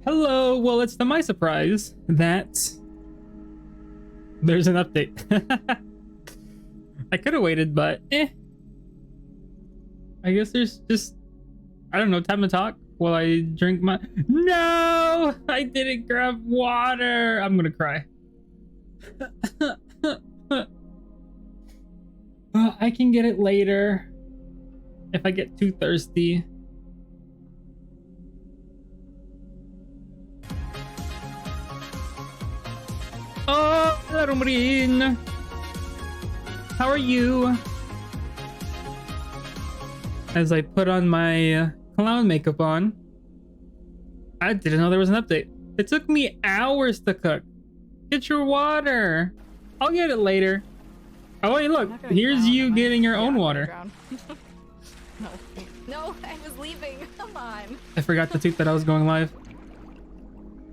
Hello. Well, it's to my surprise that there's an update. I could have waited, but I guess there's just, I don't know, time to talk while I drink my... No! I didn't grab water! I'm gonna cry. I can get it later if I get too thirsty. Oh, Romarin! How are you? As I put on my clown makeup on. I didn't know there was an update. It took me hours to cook. Get your water. I'll get it later. Oh wait, look. Here's you getting your own water. No, I was leaving. Come on. I forgot to tweet that I was going live.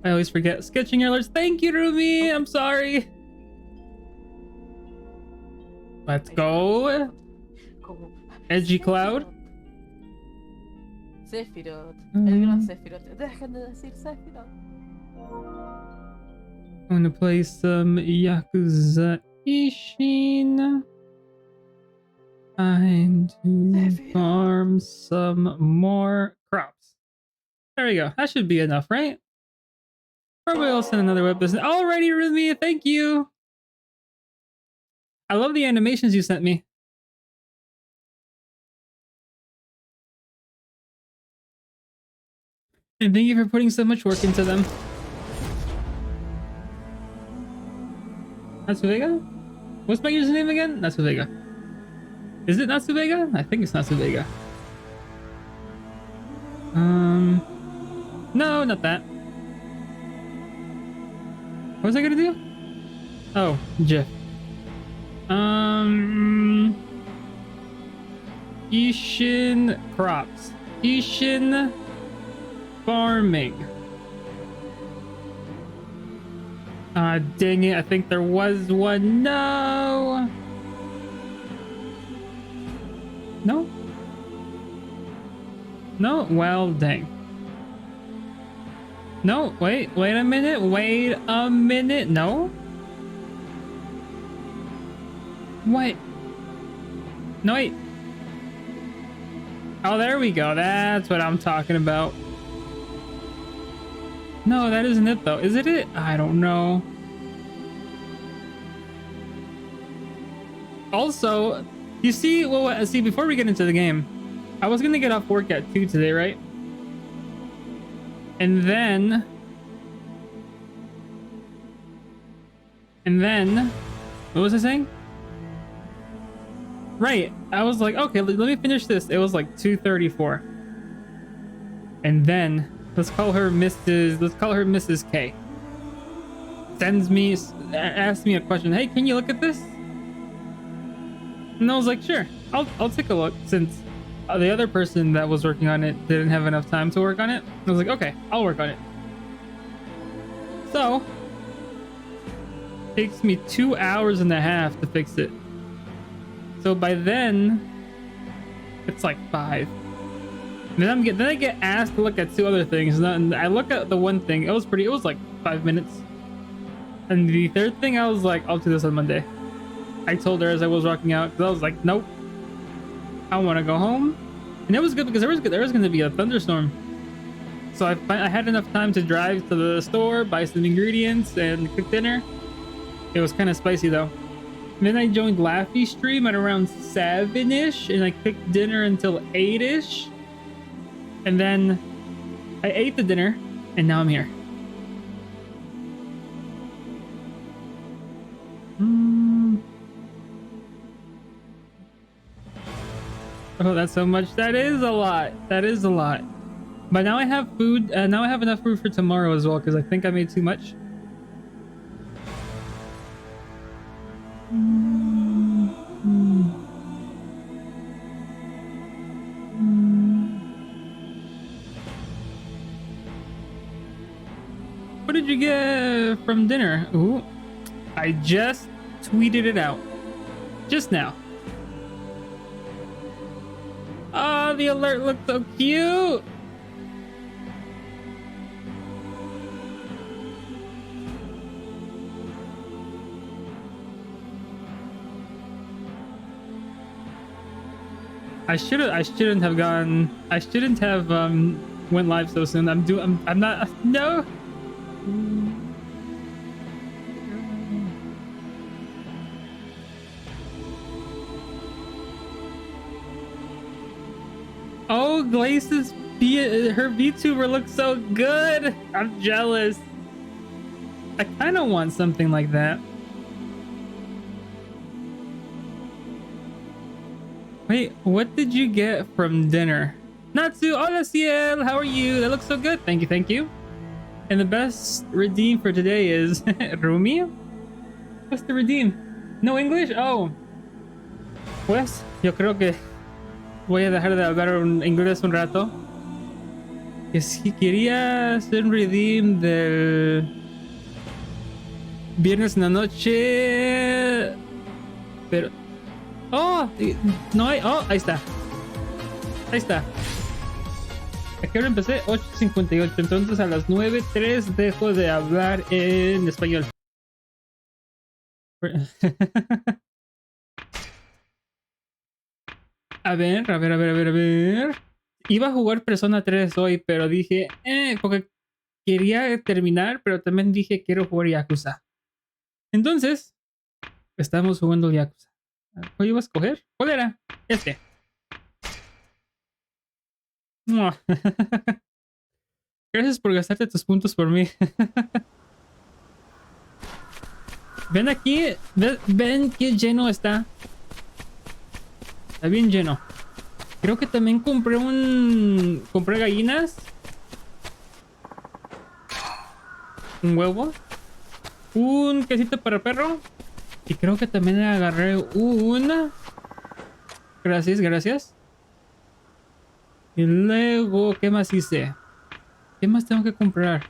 I always forget. Sketching alerts. Thank you, Rumi. I'm sorry. Let's go. Edgy Cloud. Sephiroth. El gran Sephiroth. Deja de decir Sephiroth. I'm gonna play some Yakuza Ishin. Time to farm some more crops. There we go. That should be enough, right? Probably I'll send another web business. Alrighty, Rumi, thank you. I love the animations you sent me. And thank you for putting so much work into them. Natsuvega? What's my username again? Natsuvega. Is it Natsuvega? I think it's Natsuvega. No, not that. What was I gonna do? Oh, GIF. Ishin crops. Ishin farming. Dang it, I think there was one. No! No? No? Well, dang. No, wait a minute, no? What? No, wait. Oh, there we go, that's what I'm talking about. No, that isn't it though. Is it? I don't know. Also, you see, well, see, before we get into the game, I was gonna get off work at 2 today, right? And then, what was I saying? Right, I was like, okay, let me finish this. It was like 2:34. And then, let's call her Mrs. K. Asks me a question. Hey, can you look at this? And I was like, sure, I'll take a look, since the other person that was working on it didn't have enough time to work on it. I was like, okay, I'll work on it. So, takes me 2.5 hours to fix it. So by then, it's like 5. Then I get asked to look at 2 other things, and I look at the one thing. It was like 5 minutes. And the third thing, I was like, I'll do this on Monday. I told her as I was walking out, because I was like, nope, I want to go home. And it was good because there was going to be a thunderstorm. So I had enough time to drive to the store, buy some ingredients, and cook dinner. It was kind of spicy though. And then I joined Laffy's stream at around 7-ish, and I cooked dinner until 8-ish. And then I ate the dinner, and now I'm here. Oh, that's so much. That is a lot. That is a lot. But now I have food. Now I have enough food for tomorrow as well, because I think I made too much. What did you get from dinner? Ooh, I just tweeted it out. Just now. Oh, the alert looked so cute. I shouldn't have gone. I shouldn't have went live so soon. I'm not. No. Oh, Glace's her VTuber looks so good. I'm jealous. I kind of want something like that. Wait, what did you get from dinner? Natsu, hola Ciel, how are you? That looks so good. Thank you, thank you. And the best redeem for today is Rumi? What's the redeem? No English? Oh. Pues, yo creo que voy a dejar de hablar inglés un rato. Que si quería hacer un redeem del viernes en la noche. Pero. Oh, no hay. Oh, ahí está. Ahí está. ¿A qué hora empecé? 8:58. Entonces a las 9:03 dejo de hablar en español. A ver. Iba a jugar Persona 3 hoy, pero dije, porque quería terminar, pero también dije quiero jugar Yakuza. Entonces, estamos jugando Yakuza. ¿Cuál iba a escoger? ¿Cuál era? Este. Gracias por gastarte tus puntos por mí. Ven aquí, ven qué lleno está. Está bien lleno. Creo que también compré gallinas. Un huevo. Un quesito para perro. Y creo que también agarré una. Gracias. Y luego, ¿qué más hice? ¿Qué más tengo que comprar?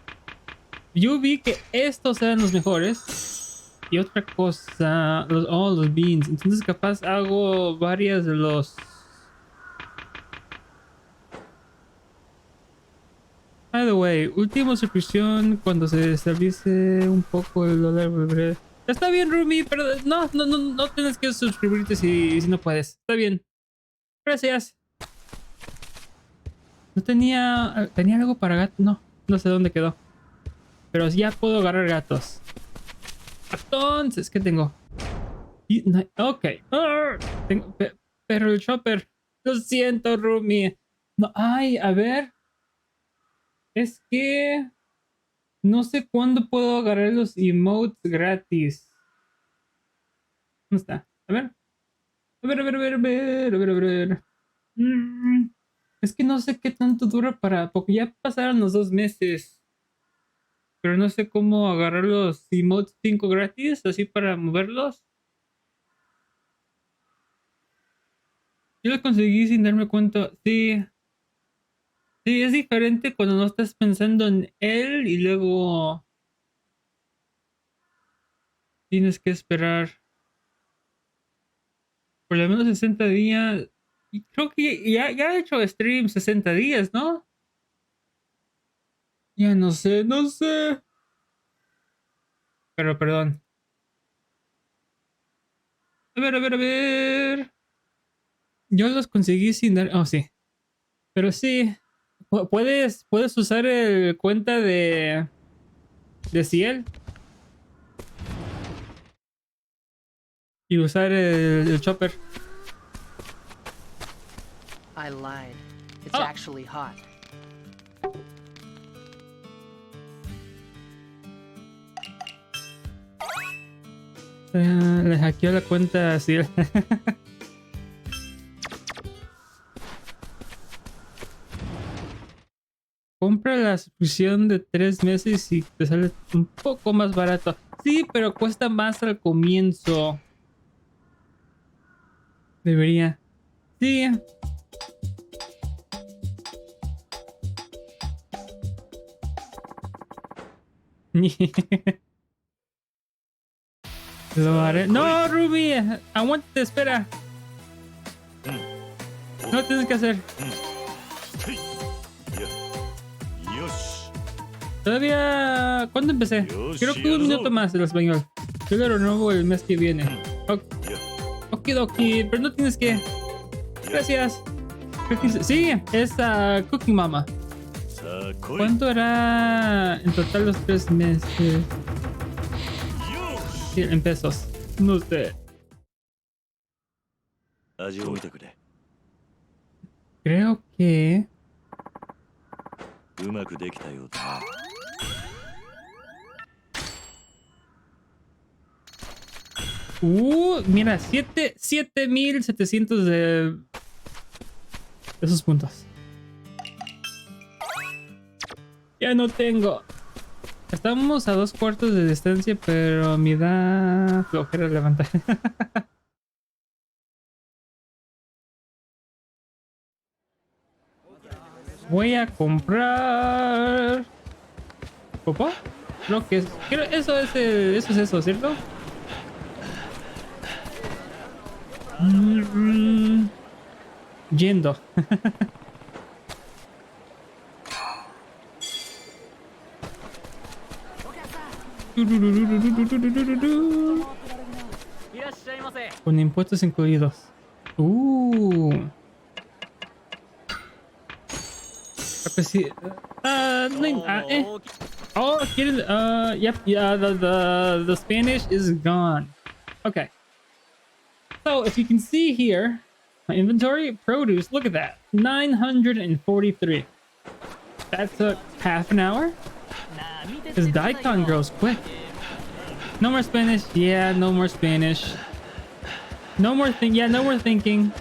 Yo vi que estos eran los mejores. Y otra cosa, los beans. Entonces capaz hago varias de los... By the way, última suscripción cuando se estabilice un poco el dólar. Está bien, Rumi, pero no tienes que suscribirte si no puedes. Está bien. Gracias. No tenía algo para gato. No sé dónde quedó. Pero ya puedo agarrar gatos. Entonces, ¿qué tengo? Ok. Pero el chopper. Lo siento, Rumi. No, ay, a ver. Es que no sé cuándo puedo agarrar los emotes gratis. ¿Dónde está? A ver. A ver. Es que no sé qué tanto dura porque ya pasaron los 2 meses. Pero no sé cómo agarrar los emotes 5 gratis, así para moverlos. Yo lo conseguí sin darme cuenta. Sí. Sí, es diferente cuando no estás pensando en él y luego tienes que esperar por lo menos 60 días. Y creo que ya he hecho stream 60 días, ¿no? Ya no sé. Pero perdón. A ver. Yo los conseguí sin dar... Oh, sí. Pero sí. Puedes usar el cuenta de Ciel y usar el chopper. I lied. It's actually hot. Le hackeó la cuenta a Ciel. Compra la suscripción de 3 meses y te sale un poco más barato. Sí, pero cuesta más al comienzo. Debería. Sí. Lo haré. No, Ruby. Aguante, espera. No tienes que hacer. Todavía... ¿Cuándo empecé? Creo que 1 minuto más del español. Yo lo renuevo el mes que viene. Okidoki, pero no tienes que... Gracias. Sí, es Cooking Mama. ¿Cuánto era en total los 3 meses? Sí, en pesos. No sé. Creo que... mira, 7,700 de esos puntos. Ya no tengo. Estamos a 2 cuartos de distancia, pero me da flojera levantar. Voy a comprar... ¿Popó? Creo que es... eso es eso, ¿cierto? Yendo. Con impuestos incluidos. Pues sí. Oh, quieren. Yep. Yeah. The Spanish is gone. Okay. So if you can see here, my inventory produce. Look at that. 943. That took half an hour. This daikon grows quick. No more Spanish. Yeah, no more Spanish. No more no more thinking.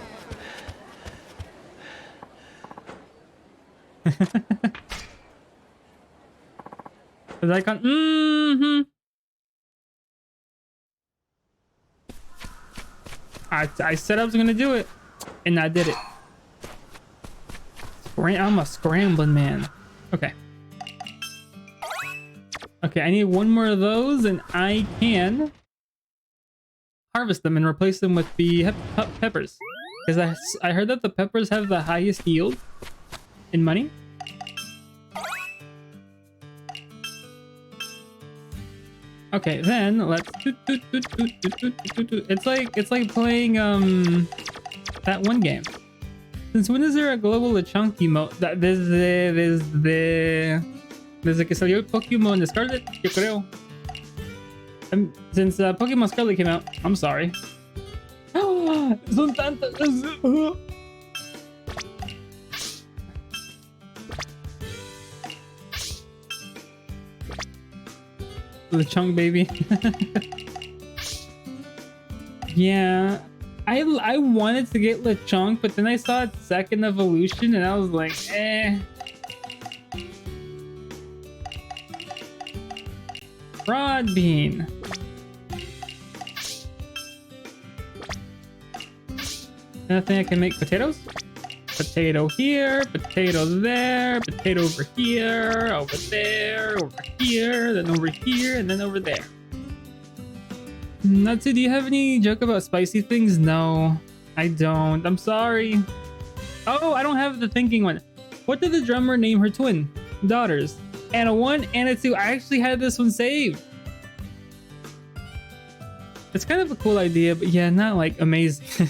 The daikon. I said I was gonna do it, and I did it. I'm a scrambling man. Okay. Okay, I need one more of those, and I can harvest them and replace them with the peppers. Because I heard that the peppers have the highest yield in money. Okay, then let's. It's like playing that one game. Since when is there a global Lechonk emote? Desde que salió Pokemon Scarlet, yo creo. Since Pokemon Scarlet came out, I'm sorry. Son tantas. Lechonk baby. Yeah, I wanted to get Lechonk, but then I saw its second evolution, and I was like, eh. Broad bean. Nothing I can make potatoes? Potato here, potato there, potato over here, over there, over here, then over here, and then over there. Natsu, do you have any joke about spicy things? No, I don't. I'm sorry. Oh, I don't have the thinking one. What did the drummer name her twin daughters? And a 1 and a 2. I actually had this one saved. It's kind of a cool idea, but yeah, not like amazing.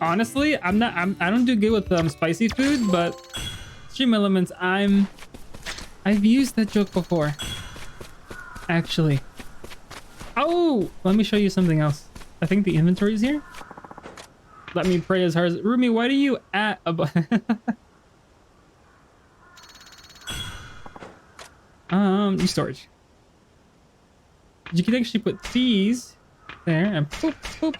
Honestly, I don't do good with spicy food, but Stream Elements, I've used that joke before. Actually. Oh, let me show you something else. I think the inventory is here. Let me pray as hard as... Rumi, why do you at a... storage. You can actually put these there and boop, boop.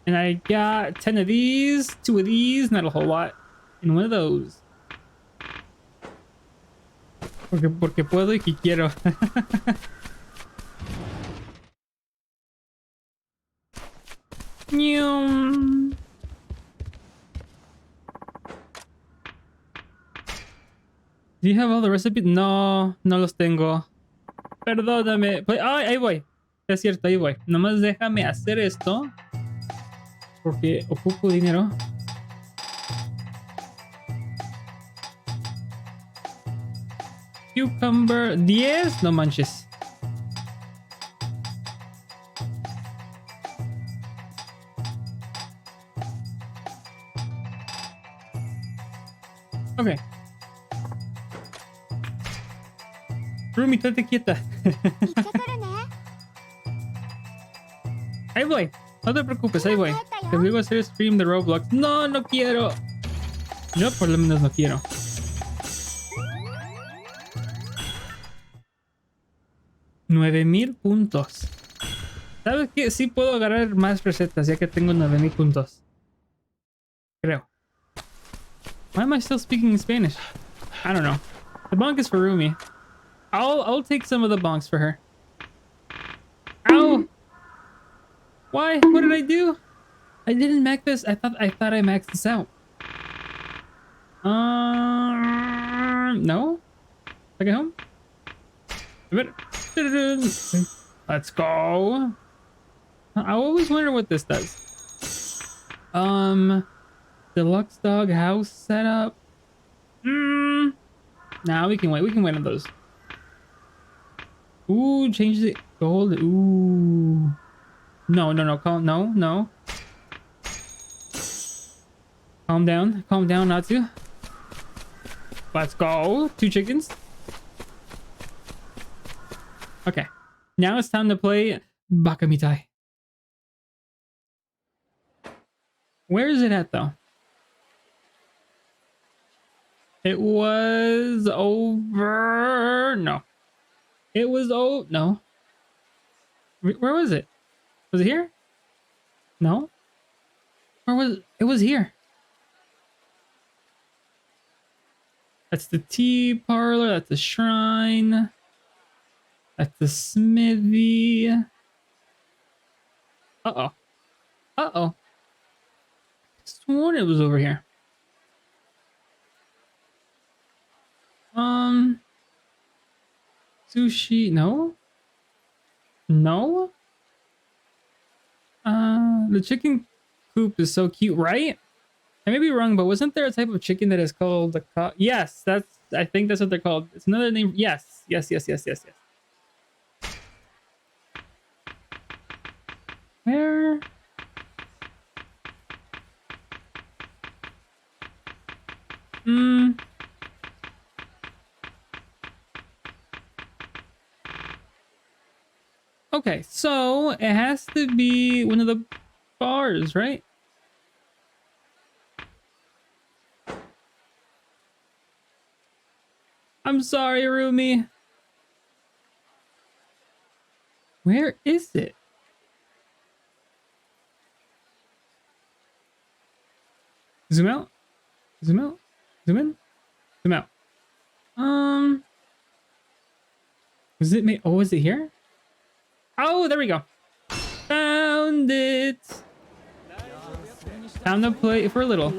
And I got 10 of these, 2 of these, not a whole lot, and 1 of those. Porque puedo y que quiero. Do you have all the recipes? No, no los tengo. Perdóname. Ay, ahí voy. Es cierto, ahí voy. Nomás déjame hacer esto. Porque ocupo dinero. Cucumber 10. No manches. Okay. Rumi, estate quieta. Ahí voy. No te preocupes, ahí voy. Te obligo a hacer stream de Roblox. No, no quiero. Yo por lo menos no quiero. $9,000 puntos. ¿Sabes qué? Sí puedo agarrar más recetas ya que tengo 9,000 puntos. Creo. Why am I still speaking Spanish? I don't know. The bonk is for Rumi. I'll take some of the bonks for her. Ow! Why? What did I do? I didn't max this. I thought I maxed this out. No. Take it home. Let's go. I always wonder what this does. Deluxe dog house setup. Nah, we can wait. We can wait on those. Ooh, change the gold. Ooh. No. No. Calm down, Natsu. Let's go. 2 chickens. Okay. Now it's time to play Bakamitai. Where is it at though? It was over. No. It was no. Where was it? Was it here? No. Where was it? It was here. That's the tea parlor. That's the shrine. That's the smithy. Uh-oh. Uh-oh. Sworn it was over here. Sushi. No. No. The chicken coop is so cute, right? I may be wrong, but wasn't there a type of chicken that is called the yes, I think that's what they're called. It's another name. Yes. Where? Okay, so it has to be one of the bars, right? I'm sorry, Rumi. Where is it? Zoom out. Zoom out. Zoom in. Zoom out. Was it me? Oh, was it here? Oh, there we go. Found it. Time to play for a little.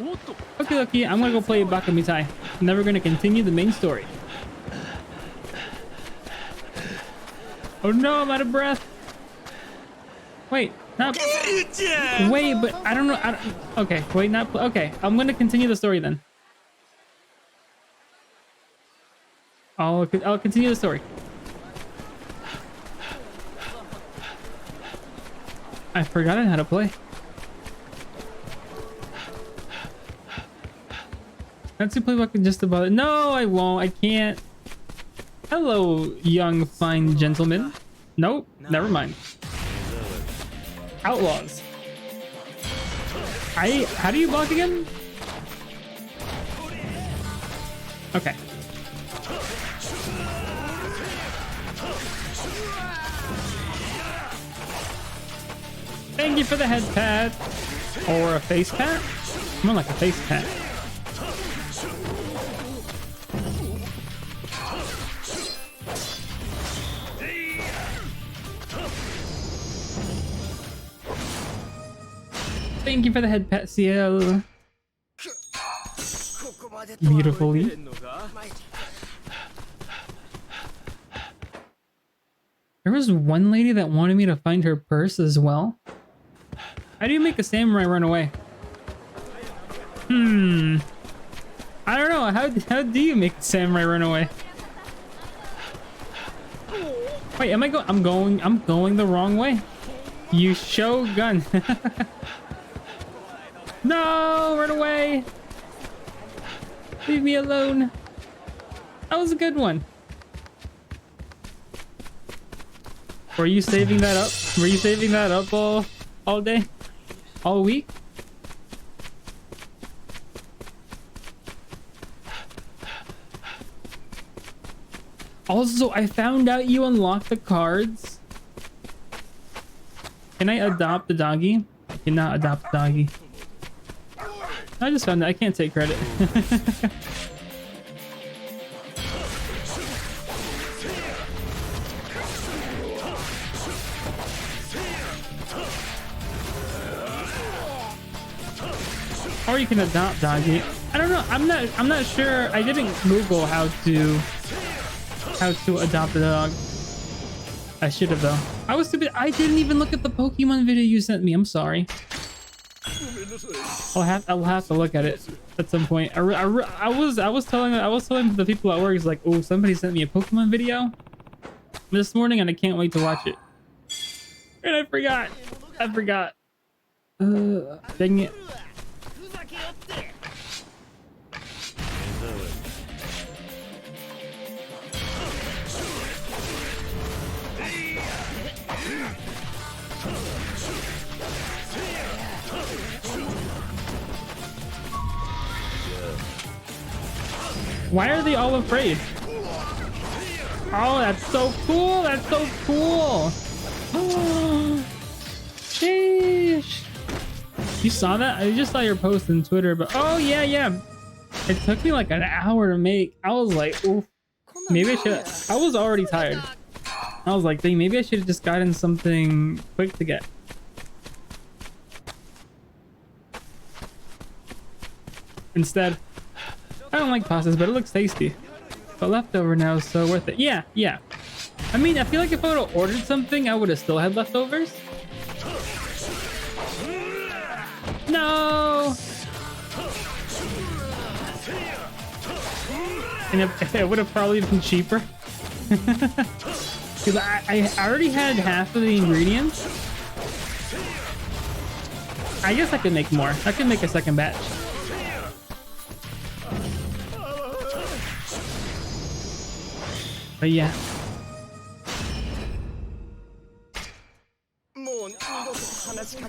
Okay, I'm gonna go play Bakamitai. I'm never gonna continue the main story. Oh no, I'm out of breath. Wait, not. Wait, but I don't know. Okay, wait, not. Okay, I'm gonna continue the story then. I'll continue the story. I've forgotten how to play. Let's play like just about it. No, I won't. I can't. Hello, young fine gentleman. Nope, never mind. Outlaws. How do you block again? Okay. Thank you for the head pat. Or a face pat? More like a face pat. Thank you for the head pat, CL. Beautifully. There was one lady that wanted me to find her purse as well. How do you make a samurai run away? I don't know. How do you make a samurai run away? Wait, am I going? I'm going the wrong way. You shogun. No, run away. Leave me alone. That was a good one. Were you saving that up? Were you saving that up all day? All week? Also, I found out you unlock the cards. Can I adopt the doggy? I cannot adopt the doggy. I just found that I can't take credit. Or you can adopt doggy. I don't know. I'm not sure. I didn't Google how to adopt a dog. I should have though. I was stupid. I didn't even look at the Pokemon video you sent me. I'm sorry. I'll have to look at it at some point. I was telling the people at work, it's like, oh, somebody sent me a Pokemon video this morning and I can't wait to watch it. And I forgot. Dang it. Why are they all afraid? Oh, that's so cool. That's so cool. Oh, sheesh. You saw that? I just saw your post on Twitter, but oh yeah. It took me like an hour to make. I was like, oof. Maybe I should. I was already tired. I was like, dang, maybe I should have just gotten something quick to get. Instead, I don't like pastas, but it looks tasty. But leftover now is so worth it. Yeah. I mean, I feel like if I would have ordered something, I would have still had leftovers. No! And it would have probably been cheaper. Because I already had half of the ingredients. I guess I could make more. I could make a second batch. But yeah.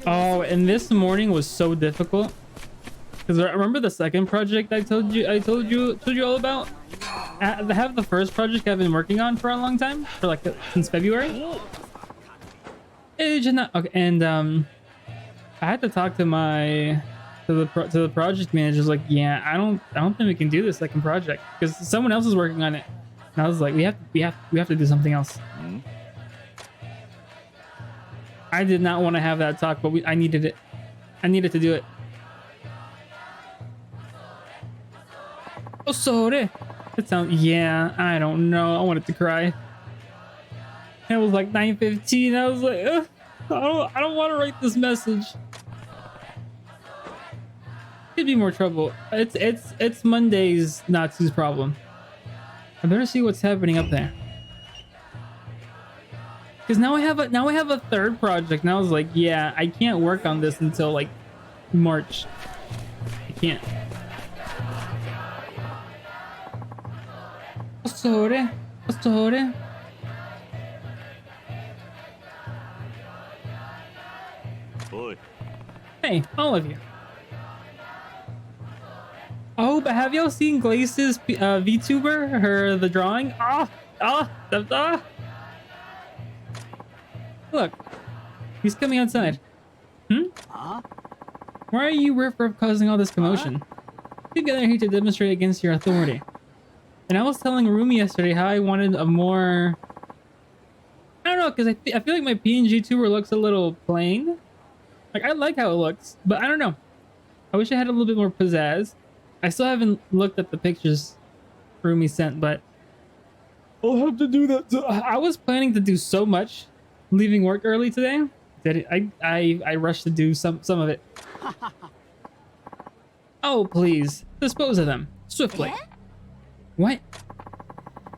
Oh, and this morning was so difficult. Because I remember the second project I told you all about. I have the first project I've been working on for a long time, for like since February. Okay, and I had to talk to the project managers. Like, yeah, I don't think we can do this second project because someone else is working on it. And I was like, we have to do something else. I did not want to have that talk, but I needed it. I needed to do it. Oh, sorry. That sounds, yeah, I don't know. I wanted to cry. And it was like 9:15. I was like, ugh, I don't want to write this message. Could be more trouble. It's Monday's Natsu's problem. I better see what's happening up there. Because now I have a third project. Now I was like, yeah, I can't work on this until like March. I can't. Sorry. Boy. Hey, all of you. Oh, but have y'all seen Glace's VTuber? The drawing? Look, he's coming outside. Huh? Why are you riff-raff causing all this commotion? You gathered here to demonstrate against your authority. And I was telling Rumi yesterday how I wanted a more... I don't know, because I feel like my PngTuber looks a little plain. Like, I like how it looks, but I don't know. I wish I had a little bit more pizzazz. I still haven't looked at the pictures Rumi sent, but I'll have to do that. So I was planning to do so much leaving work early today that I rushed to do some of it. Oh, please. Dispose of them. Swiftly. What?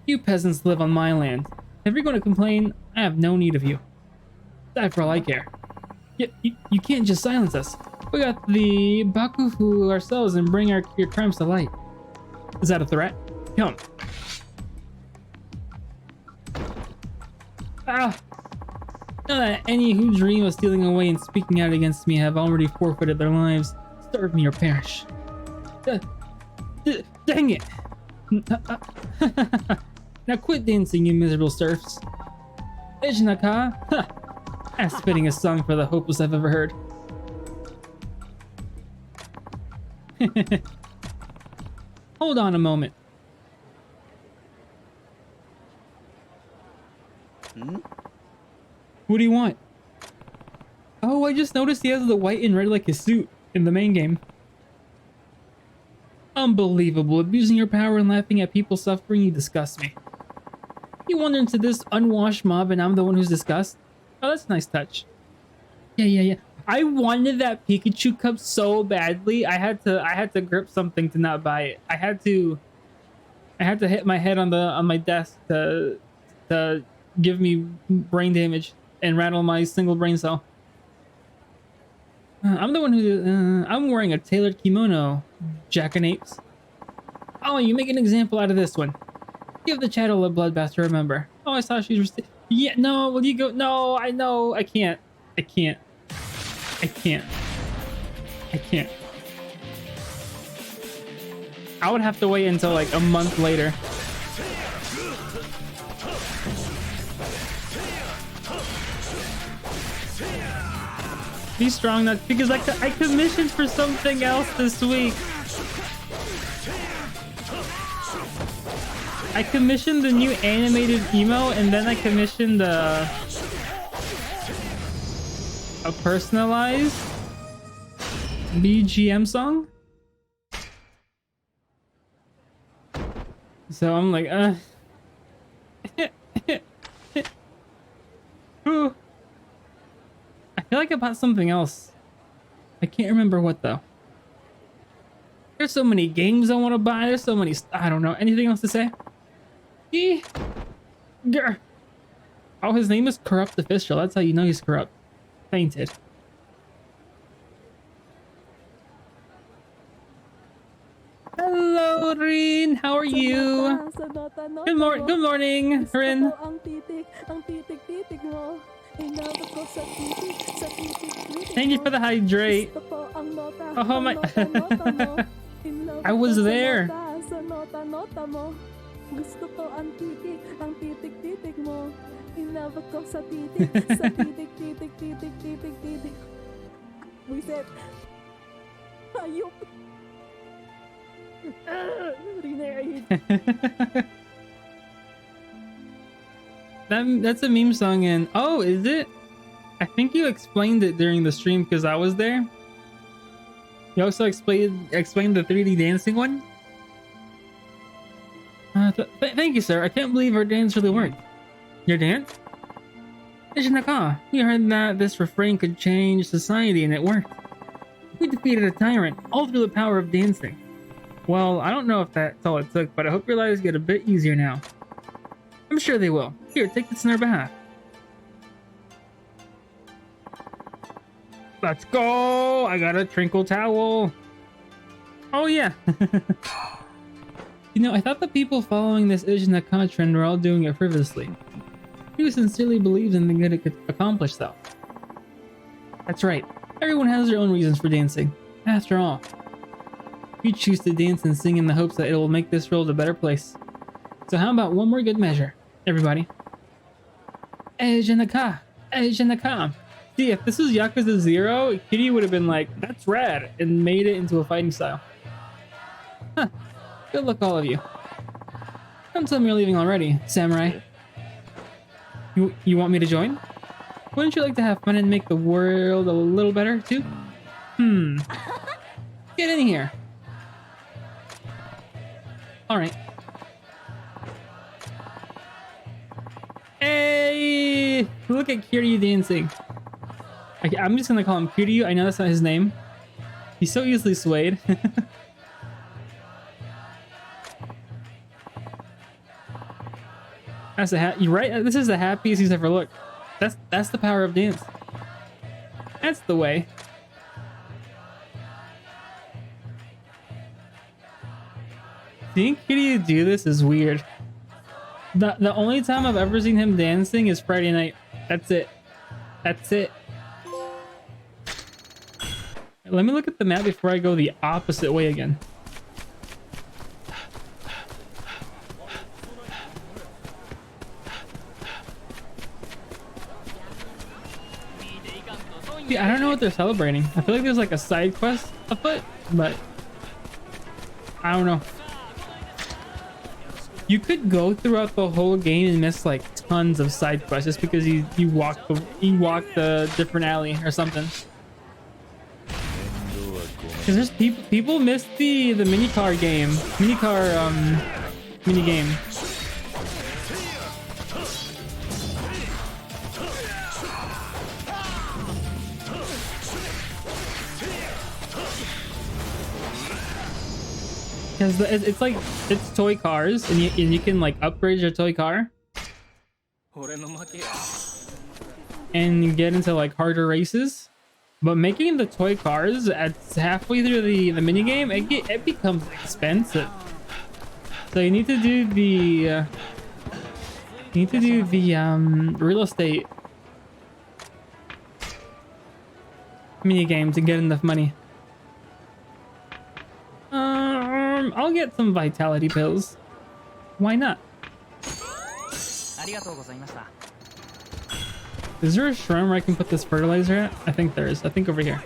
You peasants live on my land. If you're going to complain, I have no need of you. Die for all I care. You can't just silence us. We got the Bakufu ourselves and bring your crimes to light. Is that a threat? Come. Ah! Know that any who dream of stealing away and speaking out against me have already forfeited their lives. Serve me or perish. Dang it! Now quit dancing, you miserable serfs. Ejnaka! That's spitting a song for the hopeless I've ever heard. Hold on a moment. What do you want? Oh, I just noticed he has the white and red like his suit in the main game. Unbelievable. Abusing your power and laughing at people suffering, you disgust me. You wander into this unwashed mob and I'm the one who's disgust? Oh, that's a nice touch. Yeah. I wanted that Pikachu cup so badly. I had to grip something to not buy it. I had to hit my head on my desk to give me brain damage and rattle my single brain cell. I'm the one who I'm wearing a tailored kimono, jackanapes. Oh, you make an example out of this one. Give the chattel a bloodbath to remember. Oh, I saw she was. Yeah, no, will you go? No, I know. I can't. I would have to wait until like a month later. Be strong, not because I commissioned for something else this week. I commissioned the new animated emo, and then I commissioned a personalized BGM song. So I'm like, Ooh. I feel like I bought something else. I can't remember what though. There's so many games I want to buy. There's so many. I don't know. Anything else to say? Grr. Oh, his name is Corrupt Official. That's how you know he's corrupt. Fainted. Hello, Rin. How are you? Good morning. Good morning, Rin. Thank you for the hydrate. Oh my. I was there. Gusto ko ang titik mo. Inlove ko sa titik. Buisit. Ayok. That's a meme song and oh, is it? I think you explained it during the stream because I was there. You also explained the 3D dancing one. Thank you, sir. I can't believe our dance really worked. Your dance? Ishinaka, we heard that this refrain could change society, and it worked. We defeated a tyrant, all through the power of dancing. Well, I don't know if that's all it took, but I hope your lives get a bit easier now. I'm sure they will. Here, take this on our behalf. Let's go! I got a trinkle towel. Oh, yeah. You know, I thought the people following this Ijinaka trend were all doing it frivolously. Who sincerely believes in the good it could accomplish, though? That's right. Everyone has their own reasons for dancing. After all, you choose to dance and sing in the hopes that it will make this world a better place. So how about one more good measure, everybody? Ijinaka! Ijinaka! See, if this was Yakuza 0, Kiryu would have been like, that's rad, and made it into a fighting style. Huh. Good luck, all of you. Don't tell me you're leaving already, samurai. You want me to join? Wouldn't you like to have fun and make the world a little better, too? Get in here. Alright. Hey! Look at Kiryu dancing. Okay, I'm just gonna call him Kiryu. I know that's not his name. He's so easily swayed. That's you're right. This is the happiest he's ever looked. That's the power of dance. That's the way. Seeing Kiryu do this is weird. The only time I've ever seen him dancing is Friday night. That's it. That's it. Let me look at the map before I go the opposite way again. Yeah, I don't know what they're celebrating. I feel like there's like a side quest afoot, but I don't know. You could go throughout the whole game and miss like tons of side quests just because you walk the different alley or something. Because there's people miss the mini game. Because it's toy cars and you can like upgrade your toy car and you get into like harder races. But making the toy cars at halfway through the mini game, it becomes expensive. So you need to do the real estate mini game to get enough money. I'll get some vitality pills. Why not? Is there a shrine where I can put this fertilizer at? I think there is. I think over here.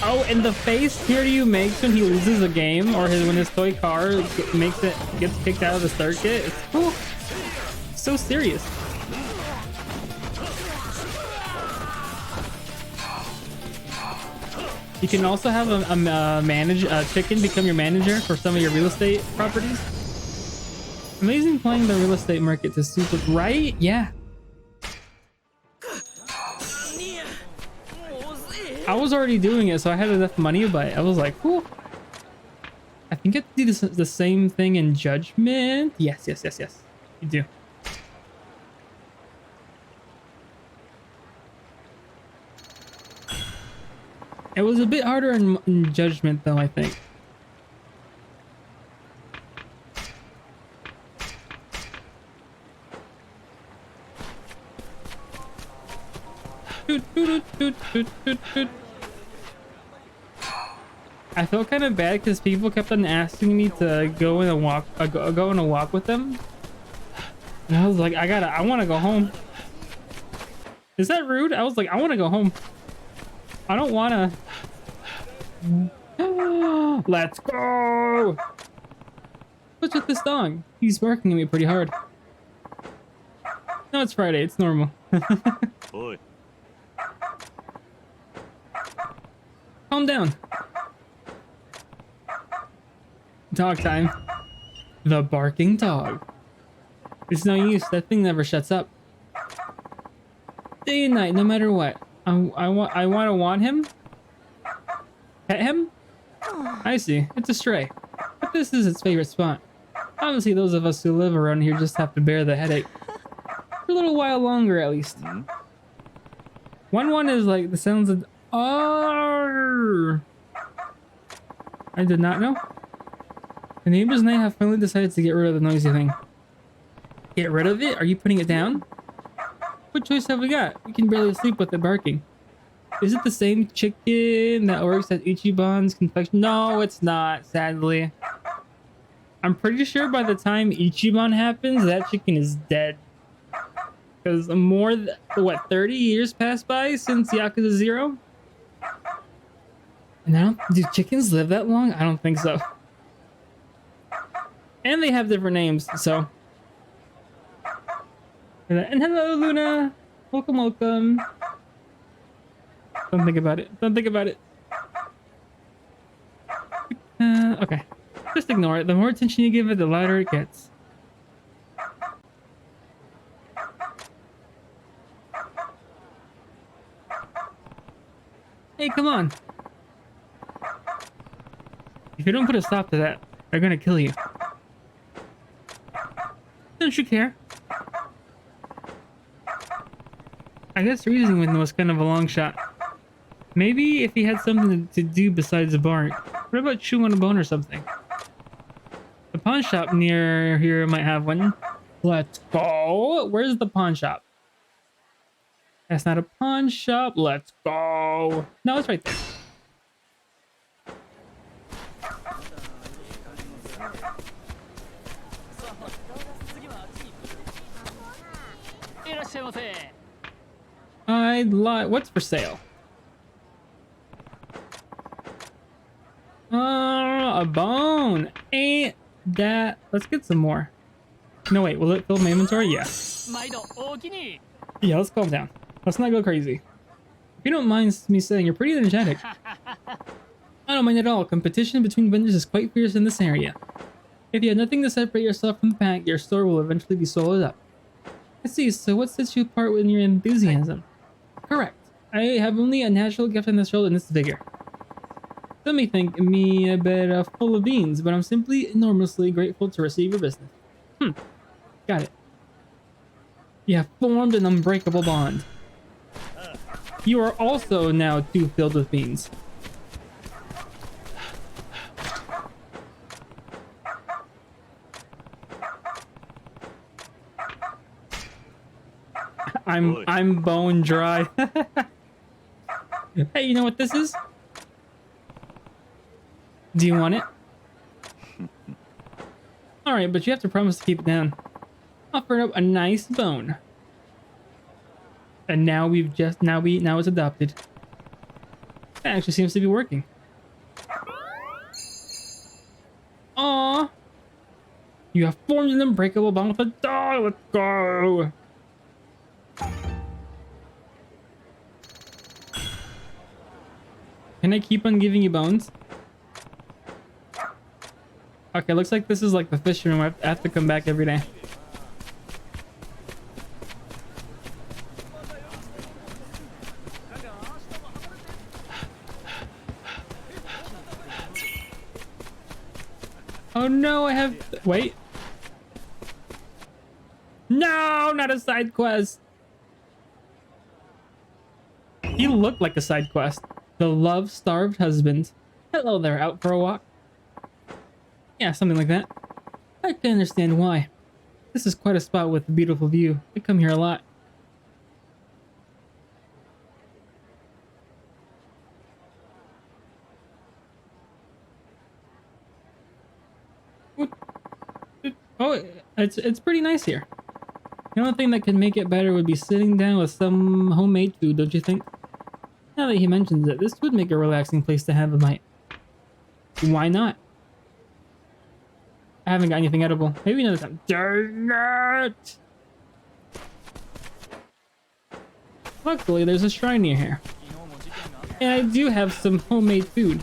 Oh, and the face Kiryu makes when he loses a game or when his toy car gets kicked out of the circuit. It's so serious. You can also have a chicken become your manager for some of your real estate properties. Amazing playing the real estate market to super, right? Yeah. I was already doing it, so I had enough money, but I was like, cool. I think you have to do the same thing in Judgment. Yes. You do. It was a bit harder in Judgment, though, I think. I felt kind of bad because people kept on asking me to go on a walk with them, and I was like, I want to go home. Is that rude? I was like, I want to go home. I don't want to. Let's go. What's with this dog? He's barking at me pretty hard. No, it's Friday. It's normal. Boy. Calm down. Dog time. The barking dog. It's no use. That thing never shuts up. Day and night, no matter what. I want him. Pet him. I see. It's a stray, but this is its favorite spot. Obviously, those of us who live around here just have to bear the headache for a little while longer, at least. One is like the sounds of. Oh, I did not know. The neighbors and I have finally decided to get rid of the noisy thing. Get rid of it? Are you putting it down? What choice have we got? We can barely sleep with it barking. Is it the same chicken that works at Ichiban's confection? No, it's not, sadly. I'm pretty sure by the time Ichiban happens, that chicken is dead. Because more than, 30 years passed by since Yakuza 0? And do chickens live that long? I don't think so. And they have different names, so. And hello, Luna. Welcome. Don't think about it. Okay. Just ignore it. The more attention you give it, the louder it gets. Hey, come on. If you don't put a stop to that, they're gonna kill you. Don't you care? I guess reasoning with them was kind of a long shot. Maybe if he had something to do besides bark. What about chew on a bone or something? The pawn shop near here might have one. Let's go. Where's the pawn shop? That's not a pawn shop. Let's go. No, it's right there. I'd like. What's for sale? A bone. Ain't that? Let's get some more. No, wait. Will it fill my inventory? Yeah. Yeah, let's calm down. Let's not go crazy. If you don't mind me saying, you're pretty energetic. I don't mind at all. Competition between vendors is quite fierce in this area. If you have nothing to separate yourself from the pack, your store will eventually be swallowed up. I see. So what sets you apart in your enthusiasm? Correct. I have only a natural gift in this world and it's vigor. Some may think me a bit full of beans, but I'm simply enormously grateful to receive your business. Got it. You have formed an unbreakable bond. You are also now too filled with beans. I'm bone dry. Hey, you know what this is? Do you want it? Alright, but you have to promise to keep it down. Offer up a nice bone. And now now it's adopted. That actually seems to be working. Aww. You have formed an unbreakable bond with a dog. Let's go. Can I keep on giving you bones? Okay, looks like this is like the fish room. I have to come back every day. Oh no, I have... Wait. No, not a side quest. He looked like a side quest. The love-starved husband. Hello there, out for a walk? Yeah, something like that. I can understand why. This is quite a spot with a beautiful view. I come here a lot. Oh, it's pretty nice here. The only thing that could make it better would be sitting down with some homemade food, don't you think? Now that he mentions it, this would make a relaxing place to have a night. Why not? I haven't got anything edible. Maybe another time. Dang it! Luckily, there's a shrine near here. And I do have some homemade food.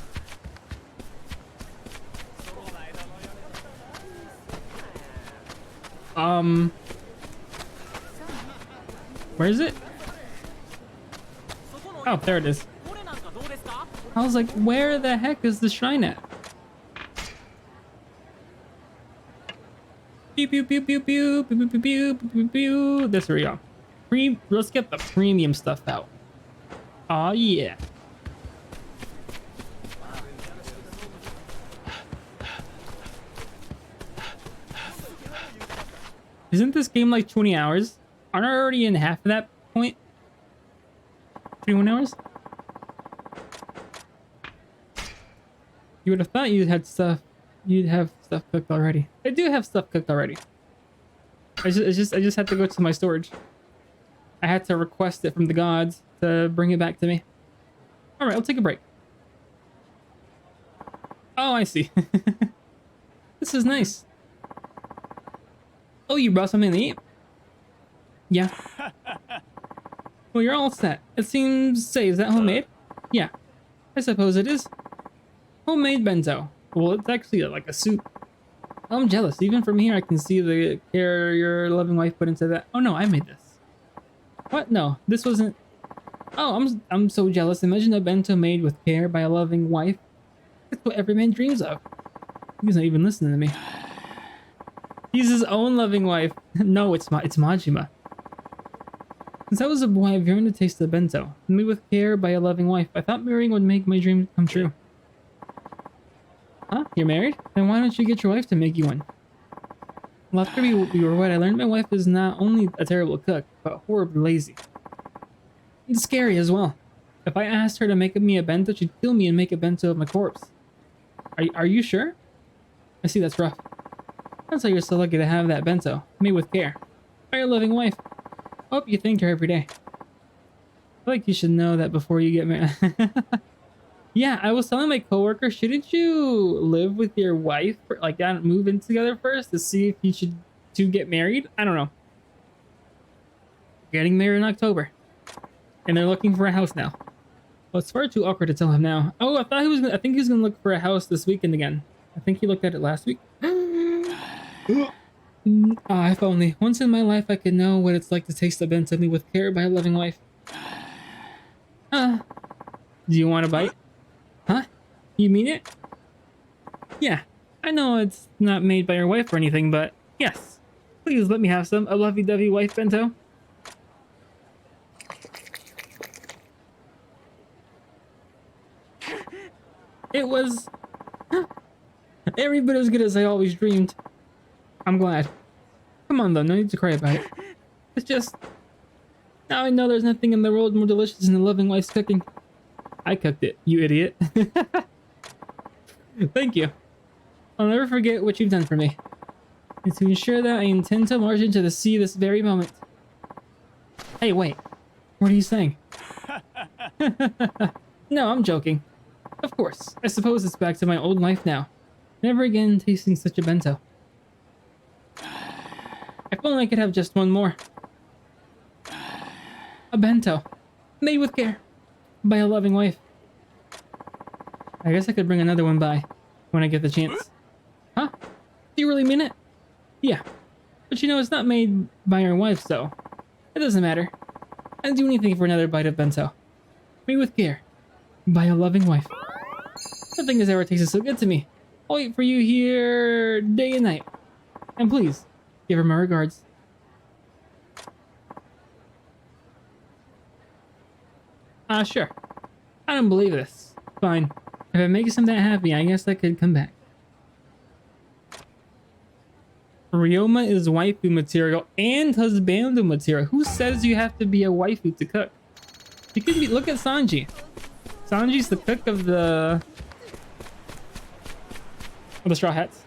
Where is it? Oh, there it is. I was like, where the heck is the shrine at? Pew pew pew pew pew pew pew pew pew pew pew. That's where we go. Let's get the premium stuff out. Oh yeah. Isn't this game like 20 hours? Aren't I already in half of that point? 21 hours? You would have thought you'd have stuff cooked already. I do have stuff cooked already. I just had to go to my storage. I had to request it from the gods to bring it back to me. Alright, I'll take a break. Oh, I see. This is nice. Oh, you brought something to eat? Yeah. Well, you're all set. It seems... Say, is that homemade? Yeah. I suppose it is. Homemade bento. Well, it's actually like a soup. I'm jealous. Even from here, I can see the care your loving wife put into that. Oh no, I made this. What? No, this wasn't... Oh, I'm so jealous. Imagine a bento made with care by a loving wife. That's what every man dreams of. He's not even listening to me. He's his own loving wife. No, it's Majima. Since I was a boy, I've yearned to taste the bento, made with care by a loving wife. I thought marrying would make my dream come true. Huh? You're married? Then why don't you get your wife to make you one? Well, after we were wed, I learned my wife is not only a terrible cook, but horribly lazy. It's scary as well. If I asked her to make me a bento, she'd kill me and make a bento of my corpse. Are you sure? I see, that's rough. That's why you're so lucky to have that bento, made with care, by your loving wife. I hope you thank her every day. I feel like you should know that before you get married. Yeah, I was telling my coworker, shouldn't you live with your wife, like move in together first to see if you should get married? I don't know. Getting married in October, and they're looking for a house now. Well, it's far too awkward to tell him now. Oh, I thought he was. I think he's gonna look for a house this weekend again. I think he looked at it last week. If only. Once in my life I could know what it's like to taste the bento me with care by a loving wife. Do you want a bite? Huh? You mean it? Yeah. I know it's not made by your wife or anything, but yes. Please let me have some. A lovey-dovey wife bento. It was every bit as good as I always dreamed. I'm glad. Come on though, no need to cry about it. It's just, now I know there's nothing in the world more delicious than a loving wife's cooking. I cooked it, you idiot. Thank you. I'll never forget what you've done for me. And to ensure that, I intend to march into the sea this very moment. Hey, wait. What are you saying? No, I'm joking. Of course. I suppose it's back to my old life now. Never again tasting such a bento. If only I could have just one more. A bento. Made with care. By a loving wife. I guess I could bring another one by when I get the chance. Huh? Do you really mean it? Yeah. But you know, it's not made by our wife, so it doesn't matter. I'd do anything for another bite of bento. Made with care. By a loving wife. Nothing has ever tasted so good to me. I'll wait for you here day and night. And please, give her my regards. Sure. I don't believe this. Fine. If it makes him that happy, I guess I could come back. Ryoma is waifu material and husbando material. Who says you have to be a waifu to cook? You could be. Look at Sanji. Sanji's the cook of the Straw Hats.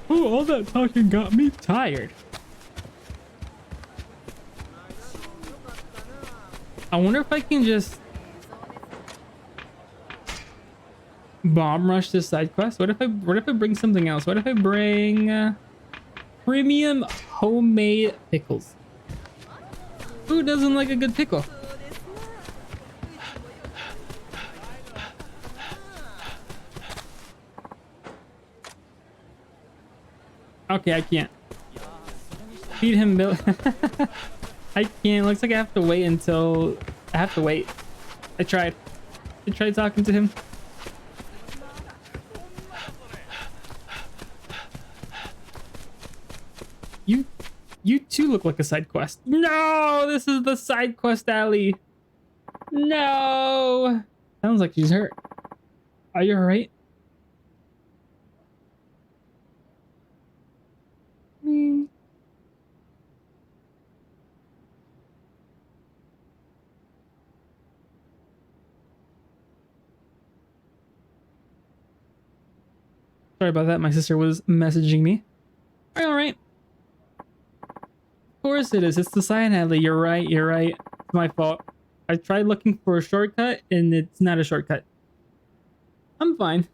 Oh, all that talking got me tired. I wonder if I can just bomb rush this side quest. What if I bring something else? What if I bring premium homemade pickles? Who doesn't like a good pickle? Okay, I can't. Feed him Bill. I can't. Looks like I have to wait until... I have to wait. I tried talking to him. You too look like a side quest. No! This is the side quest alley. No! Sounds like she's hurt. Are you alright? Sorry about that. My sister was messaging me. Are you alright? Of course it is. It's the side alley. You're right. You're right. It's my fault. I tried looking for a shortcut and it's not a shortcut. I'm fine.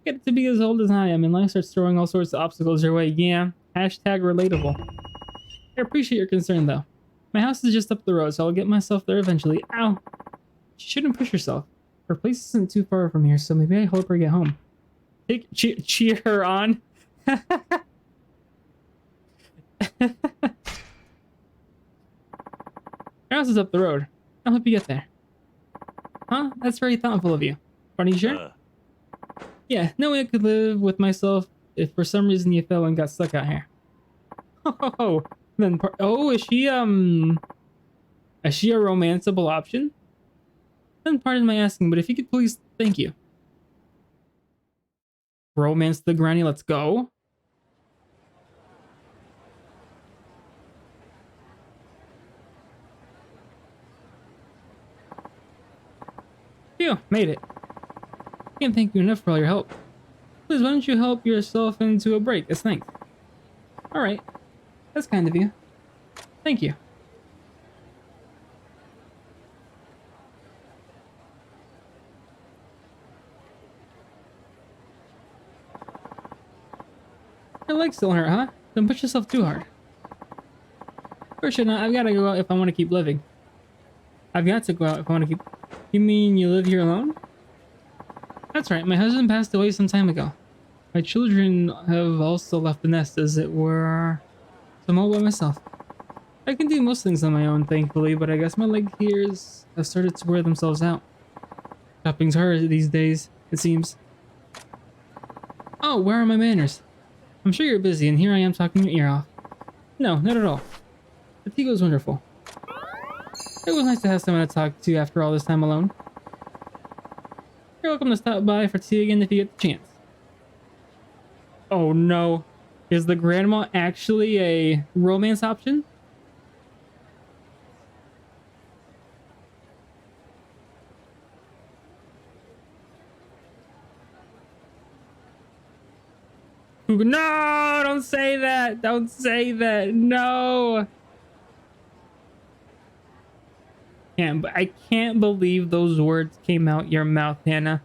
Get to be as old as I am and life starts throwing all sorts of obstacles your way. Yeah. Hashtag relatable. I appreciate your concern though. My house is just up the road, so I'll get myself there eventually. Ow. You shouldn't push yourself. Her place isn't too far from here, so maybe I help her get home. Cheer her on. Your house is up the road. I'll help you get there. Huh? That's very thoughtful of you. Are you sure? Yeah, no way I could live with myself if for some reason you fell and got stuck out here. Oh, then is she a romanceable option? Then pardon my asking, but if you could please, thank you. Romance the granny, let's go. Phew, made it. Can't thank you enough for all your help. Please, why don't you help yourself into a break as thanks? Alright. That's kind of you. Thank you. Your legs still hurt, huh? Don't push yourself too hard. Of course you're not. I've got to go out if I want to keep living. I've got to go out if I want to keep... You mean you live here alone? That's right. My husband passed away some time ago. My children have also left the nest, as it were. So I'm all by myself. I can do most things on my own, thankfully, but I guess my leg gears have started to wear themselves out. Shopping's hard these days, it seems. Oh, where are my manners? I'm sure you're busy, and here I am talking your ear off. No, not at all. The tea was wonderful. It was nice to have someone to talk to after all this time alone. You're welcome to stop by for tea again if you get the chance. Oh no. Is the grandma actually a romance option? No, don't say that. Don't say that. No. I can't believe those words came out your mouth, Hannah.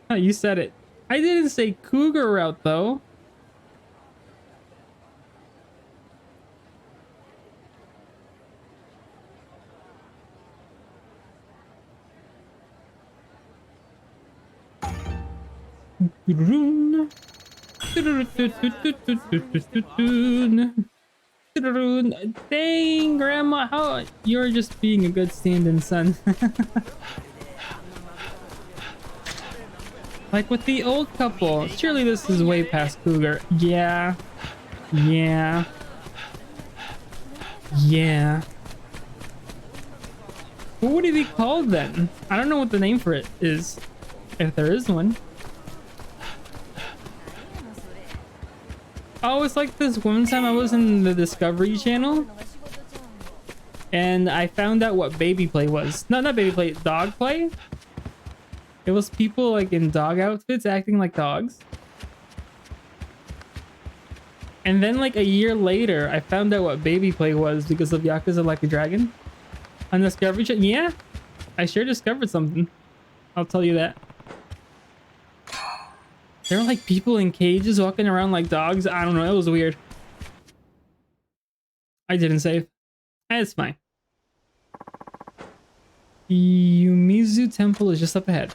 Oh, you said it. I didn't say cougar route though. Dang, Grandma, how you're just being a good stand-in son. Like with the old couple, surely this is way past cougar. Yeah. Yeah. Yeah. What would it be called then? I don't know what the name for it is, if there is one. Oh, it's like this one time I was in the Discovery Channel and I found out what baby play was. No, not baby play, dog play. It was people like in dog outfits acting like dogs. And then like a year later, I found out what baby play was because of Yakuza Like a Dragon on Discovery Channel. Yeah, I sure discovered something. I'll tell you that. There were like people in cages walking around like dogs. I don't know. It was weird. I didn't save. It's fine. Yumizu Temple is just up ahead.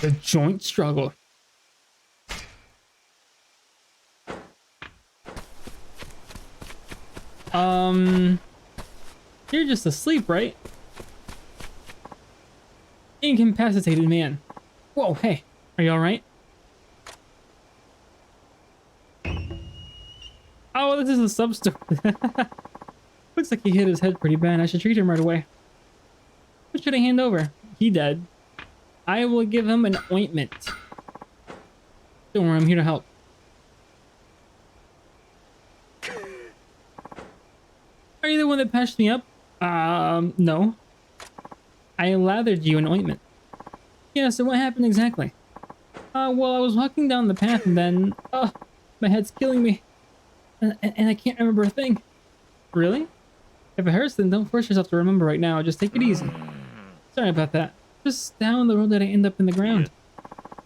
The joint struggle. You're just asleep, right? Incapacitated man. Whoa, hey, are you alright? Oh, this is a sub-story. Looks like he hit his head pretty bad. I should treat him right away. What should I hand over? He dead. I will give him an ointment. Don't worry, I'm here to help. Are you the one that patched me up? No. I lathered you in ointment. Yeah, so what happened exactly? Well, I was walking down the path and then... my head's killing me. And I can't remember a thing. Really? If it hurts, then don't force yourself to remember right now. Just take it easy. Sorry about that. Just down the road that I end up in the ground.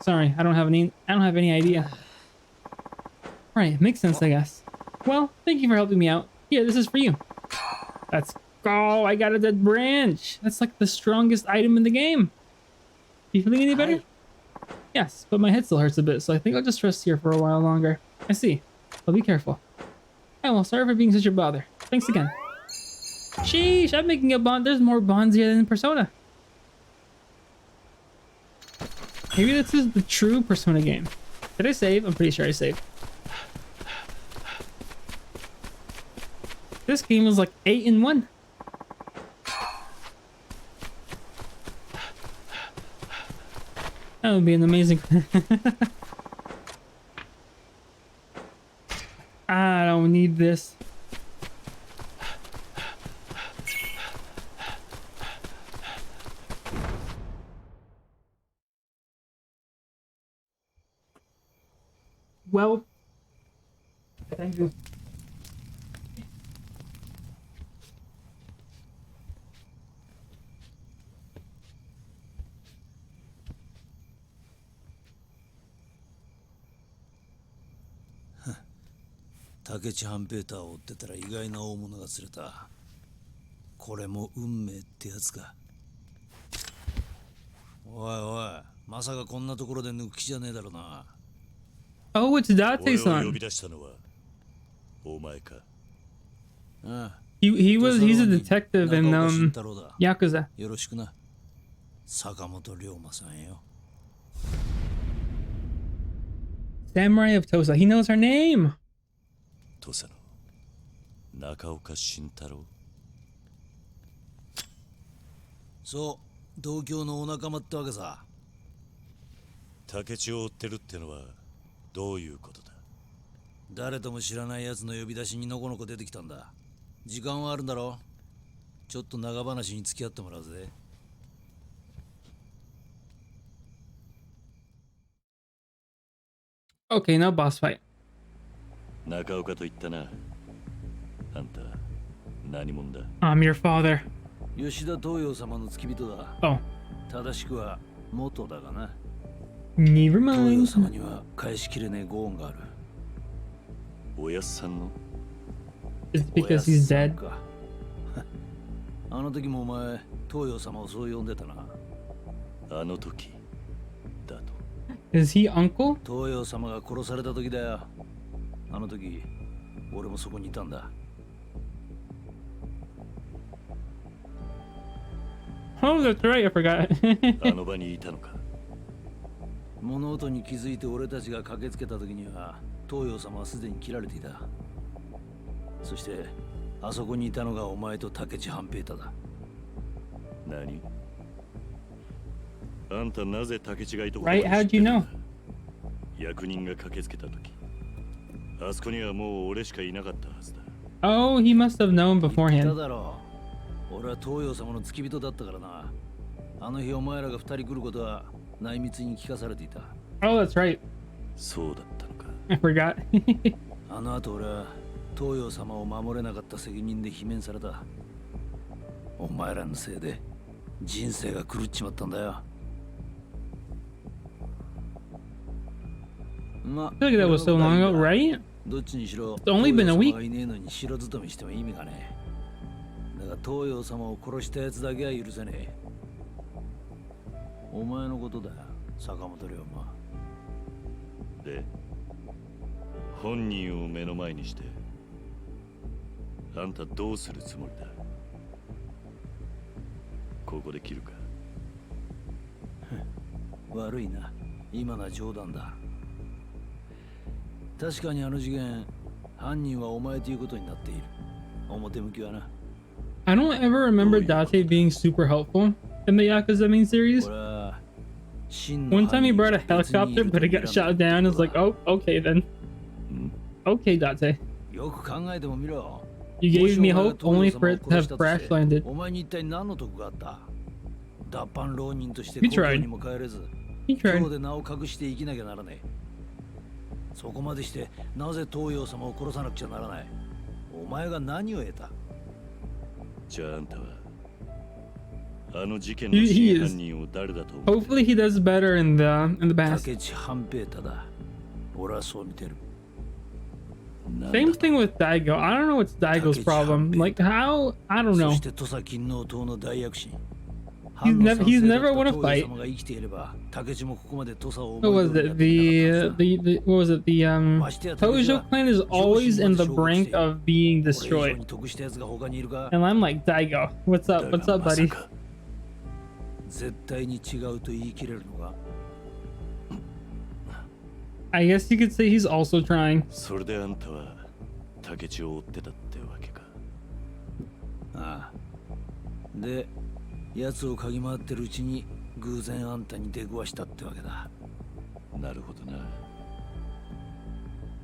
Sorry, I don't have any idea. Right, makes sense, I guess. Well, thank you for helping me out. Here, this is for you. Let's go. I got a dead branch. That's like the strongest item in the game. You feeling any better? Yes, but my head still hurts a bit, so I think I'll just rest here for a while longer. I see. Well, be careful. Oh, well, sorry for being such a bother. Thanks again. Sheesh, I'm making a bond. There's more bonds here than in Persona. Maybe this is the true Persona game. Did I save? I'm pretty sure I saved. This game is like 8 in 1. That would be an amazing... I don't need this. Well, thank you.竹地半平太を追ってたら意外な大物が釣れた。これも運命ってやつか。おいおい、まさかこんなところで抜く気じゃねえだろな。Oh, it's 俺を Date-san. 呼び出したのはお前か。ああ、He's a detective in 中岡慎太郎だ。 Yakuza. よろしくな。坂本龍馬さんよ。Samurai of Tosa. He knows her name. 土佐の中岡慎太郎。そう、同郷のお仲間ってわけさ。竹地を追ってるってのはどういうことだ。誰とも知らない奴の呼び出しにのこのこ出てきたんだ。時間はあるんだろ。ちょっと長話に付き合ってもらうぜ。Okay, now boss fight. 中岡と言ったな。あんた何者だ。 I'm your father. 吉田東洋様の付き人だ。 Oh, 正しくは元だがな。 never 東洋 mind. 様には返しきれねえご恩がある。おやっさんの。 Is it because he's おやっ dead? さんかあの時もお前、東洋様をそう呼んでたな。あの時だと。 Is he uncle? 東洋様が殺された時だよ。あの時、俺もそこにいたんだ。 Oh, that's right. I forgot. あの場にいたのか。物音に気づいて俺たちが駆けつけた時には東洋様はすでに切られていた。そしてあそこにいたのがお前と竹地半平太だ。何。あんたなぜ竹地がいとこ Right? How'd you know? 役人が駆けつけた時、あそこにはもう俺しかいなかったはずだ。 Oh, he must have known 言った beforehand. だろう。俺は東洋様の付き人だったからな。あの日お前らが二人来ることは内密に聞かされていた。 Oh, that's right. そうだったのか。 I forgot. あの後俺は東洋様を守れなかった責任で罷免された。お前らのせいで人生が狂っちまったんだよ。 ま I feel like that was so long ago, right? どっちにしろ It's only been a week. 東洋様がいねえのに城勤めしても意味がねえ。だが東洋様を殺したやつだけは許せねえ。お前のことだよ、坂本龍馬。で、本人を目の前にしてあんたどうするつもりだ。ここで切るか。悪いな、今のは冗談だ。確かにあの事件、犯人はお前ということになっている。表向きはな。 I don't ever remember Date being super helpful in the Yakuza main series. 俺は真の One 犯 time he 人 brought a が別にい helicopter, る but と it got 睨ん shot だ down. It's こと like, だ。 oh, okay then. Okay, Date. よく考えてもみろ。 You gave me もし hope お前 only が for it to 東 have 洋様を殺したと crash して landed. お前に一体何の得があった。脱藩浪人として He 故郷 tried. にも帰れず、 He 今日 tried. で名を隠して生きなきゃならねえ。そこまでしてなぜ東洋様を殺さなくちゃならない。お前が何を得た。じゃああんたはあの事件 He の真 is. 犯人を誰だと思う。 Hopefully he does better in the past. 竹地半平太だ。俺はそう見てる。なんだ Same thing with Daigo. I don't know what's Daigo's problem. Like how? I don't そ know. して土佐勤王党の大躍進。He's never won a fight. What was it? The what was it? The Tojo clan is always in the brink of being destroyed. And I'm like, Daigo, what's up? What's up, buddy? I guess you could say he's also trying. それであんたは竹地を追ってたってわけか。ああ。で、奴を嗅ぎ回ってるうちに偶然あんたに出くわしたってわけだ。なるほどな。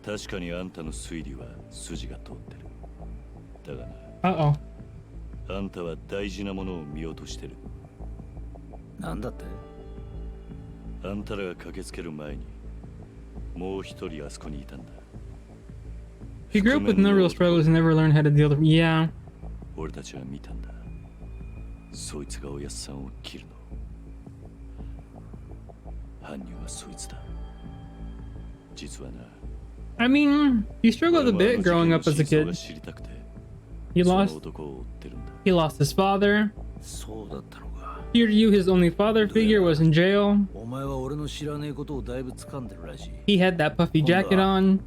確かにあんたの推理は筋が通ってる。だがな。あんたは大事なものを見落としてる。なんだって？あんたらが駆けつける前に。もう一人あそこにいたんだ。He grew up with no real struggles and never learned how to deal with them. Yeah. 俺たちは見たんだ。そいつがおやっさんを切るの。犯人はそいつだ。実はな。I mean, he struggled a bit growing up as a kid. He lost his father. Kiryu, his only father figure, was in jail. He had that puffy jacket on.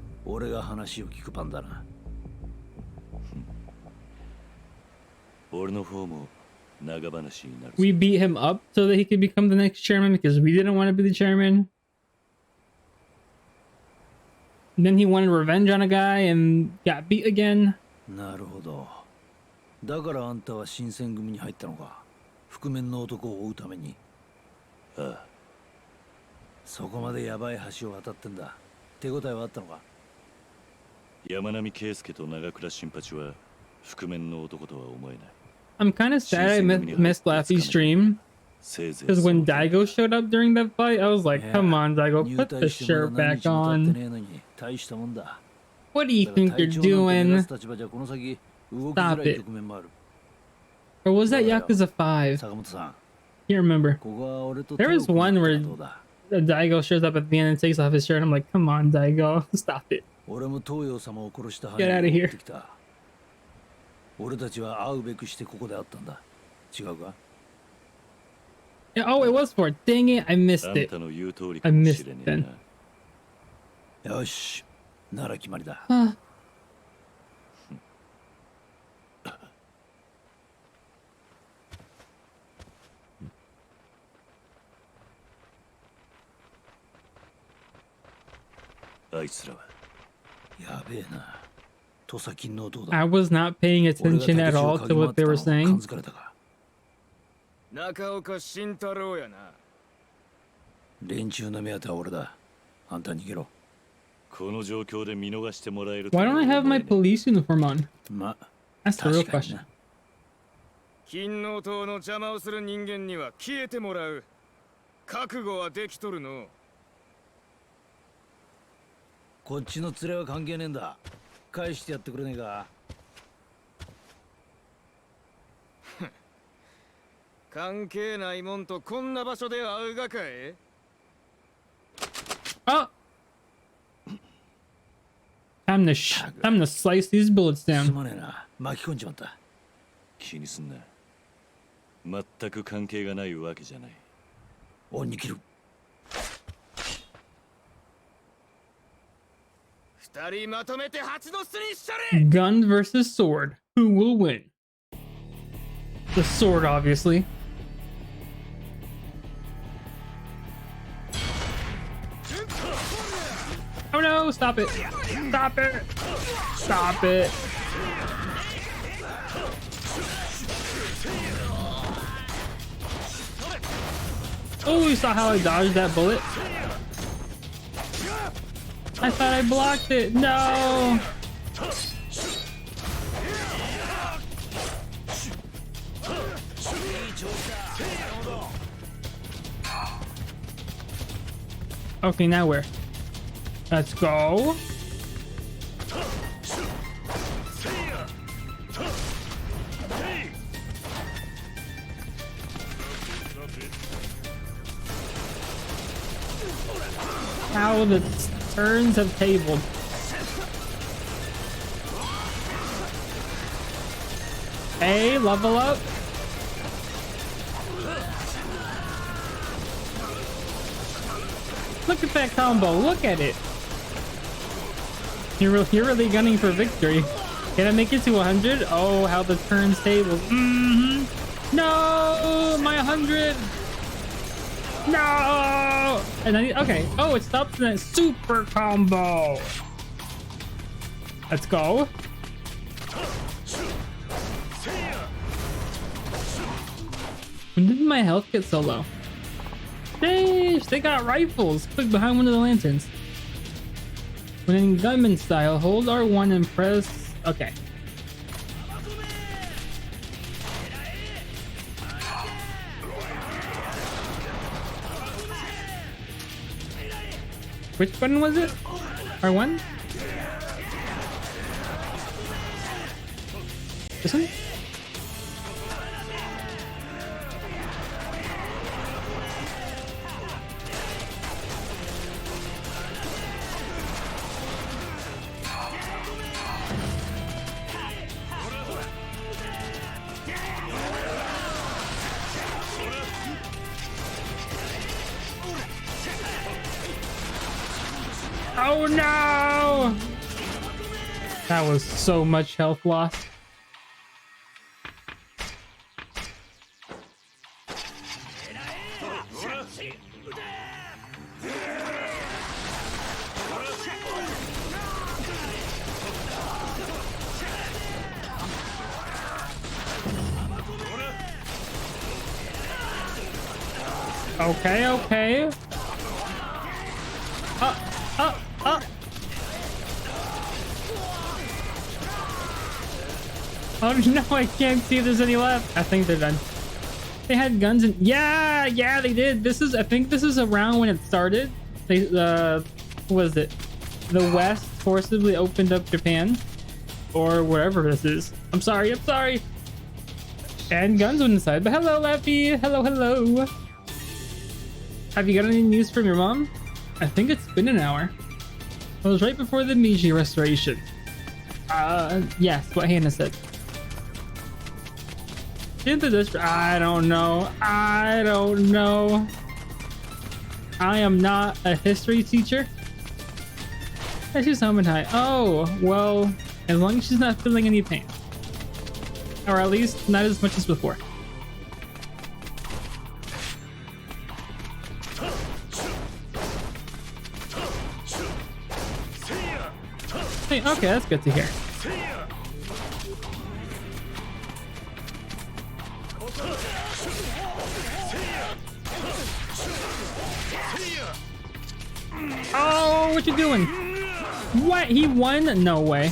We beat him up so that he could become the next chairman because we didn't want to be the chairman. And then he wanted revenge on a guy and got beat again. なるほど。だからあんたは新選組に入ったのか。覆面の男を追うために。ああ。そこまでヤバい橋を渡ってんだ。手応えはあったのか。山並圭介と長倉新八は覆面の男とは思えない。I'm kind of sad I missed Laffy's stream. Because when Daigo showed up during that fight, I was like, come on, Daigo, put the shirt back on. What do you think you're doing? Stop it. Or was that Yakuza 5? Can't remember. There was one where Daigo shows up at the end and takes off his shirt. I'm like, come on, Daigo, stop it. Get out of here. Yeah, oh, it was for. Dang it, I missed it. I missed it then. Huh. I was not paying attention at all to what they were saying. 中岡慎太郎やな。連中の目当ては俺だ。あんた逃げろ。この状況で見逃してもらえる。 Why don't I have my police uniform on? ま、 That's the real question. 金の塔の邪魔をする人間には消えてもらう。覚悟はできとるの。こっちの連れは関係ねえんだ。返してやってくれねえか。関係ないもんとこんな場所で会うがかい。Oh! Time to slice these bullets す down. まねえな。巻き込んじまった。気にすんな。全く関係がないわけじゃない。恩に切る。二人まとめて蜂の巣にしちゃれ。 Gun versus sword. Who will win? The sword, obviously. Oh no, stop it. Stop it. Stop it. Oh, you saw how I dodged that bullet? I thought I blocked it. No. Okay, now where? Let's go. How the turns have tabled. Hey, level up. Look at that combo. Look at it. You're really gunning for victory. Can I make it to 100? Oh, how the turns tables. No, my 100. No. And I okay. Oh, it stops in that super combo. Let's go. When did my health get so low? Sheesh, they got rifles. Click behind one of the lanterns. When in gunman style, hold R1 and press. Okay. Which button was it? R1? This one? Oh no! That was so much health loss. Okay, okay. Oh no, I can't see if there's any left. I think they're done. They had guns and yeah, they did. I think this is around when it started. They what was it? The West forcibly opened up Japan or wherever this is. I'm sorry. And guns went inside. But hello, Lappy. Hello. Have you got any news from your mom? I think it's been an hour. It was right before the Meiji restoration. Yes, what Hannah said. I don't know. I am not a history teacher. She's home and high. Oh, well, as long as she's not feeling any pain. Or at least not as much as before. Hey, okay, that's good to hear. Oh, what you doing? What? He won? No way.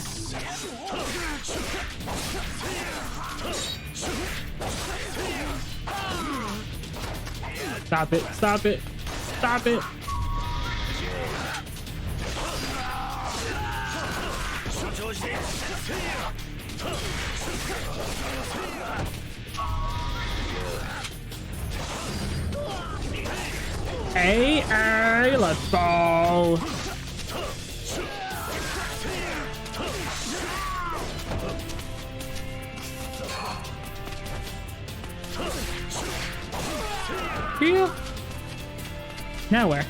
Stop it. Hey, let's go. Here. Now where?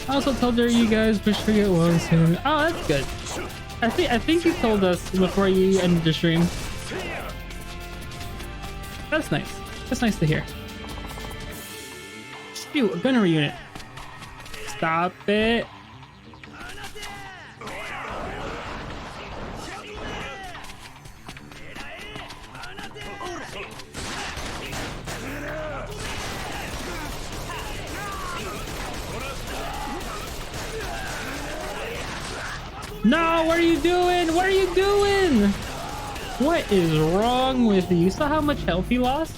I also told her you guys wish for get well soon. Oh, that's good. I think you told us before you ended the stream. That's nice. That's nice to hear. Phew, a gunnery unit. Stop it. No, what are you doing? What are you doing? What is wrong with you? You saw how much health he lost?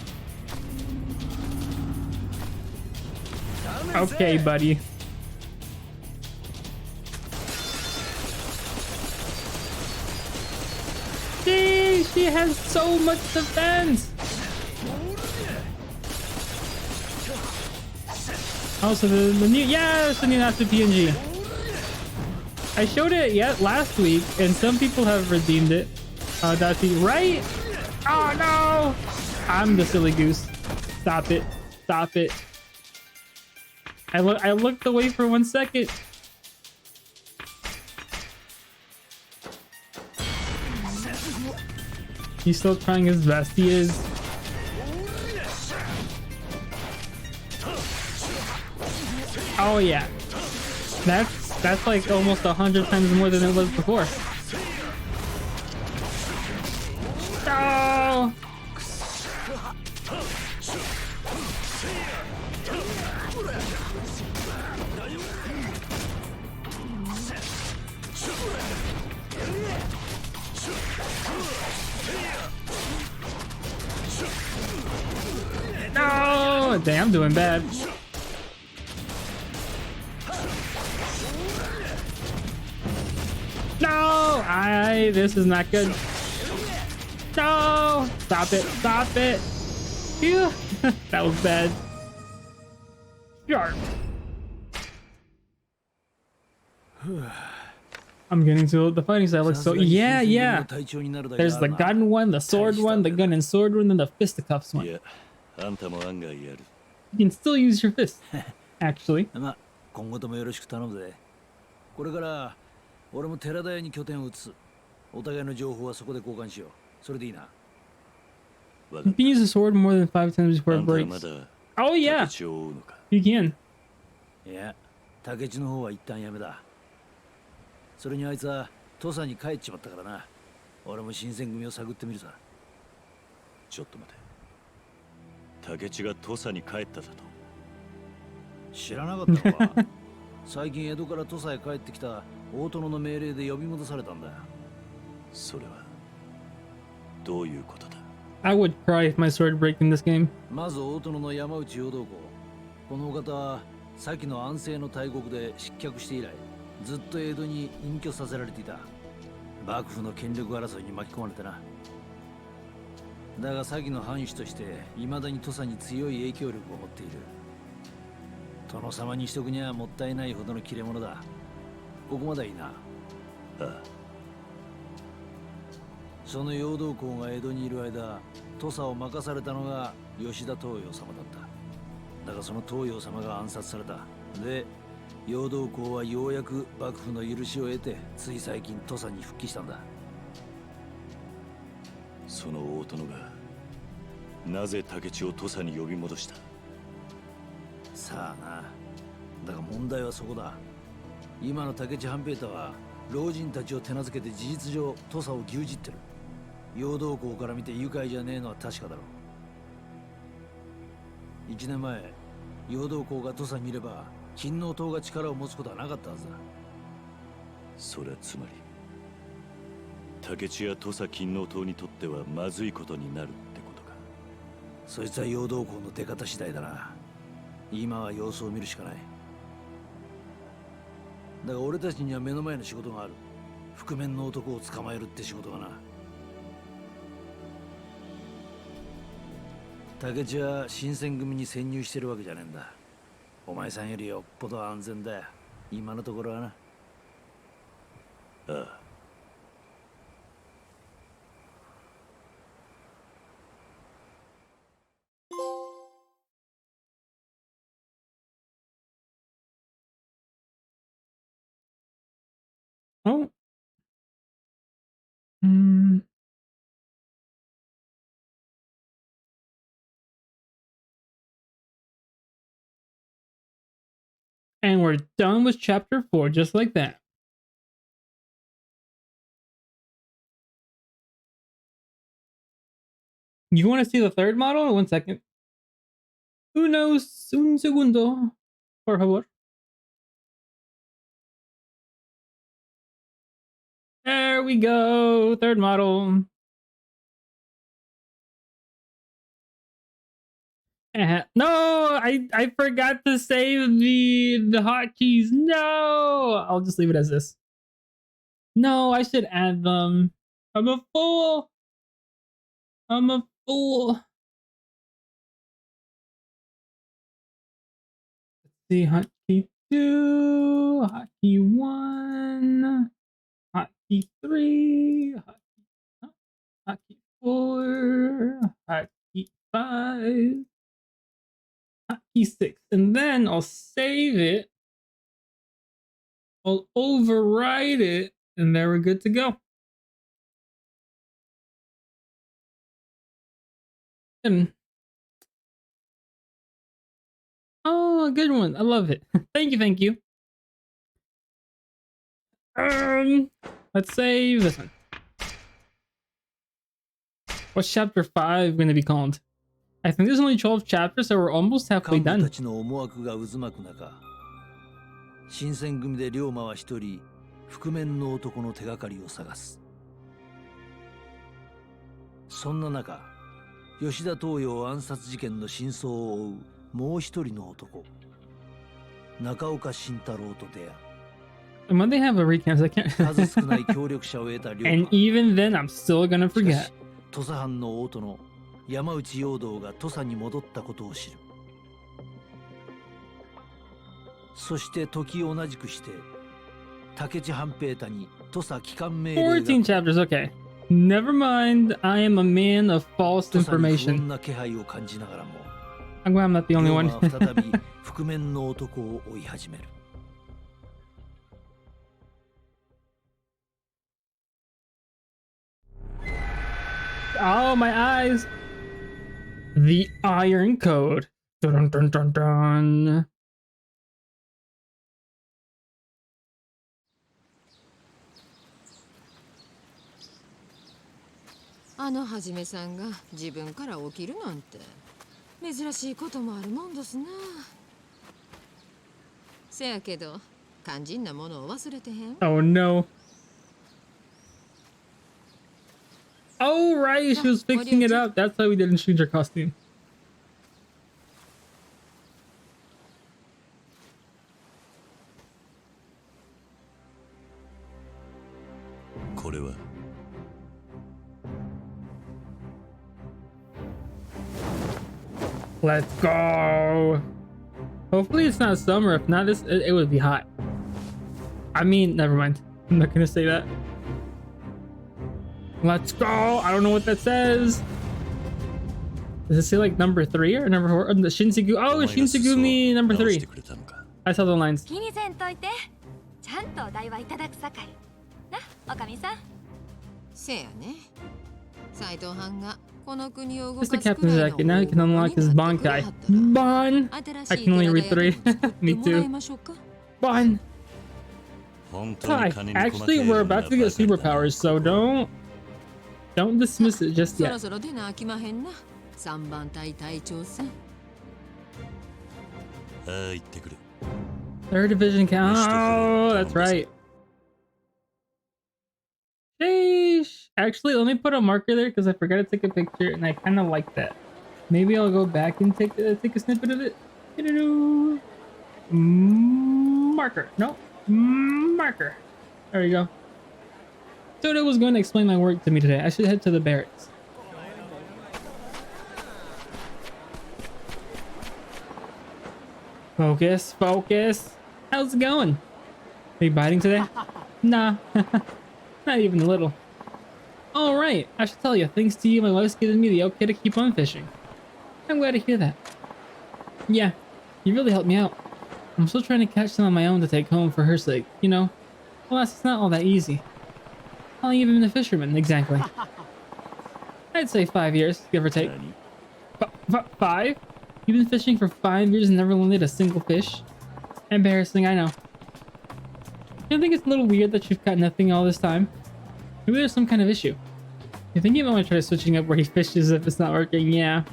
Okay, buddy. See, she has so much defense. Also, the new, yes, the new Natsu PNG. I showed it last week, and some people have redeemed it. That's it, right? Oh no! I'm the silly goose. Stop it. I looked away for 1 second. He's still trying his best. He is. Oh yeah. That's like almost 100 times more than it was before. No! No! Damn, I'm doing bad. No! This is not good. No! Stop it! Stop it! Phew. That was bad. Sharp. I'm getting to the fighting style. Looks so yeah. There's the gun one, the sword one, the gun and sword one, and the fisticuffs one. You can still use your fist, actually. 今後ともよろしく頼むぜ。これから俺も寺田屋に拠点を移す。お互いの情報はそこで交換しよう。それでいいな。You can use the sword more than 5 times before it breaks. Oh yeah, you can. いや、竹地の方は一旦やめだ。それにあいつは土佐に帰っちまったからな。俺も新選組を探ってみるさ。ちょっと待て。竹地が土佐に帰っただと。知らなかったのか。最近江戸から土佐へ帰ってきた大殿の命令で呼び戻されたんだよ。それはどういうことだ。I would cry if my sword broke in this game. まず大殿の山内陽道公。このお方は先の安政の大国で失脚して以来、ずっと江戸に隠居させられていた。幕府の権力争いに巻き込まれてな。だが先の藩主として未だに土佐に強い影響力を持っている。殿様にしとくにはもったいないほどの切れ者だ。ここまではいいな。ああ。その陽道公が江戸にいる間、土佐を任されたのが吉田東洋様だった。だがその東洋様が暗殺された。で、陽道公はようやく幕府の許しを得て、つい最近土佐に復帰したんだ。その大殿がなぜ竹地を土佐に呼び戻した。さあな。だが問題はそこだ。今の竹地半平太は老人たちを手なずけて事実上土佐を牛耳ってる。陽道公から見て愉快じゃねえのは確かだろう。1年前陽道公が土佐にいれば勤王党が力を持つことはなかったはずだ。それはつまり竹地や土佐勤王党にとってはまずいことになるってことか。そいつは陽道公の出方次第だな。今は様子を見るしかない。だが俺たちには目の前の仕事がある。覆面の男を捕まえるって仕事がな。竹地は新選組に潜入してるわけじゃねえんだ。お前さんよりよっぽど安全だよ。今のところはな。ああ。Oh. Hmm. And we're done with chapter 4, just like that. You want to see the third model? 1 second. Un segundo, por favor. There we go. Third model. No, I forgot to save the hotkeys. No, I'll just leave it as this. No, I should add them. I'm a fool. I'm a fool. Let's see, hotkey 2, hotkey 1, hotkey 3, hotkey 4, hotkey 5, hotkey key 6, and then I'll save it. I'll override it, and there we're good to go. And oh, a good one. I love it. Thank you, thank you. Let's save this one. What's chapter 5 going to be called? I think there's only 12 chapters, so we're almost halfway 幹部 done. たちの思惑が渦巻く中、新選組で龍馬は一人覆面の男の手がかりを探す。そんな中、吉田東洋暗殺事件の真相を追うもう一人の男、中岡慎太郎と出会う。 And when they have a recap, I can't. 数少ない協力者を得た龍馬。 And even then, I'm still gonna しか forget. し土佐藩の大殿山内陽道が土佐に戻ったことを知る。そして時を同じくして武智半平太に土佐帰還命令が。 14 chapters, okay. Never mind, I am a man of false 土佐に不 information. 穏な気配を感じながらも I'm glad I'm not the 龍 only 馬 one. は再び覆面の男を追い始める。 Oh, my eyes! The Iron Code. Dun dun dun dun. あのはじめさんが自分から起きるなんて珍しいこともあるもんですな。せやけど肝心なものを忘れてへん。 Oh no. Oh, right, she was fixing it up. That's why we didn't change her costume. これは Let's go. Hopefully it's not summer. If not, it would be hot. I mean, never mind. I'm not gonna say that. Let's go. I don't know what that says. Does it say like number 3 or number 4? The Shinsegae. Oh, Shinsegumi number 3. I saw the lines. 気にせんといて。ちゃんとお代はいただくさかい。な、おかみさん。せやね。斎藤藩がこの国を動 Mr. かす Captain's くらい jacket. の Now he can unlock his Bond guy. Bond. I can only read 3. Me too. Bond. Hi. Actually, we're about to get superpowers, so don't dismiss it just そろ yet. そろ出なあきまへんな。3番隊隊長さん。ああ行ってくる Third division count. Oh, that's right. Sheesh. Actually, let me put a marker there because I forgot to take a picture, and I kind of like that. Maybe I'll go back and take a snippet of it. Marker. No. Marker. There we go. Soda was going to explain my work to me today. I should head to the barracks. Focus, focus. How's it going? Are you biting today? Nah, not even a little. All right, I should tell you, thanks to you, my wife's given me the okay to keep on fishing. I'm glad to hear that. Yeah, you really helped me out. I'm still trying to catch some on my own to take home for her sake, you know? Alas, it's not all that easy. How long have you been a fisherman, exactly? I'd say 5 years, give or take. 5? You've been fishing for 5 years and never landed a single fish? Embarrassing, I know. You think it's a little weird that you've caught nothing all this time? Maybe there's some kind of issue. You think you might want to try switching up where he fishes if it's not working? Yeah.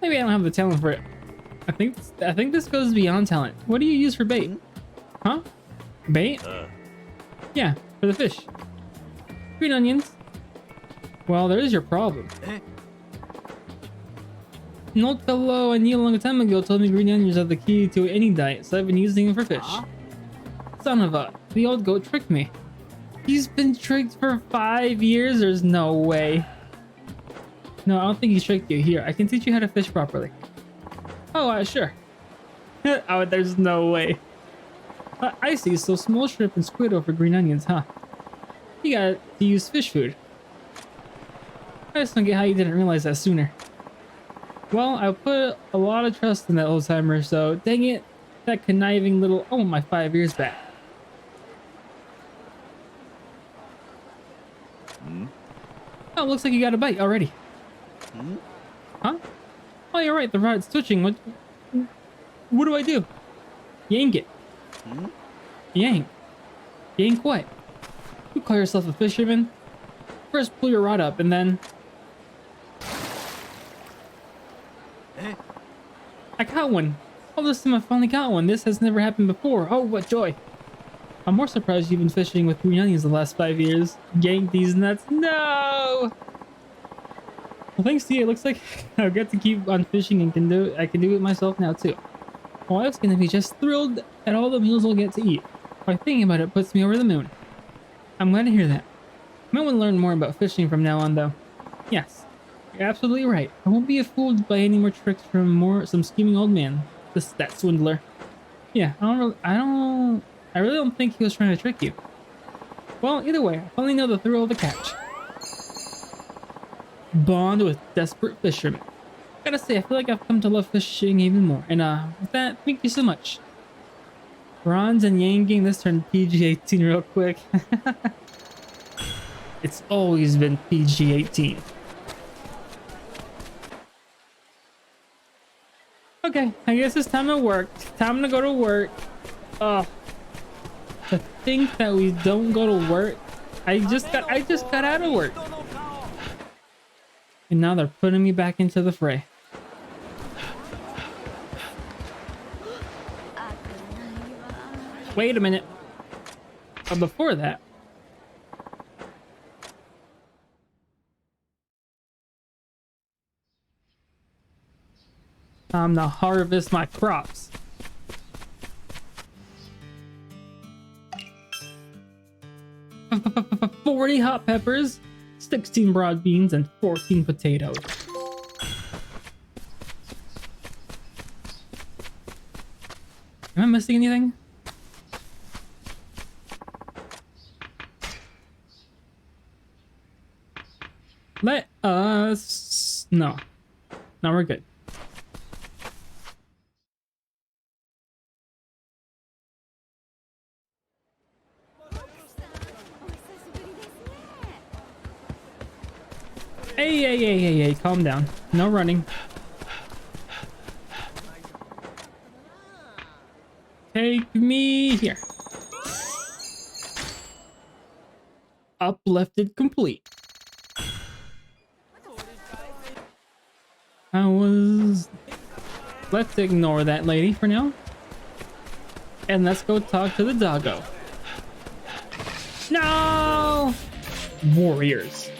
Maybe I don't have the talent for it. I think this goes beyond talent. What do you use for bait? Huh? Bait? Yeah, for the fish. Green onions. Well, there's your problem. An old fellow I knew a long time ago told me green onions are the key to any diet, so I've been using them for fish. Son of a... The old goat tricked me. He's been tricked for 5 years? There's no way. No, I don't think he's tricked you. Here, I can teach you how to fish properly. Oh, sure. Oh, there's no way. I see, so small shrimp and squid over green onions, huh? You got to use fish food. I just don't get how you didn't realize that sooner. Well, I put a lot of trust in that old timer, so dang it, that conniving little. Oh, my 5 years back. Oh, looks like you got a bite already. Huh? Oh, you're right. The rod's twitching. What do I do? Yank it. Yank. Yank what? You call yourself a fisherman? First pull your rod up and then... I got one. All this time I finally got one. This has never happened before. Oh, what joy. I'm more surprised you've been fishing with green onions the last 5 years. Yank these nuts. No! Well, thanks to you, it looks like I'll get to keep on fishing and I can do it myself now too. My wife's gonna be just thrilled at all the meals we'll get to eat. By thinking about it puts me over the moon. I'm glad to hear that. I might want to learn more about fishing from now on though. Yes, you're absolutely right. I won't be fooled by any more tricks from some scheming old man. That swindler. Yeah, I really don't think he was trying to trick you. Well, either way, I finally know the thrill of the catch. Bond with desperate fishermen. Gotta say, I feel like I've come to love fishing even more. And with that, thank you so much. Bronze and yanking, this turned PG-18 real quick. It's always been PG-18. Okay, I guess it's time to work. Time to go to work. To think that we don't go to work. I just got out of work. And now they're putting me back into the fray. Wait a minute. But before that, time to harvest my crops. $40 hot peppers, 16 broad beans, and 14 potatoes. Am I missing anything? Let us... No. No, we're good. Hey, calm down. No running. Take me here. Uplifted complete. Let's ignore that lady for now. And let's go talk to the doggo. No! Warriors.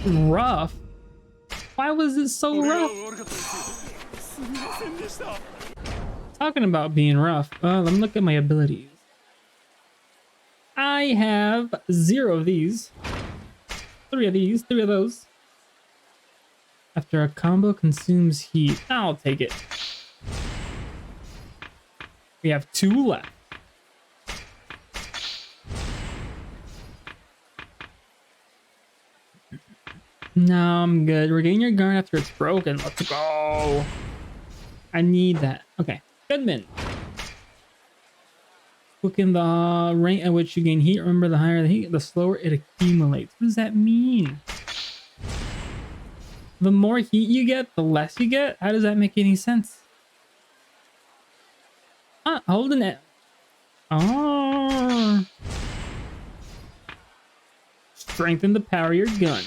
Rough? Why was it so rough? Talking about being rough. Let me look at my abilities. I have 0 of these. 3 of these, 3 of those. After a combo consumes heat. I'll take it. We have 2 left. No, I'm good. Regain your guard after it's broken. Let's go. I need that. Okay. Goodman. Quicken the rate at which you gain heat. Remember, the higher the heat, the slower it accumulates. What does that mean? The more heat you get, the less you get? How does that make any sense? Holding it. Oh. Strengthen the power of your gun.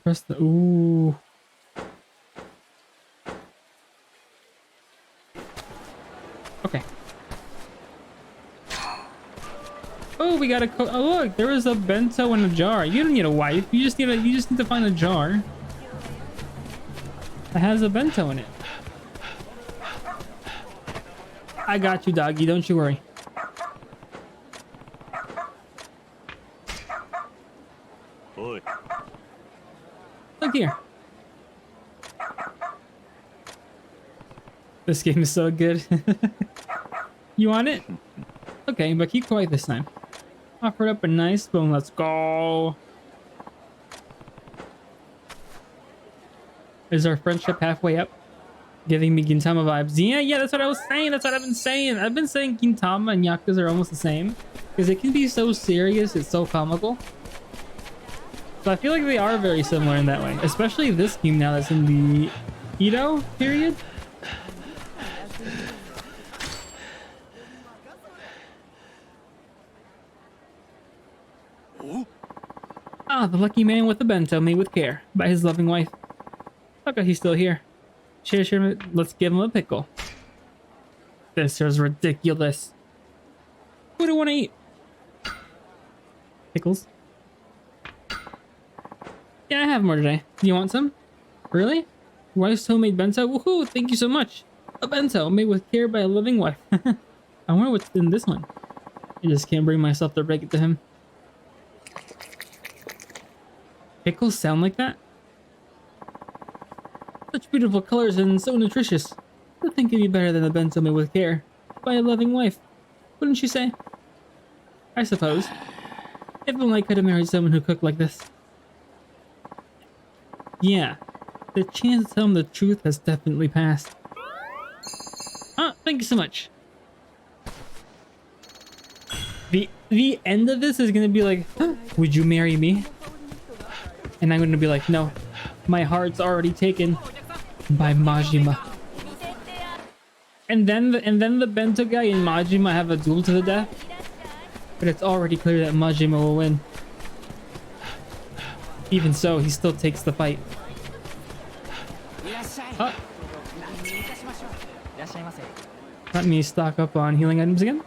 Press the... Ooh. Okay. Oh, we got a... Oh, look, there was a bento in a jar. You don't need a wife. You just need to find a jar that has a bento in it. I got you, doggy. Don't you worry. Oi. Look here. This game is so good. You want it? Okay, but keep quiet this time. Offered up a nice spoon. Let's go. Is our friendship halfway up? Giving me Gintama vibes. Yeah, that's what I was saying. That's what I've been saying. I've been saying Gintama and Yakuza are almost the same. Because it can be so serious, it's so comical. So I feel like they are very similar in that way. Especially this game now that's in the Edo period. Ah, the lucky man with the bento made with care by his loving wife. Okay, he's still here. Sure, let's give him a pickle. This is ridiculous. What do you want to eat? Pickles? Yeah, I have more today. Do you want some? Really? Wife's homemade bento? Woohoo! Thank you so much. A bento made with care by a loving wife. I wonder what's in this one. I just can't bring myself to break it to him. Pickles sound like that? Such beautiful colors and so nutritious. Nothing could be better than a bento made with care by a loving wife. Wouldn't you say? I suppose. If only I could have married someone who cooked like this. Yeah, the chance to tell him the truth has definitely passed. Ah, thank you so much. The end of this is gonna be like, huh, would you marry me? And I'm gonna be like, no, my heart's already taken by Majima. And then the bento guy and Majima have a duel to the death. But it's already clear that Majima will win. Even so, he still takes the fight. Let me stock up on healing items again.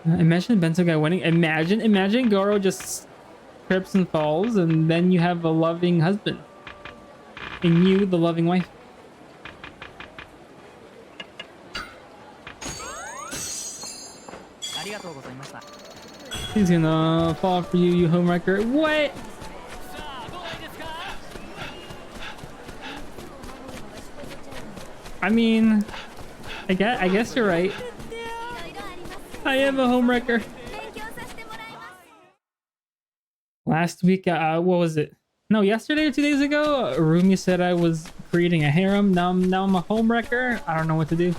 Imagine the bento guy winning. Imagine Goro just trips and falls, and then you have a loving husband. And you, the loving wife. He's gonna fall for you, you homewrecker. What? I mean, I guess you're right. I am a homewrecker. Last week, what was it? No, yesterday or 2 days ago, Rumi said I was creating a harem. Now I'm a homewrecker. I don't know what to do.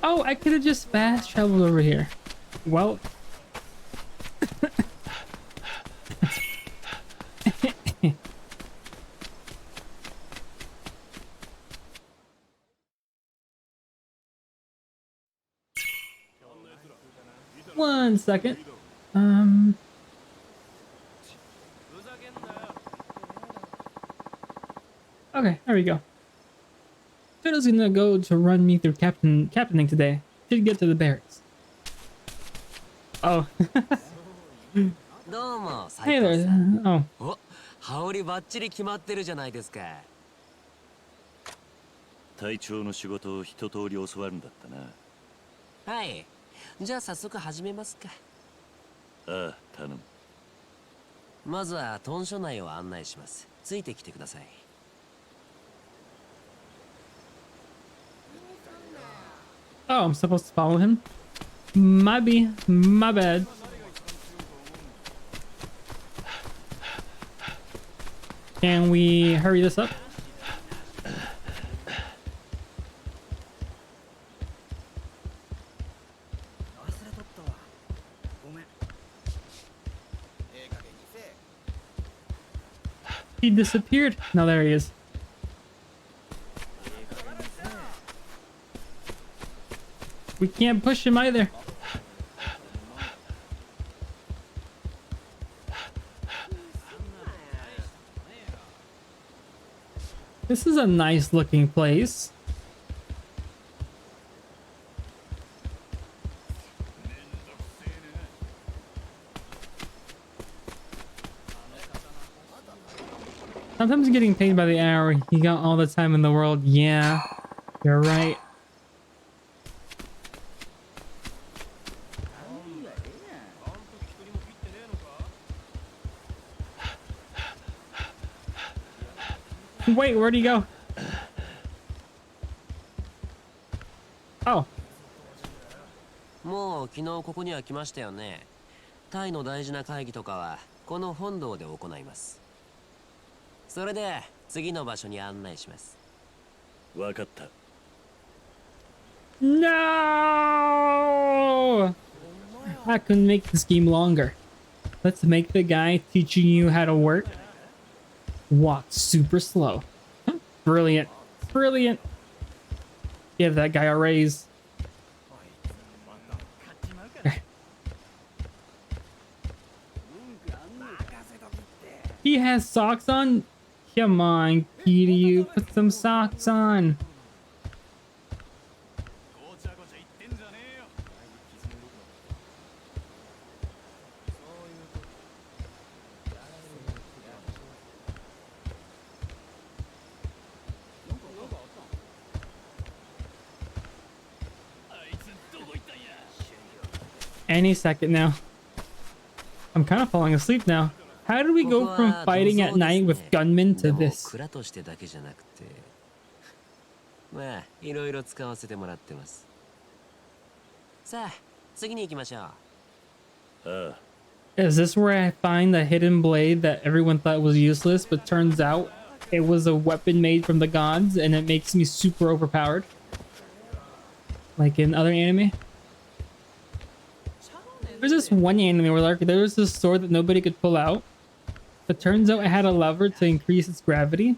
Oh, I could have just fast traveled over here. Well. One second. Okay, there we go. Fiddle's gonna go to run me through captaining today. Should get to the barracks. Oh. Hey there. Oh. 羽織バッチリ決まってるじゃないですか。隊長の仕事を一通り教わるんだったな。はい。じゃあ早速始めますか。ああ、頼む。まずは豚舎内を案内します。ついてきてください。Oh, I'm supposed to follow him? My bad. Can we hurry this up? He disappeared. No, there he is. We can't push him either. This is a nice looking place. Sometimes getting paid by the hour. You got all the time in the world. Yeah, you're right. Wait, where'd he go? Oh. もう昨日ここには来ましたよね。タイの大事な会議とかはこの本堂で行います。それで次の場所に案内します。わかった。No! I couldn't make this game longer. Let's make the guy teaching you how to work walk super slow. Brilliant. Brilliant. Give that guy a raise. He has socks on? Come on, Kiryu, put some socks on. Any second now. I'm kind of falling asleep now. How did we go from fighting at night with gunmen to this? 蔵としてだけじゃなくて、まあいろいろ使わせてもらってます。さあ、次に行きましょう。Is this where I find the hidden blade that everyone thought was useless, but turns out it was a weapon made from the gods and it makes me super overpowered? Like in other anime? There's this one anime where there was this sword that nobody could pull out, but turns out it had a lever to increase its gravity.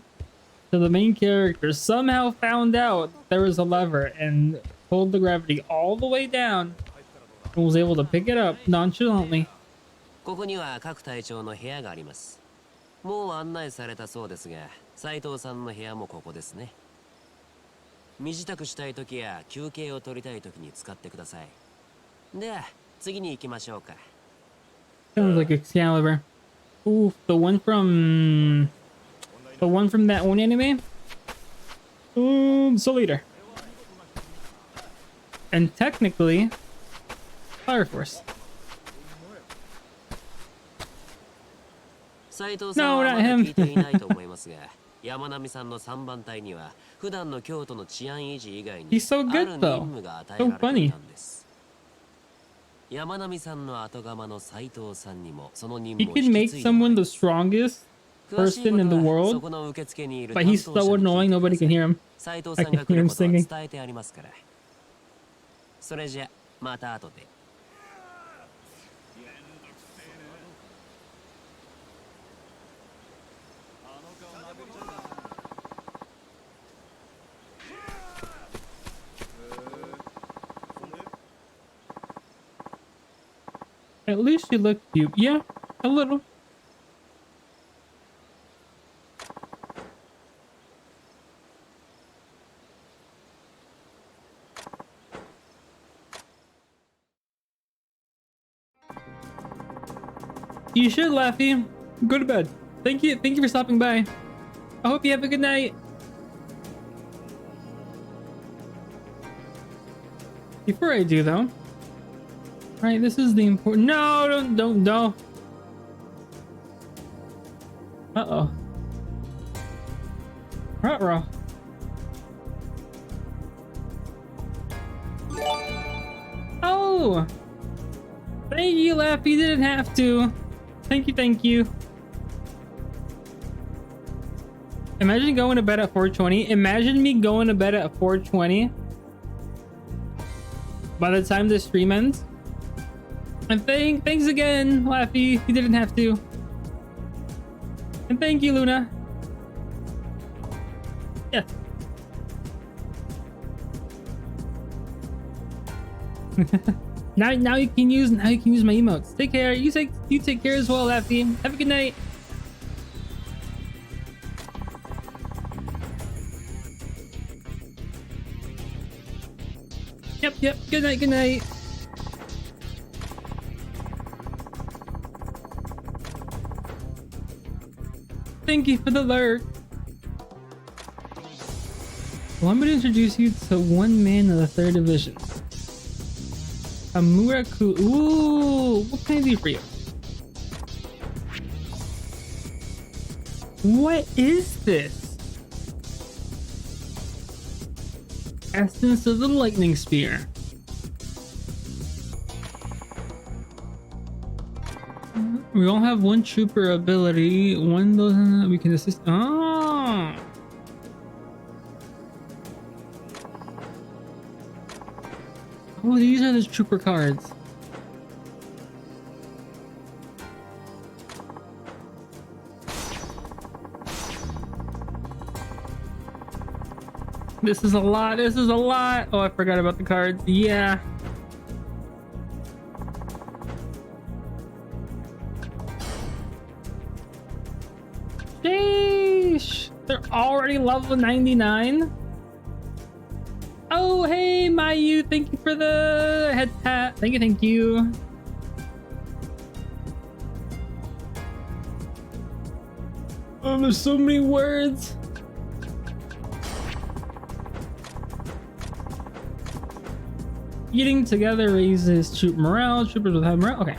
So the main character somehow found out there was a lever and pulled the gravity all the way down and was able to pick it up nonchalantly. ここには各隊長の部屋があります。もう案内されたそうですが、斉藤さんの部屋もここですね。身支度したい時や休憩を取りたい時に使ってください。では次に行きましょうか。Sounds like Excalibur. Ooh, the one from that one anime? Soul Eater. And technically, Fire Force. 斉藤さんはまだ聞いていないと思いますが、山並さんの3番隊には普段の京都の治安維持以外に He's so あ good る任 though. 務が与えられていたんです。山並さんの後釜の斉藤さんにもその任 He 務を can 引 make き継いでもら someone い the ます。 strongest 詳しいこ person in と the は world, そこの受付にいる but 担 he's 当 so 者に聞い annoying てく nobody ださ can い。 hear him. 斉藤 I さんが can 来 hear る him ことは singing. 伝えてありますから。それじゃまた後で。At least she looked cute. Yeah, a little. You should, Laffy. Go to bed. Thank you for stopping by. I hope you have a good night. Before I do though, right, this is the important. No, don't. Uh-oh. Ruh-roh. Oh! Thank you, Laffy. You didn't have to. Thank you. Imagine going to bed at 4:20. Imagine me going to bed at 4:20 by the time this stream ends. And thanks again, Laffy. You didn't have to. And thank you, Luna. Yeah. now you can use my emotes. Take care. You take care as well, Laffy. Have a good night. Yep. Good night. thank you for the lurk. Well, I'm going to introduce you to one man of the 3rd Division. Amuraku. Ooh, what can I do for you? What is this? Essence of the Lightning Spear. We all have one trooper ability. One doesn't. We can assist. Oh. Oh, these are the trooper cards. This is a lot. This is a lot. Oh, I forgot about the cards. Yeah. Sheesh. They're already level 99. Oh, hey, Mayu. Thank you for the head tap. Thank you. Thank you. Oh, there's so many words. Eating together raises troop morale. Troopers with high morale. Okay.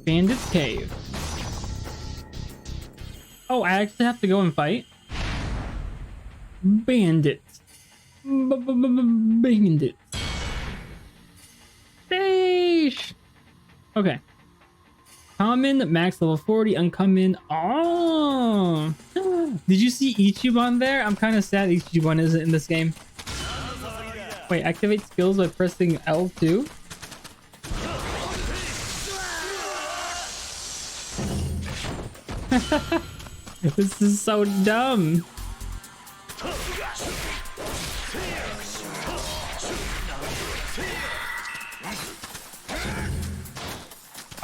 Bandit's Cave. Oh, I actually have to go and fight? Bandits. Bandits. Sheesh. Okay. Common, max level 40, uncommon. Oh! Did you see Ichiban there? I'm kind of sad Ichiban isn't in this game. Wait, activate skills by pressing L2? This is so dumb.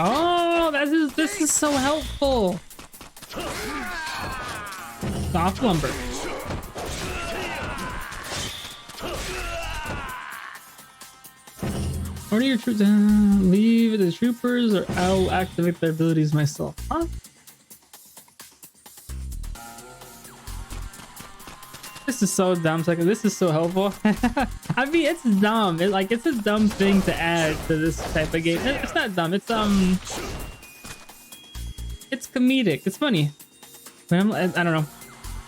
Oh, this is so helpful. Soft lumber. Order your troops. Leave the troopers, or I'll activate their abilities myself. Huh? This is so dumb. So this is so helpful. I mean, it's dumb. It's a dumb thing to add to this type of game. It's not dumb. It's comedic. It's funny. I don't know.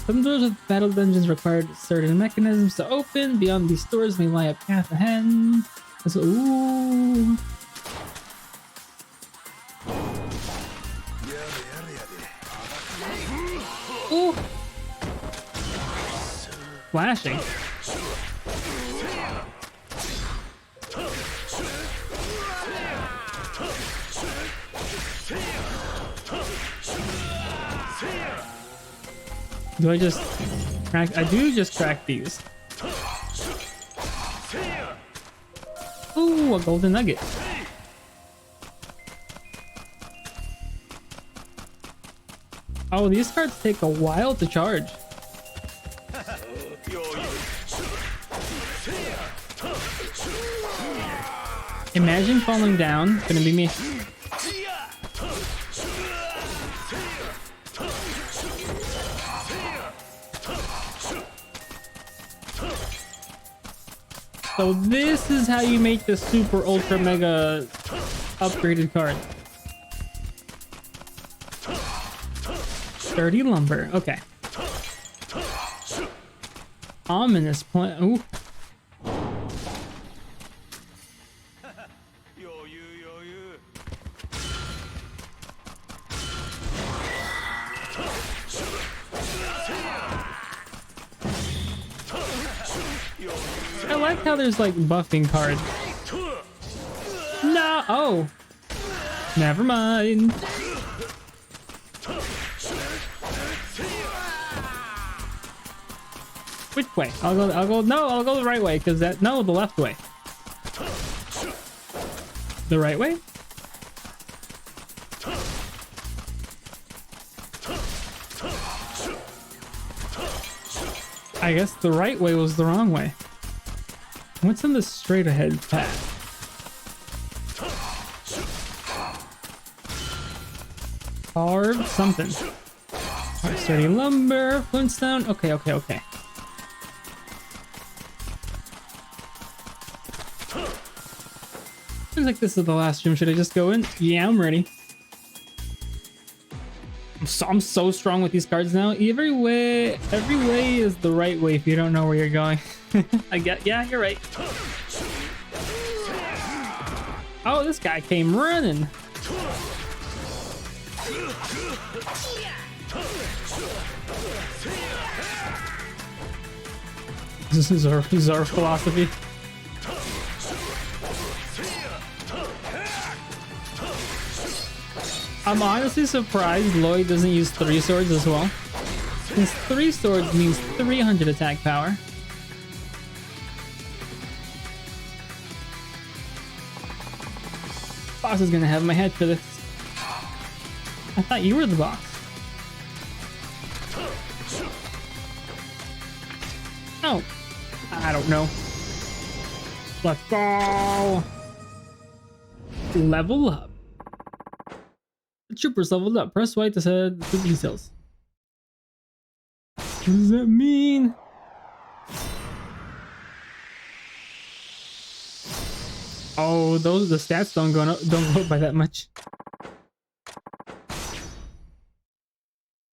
Some doors with battle dungeons require certain mechanisms to open. Beyond these doors may lie a path ahead. So, ooh. Ooh. Flashing. Do I just crack? I do just crack these. Ooh, a golden nugget. Oh, these cards take a while to charge. Imagine falling down. It's gonna be me. So this is how you make the super ultra mega upgraded card. Sturdy lumber. Okay. Ominous plant. Ooh. I like how there's like buffing cards. No. Oh. Never mind. Which way? I'll go the right way, because the left way. The right way? I guess the right way was the wrong way. What's in the straight ahead path? Carved something. Alright, sturdy lumber, flintstone. Okay. Seems like this is the last room. Should I just go in? Yeah, I'm ready. I'm so strong with these cards now. Every way is the right way if you don't know where you're going. Yeah, you're right. Oh, this guy came running. This is our philosophy. I'm honestly surprised Lloyd doesn't use 3 swords as well. Since 3 swords means 300 attack power. Boss is gonna have my head for this. I thought you were the boss. Oh, I don't know. Let's go. Level up. The troopers leveled up. Press Y to set the details. What does that mean? Oh, the stats don't go up by that much.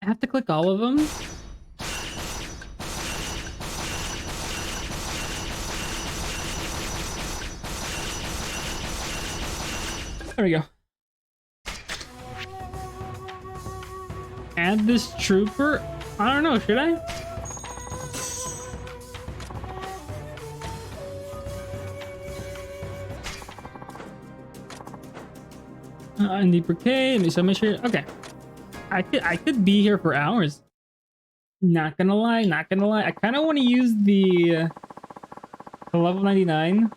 I have to click all of them. There we go. Add this trooper? I don't know, should I? Need brigade, so make sure. Okay, I could be here for hours. Not gonna lie. I kind of want to use the level 99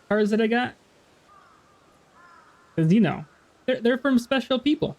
cards that I got, because you know they're from special people.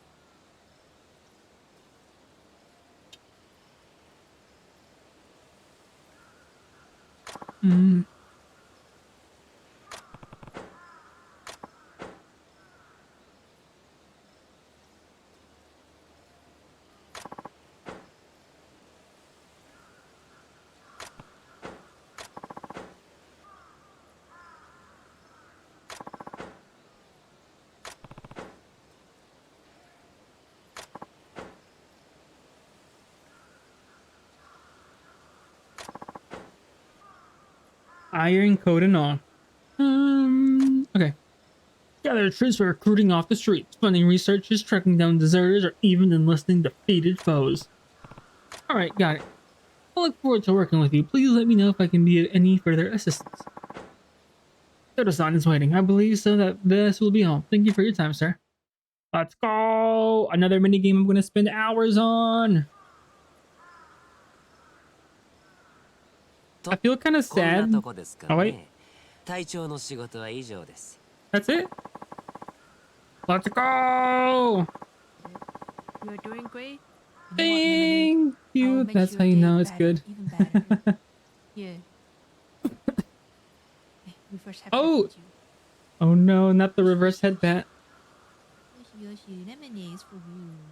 Iron coat and all. Okay. Gather troops for recruiting off the streets, funding researchers, tracking down deserters, or even enlisting defeated foes. Alright, got it. I look forward to working with you. Please let me know if I can be of any further assistance. Soda-san is waiting. I believe so that this will be all. Thank you for your time, sir. Let's go! Another minigame I'm going to spend hours on. I feel kind of sad. Oh wait. That's it? Let's go! You're doing great. Thank you. That's how you know it's good. Yeah. Oh! Oh no, not the reverse headbat.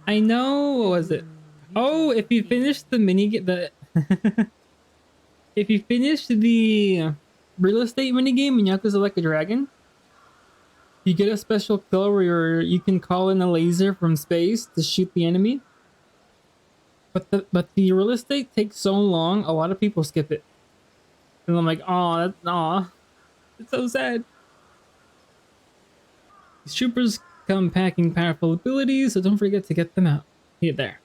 I know. What was it? Oh, if you finish the if you finish the real estate minigame in Yakuza Like a Dragon, you get a special kill where you can call in a laser from space to shoot the enemy. But the real estate takes so long, a lot of people skip it. And I'm like, aw, it's so sad. These troopers come packing powerful abilities, so don't forget to get them out. Here, there.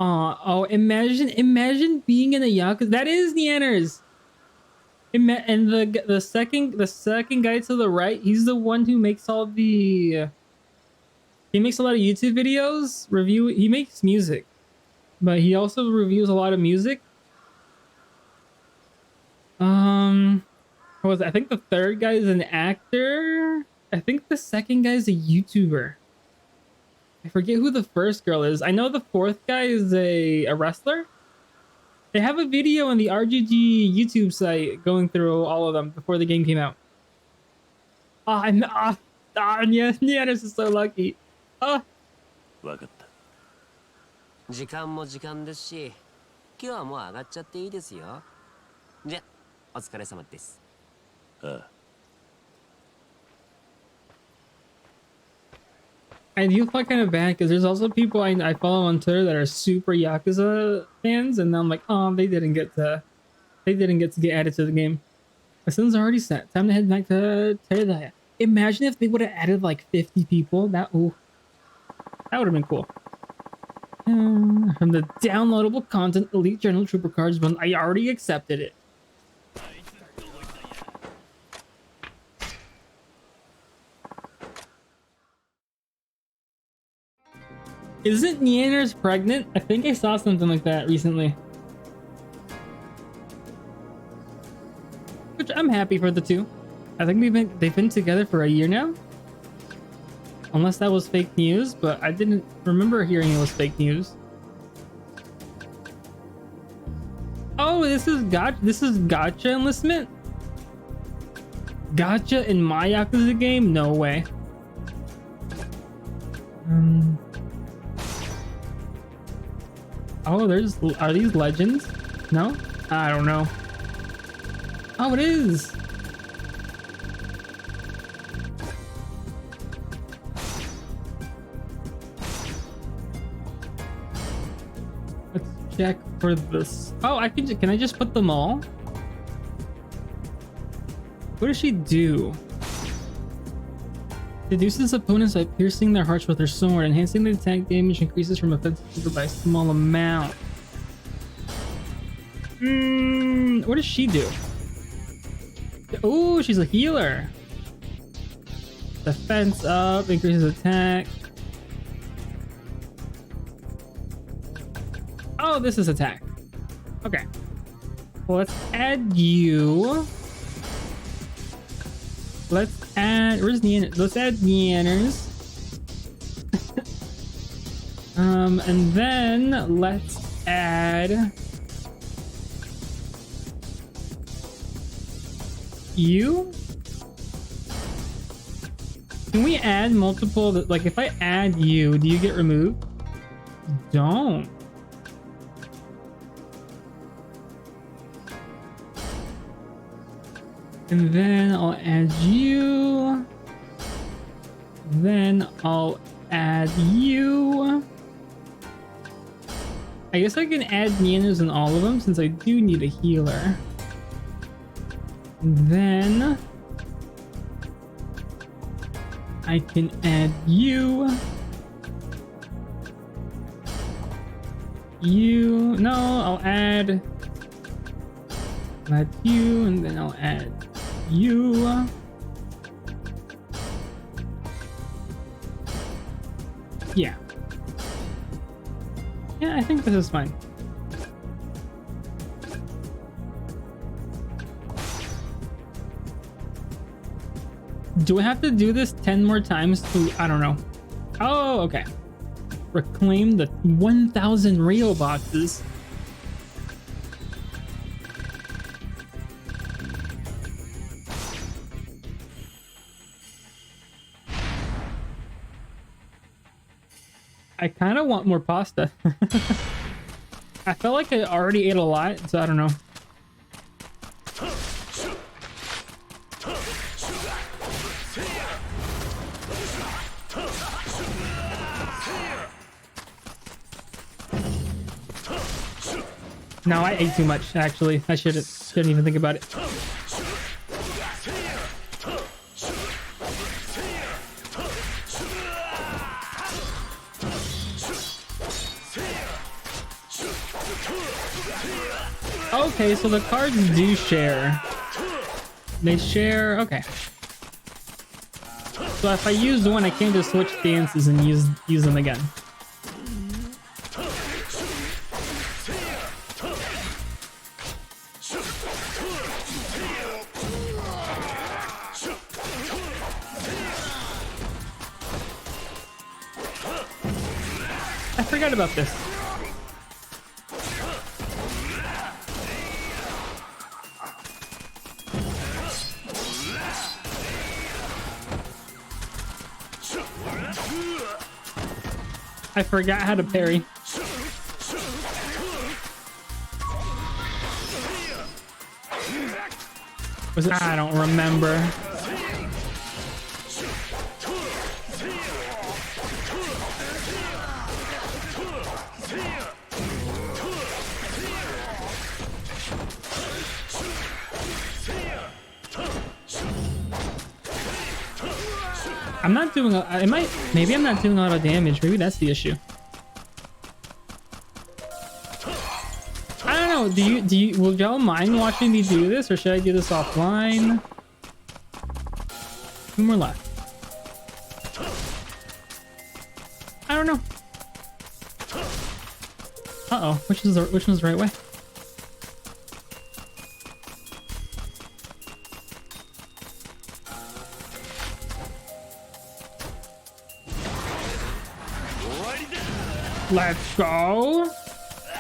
Oh, imagine being in a Yakuza. That is Nianners. And the second guy to the right, he's the one who makes all the. He makes a lot of YouTube videos. He makes music, but he also reviews a lot of music. What was it? I think the third guy is an actor. I think the second guy is a YouTuber. I forget who the first girl is. I know the fourth guy is a wrestler. They have a video on the RGG YouTube site going through all of them before the game came out. Nianous is so lucky. わかった。時間も時間ですし、今日はもう上がっちゃっていいですよ。じゃ、お疲れ様です。ああ。I do feel kind of bad because there's also people I follow on Twitter that are super Yakuza fans, and I'm like, oh, they didn't get to get added to the game. The sun's already set. Time to head back to Teradaya. Imagine if they would have added like 50 people. That would have been cool. From the downloadable content Elite General Trooper cards, but I already accepted it. Isn't Nianous pregnant? I think I saw something like that recently. Which I'm happy for the two. I think they've been together for a year now. Unless that was fake news, but I didn't remember hearing it was fake news. Oh, this is gacha enlistment? Gacha in my Yakuza game? No way. Oh, are these legends? No? I don't know. Oh, it is! Let's check for this. Oh, can I just put them all? What does she do? Seduces opponents by piercing their hearts with her sword. Enhancing the attack damage increases from offensive by a small amount. What does she do? Oh, she's a healer. Defense up, increases attack. Oh, this is attack. Okay. Well, let's add you. Let's add, where's Nianous? Let's add Nianous. And then let's add you. Can we add multiple, like if I add you, do you get removed? Don't. And then I'll add you. Then I'll add you. I guess I can add Nianous in all of them since I do need a healer. And then I can add you. You. No, I'll add you, and then I'll add you. Yeah. Yeah, I think this is fine. Do I have to do this 10 more times to, I don't know. Oh, okay. Reclaim the 1,000 Rio boxes. I kind of want more pasta. I felt like I already ate a lot, so I don't know. No, I ate too much, actually. I shouldn't even think about it. Okay, so the cards do share. They share, okay. So if I use one, I can't just switch stances and use them again. I forgot about this. I forgot how to parry. Was it? I don't remember. I'm not doing maybe I'm not doing a lot of damage. Maybe that's the issue. I don't know. Will y'all mind watching me do this, or should I do this offline? 2 more left. I don't know. Uh-oh, which one's the right way? Let's go.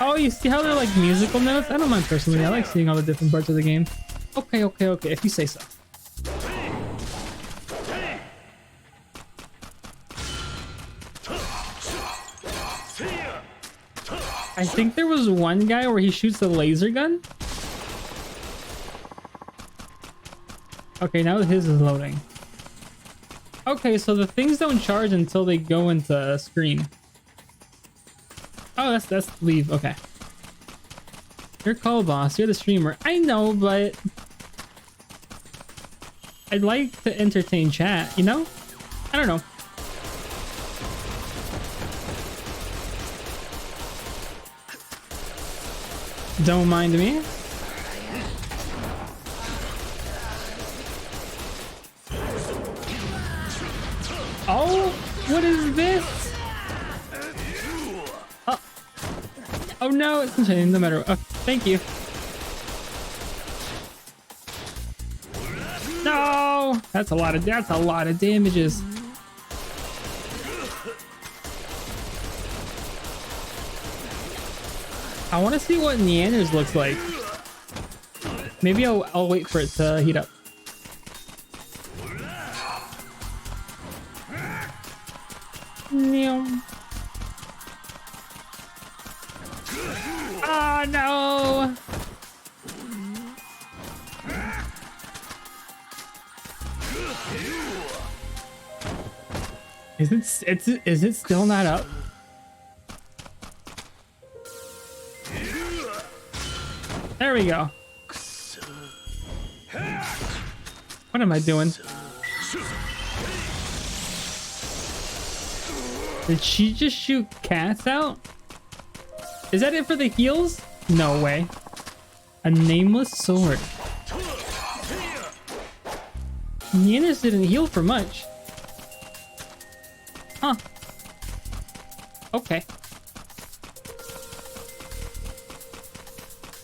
Oh, you see how they're like musical notes? I don't mind personally. I like seeing all the different parts of the game. Okay, if you say so. I think there was one guy where he shoots the laser gun. Okay, now his is loading. Okay, so the things don't charge until they go into screen. Oh, that's leave. Okay. You're call boss. You're the streamer. I know, but I'd like to entertain chat, you know? I don't know. Don't mind me. Oh, what is this? Oh no, it's insane. No matter. Oh, thank you. No, that's a lot of damages. I want to see what Neander's looks like. Maybe I'll wait for it to heat up. Oh no! Is it still not up? There we go. What am I doing? Did she just shoot cats out? Is that it for the heals? No way. A nameless sword. Yanis didn't heal for much. Huh. Okay.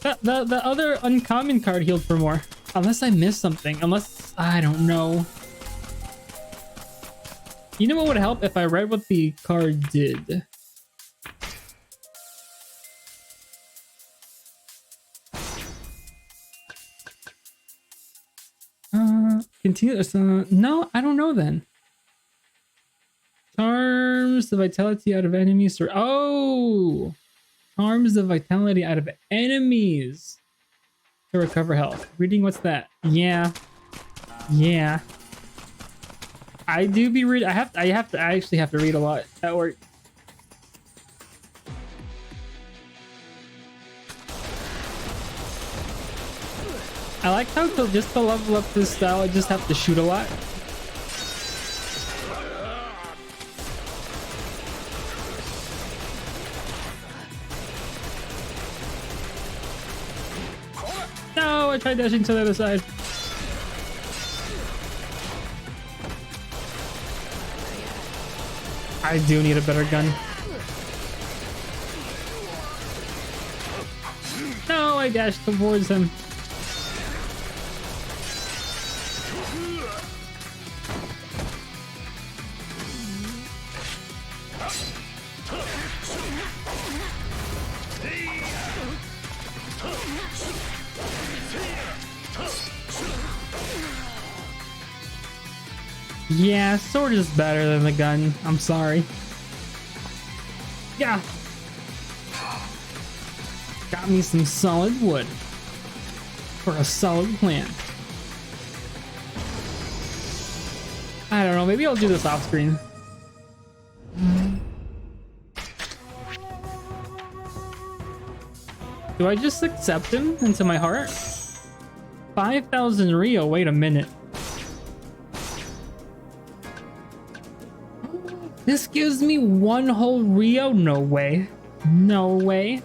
The other uncommon card healed for more. Unless I missed something. Unless... I don't know. You know what would help? If I read what the card did. Continue. No, I don't know then. Charms the vitality out of enemies. Or oh! Charms the vitality out of enemies to recover health. Reading, what's that? Yeah. I do be read. I actually have to read a lot at work. I like how just to level up this style, I just have to shoot a lot. No, I tried dashing to the other side. I do need a better gun. No, I dashed towards him. Yeah, sword is better than the gun. I'm sorry. Yeah. Got me some solid wood for a solid plan. I don't know, maybe I'll do this off screen. Do I just accept him into my heart? 5,000 Rio, wait a minute. This gives me 1 whole Rio? No way. No way.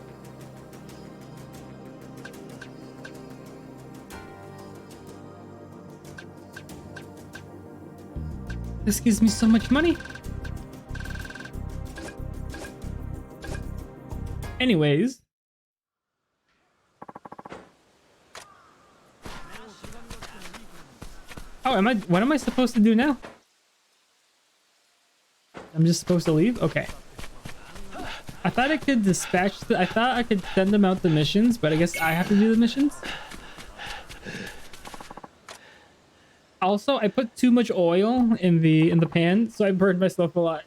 This gives me so much money. Anyways. Oh, what am I supposed to do now? I'm just supposed to leave? Okay. I thought I could dispatch I thought I could send them out the missions, but I guess I have to do the missions. Also, I put too much oil in the pan, so I burned myself a lot.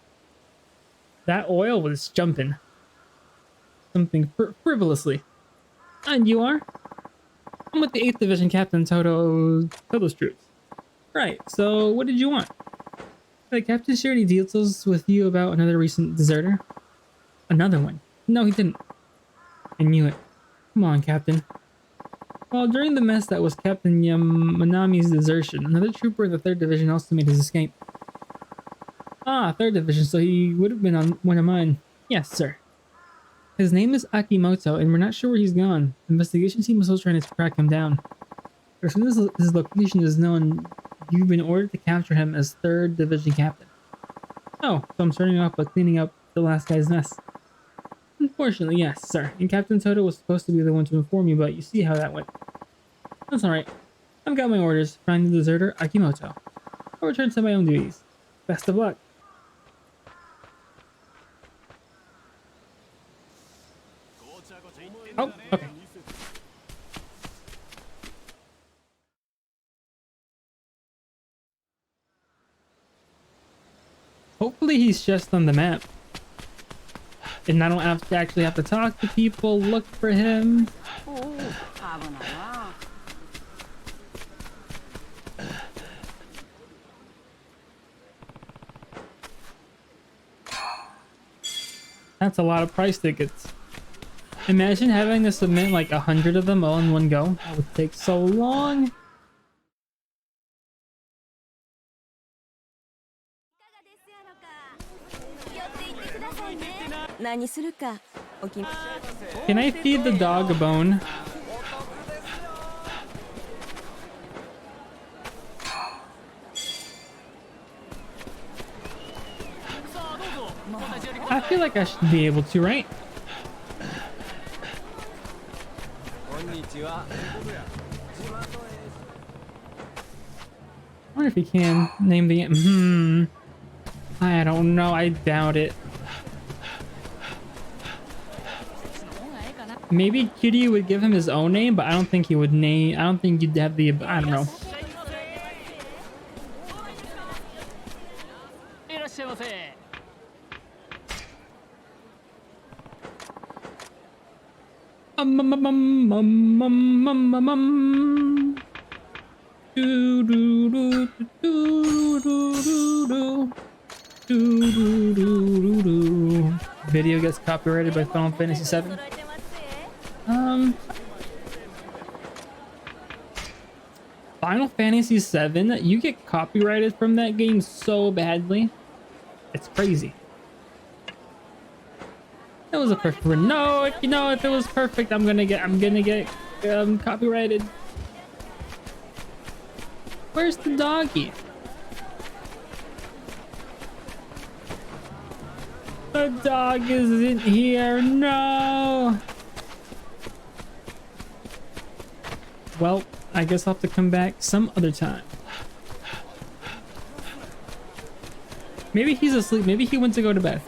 That oil was jumping. Something frivolously. And you are? I'm with the 8th Division Captain Toto's troops. Right, so what did you want? The captain shared any details with you about another recent deserter? Another one? No, he didn't. I knew it. Come on, Captain. Well, during the mess that was Captain Yamanami's desertion, another trooper in the 3rd Division also made his escape. Ah, 3rd Division, so he would have been on one of mine. Yes, sir. His name is Akimoto, and we're not sure where he's gone. The investigation team is still trying to track him down. As soon as his location is known, you've been ordered to capture him as 3rd Division Captain. Oh, so I'm starting off by cleaning up the last guy's mess. Unfortunately, yes, sir. And Captain Toto was supposed to be the one to inform you, but you see how that went. That's alright. I've got my orders. Find the deserter, Akimoto. I'll return to my own duties. Best of luck. Oh, okay. Hopefully he's just on the map. And I don't have to actually have to talk to people, look for him. That's a lot of price tickets. Imagine having to submit like 100 of them all in one go. That would take so long. Can I feed the dog a bone? I feel like I should be able to, right? I wonder if he can name the... I don't know. I doubt it. Maybe Kiryu would give him his own name, but I don't think he would name... I don't think you'd have the... I don't know. Video gets copyrighted by Final Fantasy VII. Final Fantasy VII, you get copyrighted from that game so badly. It's crazy. That was a perfect one. No, you know, if it was perfect, I'm gonna get copyrighted. Where's the doggy? The dog isn't here. No. Well, I guess I'll have to come back some other time. Maybe he's asleep. Maybe he went to go to bed.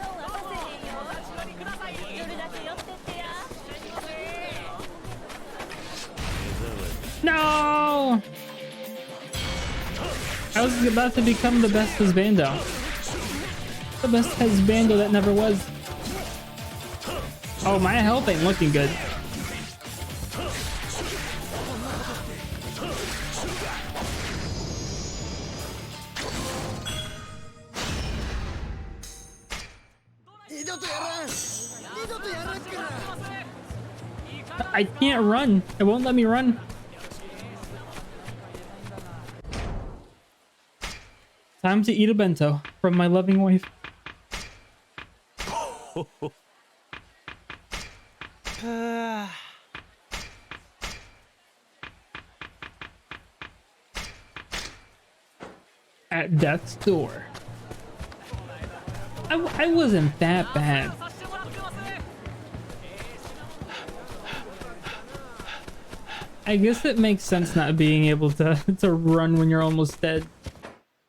No! I was about to become the best husbando. The best husbando that never was. Oh, my health ain't looking good. I can't run. It won't let me run. Time to eat a bento from my loving wife. At death's door. I wasn't that bad. I guess it makes sense not being able to run when you're almost dead.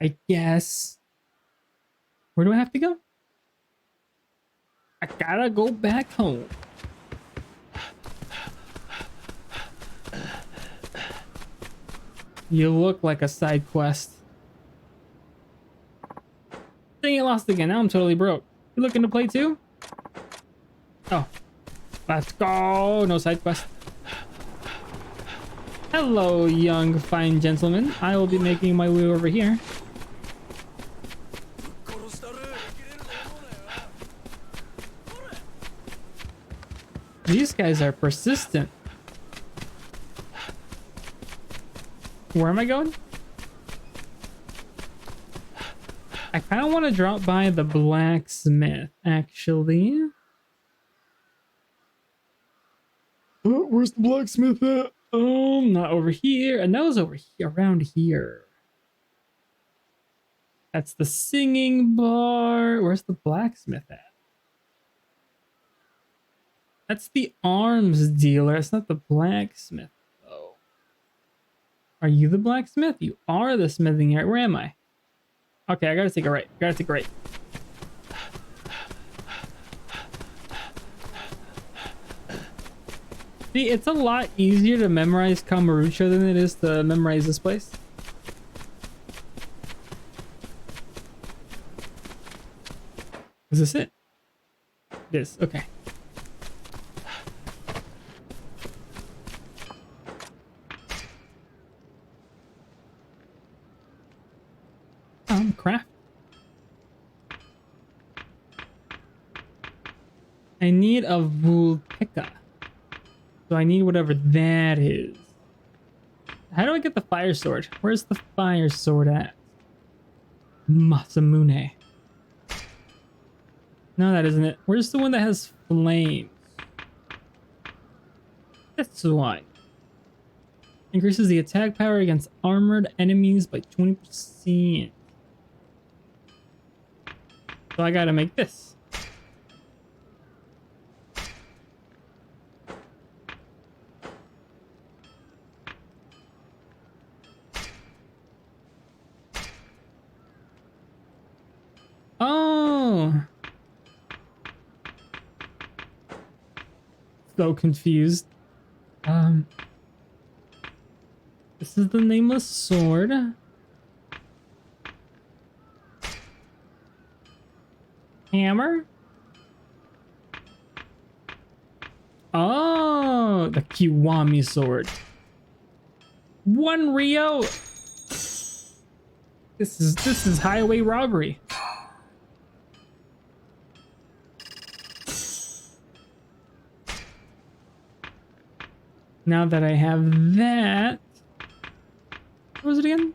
I guess. Where do I have to go? I gotta go back home. You look like a side quest. Dang it, lost again. Now I'm totally broke. You looking to play too? Oh. Let's go. No side quest. Hello, young fine gentleman. I will be making my way over here. These guys are persistent. Where am I going? I kind of want to drop by the blacksmith, actually. Oh, where's the blacksmith at? Not over here. And that was over here, around here. That's the singing bar. Where's the blacksmith at? That's the arms dealer. It's not the blacksmith, though. Are you the blacksmith? You are the smithing area. Where am I? Okay, I gotta take a right. Gotta take a right. See, it's a lot easier to memorize Kamurocho than it is to memorize this place. Is this it? It is. Okay. Craft. I need a vulpika. So I need whatever that is. How do I get the fire sword? Where's the fire sword at? Masamune. No, that isn't it. Where's the one that has flames? This one. Increases the attack power against armored enemies by 20%. So I gotta make this. Oh. So confused. This is the nameless sword. Hammer? Oh, the Kiwami sword. One Rio. This is highway robbery. Now that I have that, what was it again?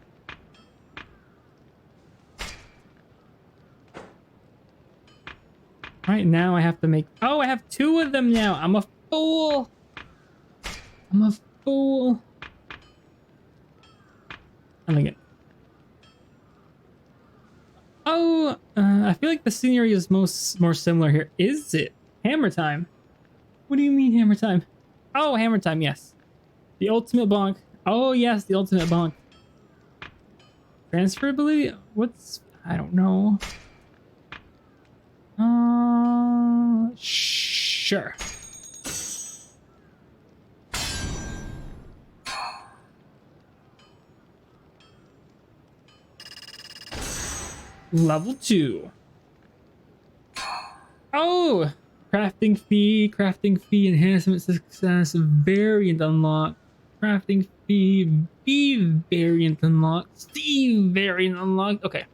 Right now I have to make... Oh, I have two of them now. I'm a fool. I'm a fool. I like it. Oh, I feel like the scenery is more similar here. Is it? Hammer time. What do you mean hammer time? Oh, hammer time, yes. The ultimate bonk. Oh, yes, the ultimate bonk. Transferability? What's... I don't know. Sure. Level 2. Oh! Crafting fee, enhancement success, variant unlock, crafting fee, B variant unlock, C variant unlock. Okay.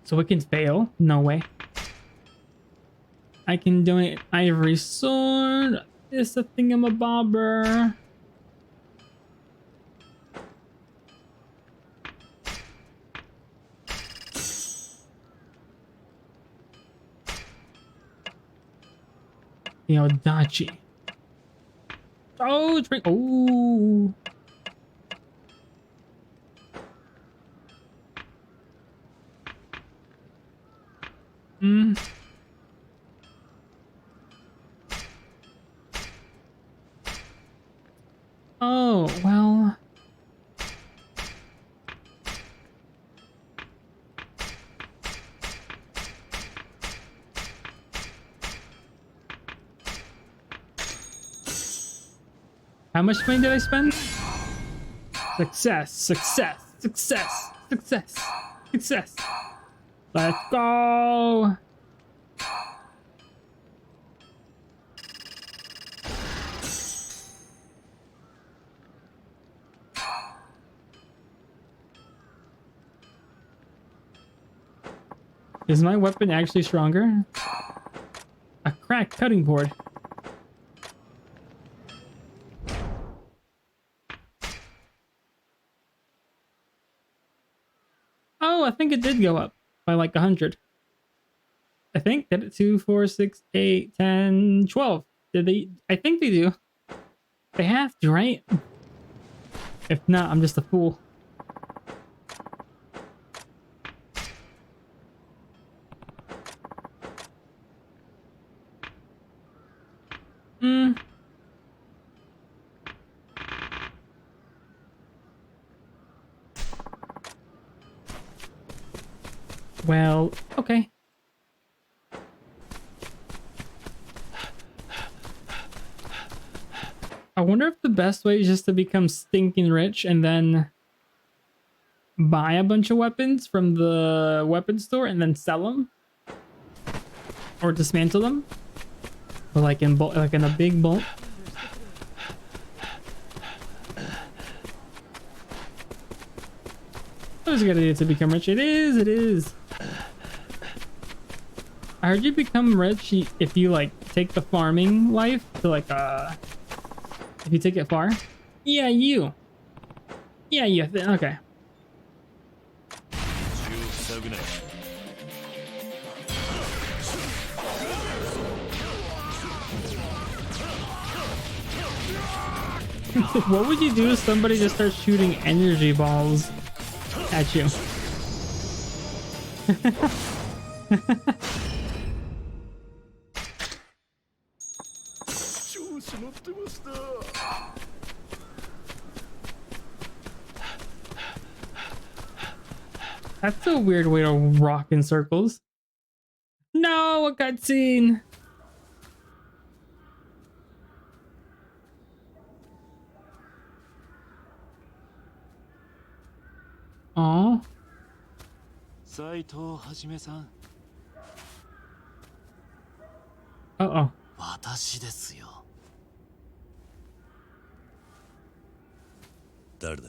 So we can fail? No way. I can donate ivory sword. It's a thingamabobber. The Odachi. Oh, drink. Oh. Hmm. Oh, well. How much money did I spend? Success, success, success, success, success. Let's go. Is my weapon actually stronger? A cracked cutting board. Oh, I think it did go up by like 100. I think that 2, 4, 6, 8, 10, 12. Did they? I think they do. They have to, right? If not, I'm just a fool. Hmm. Well, okay. I wonder if the best way is just to become stinking rich and then buy a bunch of weapons from the weapon store and then sell them, or dismantle them, or like in bulk, like in a big bulk. That was a good idea to become rich. It is. It is. I heard you become rich if you like take the farming life to like if you take it far. Yeah, you. Yeah, you. Okay. What would you do if somebody just starts shooting energy balls at you? That's a weird way to rock in circles. No, a cutscene. Aw. 斉藤はじめさん。Uh-oh. 私ですよ。誰だ？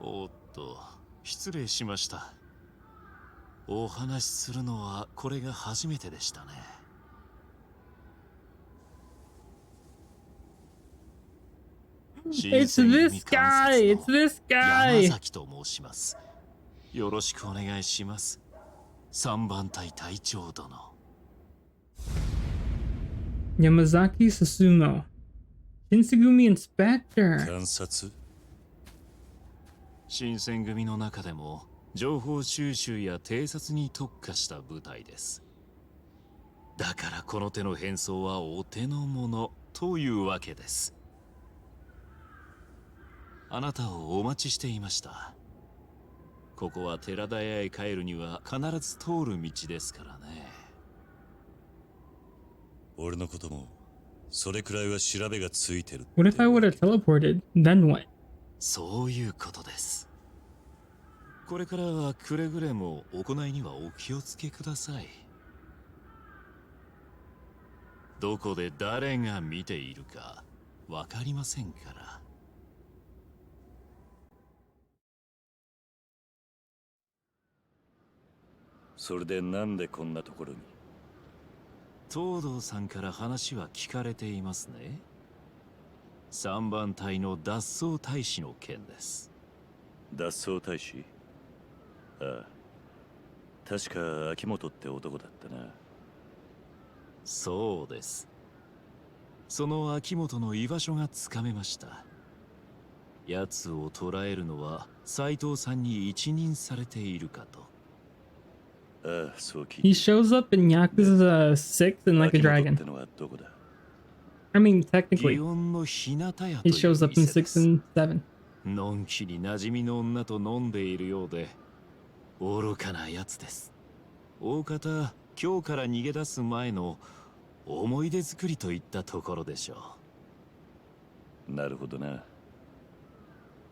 おっと、失礼しました。お話しするのはこれが初めてでしたね。It's this guy. It's this guy. 山崎と申します。よろしくお願いします。3番隊隊長殿。Yamazaki Sasuno. Shinsegumi Inspector. 観察？新選組の中でも情報収集や偵察に特化した部隊です。だからこの手の変装はお手の物というわけです。あなたをお待ちしていました。ここは寺田屋へ帰るには必ず通る道ですからね。俺のこともそれくらいは調べがついてる。What if I would have teleported? Then what? そういうことです。これからはくれぐれも行いにはお気をつけください。どこで誰が見ているかわかりませんから。それでなんでこんなところに？東堂さんから話は聞かれていますね。3番隊の脱走大使の件です。脱走大使？ああ、確か秋元って男だったな。そうです。その秋元の居場所がつかめました。奴を捕らえるのは斉藤さんに一任されているかと。ああ、そう聞い He た。 shows up in Yakuza 6 and Like a 秋元っ Dragon. てのはどこだ？ I mean, 祇 technically, 園の日向屋という he shows up in 店で6す。 and 7. のんきに馴染みの女と飲んでいるようで愚かなやつです。大方今日から逃げ出す前の思い出作りといったところでしょう。なるほどな。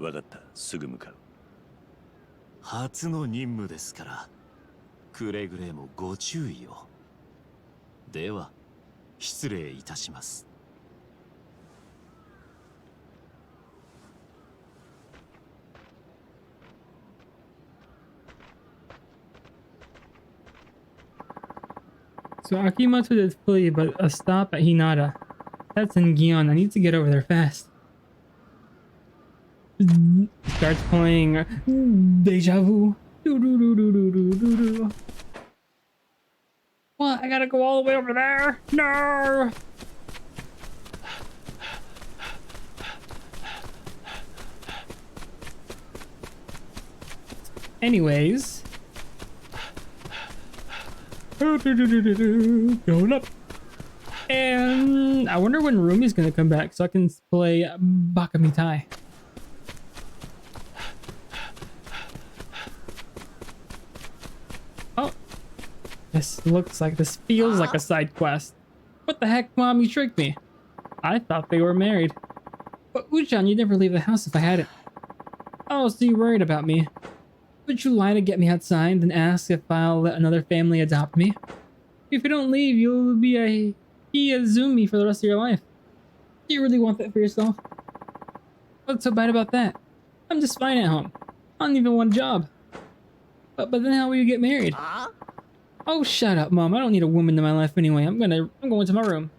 わかった、すぐ向かう。初の任務ですからくれぐれもご注意を。では失礼いたします。So Akimoto did flee, but a stop at Hinata. That's in Gion. I need to get over there fast. Starts playing Deja Vu. What? I gotta go all the way over there? No! Anyways. Going up. And I wonder when Rumi's gonna come back so I can play Bakamitai. Oh. This feels like a side quest. What the heck, Mom? You tricked me. I thought they were married. But Uchan, you'd never leave the house if I hadn't. Oh, so you're worried about me. Would you lie to get me outside and ask if I'll let another family adopt me? If you don't leave, you'll be a Iyazumi for the rest of your life. Do you really want that for yourself? What's so bad about that? I'm just fine at home. I don't even want a job. But then how will you get married? Oh, shut up, Mom. I don't need a woman in my life anyway. I'm going to my room.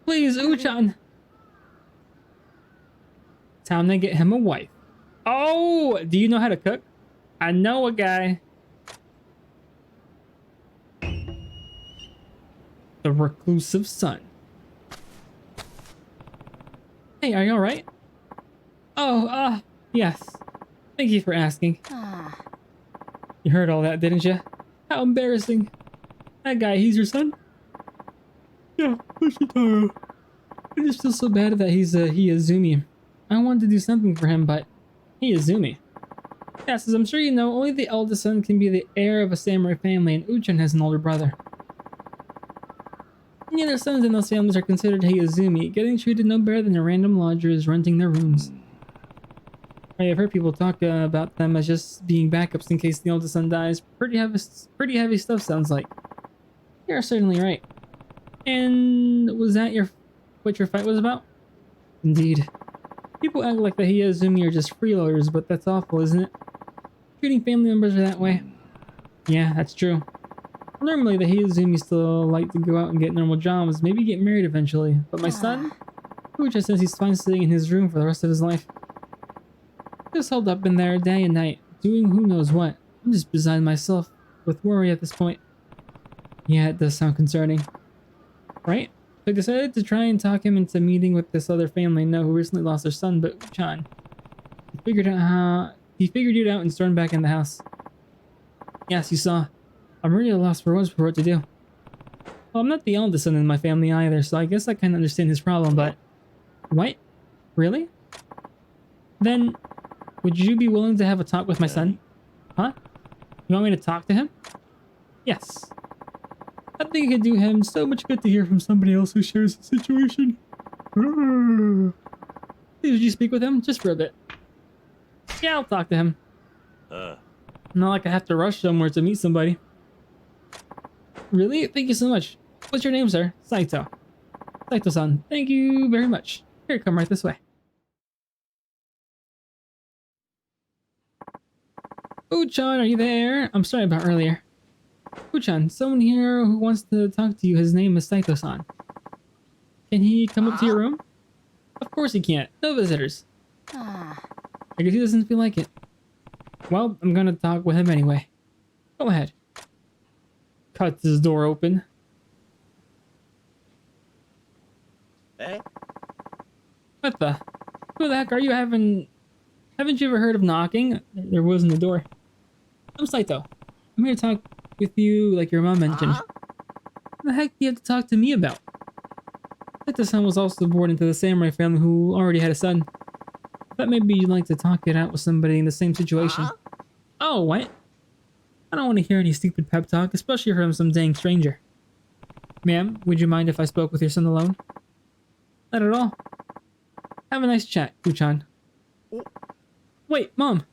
Please, Uchan. Time to get him a wife. Oh, do you know how to cook? I know a guy. The reclusive son. Hey, are you alright? Oh, yes. Thank you for asking. You heard all that, didn't you? How embarrassing. That guy, he's your son? Yeah, Yoshitaro. I just feel so bad that he's a Hiyazumi. I wanted to do something for him, but Hiyazumi. Yes, as I'm sure you know, only the eldest son can be the heir of a samurai family, and Uchan has an older brother. Any other sons in those families are considered Hiyazumi, getting treated no better than a random lodgers renting their rooms. I've heard people talk about them as just being backups in case the oldest son dies. Pretty heavy stuff, sounds like. You're certainly right. And was that what your fight was about? Indeed. People act like the Hiyazumi are just freeloaders, but that's awful, isn't it? Treating family members that way. Yeah, that's true. Normally, the Hiyazumi still like to go out and get normal jobs, maybe get married eventually. But my son? Ucha says he's fine sitting in his room for the rest of his life. Just holed up in there day and night, doing who knows what. I'm just beside myself with worry at this point. Yeah, it does sound concerning. Right? So I decided to try and talk him into meeting with this other family I know who recently lost their son, but Uchan. He figured it out and stormed back in the house. Yes, you saw. I'm really lost for words for what to do. Well, I'm not the eldest son in my family either, so I guess I can understand his problem, but... What? Really? Then, would you be willing to have a talk with my son? Huh? You want me to talk to him? Yes. I think it could do him so much good to hear from somebody else who shares the situation. Please, would you speak with him? Just for a bit. Yeah, I'll talk to him. Not like I have to rush somewhere to meet somebody. Really? Thank you so much. What's your name, sir? Saito. Saito-san, thank you very much. Here, come right this way. Uchan, are you there? I'm sorry about earlier. Uchan, someone here who wants to talk to you. His name is Saito-san. Can he come up to your room? Of course he can't. No visitors. I guess he doesn't feel like it. Well, I'm gonna talk with him anyway. Go ahead. Cuts his door open. What the? Who the heck are you? Haven't you ever heard of knocking? There wasn't a door. I'm Saito. I'm here to talk with you like your mom mentioned. What the heck do you have to talk to me about? Saito-san was also born into the samurai family who already had a son. Thought maybe you'd like to talk it out with somebody in the same situation. Oh, what? I don't want to hear any stupid pep talk, especially from some dang stranger. Ma'am, would you mind if I spoke with your son alone? Not at all. Have a nice chat, Uchan. Wait, Mom!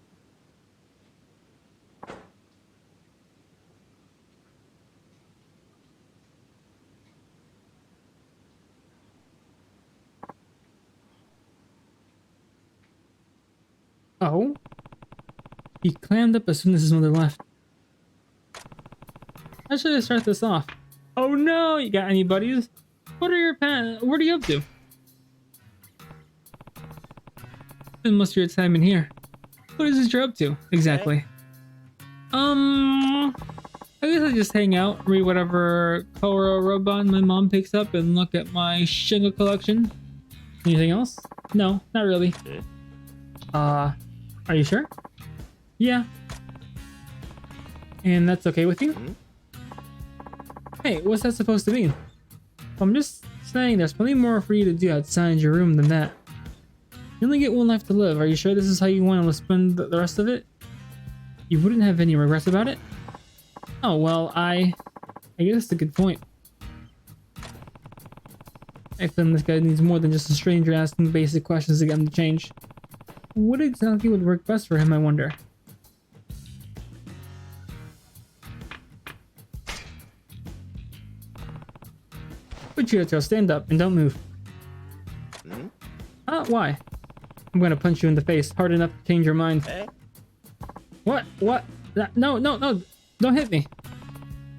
Oh? He clammed up as soon as his mother left. How should I start this off? Oh no! You got any buddies? What are your what are you up to? Spend most of your time in here. What is this you're up to, exactly? I guess I just hang out, read whatever Koro Robon my mom picks up, and look at my Shingo collection. Anything else? No, not really. Are you sure? Yeah. And that's okay with you? Hey, what's that supposed to mean? I'm just saying there's plenty more for you to do outside your room than that. You only get one life to live. Are you sure this is how you want to spend the rest of it? You wouldn't have any regrets about it? Oh, well, I guess that's a good point. I feel this guy needs more than just a stranger asking basic questions to get him to change. What exactly would work best for him, I wonder? Uchito, stand up and don't move. Why? I'm gonna punch you in the face hard enough to change your mind. What? What? No, no, no! Don't hit me!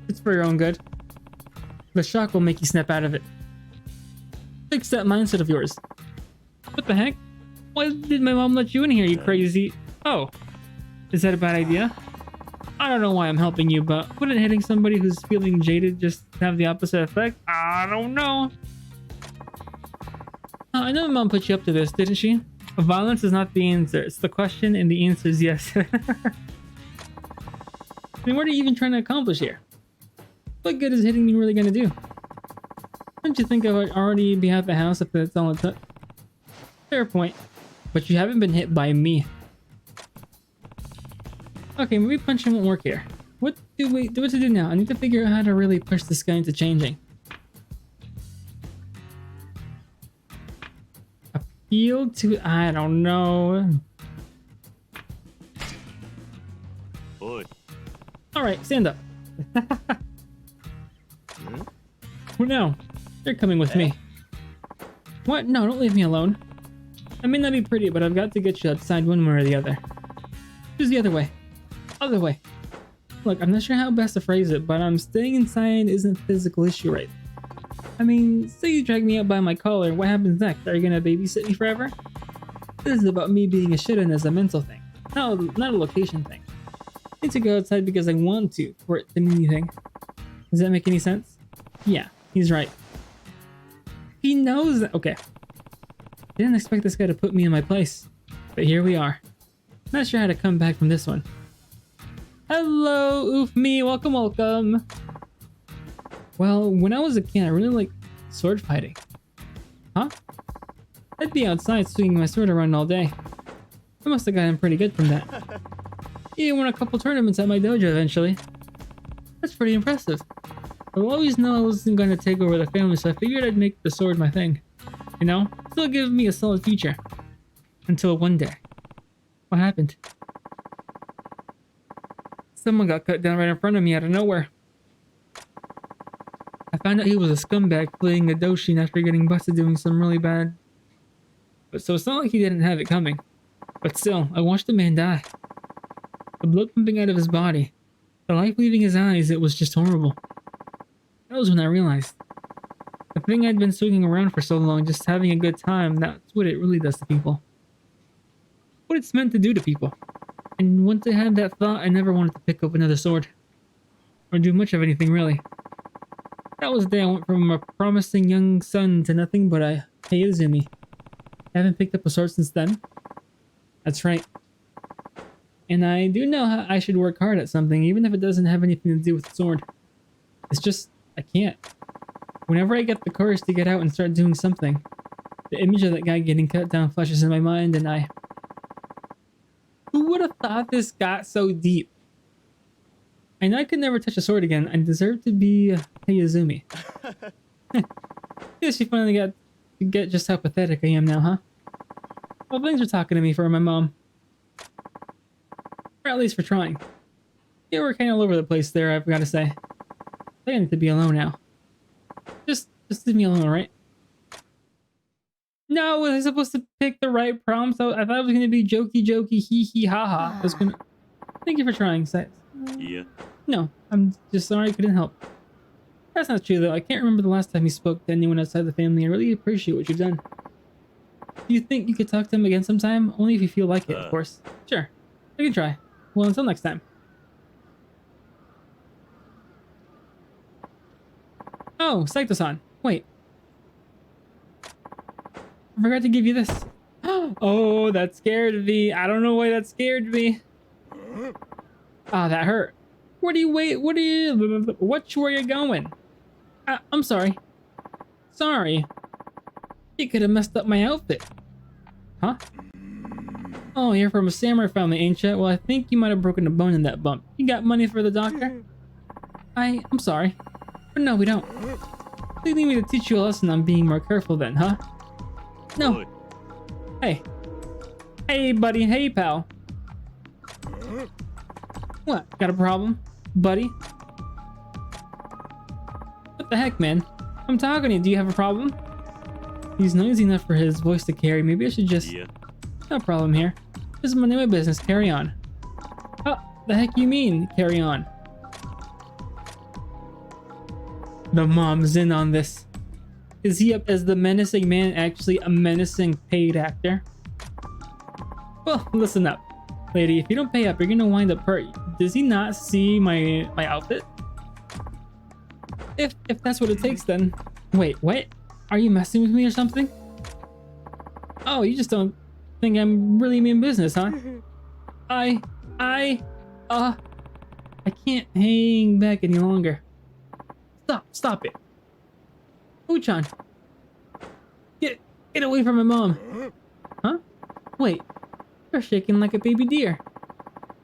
It's for your own good. The shock will make you snap out of it. Fix that mindset of yours. What the heck? Why did my mom let you in here, you crazy? Oh. Is that a bad idea? I don't know why I'm helping you, but wouldn't hitting somebody who's feeling jaded just have the opposite effect? I don't know. I know my mom put you up to this, didn't she? Violence is not the answer. It's the question, and the answer is yes. I mean, what are you even trying to accomplish here? What good is hitting me really gonna do? Don't you think I would already be at the house if that's all it took? Fair point. But you haven't been hit by me. Okay, maybe punching won't work here. What to do now? I need to figure out how to really push this guy into changing. Appeal to... I don't know. Alright, stand up. Who now? You're coming with me. What? No, don't leave me alone. I may not be pretty, but I've got to get you outside one way or the other. Choose the other way. Other way. Look, I'm not sure how best to phrase it, but staying inside isn't a physical issue, right? I mean, say you drag me out by my collar, what happens next? Are you gonna babysit me forever? This is about me being a shit-in as a mental thing, not a location thing. I need to go outside because I want to, for it to mean anything. Does that make any sense? Yeah, he's right. He knows that. Okay. Didn't expect this guy to put me in my place, but here we are. Not sure how to come back from this one. Hello, oof me, welcome, welcome. Well, when I was a kid, I really liked sword fighting. Huh? I'd be outside swinging my sword around all day. I must have gotten pretty good from that. Even won a couple tournaments at my dojo eventually. That's pretty impressive. I've always known I wasn't going to take over the family, so I figured I'd make the sword my thing. You know? Still giving me a solid future. Until one day. What happened? Someone got cut down right in front of me out of nowhere. I found out he was a scumbag fleeing a Doshin after getting busted doing some really bad. But so it's not like he didn't have it coming. But still, I watched the man die. The blood pumping out of his body. The life leaving his eyes, it was just horrible. That was when I realized. The thing I'd been swinging around for so long, just having a good time, that's what it really does to people. What it's meant to do to people. And once I had that thought, I never wanted to pick up another sword. Or do much of anything, really. That was the day I went from a promising young son to nothing but a Izumi. I haven't picked up a sword since then. That's right. And I do know how I should work hard at something, even if it doesn't have anything to do with the sword. It's just, I can't. Whenever I get the courage to get out and start doing something, the image of that guy getting cut down flashes in my mind and I... Who would have thought this got so deep? I know I could never touch a sword again. I deserve to be Izumi. Guess you finally got to get just how pathetic I am now, huh? Well, thanks for talking to me for my mom. Or at least for trying. Yeah, we're kind of all over the place there, I've got to say. I need to be alone now. Just leave me alone, right? No, was I supposed to pick the right prompt? So I thought it was going to be jokey, hee hee, haha. I was gonna... Thank you for trying, Seth. Yeah. No, I'm just sorry I couldn't help. That's not true, though. I can't remember the last time you spoke to anyone outside the family. I really appreciate what you've done. Do you think you could talk to him again sometime? Only if you feel like it, of course. Sure. I can try. Well, until next time. Oh, Saito-san. Wait. I forgot to give you this. Oh, that scared me. I don't know why that scared me. Ah, that hurt. Where do you wait? What are you... Where are you going? I'm sorry. Sorry. You could have messed up my outfit. Huh? Oh, you're from a samurai family, ain't you? Well, I think you might have broken a bone in that bump. You got money for the doctor? I'm sorry. But no, we don't. You need me to teach you a lesson on being more careful then, huh? No. Hey. Hey, buddy. Hey, pal. What? Got a problem? Buddy? What the heck, man? I'm talking to you. Do you have a problem? He's noisy enough for his voice to carry. Maybe I should just... Yeah. No problem here. This is my business. Carry on. Oh, the heck you mean, carry on? The mom's in on this. Is he up as the menacing man actually a menacing paid actor? Well, listen up. Lady, if you don't pay up, you're gonna wind up hurt. Does he not see my outfit? If that's what it takes, then... Wait, what? Are you messing with me or something? Oh, you just don't think I'm really mean business, huh? I can't hang back any longer. Stop it. Uchan. Get away from my mom. Huh? Wait, you're shaking like a baby deer.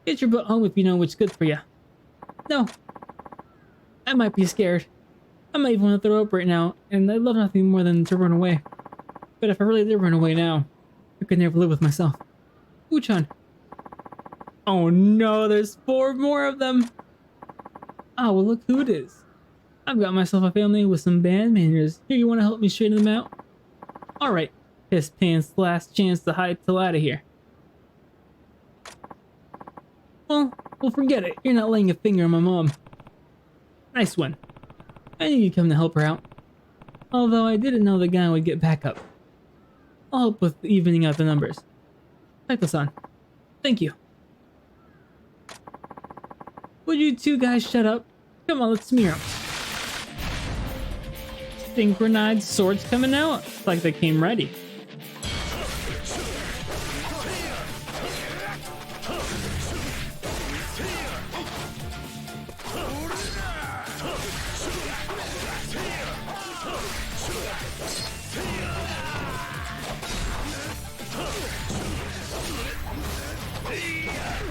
Get your butt home if you know what's good for you. No. I might be scared. I might even want to throw up right now, and I'd love nothing more than to run away. But if I really did run away now, I could never live with myself. Uchan. Oh no, there's 4 more of them. Oh, well look who it is. I've got myself a family with some bad manners. Here, you want to help me straighten them out? Alright, piss pants, last chance to hide till out of here. Well, forget it. You're not laying a finger on my mom. Nice one. I knew you'd come to help her out. Although I didn't know the guy would get back up. I'll help with evening out the numbers. Saito-san, thank you. Would you two guys shut up? Come on, let's smear them. Synchronized swords coming out? It's like they came ready.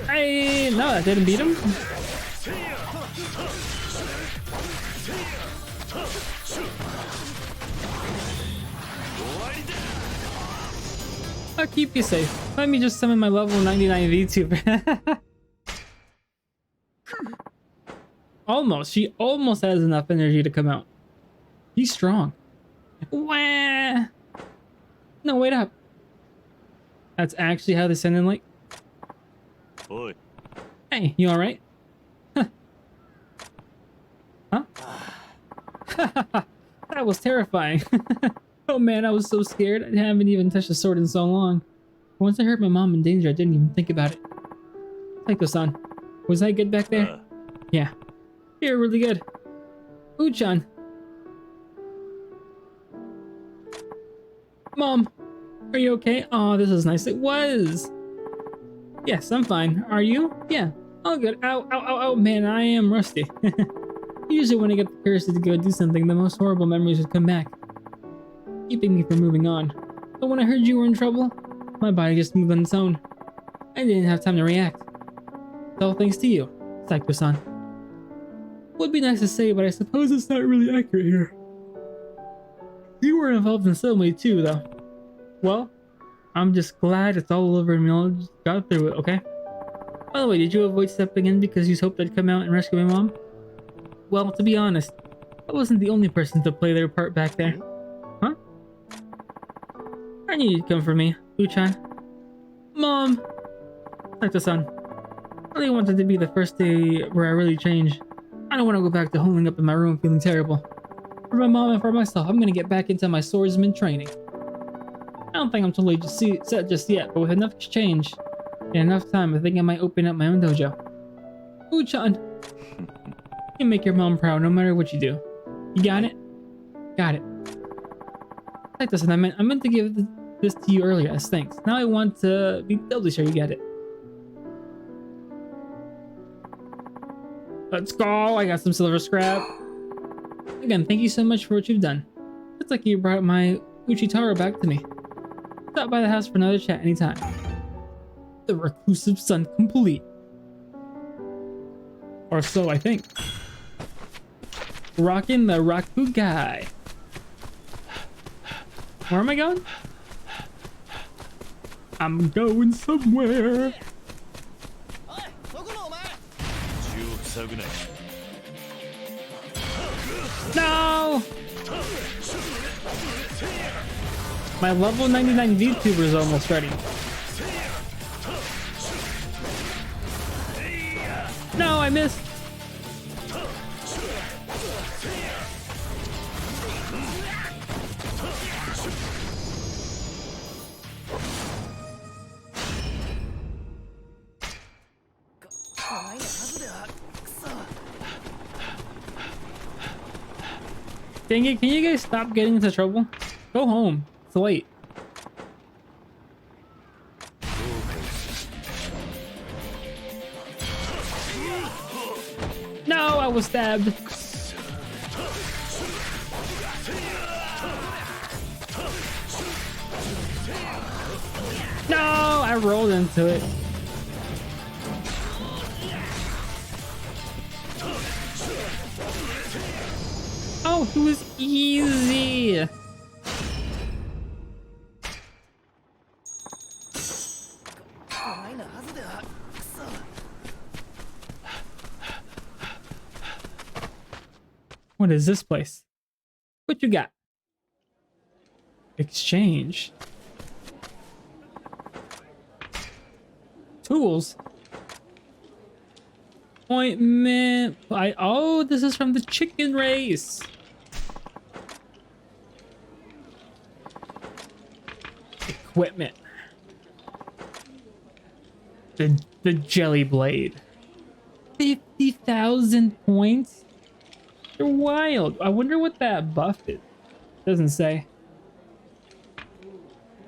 Hey, no, that didn't beat him. I'll keep you safe. Let me just summon my level 99 VTuber. Almost. She almost has enough energy to come out. He's strong. Wah! No, wait up. That's actually how they send in like. Oi. Hey, you alright? Huh? That was terrifying. Oh man, I was so scared. I haven't even touched a sword in so long. Once I heard my mom in danger, I didn't even think about it. Like the sun. Was I good back there? Yeah. You're really good. Uchan. Mom, are you okay? Oh, this is nice. It was. Yes, I'm fine. Are you? Yeah. All good. Ow, ow, ow, ow. Man, I am rusty. Usually when I get the courage to go do something, the most horrible memories would come back, keeping me from moving on. But when I heard you were in trouble, my body just moved on its own. I didn't have time to react. It's all thanks to you, Saiko-san. Would be nice to say, but I suppose it's not really accurate here. You were involved in some way too, though. Well, I'm just glad it's all over and we all just got through it, okay? By the way, did you avoid stepping in because you hoped I'd come out and rescue my mom? Well, to be honest, I wasn't the only person to play their part back there. Huh? I knew you'd come for me, Uchan. Mom! Saito-san, I really wanted to be the first day where I really changed. I don't want to go back to holding up in my room feeling terrible. For my mom and for myself, I'm gonna get back into my swordsman training. I don't think I'm totally set just yet, but with enough exchange and enough time, I think I might open up my own dojo. Uchan! You make your mom proud no matter what you do. You got it? Got it. Like this, and I meant to give this to you earlier as thanks. Now I want to be doubly sure you get it. Let's go! I got some silver scrap. Again, thank you so much for what you've done. It's like you brought my Uchitaro back to me. Stop by the house for another chat anytime. The reclusive son complete. Or so I think. Rockin' the Raku guy. Where am I going? I'm going somewhere. No! My level 99 VTuber is almost ready. No, I missed. Dang it, can you guys stop getting into trouble? Go home. It's late. No, I was stabbed. No, I rolled into it. Oh, it was easy. What is this place? What you got? Exchange. Tools. Ointment. Oh, this is from the chicken race. Equipment. The jelly blade. 50,000 points. They're wild. I wonder what that buff is. Doesn't say.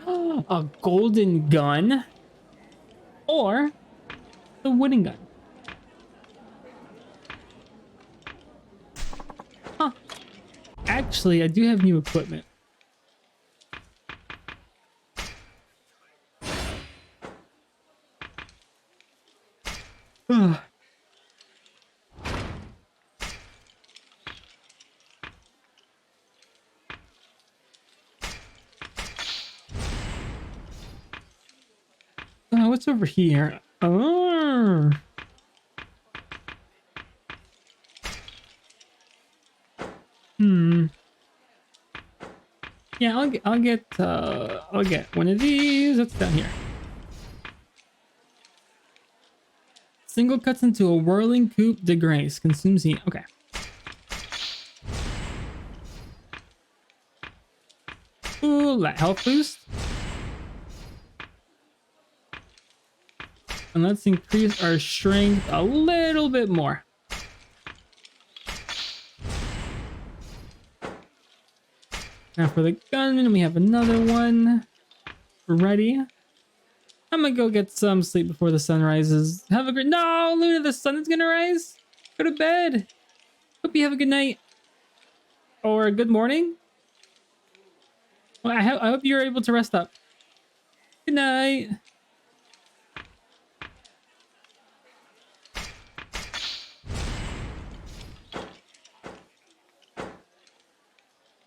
A golden gun or the wooden gun. Huh. Actually, I do have new equipment. Ugh. what's over here? Oh. Yeah, I'll get one of these. What's down here? Single cuts into a whirling coupe de grace. Consumes heat. Okay. Ooh, that health boost. And let's increase our strength a little bit more. Now for the gunman, we have another one ready. I'm gonna go get some sleep before the sun rises. Have a great— No, Luna, the sun is gonna rise. Go to bed. Hope you have a good night. Or a good morning. Well, I hope you're able to rest up. Good night.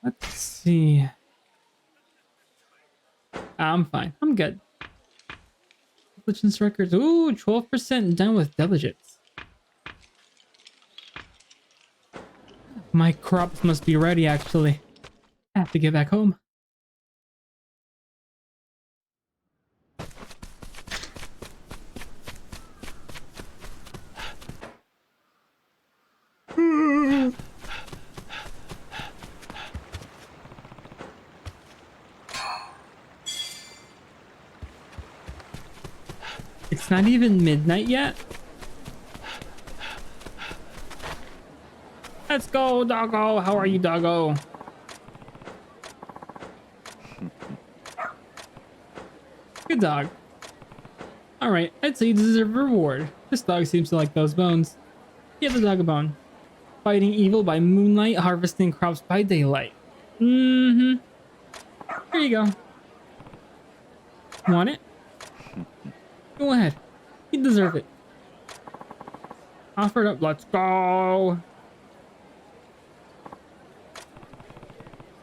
Let's see. I'm fine. I'm good. Intelligence records. Ooh, 12% done with diligence. My crops must be ready, actually. I have to get back home. It's not even midnight yet. Let's go, doggo. How are you, doggo? Good dog. Alright, I'd say you deserve a reward. This dog seems to like those bones. Give the dog a bone. Fighting evil by moonlight, harvesting crops by daylight. Mm-hmm. Here you go. Want it? Go ahead. You deserve it. Offer it up. Let's go.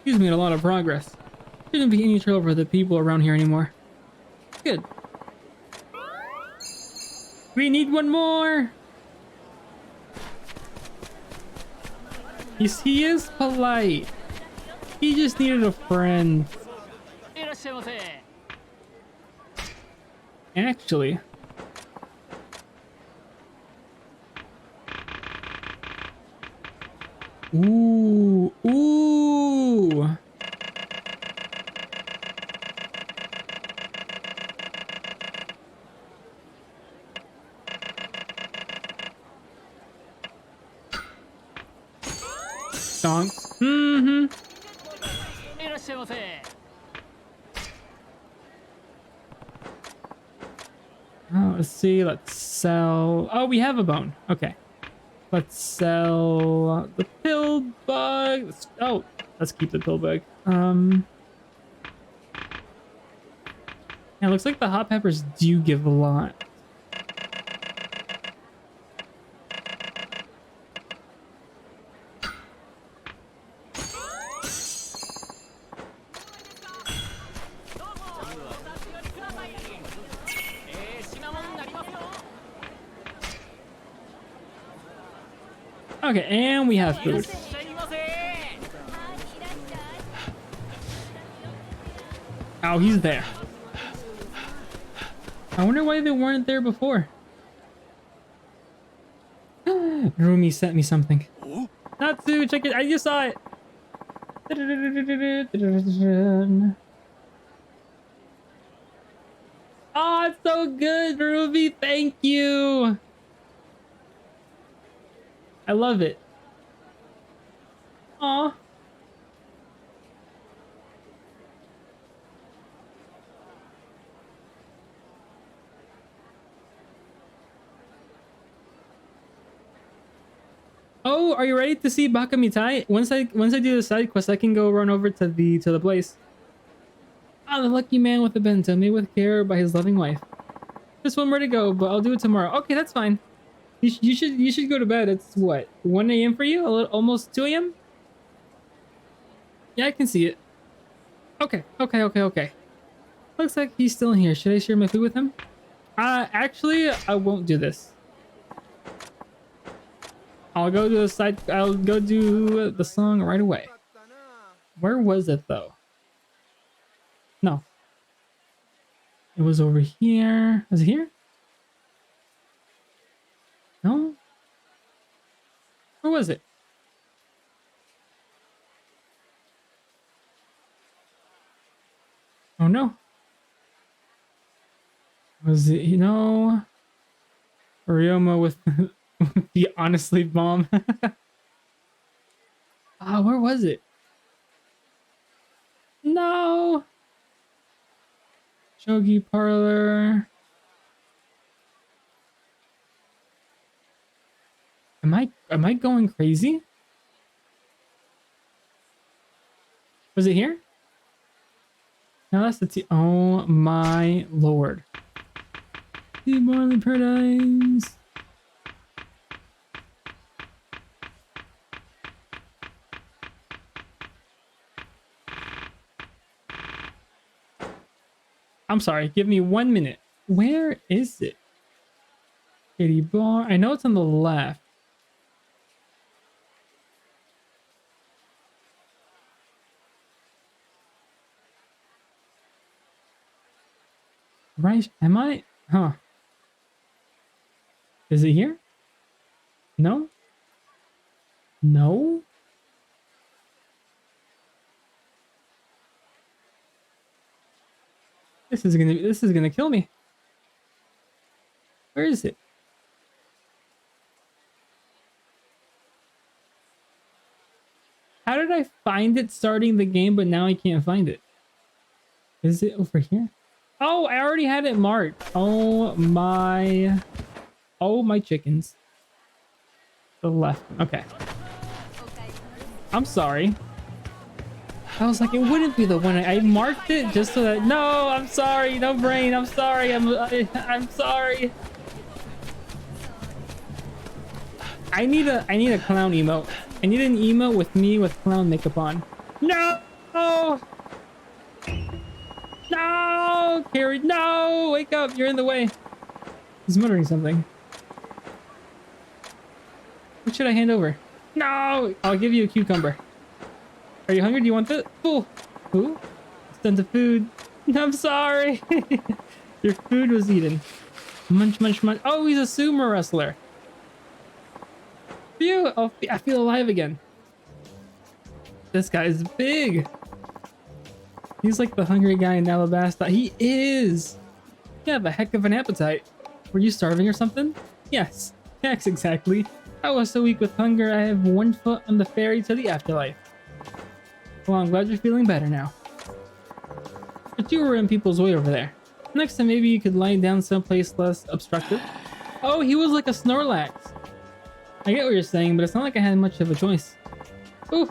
He's made a lot of progress. Shouldn't be any trouble for the people around here anymore. Good. We need one more. He is polite. He just needed a friend. Actually, ooh. Stonks. Mm-hmm. Oh, let's see. Let's sell. Oh, we have a bone. Okay. Let's sell the pill bug. Oh, let's keep the pill bug. Yeah, it looks like the hot peppers do give a lot. Okay, and we have food. Oh, he's there. I wonder why they weren't there before. Rumi sent me something. Natsu, check it. I just saw it. Oh, it's so good, Ruby. Thank you. I love it. Aw. Oh, are you ready to see Bakamitai? Once I do the side quest, I can go run over to the place. Ah, the lucky man with the bento, made with care by his loving wife. This one where to go, but I'll do it tomorrow. Okay, that's fine. You should go to bed. It's what, 1 a.m. for you? Almost 2 a.m. Yeah, I can see it. Okay. Looks like he's still in here. Should I share my food with him? Actually, I won't do this. I'll go do I'll go do the song right away. Where was it though? No. It was over here. Was it here? No? Where was it? Oh no. Was it, Ryoma with the honestly bomb? Where was it? No. Shogi parlor. Am I going crazy? Was it here? No, that's the oh my lord. The Barley Paradise. I'm sorry, give me 1 minute. Where is it? Kitty bar. I know it's on the left. Right? Am I? Huh. Is it here? No? No? This is gonna kill me. Where is it? How did I find it starting the game, but now I can't find it? Is it over here? Oh, I already had it marked. Oh my chickens. The left. Okay. I'm sorry. I was like, it wouldn't be the one. I marked it just so that. No, I'm sorry. No brain. I'm sorry. I'm sorry. I need a clown emote. I need an emote with me with clown makeup on. No. No, Carrie. No, wake up. You're in the way. He's muttering something. What should I hand over? No, I'll give you a cucumber. Are you hungry? Do you want this? Oh, ooh, sent the food. I'm sorry. Your food was eaten. Munch, munch, munch. Oh, he's a sumo wrestler. Phew, oh, I feel alive again. This guy is big. He's like the hungry guy in Alabasta. He is. You have a heck of an appetite. Were you starving or something? Yes, exactly. I was so weak with hunger, I have 1 foot on the ferry to the afterlife. Well, I'm glad you're feeling better now. But you were in people's way over there. Next time, maybe you could lie down someplace less obstructive. Oh, he was like a Snorlax. I get what you're saying, but it's not like I had much of a choice. Ooh.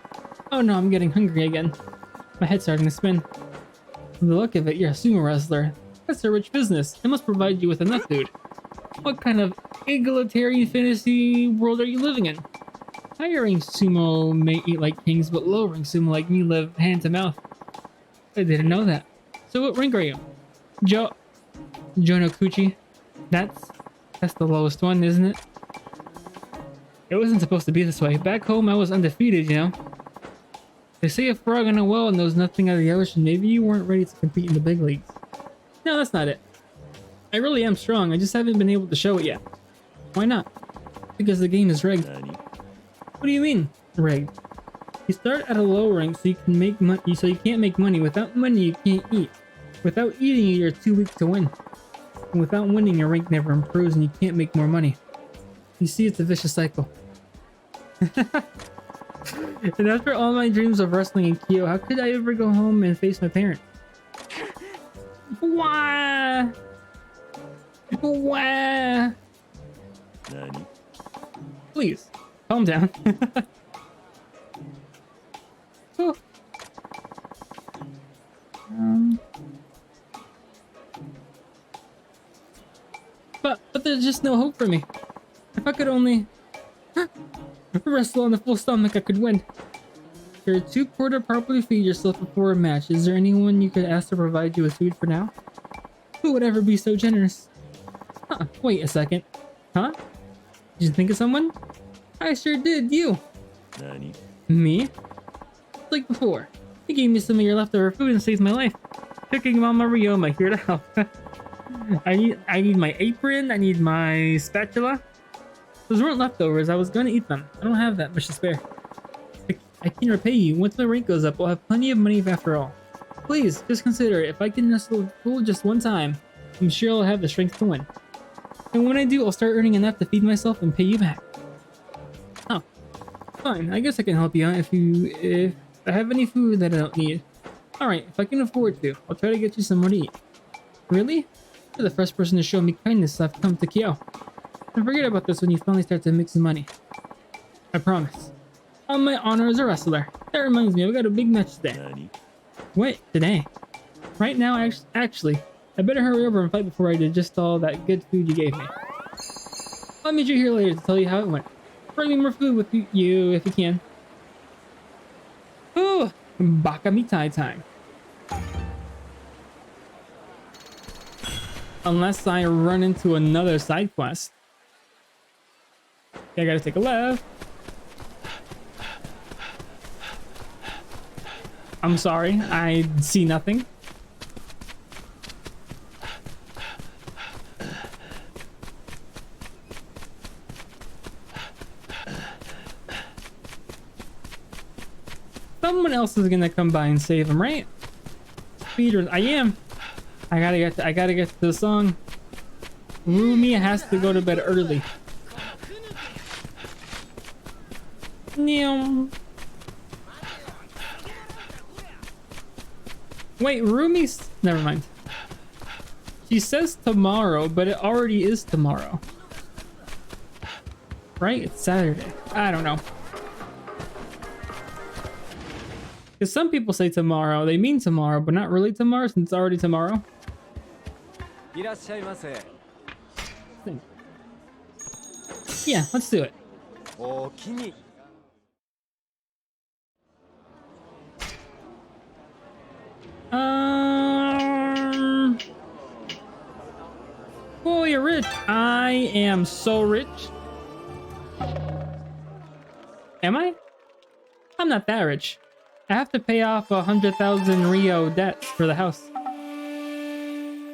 Oh no, I'm getting hungry again. My head's starting to spin. From the look of it, you're a sumo wrestler. That's a rich business. It must provide you with enough food. What kind of egalitarian fantasy world are you living in? Higher-rank sumo may eat like kings, but low-rank sumo like me live hand to mouth. I didn't know that. So what rank are you? Jonokuchi. That's the lowest one, isn't it? It wasn't supposed to be this way. Back home, I was undefeated, you know? They say a frog in a well knows nothing of the ocean. Maybe you weren't ready to compete in the big leagues. No, that's not it. I really am strong. I just haven't been able to show it yet. Why not? Because the game is rigged. What do you mean, rigged? You start at a low rank so you can make money. So you can't make money. Without money, you can't eat. Without eating, you're too weak to win. And without winning, your rank never improves, and you can't make more money. You see, it's a vicious cycle. And after all my dreams of wrestling in Kyoto, how could I ever go home and face my parents? Wah! Wah! Please, calm down. Oh. But there's just no hope for me. If I could only wrestle on a full stomach, I could win. You're too poor to properly feed yourself before a match. Is there anyone you could ask to provide you with food for now? Who would ever be so generous? Huh, wait a second. Huh? Did you think of someone? I sure did, you. Nani? Me? Like before. You gave me some of your leftover food and saved my life. Cooking Mama Ryoma here to help. I need my apron, I need my spatula. Those weren't leftovers, I was gonna eat them. I don't have that much to spare. I can repay you. Once my rank goes up, we'll have plenty of money after all. Please, just consider it. If I can just fool just one time, I'm sure I'll have the strength to win. And when I do, I'll start earning enough to feed myself and pay you back. Oh, fine. I guess I can help you out if I have any food that I don't need. Alright, if I can afford to, I'll try to get you some more to eat. Really? You're the first person to show me kindness I've come to Kyo. And forget about this when you finally start to make some money. I promise. On my honor as a wrestler. That reminds me, I've got a big match today. Nani? What? Today? Right now, actually. I better hurry over and fight before I digest all that good food you gave me. I'll meet you here later to tell you how it went. Bring me more food with you if you can. Ooh! Baka mitai time. Unless I run into another side quest. Okay, I gotta take a left. I'm sorry, I see nothing. Someone else is gonna come by and save him, right? Speedrun, I am. I gotta get to the song. Rumi has to go to bed early. Neom. Wait, Rumi's... Never mind. She says tomorrow, but it already is tomorrow. Right? It's Saturday. I don't know. Because some people say tomorrow, they mean tomorrow, but not really tomorrow since it's already tomorrow. Yeah, let's do it. Oh, you're rich. I am so rich. Am I? I'm not that rich. I have to pay off 100,000 Rio debt for the house.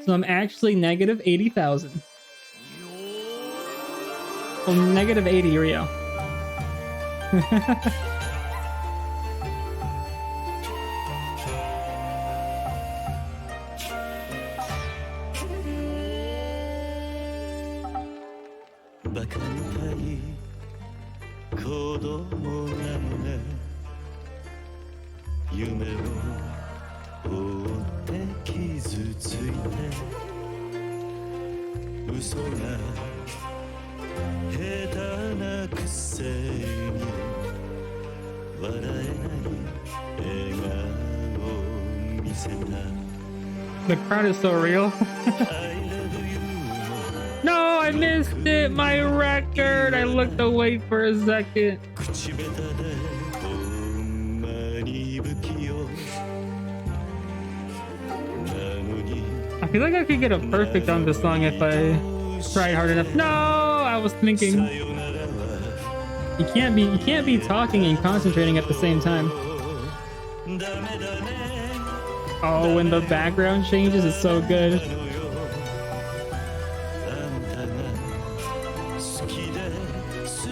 So I'm actually negative 80,000. Well, negative 80 Rio. The crowd is so real. No, I missed it. My record. I looked away for a second. I feel like I could get a perfect on this song if I tried hard enough. No, I was thinking. You can't be talking and concentrating at the same time. Oh, when the background changes, it's so good.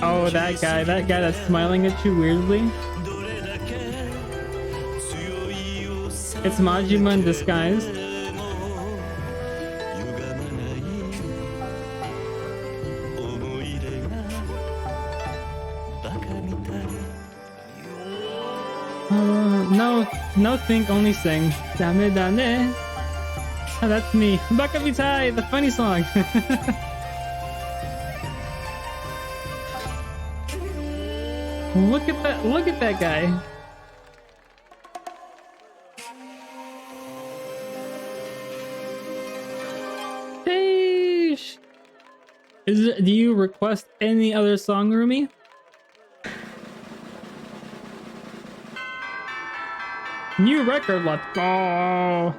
Oh, that guy that's smiling at you weirdly. It's Majima in disguise. No think, only sing. Dame dane. Oh, that's me. Baka mitai, the funny song. Look at that guy. Sheesh. Do you request any other song, Rumi? New record, let's go.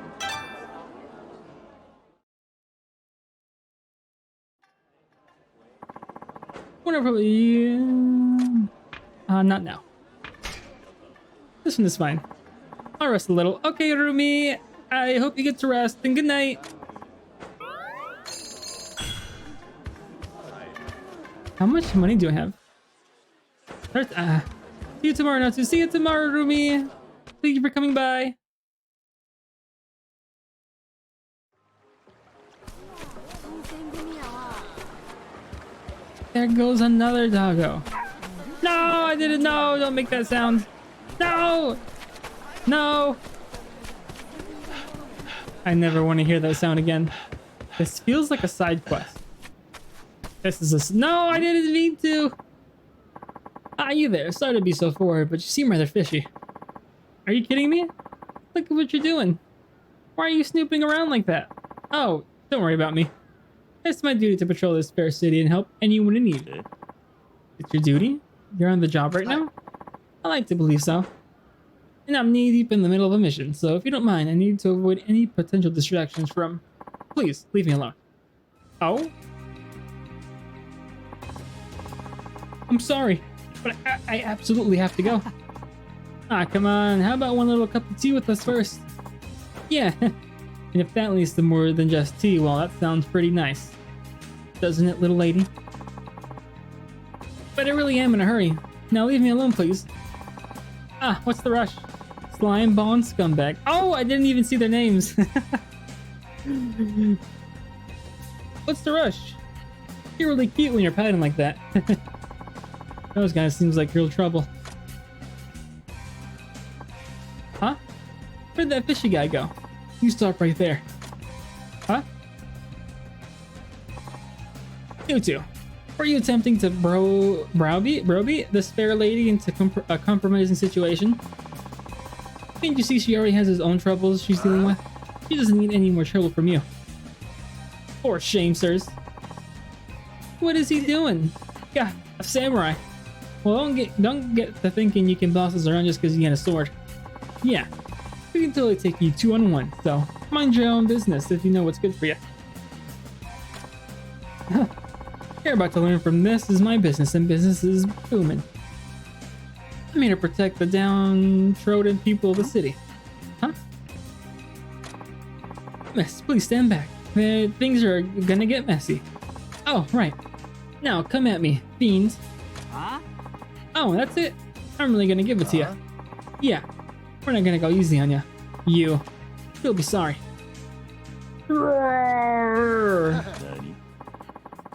wonder probably... not now. This one is fine. I'll rest a little. Okay, Rumi. I hope you get to rest, and good night. How much money do I have? See you tomorrow, Natsu. See you tomorrow, Rumi. Thank you for coming by. There goes another doggo. No, I didn't know. Don't make that sound. No! No! I never want to hear that sound again. This feels like a side quest. This is a... No, I didn't mean to! Ah, you there. Sorry to be so forward, but you seem rather fishy. Are you kidding me? Look at what you're doing. Why are you snooping around like that? Oh, don't worry about me. It's my duty to patrol this fair city and help anyone in need. It's your duty? You're on the job right now? I like to believe so. And I'm knee-deep in the middle of a mission, so if you don't mind, I need to avoid any potential distractions from... Please, leave me alone. Oh? I'm sorry, but I absolutely have to go. Ah, come on, how about one little cup of tea with us first? Yeah, and if that leads to more than just tea, well, that sounds pretty nice. Doesn't it, little lady? But I really am in a hurry. Now leave me alone, please. Ah, what's the rush? Slime ball and scumbag. Oh, I didn't even see their names. What's the rush? You're really cute when you're pouting like that. Those guys seems like real trouble. Huh? Where'd that fishy guy go? You stop right there. Huh? You two. Were you attempting to browbeat this fair lady into a compromising situation? Can't you see she already has his own troubles she's dealing with? She doesn't need any more trouble from you. For shame, sirs. What is he doing? Yeah, a samurai. Well, don't get to thinking you can boss us around just because you got a sword. Yeah, we can totally take you 2-on-1, so mind your own business if you know what's good for you. You're about to learn from this is my business, and business is booming. I'm here to protect the downtrodden people of the city. Huh? Miss, please stand back. Things are gonna get messy. Oh, right. Now, come at me, fiends. Huh? Oh, that's it? I'm really gonna give it to you. Yeah, we're not gonna go easy on you. You'll be sorry.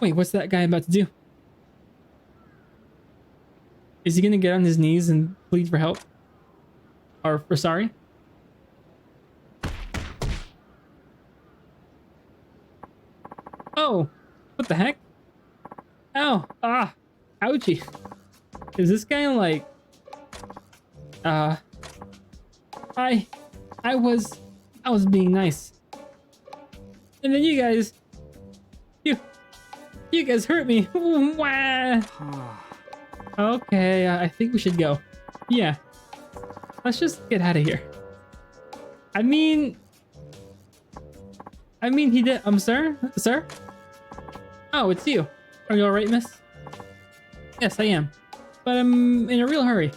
Wait, what's that guy about to do? Is he gonna get on his knees and plead for help? Or for sorry? Oh, what the heck? Ow, ouchie. Is this guy like... I was being nice. And then you guys... You guys hurt me. Wah. Okay, I think we should go. Yeah. Let's just get out of here. I mean he did. Sir? Sir? Oh, it's you. Are you alright, miss? Yes, I am. But I'm in a real hurry.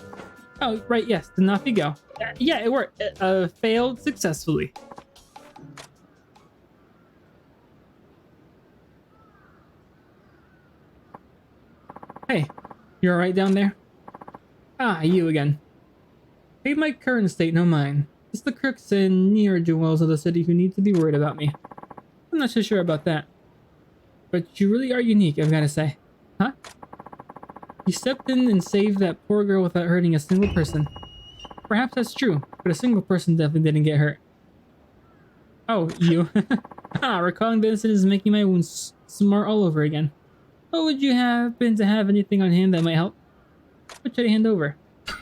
Oh, right, yes. Then off you go. Yeah, it worked. Failed successfully. Hey, you alright down there? Ah, you again. Pay my current state, no mine. It's the crooks and ne'er-do-wells of the city who need to be worried about me. I'm not so sure about that. But you really are unique, I've gotta say. Huh? You stepped in and saved that poor girl without hurting a single person. Perhaps that's true, but a single person definitely didn't get hurt. Oh, you. Recalling the incident is making my wounds smart all over again. What would you happen to have anything on hand that might help? What should I hand over?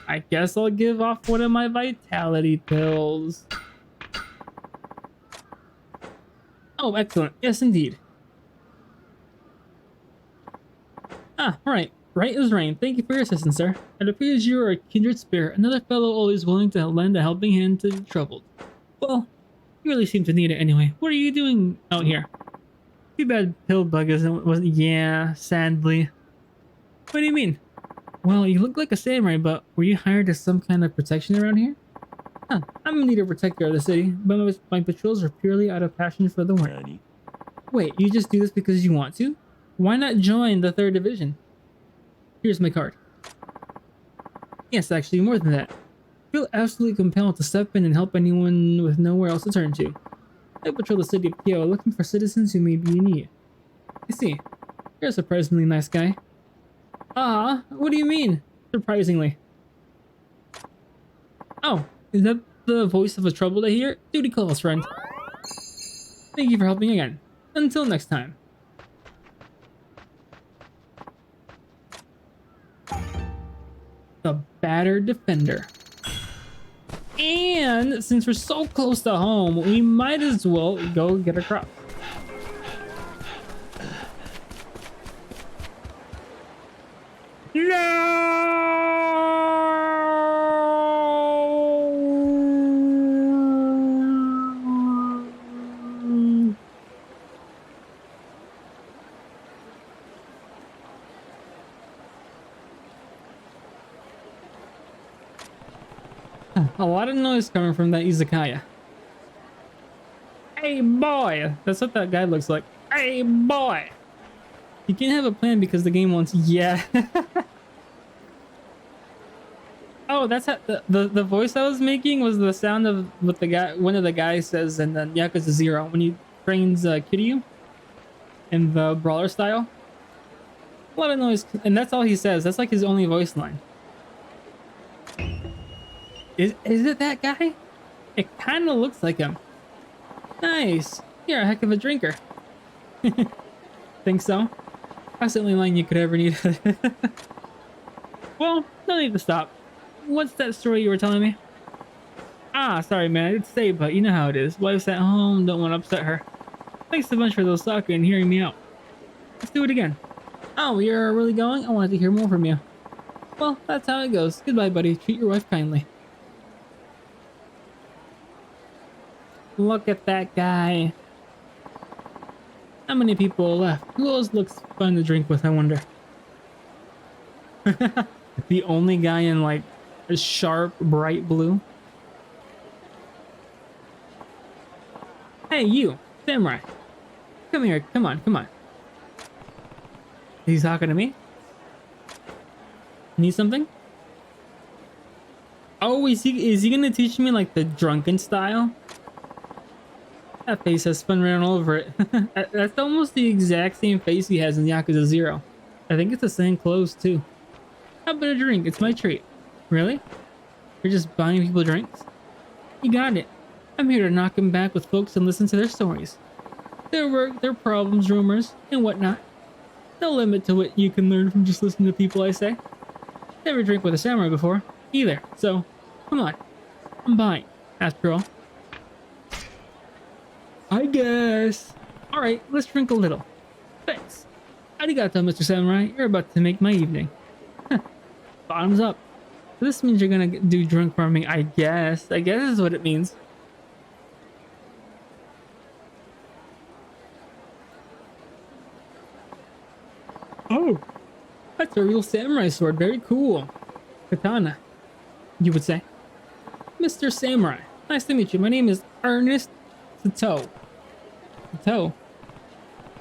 I guess I'll give off one of my vitality pills. Oh, excellent. Yes, indeed. Right. Right as rain. Thank you for your assistance, sir. It appears you are a kindred spirit, another fellow always willing to lend a helping hand to the troubled. Well, you really seem to need it anyway. What are you doing out here? Too bad Pillbug wasn't. Yeah, sadly. What do you mean? Well, you look like a samurai, but were you hired as some kind of protection around here? Huh, I'm indeed a protector of the city, but my patrols are purely out of passion for the work.何 Wait, you just do this because you want to? Why not join the 3rd Division? Here's my card. Yes, actually, more than that. I feel absolutely compelled to step in and help anyone with nowhere else to turn to. I patrol the city of Kyoto looking for citizens who may be in need. I see. You're a surprisingly nice guy. Ah, what do you mean? Surprisingly. Oh, is that the voice of a troubled I hear? Duty calls, friend. Thank you for helping again. Until next time. The battered defender. And since we're so close to home, we might as well go get a crop. No! A lot of noise coming from that izakaya. Hey boy! That's what that guy looks like. Hey boy! You can't have a plan because the game wants yeah. Oh, that's how the voice I was making was the sound of what the guy one of the guys says in the Yakuza 0 when he trains Kiryu in the brawler style. A lot of noise, and that's all he says. That's like his only voice line. Is it that guy? It kind of looks like him. Nice. You're a heck of a drinker. Think so? That's the only line you could ever need. Well, no need to stop. What's that story you were telling me? Ah, sorry man, I did say, but you know how it is. Wife's at home, don't want to upset her. Thanks a bunch for those sake and hearing me out. Let's do it again. Oh, you're really going? I wanted to hear more from you. Well, that's how it goes. Goodbye, buddy. Treat your wife kindly. Look at that guy. How many people are left? Who else looks fun to drink with, I wonder? The only guy in like a sharp, bright blue. Hey, you, samurai. Come here, come on, come on. He's talking to me? Need something? Oh, is he gonna teach me like the drunken style? That face has fun written all over it. That's almost the exact same face he has in Yakuza 0. I think it's the same clothes too. How about a drink? It's my treat. Really? You're just buying people drinks? You got it. I'm here to knock them back with folks and listen to their stories. Their work, their problems, rumors, and whatnot. No limit to what you can learn from just listening to people, I say. Never drank with a samurai before, either, so come on. I'm buying, after all. I guess. Alright, let's drink a little. Thanks. Arigato, Mr. Samurai. You're about to make my evening. Bottoms up. This means you're gonna do drunk farming, I guess. I guess is what it means. Oh, that's a real samurai sword. Very cool. Katana, you would say. Mr. Samurai, nice to meet you. My name is Ernest Sato. Sato?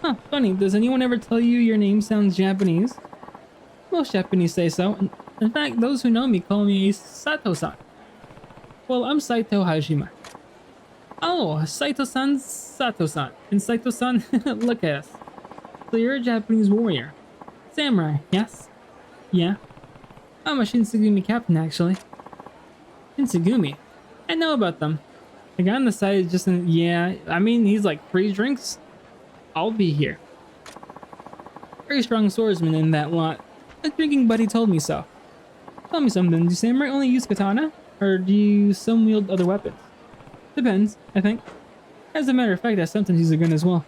Huh, funny. Does anyone ever tell you your name sounds Japanese? Most Japanese say so. In fact, those who know me call me Sato-san. Well, I'm Saito Hajime. Oh, Saito-san, Sato-san. And Saito-san, look at us. So you're a Japanese warrior. Samurai, yes? Yeah. I'm a Shinsegumi captain, actually. Shinsegumi? I know about them. The guy on the side is just an... Yeah, I mean, he's like, free drinks? I'll be here. Very strong swordsman in that lot. A drinking buddy told me so. Tell me something, do samurai only use katana? Or do you some wield other weapons? Depends, I think. As a matter of fact, I sometimes use a gun as well.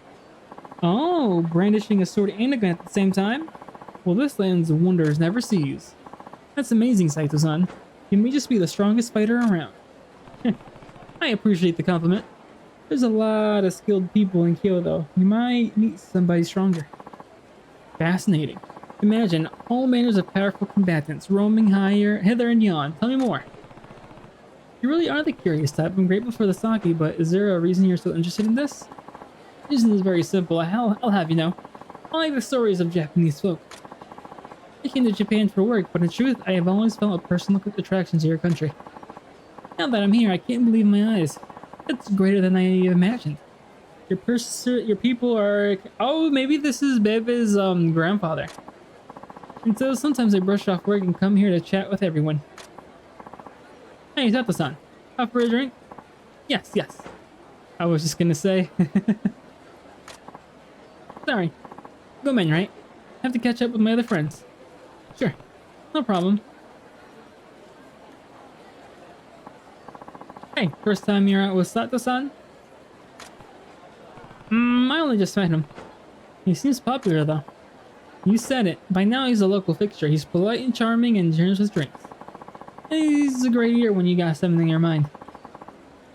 Oh, brandishing a sword and a gun at the same time? Well, this land's wonders never cease. That's amazing, Saito-san. You may just be the strongest fighter around. I appreciate the compliment. There's a lot of skilled people in Kyoto. You might meet somebody stronger. Fascinating. Imagine all manners of powerful combatants roaming hither and yon. Tell me more. You really are the curious type. I'm grateful for the sake, but is there a reason you're so interested in this? The reason is very simple. I'll have you know. I like the stories of Japanese folk. I came to Japan for work, but in truth, I have always felt a personal attraction to your country. Now that I'm here, I can't believe my eyes. It's greater than I imagined. Your people are... Oh, maybe this is Bebe's grandfather. And so sometimes I brush off work and come here to chat with everyone. Hey, Sato-san. Up for a drink? Yes, yes. I was just gonna say. Sorry. Go men, right? Have to catch up with my other friends. Sure. No problem. Hey, first time you're out with Sato-san? I only just met him. He seems popular though. You said it. By now he's a local fixture. He's polite and charming and generous with drinks. He's a great ear when you got something in your mind.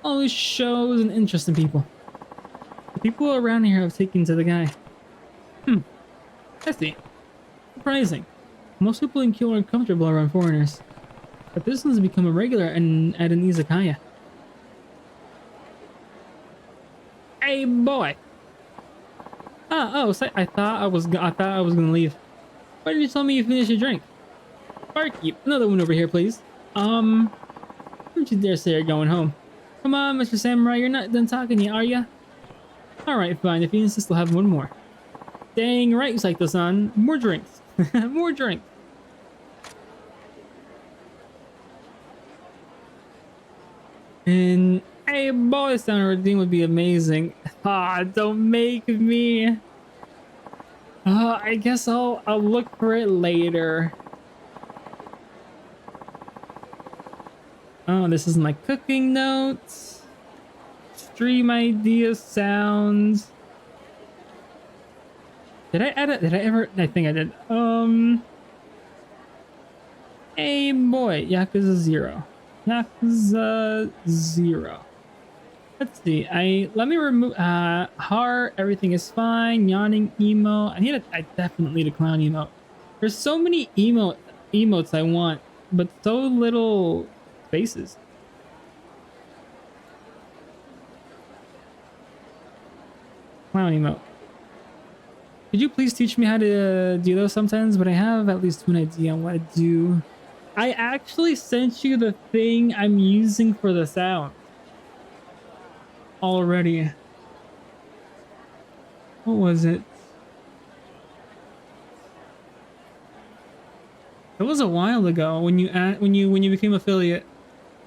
Always shows an interest in people. The people around here have taken to the guy. I see. Surprising. Most people in Kyoto are uncomfortable around foreigners. But this one's become a regular at an izakaya. Hey boy! I thought I was gonna leave. Why didn't you tell me you finished your drink? Barkeep, another one over here, please. Don't you dare say you're going home. Come on, Mr. Samurai, you're not done talking yet, are ya? Alright, fine, if you insist, I'll have one more. Dang right, Saito-san. More drinks. More drinks. And hey, boy, sound redeem would be amazing. Don't make me. I guess I'll look for it later. Oh, this is my cooking notes. Stream ideas, sounds. Did I edit? Did I ever? I think I did. Hey boy, Yakuza 0. Yakuza 0. Let's see. Let me remove heart. Everything is fine. Yawning emo. I definitely need a clown emote. There's so many emotes I want, but so little spaces. Clown emote. Could you please teach me how to do those sometimes? But I have at least one idea on what to do. I actually sent you the thing I'm using for the sound already. What was it? It was a while ago when you became affiliate.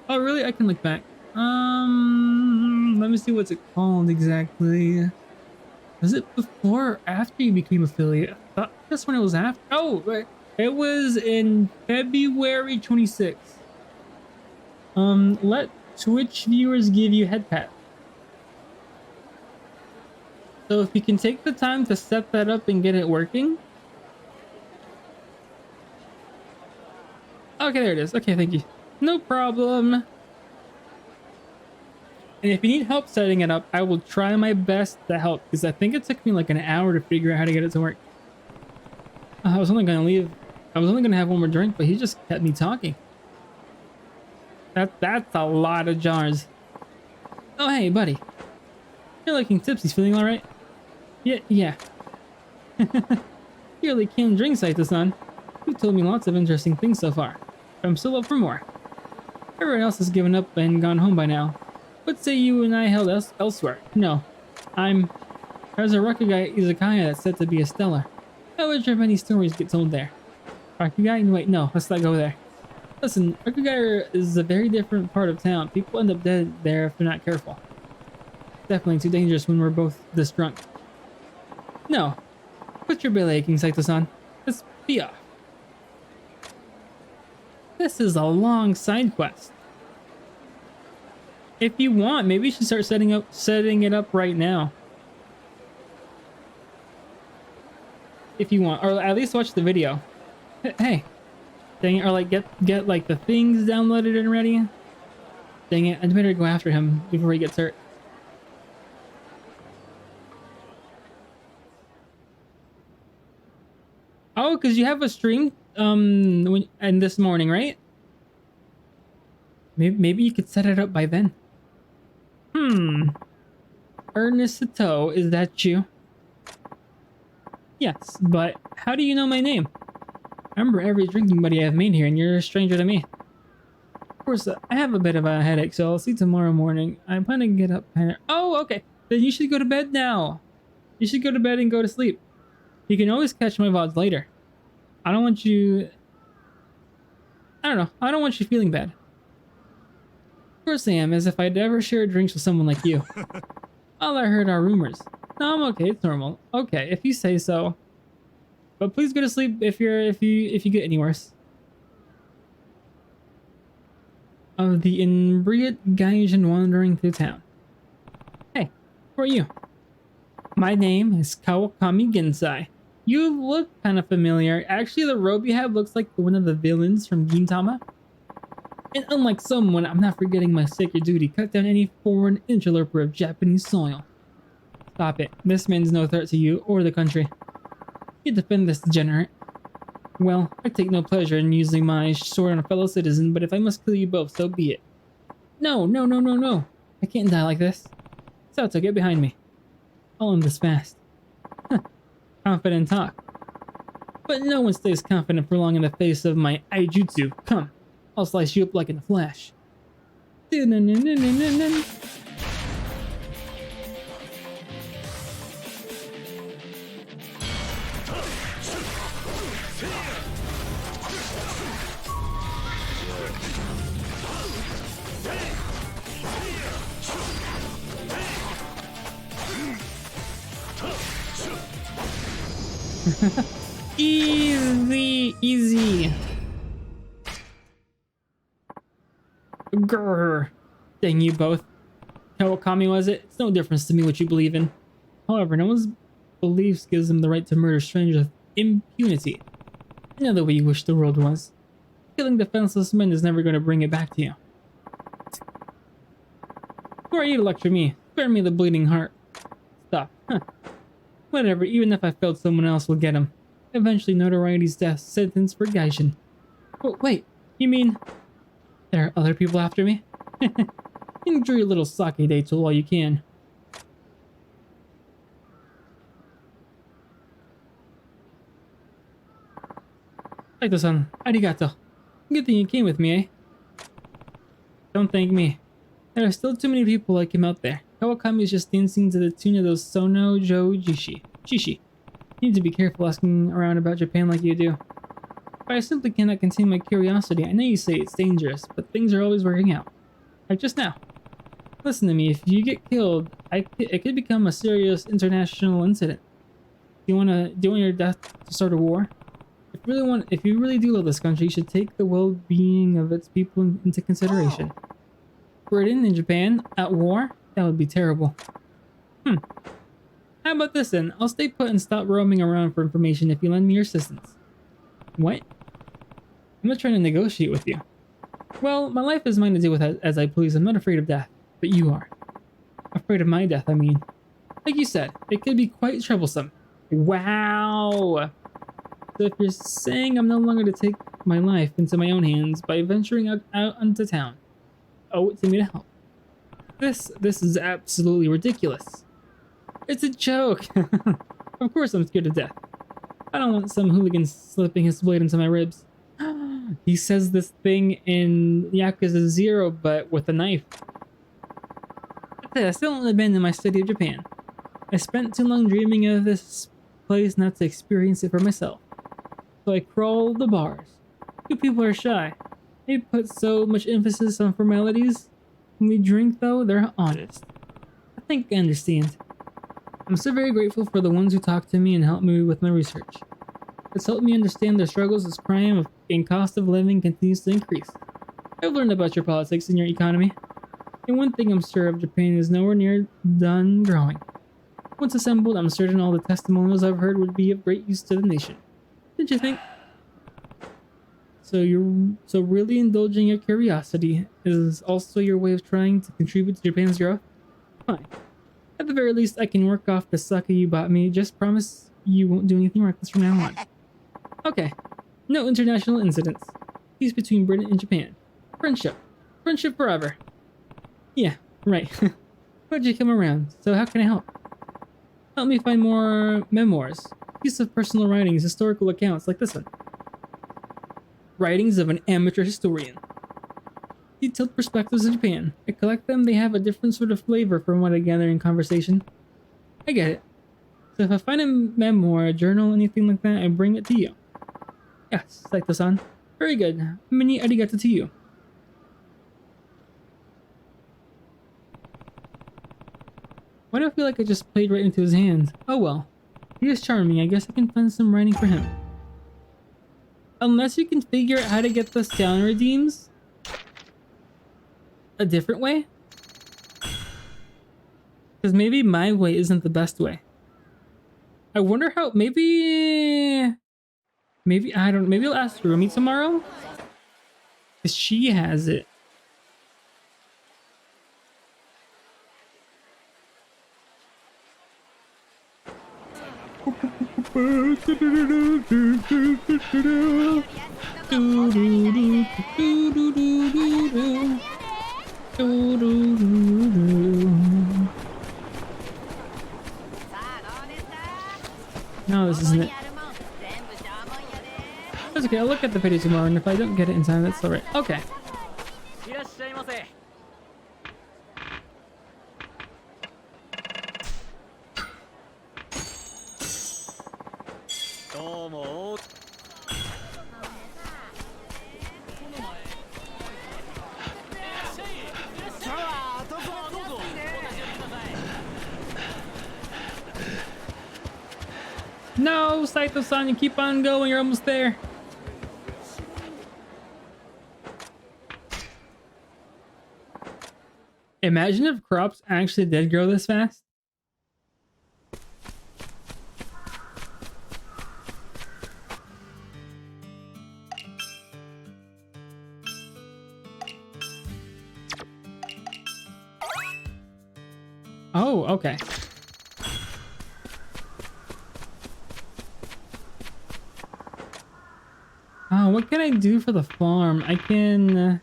Oh really? I can look back. Let me see what's it called exactly. Was it before or after you became affiliate? I thought that's when it was after. Oh, right. It was in February 26th. Let Twitch viewers give you head pat. So if you can take the time to set that up and get it working. Okay, there it is. Okay, thank you. No problem. And if you need help setting it up, I will try my best to help, because I think it took me like an hour to figure out how to get it to work. I was only gonna leave. I was only gonna have one more drink, but he just kept me talking. That's a lot of jars. Oh hey, buddy. You're looking tipsy. Feeling all right? Yeah. You're like Kim drink Saito-san. You've told me lots of interesting things so far. But I'm still up for more. Everyone else has given up and gone home by now. What say you and I held elsewhere? No. There's a Rakugai izakaya that's said to be a stellar. I wonder if many stories get told there. Rakugai? Wait, no, let's not go there. Listen, Rakugai is a very different part of town. People end up dead there if they're not careful. Definitely too dangerous when we're both this drunk. No. Quit your belly aching, Saito-san. Let's be off. This is a long side quest. If you want, maybe you should start setting it up right now. If you want, or at least watch the video. Hey, dang it, or like get like the things downloaded and ready. Dang it, I better go after him before he gets hurt. because you have a stream and this morning, right? Maybe you could set it up by then. Ernest Sato, is that you? Yes, but how do you know my name? I remember every drinking buddy I've made here, and you're a stranger to me. Of course, I have a bit of a headache, so I'll see you tomorrow morning. I plan to get up. Oh, okay. Then you should go to bed now. You should go to bed and go to sleep. You can always catch my VODs later. I don't want you... I don't know. I don't want you feeling bad. Of course I am, as if I'd ever share drinks with someone like you. All I heard are rumors. No, I'm okay. It's normal. Okay, if you say so. But please go to sleep if you get any worse. Of the inebriate Gaijin wandering through town. Hey, who are you? My name is Kawakami Gensai. You look kind of familiar. Actually, the robe you have looks like one of the villains from Gintama. And unlike someone, I'm not forgetting my sacred duty. Cut down any foreign interloper of Japanese soil. Stop it. This man's no threat to you or the country. You defend this degenerate. Well, I take no pleasure in using my sword on a fellow citizen, but if I must kill you both, so be it. No. I can't die like this. Sato, get behind me. I'll end this fast. Confident talk. But no one stays confident for long in the face of my Aijutsu. Come, I'll slice you up like in a flash. Easy. Grrr. Dang you both. Kawakami was it? It's no difference to me what you believe in. However, no one's beliefs gives them the right to murder strangers with impunity. Another way you wish the world was. Killing defenseless men is never going to bring it back to you. Who are you to lecture me? Spare me the bleeding heart. Stop. Whatever, even if I failed, someone else will get him. Eventually, notoriety's death sentence for Gaijin. Oh, wait, you mean there are other people after me? Enjoy your little sake dates while you can. Saito-san, arigato. Good thing you came with me, eh? Don't thank me. There are still too many people like him out there. Kawakami is just dancing to the tune of those Sono Jo Jishi. You need to be careful asking around about Japan like you do. But I simply cannot contain my curiosity. I know you say it's dangerous, but things are always working out. Like just now. Listen to me, if you get killed, it could become a serious international incident. Do you want your death to start a war? If you really do love this country, you should take the well-being of its people into consideration. Britain and Japan at war? That would be terrible. How about this then? I'll stay put and stop roaming around for information if you lend me your assistance. What? I'm not trying to negotiate with you. Well, my life is mine to do with as I please. I'm not afraid of death, but you are. Afraid of my death, I mean. Like you said, it could be quite troublesome. Wow! So if you're saying I'm no longer to take my life into my own hands by venturing out into town, owe it to me to help. This is absolutely ridiculous. It's a joke. Of course I'm scared to death. I don't want some hooligan slipping his blade into my ribs. He says this thing in Yakuza 0, but with a knife. I still haven't been in my city of Japan. I spent too long dreaming of this place not to experience it for myself. So I crawl the bars. You people are shy. They put so much emphasis on formalities. When we drink, though, they're honest. I think I understand. I'm so very grateful for the ones who talked to me and helped me with my research. It's helped me understand the struggles as crime and cost of living continues to increase. I've learned about your politics and your economy. And one thing I'm sure of, Japan is nowhere near done growing. Once assembled, I'm certain all the testimonials I've heard would be of great use to the nation. Didn't you think? So really indulging your curiosity is also your way of trying to contribute to Japan's growth? Fine. At the very least, I can work off the sake you bought me. Just promise you won't do anything reckless from now on. Okay. No international incidents. Peace between Britain and Japan. Friendship. Friendship forever. Yeah, right. Glad you come around. So how can I help? Help me find more memoirs. Piece of personal writings, historical accounts like this one. Writings of an amateur historian. Detailed perspectives of Japan. I collect them, they have a different sort of flavor from what I gather in conversation. I get it. So if I find a memoir, a journal, anything like that, I bring it to you. Yes, Saito-san. Very good. Many arigato to you. Why do I feel like I just played right into his hands? Oh well. He is charming. I guess I can find some writing for him. Unless you can figure out how to get the sound redeems a different way. Because maybe my way isn't the best way. I wonder how, maybe I don't, maybe I'll ask Rumi tomorrow. Because she has it. No, this isn't it. That's okay, I'll look at the video tomorrow, and if I don't get it in time, that's alright. Okay. No, Saito-san, you keep on going, you're almost there. Imagine if crops actually did grow this fast. Oh, okay. Oh, what can I do for the farm? I can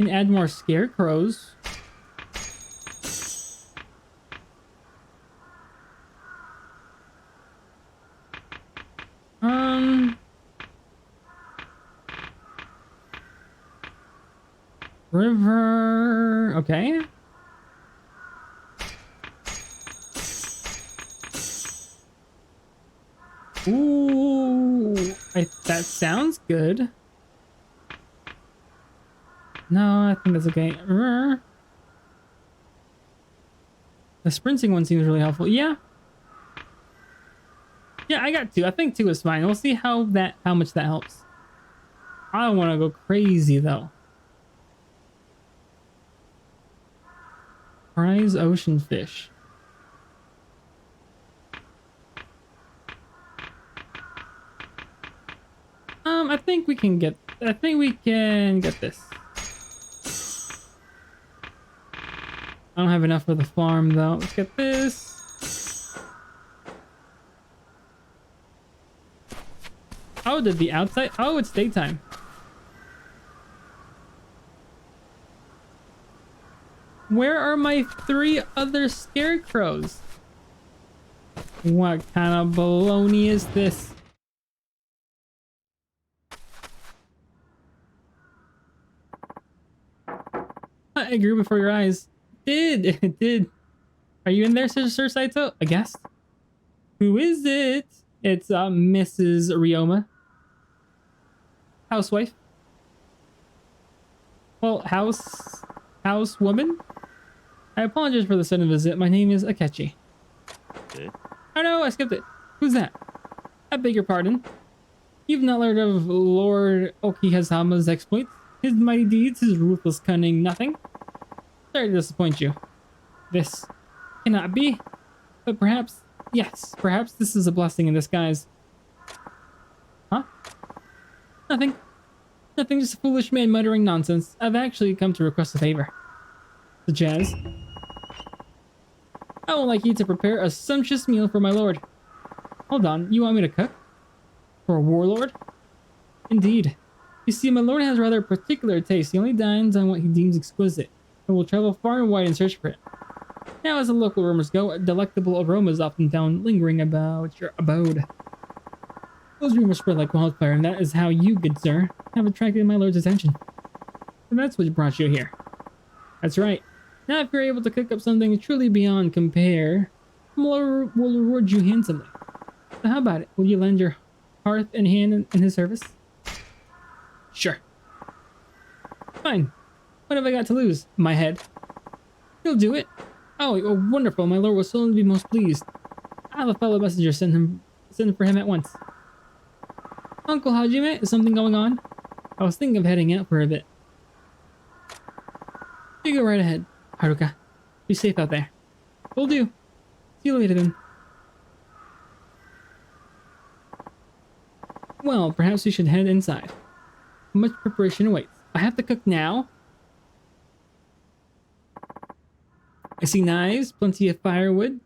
add more scarecrows. River, okay. Ooh, that sounds good. No, I think that's okay. The sprinting one seems really helpful. Yeah. Yeah, I got 2. I think 2 is fine. We'll see how much that helps. I don't want to go crazy though. Prize ocean fish. I think we can get this. I don't have enough for the farm though. Let's get this. Oh, did the outside? Oh, it's daytime. Where are my 3 other scarecrows? What kind of baloney is this? I grew before your eyes. It did. Are you in there, Sir Saito? A guest? Who is it? It's Mrs. Ryoma. Housewife. Well, housewoman? I apologize for the sudden visit. My name is Akechi. Okay. Oh no, I skipped it. Who's that? I beg your pardon. You've not learned of Lord Okihazama's exploits, his mighty deeds, his ruthless cunning, nothing? Sorry to disappoint you. This cannot be. But perhaps, yes, perhaps this is a blessing in disguise. Huh? Nothing. Nothing, just a foolish man muttering nonsense. I've actually come to request a favor. The jazz. I would like you to prepare a sumptuous meal for my lord. Hold on, you want me to cook? For a warlord? Indeed. You see, my lord has rather particular taste. He only dines on what he deems exquisite, and will travel far and wide in search for it. Now, as the local rumors go, delectable aromas often found lingering about your abode. Those rumors spread like wildfire, and that is how you, good sir, have attracted my lord's attention. And that's what brought you here. That's right. Now, if you're able to cook up something truly beyond compare, we'll reward you handsomely. So how about it? Will you lend your hearth and hand in his service? Sure. Fine. What have I got to lose? My head. You'll do it. Oh, wonderful. My lord will certainly be most pleased. I have a fellow messenger send for him at once. Uncle Hajime, is something going on? I was thinking of heading out for a bit. You go right ahead, Haruka. Be safe out there. Will do. See you later then. Well, perhaps we should head inside. Much preparation awaits. I have to cook now? I see knives, plenty of firewood.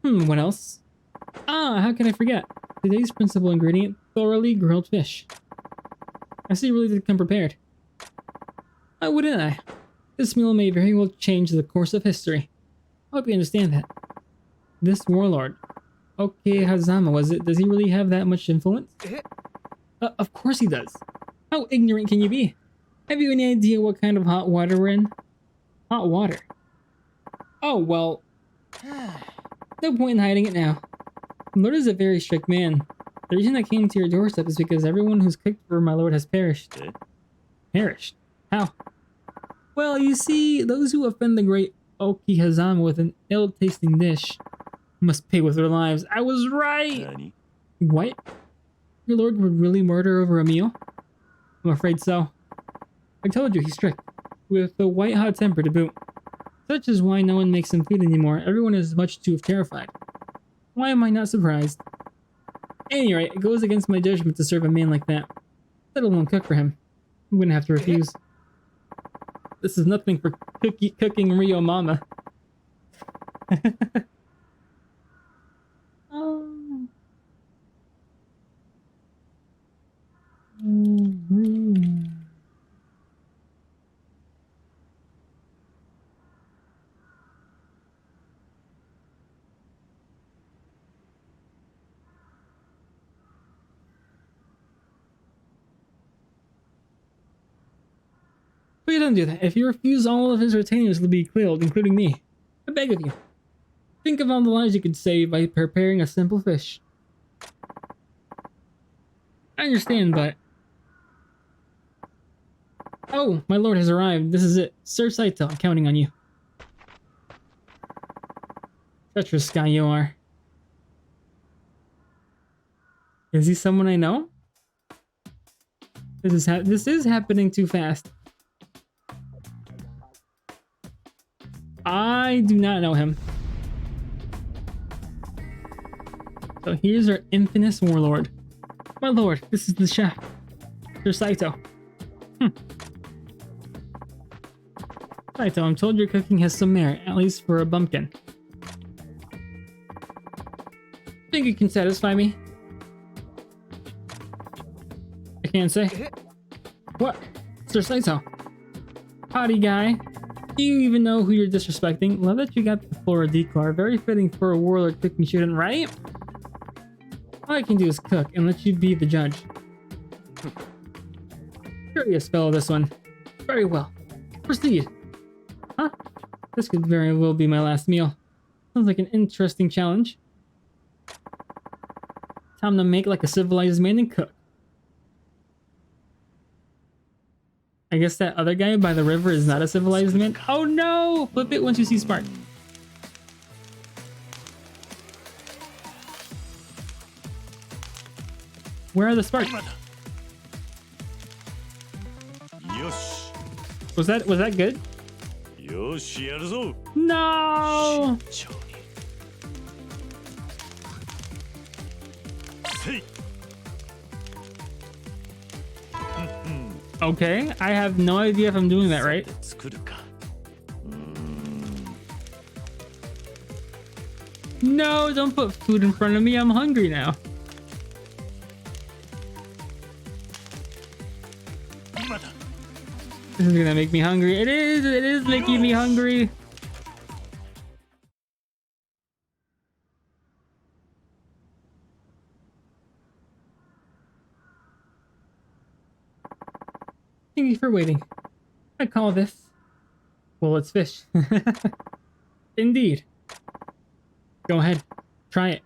What else? Ah, how can I forget? Today's principal ingredient, thoroughly grilled fish. I see you really did come prepared. Why wouldn't I? This meal may very well change the course of history. I hope you understand that. This warlord, Hazama, was it? Does he really have that much influence? Of course he does. How ignorant can you be? Have you any idea what kind of hot water we're in? Hot water? Oh, well... no point in hiding it now. Lord is a very strict man. The reason I came to your doorstep is because everyone who's cooked for my lord has perished. Perished? How? Well, you see, those who offend the great Hazama with an ill-tasting dish must pay with their lives. I was right! What? Your lord would really murder over a meal? I'm afraid so. I told you, he's strict. With a white-hot temper to boot. Such is why no one makes him feed anymore. Everyone is much too terrified. Why am I not surprised? Anyway, it goes against my judgment to serve a man like that. Let alone cook for him. I'm gonna have to refuse. This is nothing for cooking Rio Mama. Please don't do that. If you refuse, all of his retainers will be killed, including me. I beg of you. Think of all the lives you could save by preparing a simple fish. I understand, but... Oh, my lord has arrived. This is it. Sir Saito, I'm counting on you. Treacherous guy you are. Is he someone I know? This is happening too fast. I do not know him. So here's our infamous warlord. My lord, this is the chef, Sir Saito. Saito, I'm told your cooking has some merit, at least for a bumpkin. Think you can satisfy me? I can't say. What? Sir Saito? Howdy, guy. Do you even know who you're disrespecting? Love that you got the Flora decor. Very fitting for a warlord cooking shouldn't, right? All I can do is cook and let you be the judge. Curious fellow, this one. Very well. Proceed. Huh? This could very well be my last meal. Sounds like an interesting challenge. Time to make like a civilized man and cook. I guess that other guy by the river is not a civilized man. Oh no! Flip it once you see spark. Where are the sparks? Was that good? No! Okay, I have no idea if I'm doing that right. No, don't put food in front of me. I'm hungry now. This is gonna make me hungry. It is making me hungry. Thank you for waiting. I call this... well, it's fish. Indeed. Go ahead. Try it.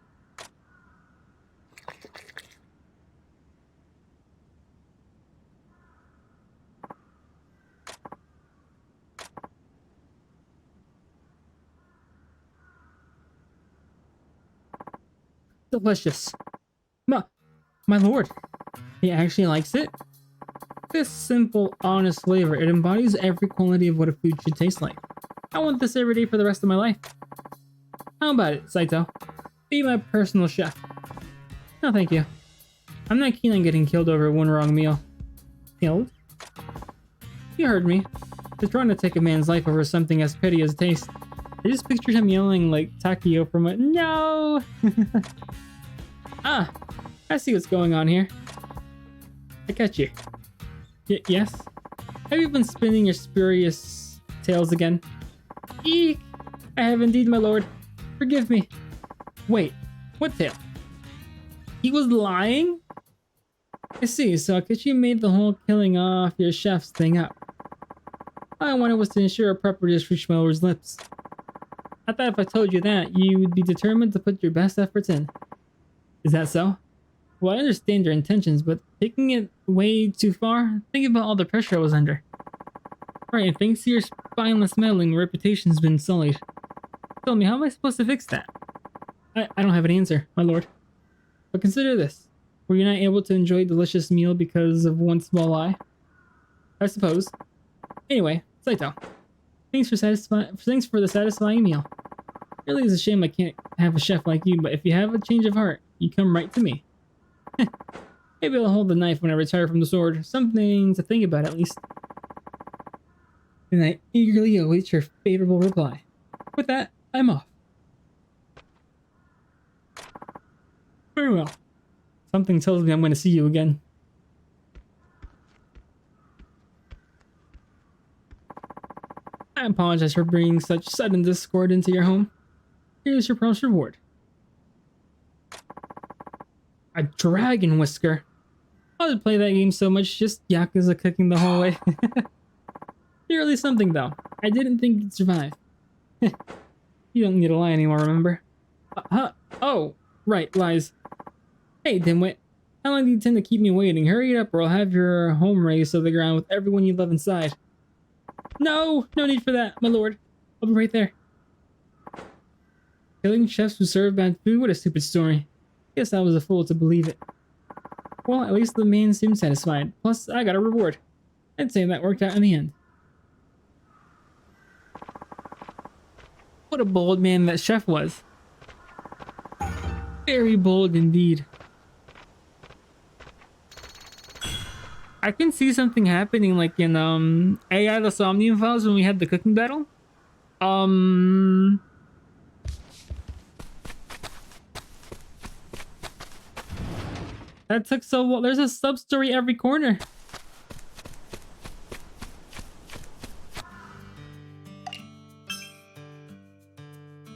Delicious. My lord. He actually likes it? This simple, honest flavor, it embodies every quality of what a food should taste like. I want this every day for the rest of my life. How about it, Saito? Be my personal chef. No, thank you. I'm not keen on getting killed over one wrong meal. Killed? You heard me. Just trying to take a man's life over something as petty as taste. I just pictured him yelling like Takio from a no! Ah, I see what's going on here. I catch you. Yes? Have you been spinning your spurious tales again? Eek! I have indeed, my lord. Forgive me. Wait, what tale? He was lying? I see, so Akechi made the whole killing off your chef's thing up. All I wanted was to ensure a proper dish reached my lord's lips. I thought if I told you that, you would be determined to put your best efforts in. Is that so? Well, I understand your intentions, but taking it way too far? Think about all the pressure I was under. Right, and thanks to your spineless meddling, my reputation's been sullied. Tell me, how am I supposed to fix that? I don't have an answer, my lord. But consider this. Were you not able to enjoy a delicious meal because of one small lie? I suppose. Anyway, Saito. Thanks for the satisfying meal. It really is a shame I can't have a chef like you, but if you have a change of heart, you come right to me. Maybe I'll hold the knife when I retire from the sword. Something to think about, at least. And I eagerly await your favorable reply. With that, I'm off. Very well. Something tells me I'm going to see you again. I apologize for bringing such sudden discord into your home. Here's your promised reward. A dragon whisker. I would play that game so much, just Yakuza cooking the whole way. You're really something, though. I didn't think you'd survive. You don't need to lie anymore, remember? Oh, right, lies. Hey, dimwit. How long do you intend to keep me waiting? Hurry it up or I'll have your home razed to the ground with everyone you love inside. No need for that, my lord. I'll be right there. Killing chefs who serve bad food? What a stupid story. Guess I was a fool to believe it. Well, at least the man seemed satisfied. Plus, I got a reward. I'd say that worked out in the end. What a bold man that chef was. Very bold indeed. I can see something happening like in AI the Somnium Files when we had the cooking battle. That took so long. There's a sub-story every corner.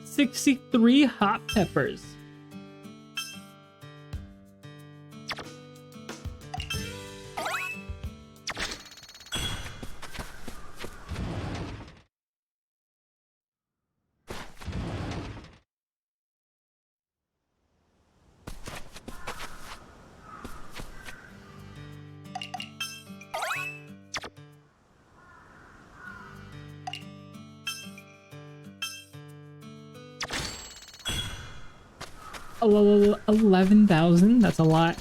$63 hot peppers. $11,000. That's a lot.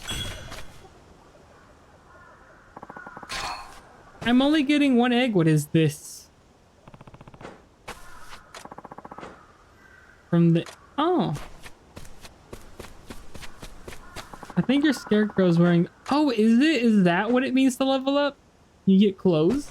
I'm only getting one egg. What is this? From the... Oh. I think your scarecrow's wearing... Oh, is it? Is that what it means to level up? You get clothes?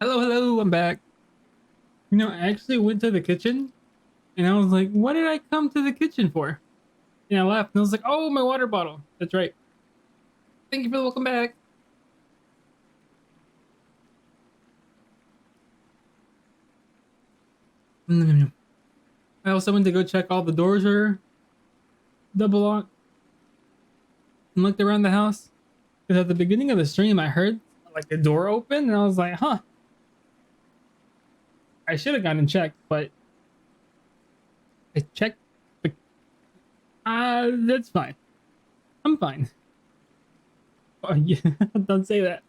Hello, hello, I'm back. You know, I actually went to the kitchen and I was like, what did I come to the kitchen for? And I left and I was like, oh, my water bottle. That's right. Thank you for the welcome back. I also went to go check all the doors are double locked and looked around the house. Because at the beginning of the stream, I heard like a door open and I was like, huh. I should have gone and checked, but I checked. That's fine. I'm fine. Oh, yeah, don't say that.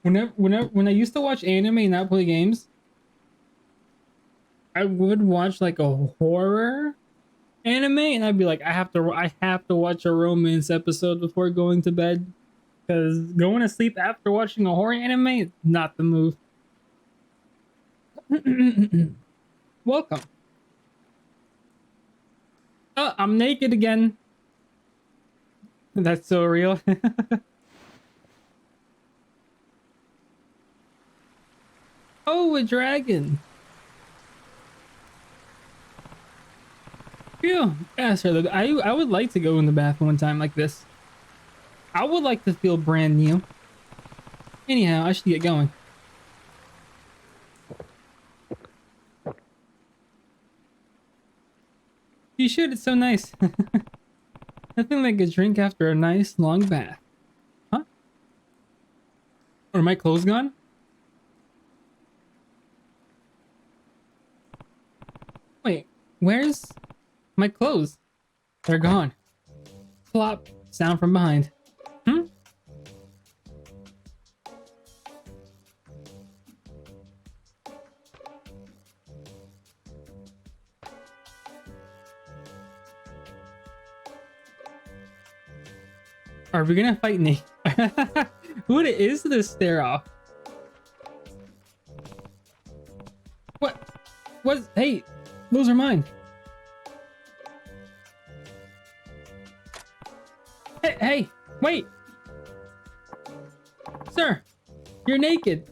When I used to watch anime and not play games, I would watch like a horror anime, and I'd be like, I have to watch a romance episode before going to bed, because going to sleep after watching a horror anime is not the move. Welcome. Oh, I'm naked again. That's so real. Oh, a dragon. Phew. Yeah, sir. I would like to go in the bath one time like this. I would like to feel brand new. Anyhow, I should get going. You should, it's so nice. Nothing like a drink after a nice long bath. Huh? Are my clothes gone? Wait, where's my clothes? They're gone. Plop, sound from behind. Are we gonna fight Nate? What is this stare off? What? What? Hey, those are mine. Hey, wait. Sir, you're naked.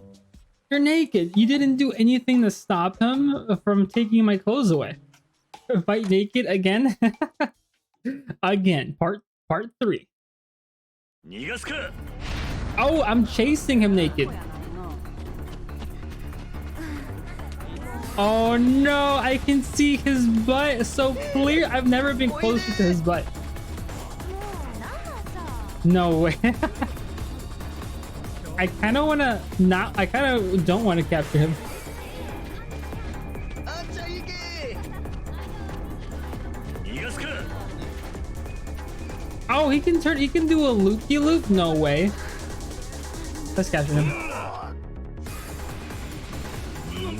You're naked. You didn't do anything to stop him from taking my clothes away. Fight naked again? Again, part 3. Oh, I'm chasing him naked. Oh no, I can see his butt so clear. I've never been closer to his butt. No way. I kind of want to not, I kind of don't want to capture him. Oh, he can do a loop-de-loop? No way. Let's capture him.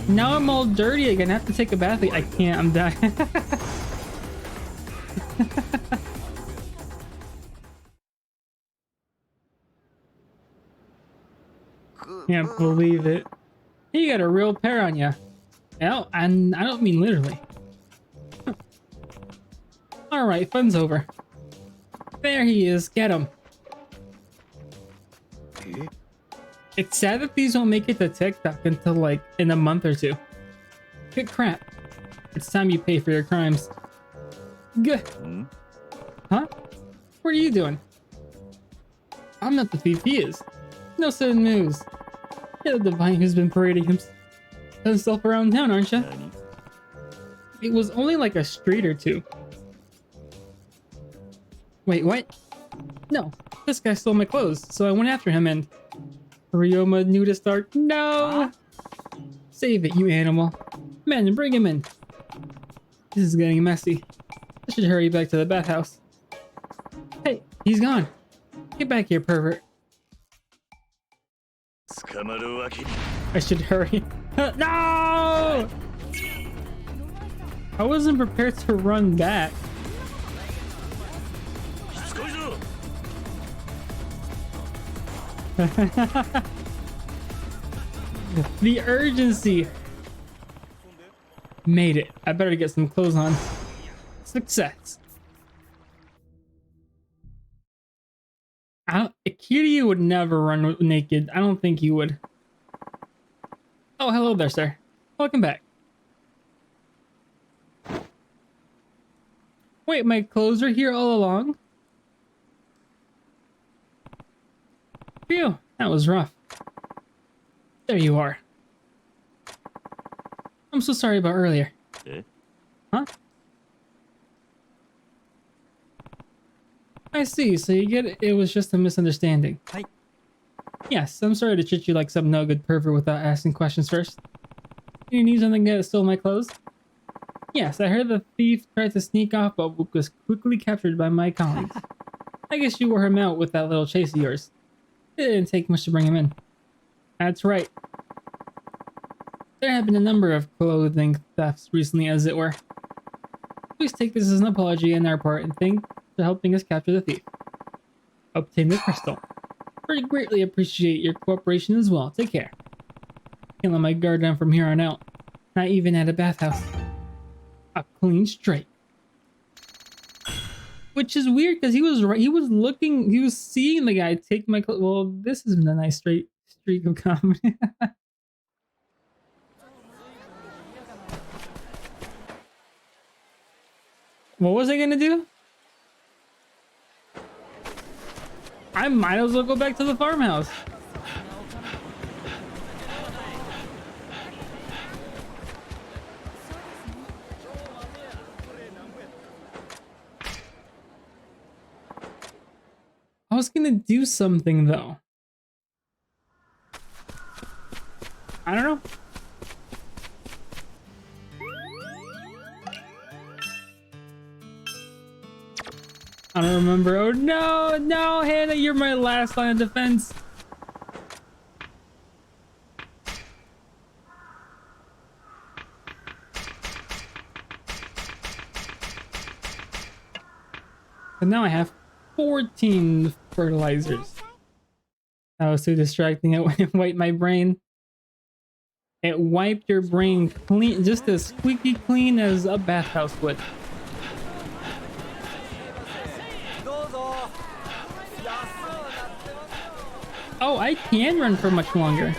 Now I'm all dirty again. I have to take a bath. I can't, I'm dying. Can't believe it. You got a real pair on ya. Oh, and I don't mean literally. Alright, fun's over. There he is. Get him. It's sad that these won't make it to TikTok until like in a month or 2. Good crap. It's time you pay for your crimes. Good. Huh? What are you doing? I'm not the thief, he is. No sudden moves. You're the divine who's been parading himself around town, aren't you? It was only like a street or 2. Wait, what? No, this guy stole my clothes, so I went after him and... Ryoma nudist art. No! Save it, you animal. Man, bring him in. This is getting messy. I should hurry back to the bathhouse. Hey, he's gone. Get back here, pervert. I should hurry. No! I wasn't prepared to run back. The urgency. Made it. I better get some clothes on. Success. Kiryu would never run naked. I don't think he would. Oh, hello there, sir. Welcome back. Wait, my clothes are here all along? Phew, that was rough. There you are. I'm so sorry about earlier. Eh? Huh? I see, so you get it. It was just a misunderstanding. Hi. Yes, I'm sorry to treat you like some no-good pervert without asking questions first. You need something that stole my clothes? Yes, I heard the thief tried to sneak off but was quickly captured by my colleagues. I guess you wore him out with that little chase of yours. It didn't take much to bring him in. That's right. There have been a number of clothing thefts recently, as it were. Please take this as an apology on our part and thank for helping us capture the thief. Obtain the crystal. We greatly appreciate your cooperation as well. Take care. Can't let my guard down from here on out. Not even at a bathhouse. A clean straight. Which is weird because he was right. He was seeing the guy take my clothes. Well, this has been a nice straight streak of comedy. What was I gonna do? I might as well go back to the farmhouse. I was gonna do something though. I don't know. I don't remember. Oh no, no, Hannah, you're my last line of defense. And now I have 14 fertilizers. That was too distracting. It wiped my brain. It wiped your brain clean, just as squeaky clean as a bathhouse would. Oh, I can run for much longer.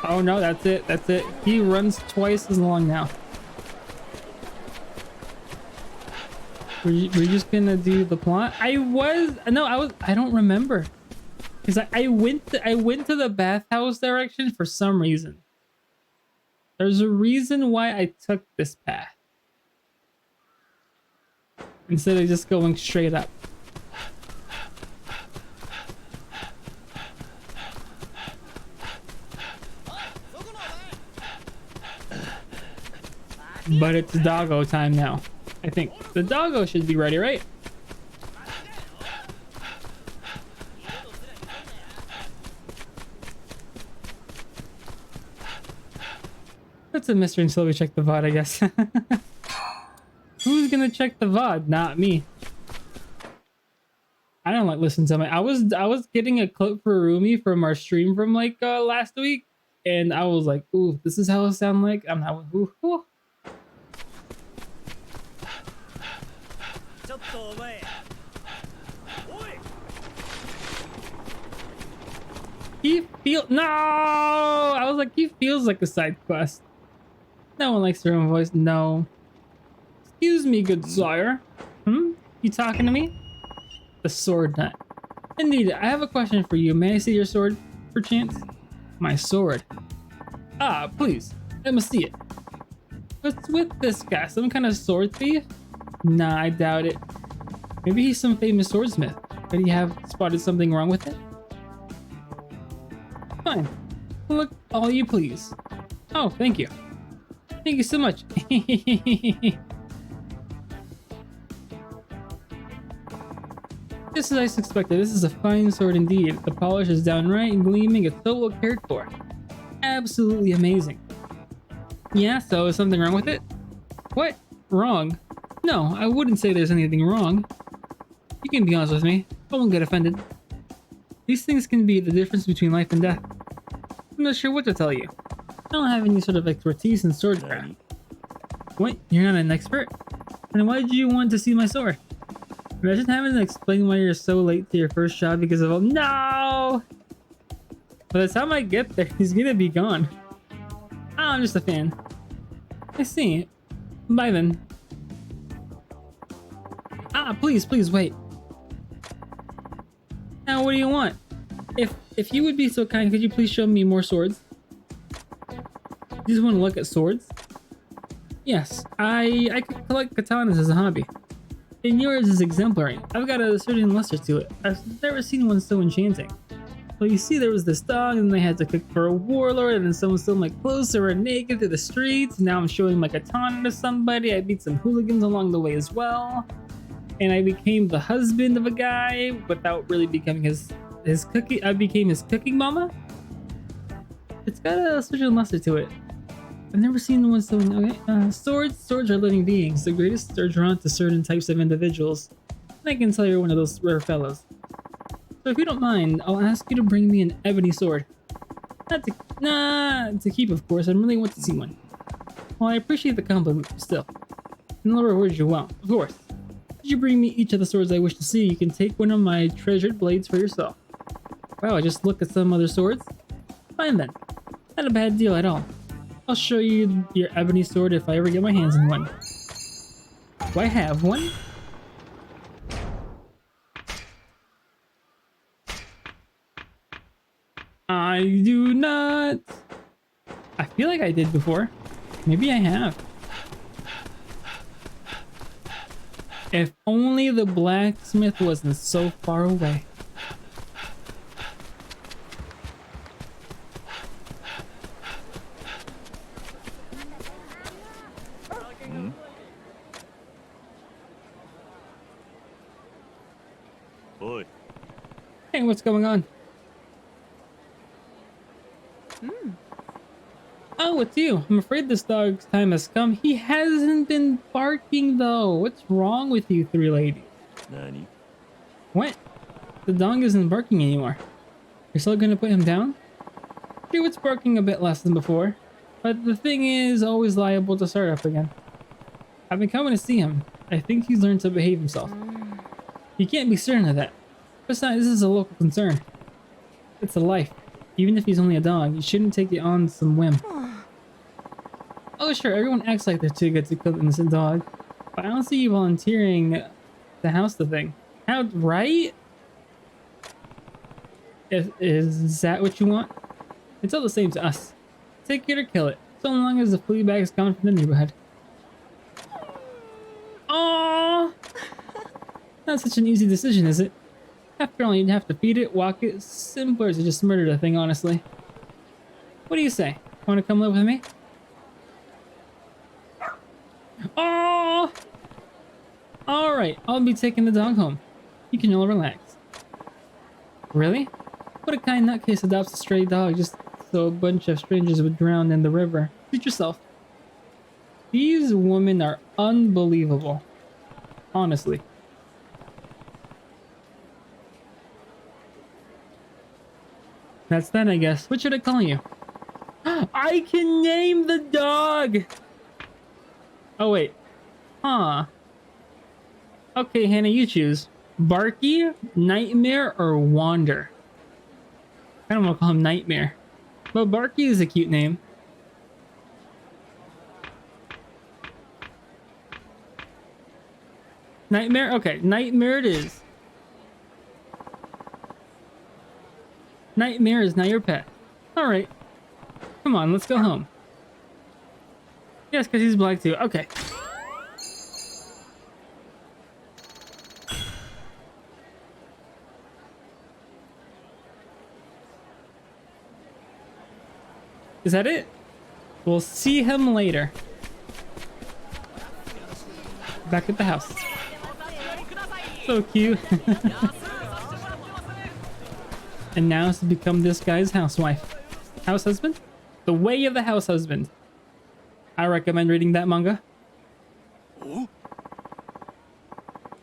Oh no, that's it. That's it. He runs twice as long now. We're just gonna do the plot. I don't remember. Cause I went to the bathhouse direction for some reason. There's a reason why I took this path. Instead of just going straight up. But it's doggo time now. I think the doggo should be ready, right? That's a mystery until we check the VOD, I guess. Who's gonna check the VOD? Not me. I don't like listen to my. I was getting a clip for Rumi from our stream from like last week, and I was like, "Ooh, this is how it sound like." I'm not. Ooh, ooh. No! I was like, he feels like a side quest. No one likes their own voice. No. Excuse me, good sire. You talking to me? The sword nut. Indeed, I have a question for you. May I see your sword, perchance? My sword. Ah, please. Let me see it. What's with this guy? Some kind of sword thief? Nah, I doubt it. Maybe he's some famous swordsmith. Could he have spotted something wrong with it? Fine. Look all you please. Oh, thank you. Thank you so much. Just as I suspected, this is a fine sword indeed. The polish is downright gleaming. It's so well cared for. Absolutely amazing. Yeah, so is something wrong with it? What? Wrong? No, I wouldn't say there's anything wrong. You can be honest with me. I won't get offended. These things can be the difference between life and death. I'm not sure what to tell you. I don't have any sort of expertise in swordcraft. What? You're not an expert? Then why did you want to see my sword? Imagine having to explain why you're so late to your first job because of no. By the time I get there, he's gonna be gone. Oh, I'm just a fan. I see. Bye then. Ah, please, please wait. Now, what do you want? If you would be so kind, could you please show me more swords? You just want to look at swords? Yes, I could collect katanas as a hobby. And yours is exemplary. I've got a certain luster to it. I've never seen one so enchanting. Well, you see, there was this dog, and they had to cook for a warlord, and then someone stole my clothes, so we're naked through the streets. Now I'm showing my katana to somebody. I beat some hooligans along the way as well. And I became the husband of a guy without really becoming his cookie. I became his cooking mama. It's got a certain luster to it. I've never seen one so... Okay, swords are living beings. The greatest are drawn to certain types of individuals. And I can tell you're one of those rare fellows. So if you don't mind, I'll ask you to bring me an ebony sword. Not to keep, of course. I really want to see one. Well, I appreciate the compliment, but still. And I'll reward you well, of course. If you bring me each of the swords I wish to see, you can take one of my treasured blades for yourself. Wow, I just looked at some other swords. Fine then. Not a bad deal at all. I'll show you your ebony sword if I ever get my hands on one. Do I have one? I do not. I feel like I did before. Maybe I have. If only the blacksmith wasn't so far away. Oi. Hey, what's going on? Oh, it's you. I'm afraid this dog's time has come. He hasn't been barking though. What's wrong with you three ladies? Nani? What? The dog isn't barking anymore. You're still gonna put him down? Sure, it's barking a bit less than before, but the thing is always liable to start up again. I've been coming to see him. I think he's learned to behave himself. You can't be certain of that. Besides, this is a local concern. It's a life. Even if he's only a dog, you shouldn't take it on some whim. Oh sure, everyone acts like they're too good to kill an innocent dog, but I don't see you volunteering to house the thing. How, right? Is that what you want? It's all the same to us. Take it or kill it, so long as the flea bag is gone from the neighborhood. Aww! Not such an easy decision, is it? After all, you'd have to feed it, walk it. Simpler to just murder the thing, honestly. What do you say? Want to come live with me? Oh! Alright, I'll be taking the dog home. You can all relax. Really? What a kind nutcase adopts a stray dog just so a bunch of strangers would drown in the river. Treat yourself. These women are unbelievable. Honestly. That's that, I guess. What should I call you? I can name the dog! Oh, wait. Huh. Okay, Hannah, you choose. Barky, Nightmare, or Wander? I don't want to call him Nightmare. But Barky is a cute name. Nightmare? Okay, Nightmare it is. Nightmare is now your pet. Alright. Come on, let's go home. Yes, because he's black too. Okay. Is that it? We'll see him later. Back at the house. So cute. And now has become this guy's housewife. House husband? The Way of the House Husband. I recommend reading that manga.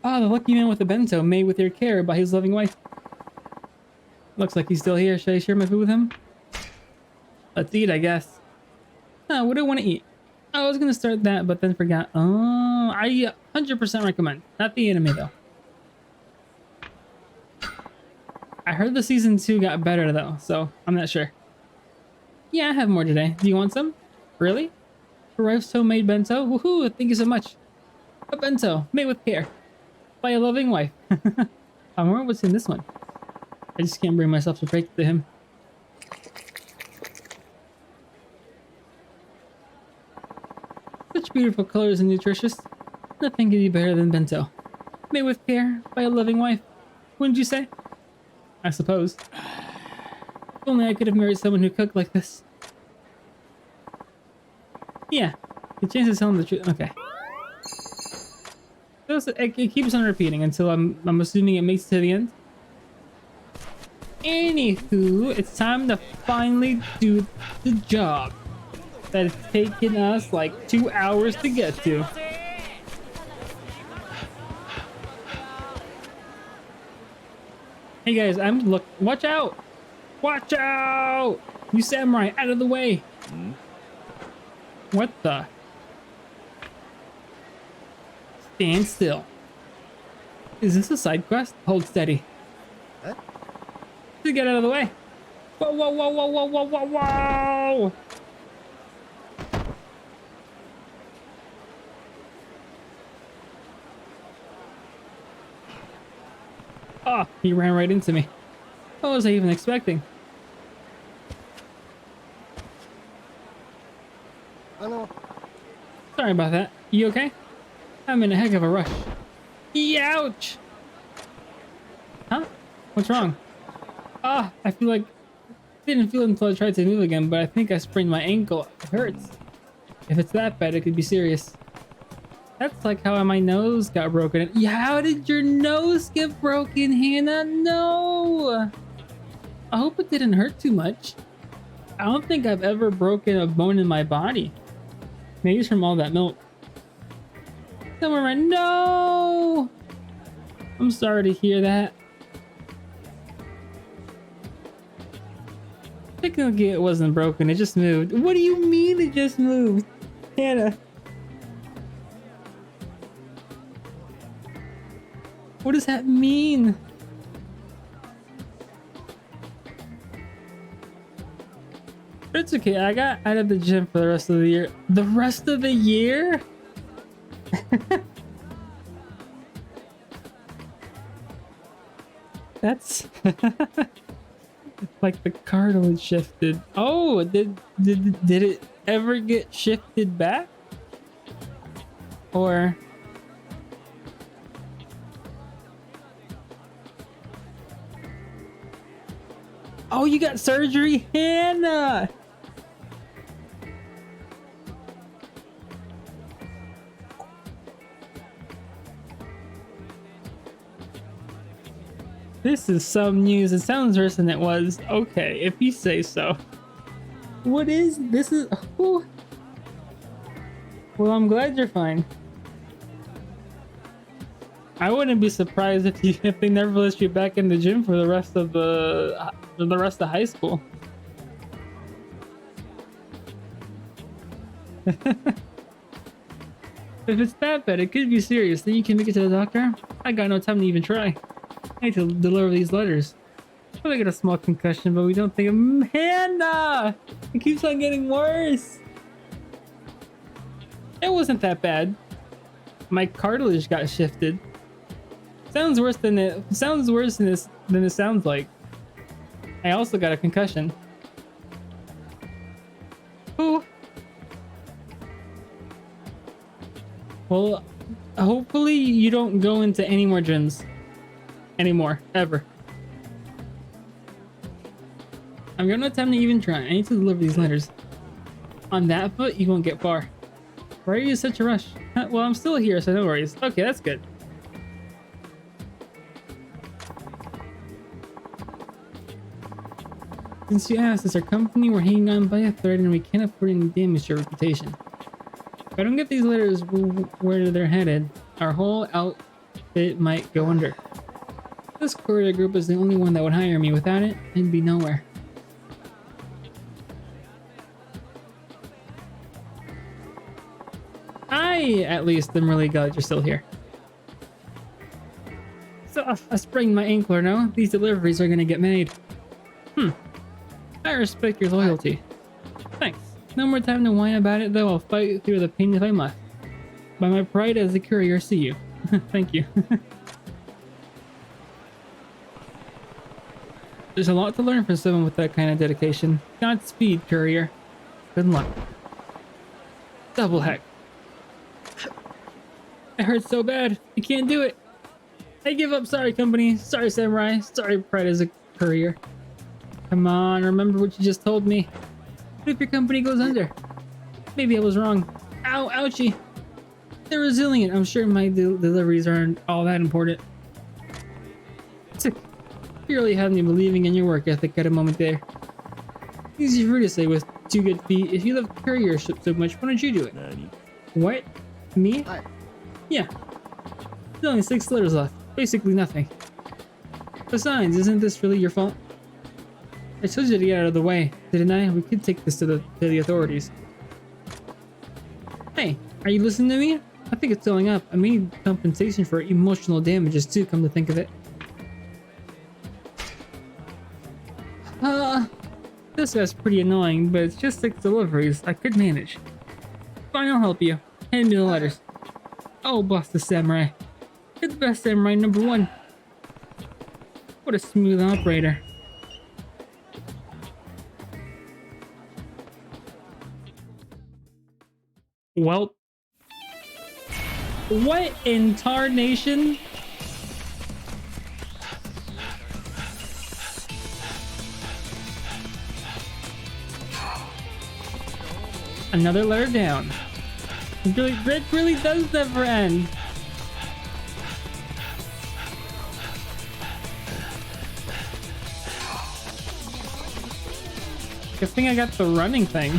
Ah, the lucky man with the bento made with your care by his loving wife. Looks like he's still here. Should I share my food with him? Let's eat, I guess. Oh, what do I want to eat? I was gonna start that, but then forgot. Oh, I 100% recommend. Not the anime though. I heard the season 2 got better though, so I'm not sure. Yeah, I have more today. Do you want some? Really? Your wife's homemade bento? Woohoo! Thank you so much. A bento, made with care. By a loving wife. I wonder what's in this one. I just can't bring myself to break it to him. Such beautiful colors and nutritious. Nothing could be better than bento. Made with care by a loving wife. Wouldn't you say? I suppose. If only I could have married someone who cooked like this. Yeah, the chance of telling the truth. Okay. So it keeps on repeating until I'm assuming it makes it to the end. Anywho, it's time to finally do the job that has taken us like 2 hours to get to. Hey guys, watch out! Watch out! You samurai, out of the way! What the? Stand still. Is this a side quest? Hold steady. What? To get out of the way. Whoa, whoa, whoa, whoa, whoa, whoa, whoa, whoa! Oh, he ran right into me. What was I even expecting? Sorry about that. You okay? I'm in a heck of a rush. Ouch! Huh? What's wrong? Ah, I feel like... Didn't feel it until I tried to move again, but I think I sprained my ankle. It hurts. If it's that bad, it could be serious. That's like how my nose got broken. Yeah, how did your nose get broken, Hannah? No! I hope it didn't hurt too much. I don't think I've ever broken a bone in my body. Maybe it's from all that milk. Somewhere around. No! I'm sorry to hear that. Technically, it wasn't broken. It just moved. What do you mean it just moved? Hannah. What does that mean? But it's okay. I got out of the gym for the rest of the year. The rest of the year? That's like the cartilage shifted. Oh, did it ever get shifted back? Or oh, you got surgery, Hannah. This is some news. It sounds worse than it was. Okay, if you say so. What is this? Is oh. Well, I'm glad you're fine. I wouldn't be surprised if they never let you back in the gym for the rest of high school. If it's that bad, it could be serious. Then you can make it to the doctor. I got no time to even try. I need to deliver these letters. I got a small concussion, but we don't think of Hannah! It keeps on getting worse. It wasn't that bad. My cartilage got shifted. Sounds worse than it sounds worse than it sounds like. I also got a concussion. Ooh. Well, hopefully you don't go into any more gyms anymore, ever. I've got no time to even try. I need to deliver these letters. On that foot, you won't get far. Why are you in such a rush? Well, I'm still here, so no worries. Okay, that's good. Since you asked, it's our company. We're hanging on by a thread and we can't afford any damage to your reputation. If I don't get these letters where they're headed, our whole outfit might go under. This courier group is the only one that would hire me. Without it, I'd be nowhere. I, at least, am really glad you're still here. So, I sprained my ankle, no? These deliveries are gonna get made. I respect your loyalty. Thanks. No more time to whine about it, though. I'll fight through the pain if I must. By my pride as a courier, see you. Thank you. There's a lot to learn from someone with that kind of dedication. Godspeed, courier. Good luck. Double heck. It hurts so bad. I can't do it. I give up. Sorry, company. Sorry, samurai. Sorry, pride as a courier. Come on, remember what you just told me. What if your company goes under? Maybe I was wrong. Ow, ouchie. They're resilient. I'm sure my deliveries aren't all that important. You really had me believing in your work ethic at a moment there. Easy for you to say with 2 good feet. If you love couriership so much, why don't you do it? Nani? What? Me? Yeah. There's only 6 letters left. Basically nothing. Besides, isn't this really your fault? I told you to get out of the way, didn't I? We could take this to the authorities. Hey, are you listening to me? I think it's filling up. I may need compensation for emotional damages too, come to think of it. This guy's pretty annoying, but it's just 6 deliveries. I could manage. Fine, I'll help you. Hand me the letters. Oh, boss the samurai. You're the best samurai, number 1. What a smooth operator. Well, what in tarnation? Another letter down. It really does never end. Good thing I got the running thing.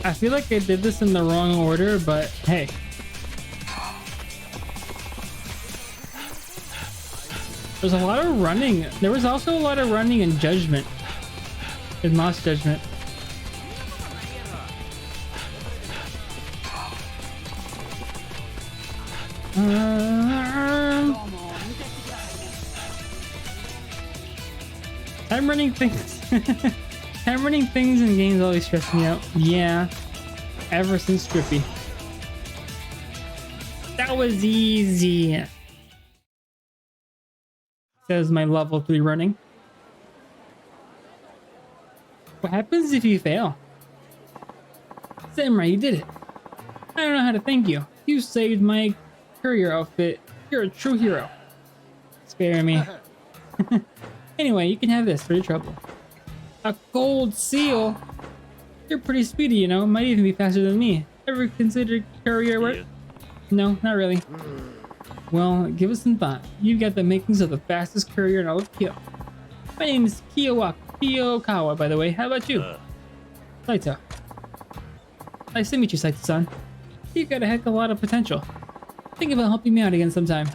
I feel like I did this in the wrong order, but hey. There's a lot of running. There was also a lot of running in Judgment. In Moss Judgment. I'm running things. I'm running things in games always stress me out. Yeah. Ever since Strippy. That was easy. Says my level 3 running. What happens if you fail? Samurai, you did it. I don't know how to thank you. You saved my courier outfit. You're a true hero. Spare me. Anyway, you can have this for your trouble. A gold seal? You're pretty speedy, you know. Might even be faster than me. Ever considered courier work? Yeah. No, not really. Well, give us some thought. You've got the makings of the fastest courier in all of Kyo. My name is Kiyokawa, by the way. How about you? Saito. Nice to meet you, Saito-san. You've got a heck of a lot of potential. Think about helping me out again sometime.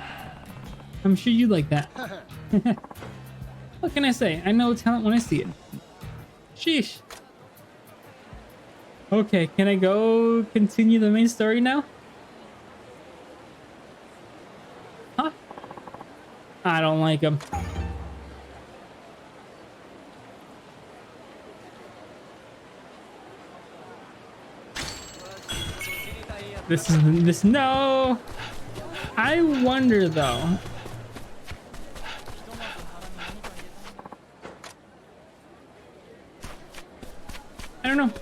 I'm sure you'd like that. What can I say? I know talent when I see it. Sheesh. Okay, can I go continue the main story now? Huh? I don't like him. This no. I wonder though. I don't know.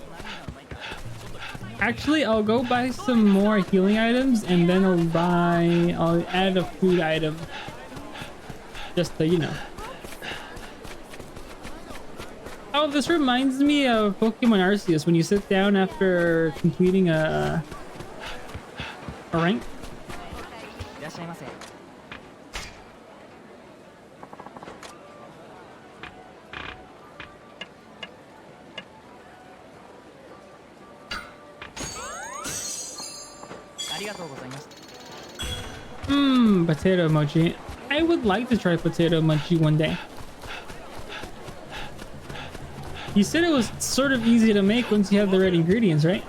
Actually, I'll go buy some more healing items and then I'll add a food item. Just so you know. Oh, this reminds me of Pokemon Arceus when you sit down after completing a rank. Potato emoji. I I would like to try potato mochi one day. You said it was sort of easy to make once you have the right ingredients, right?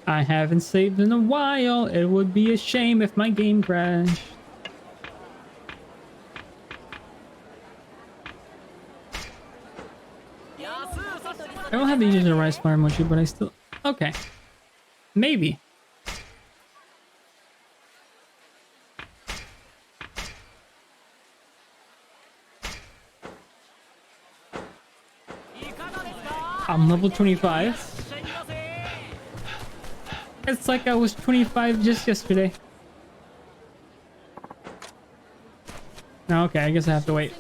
I haven't saved in a while. It would be a shame if my game crashed. I don't have the usual rice flour mochi, but I still... Okay. Maybe. I'm level 25. It's like I was 25 just yesterday. No, okay, I guess I have to wait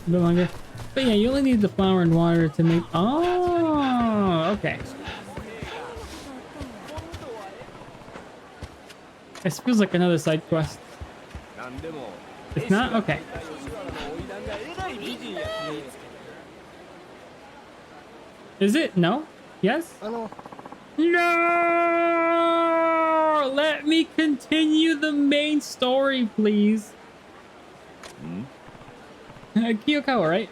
a bit longer. But yeah, you only need the flour and water to make... Oh, okay. This feels like another side quest. It's not? Okay. Is it? No? Yes? No! Let me continue the main story, please. Kiyokawa, right?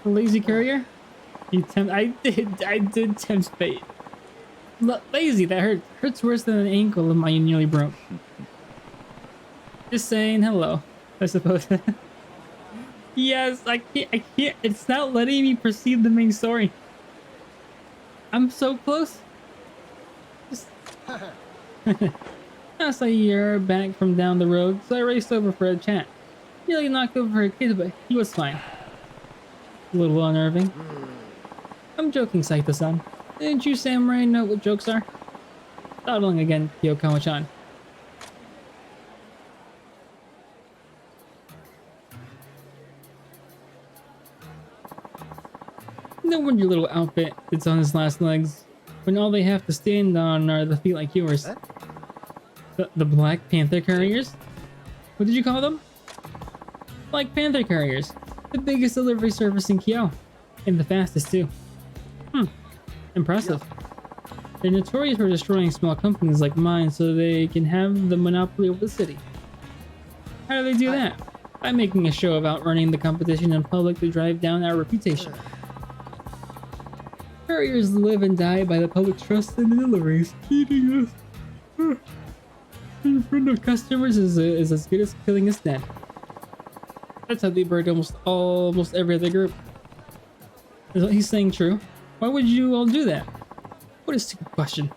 The lazy courier? I did tempt fate. Lazy, that hurts worse than an ankle of mine nearly broke. Just saying hello, I suppose. Yes, I can't, it's not letting me proceed the main story. I'm so close. Just... I saw you're back from down the road, so I raced over for a chat. Nearly knocked over a kid, but he was fine. A little unnerving. I'm joking, Saito-san. Didn't you samurai know what jokes are? Dawdling again, Kiyokawa-chan. No wonder your little outfit is on its last legs, when all they have to stand on are the feet like yours. The Black Panther Couriers? What did you call them? Black Panther Couriers. The biggest delivery service in Kyoto. And the fastest too. Impressive. They're notorious for destroying small companies like mine so they can have the monopoly over the city. How do they do that? By making a show of outrunning the competition in public to drive down our reputation. Couriers live and die by the public trust in the deliveries. Cheating us in front of customers is as good as killing us dead. That's how they burned almost every other group. Is what he's saying true? Why would you all do that? What a stupid question.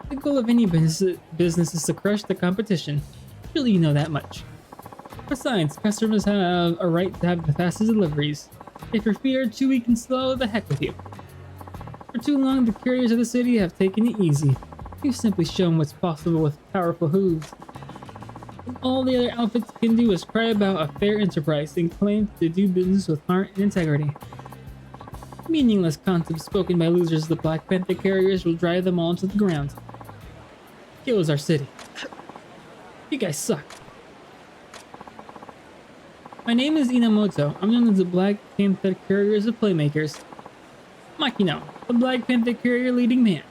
The goal of any business is to crush the competition. Surely you know that much. Besides, customers have a right to have the fastest deliveries. If your feet are too weak and slow, the heck with you. For too long, the couriers of the city have taken it easy. You've simply shown what's possible with powerful hooves. And all the other outfits can do is cry about a fair enterprise and claim to do business with heart and integrity. Meaningless concepts spoken by losers, the Black Panther Couriers will drive them all into the ground. Kyoto's our city. You guys suck. My name is Inamoto. I'm known as the Black Panther Couriers of Playmakers. Makino, the Black Panther Courier leading man.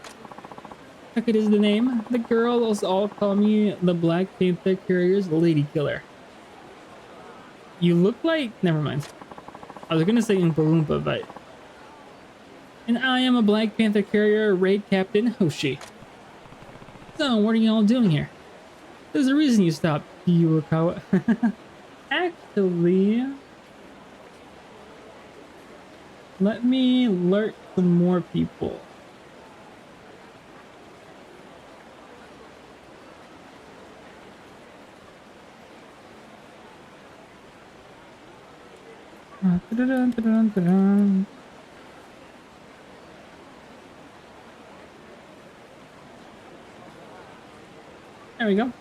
Heck, it is the name. The girls all call me the Black Panther Courier's lady killer. You look like... Never mind. I was gonna say Oompa Loompa, but... And I am a Black Panther Courier Raid Captain Hoshi. So, what are you all doing here? There's a reason you stopped, Yuakawa. Actually... Let me alert some more people. There we go.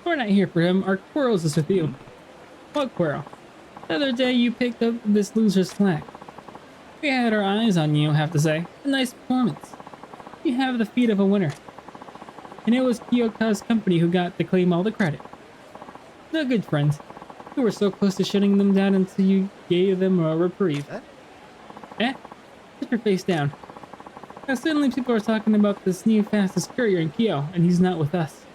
We're not here for him. Our quarrels is with you. What quarrel? The other day you picked up this loser's slack. We had our eyes on you, I have to say. A nice performance. You have the feet of a winner. And it was Kyoka's company who got to claim all the credit. No good, friends. You were so close to shutting them down until you gave them a reprieve. Eh? Put your face down. Now suddenly people are talking about this new fastest courier in Kyo, and he's not with us.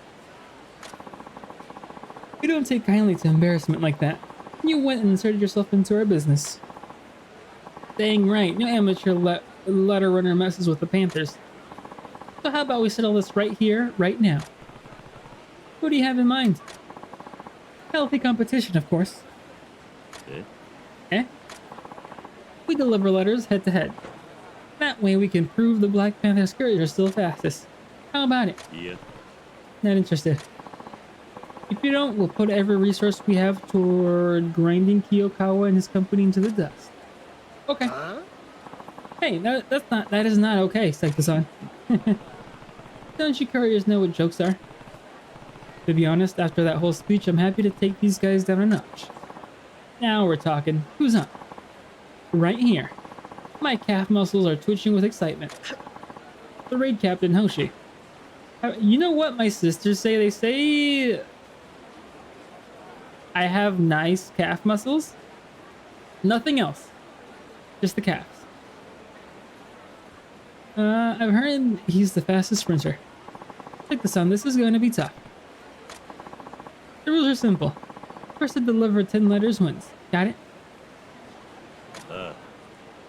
You don't take kindly to embarrassment like that. You went and inserted yourself into our business. Dang right, no amateur letter runner messes with the Panthers. So how about we settle this right here, right now? What do you have in mind? Healthy competition, of course. Eh? We deliver letters head to head. That way we can prove the Black Panther courier is still fastest. How about it? Yeah. Not interested. If you don't, we'll put every resource we have toward grinding Kiyokawa and his company into the dust. Okay. Hey, that is not okay, Saito-san. Don't you couriers know what jokes are? To be honest, after that whole speech, I'm happy to take these guys down a notch. Now we're talking. Who's on? Right here. My calf muscles are twitching with excitement. The raid captain, Hoshi. You know what my sisters say? They say I have nice calf muscles. Nothing else. Just the calves. I've heard he's the fastest sprinter. Take this on. This is going to be tough. The rules are simple. First to deliver 10 letters wins. Got it?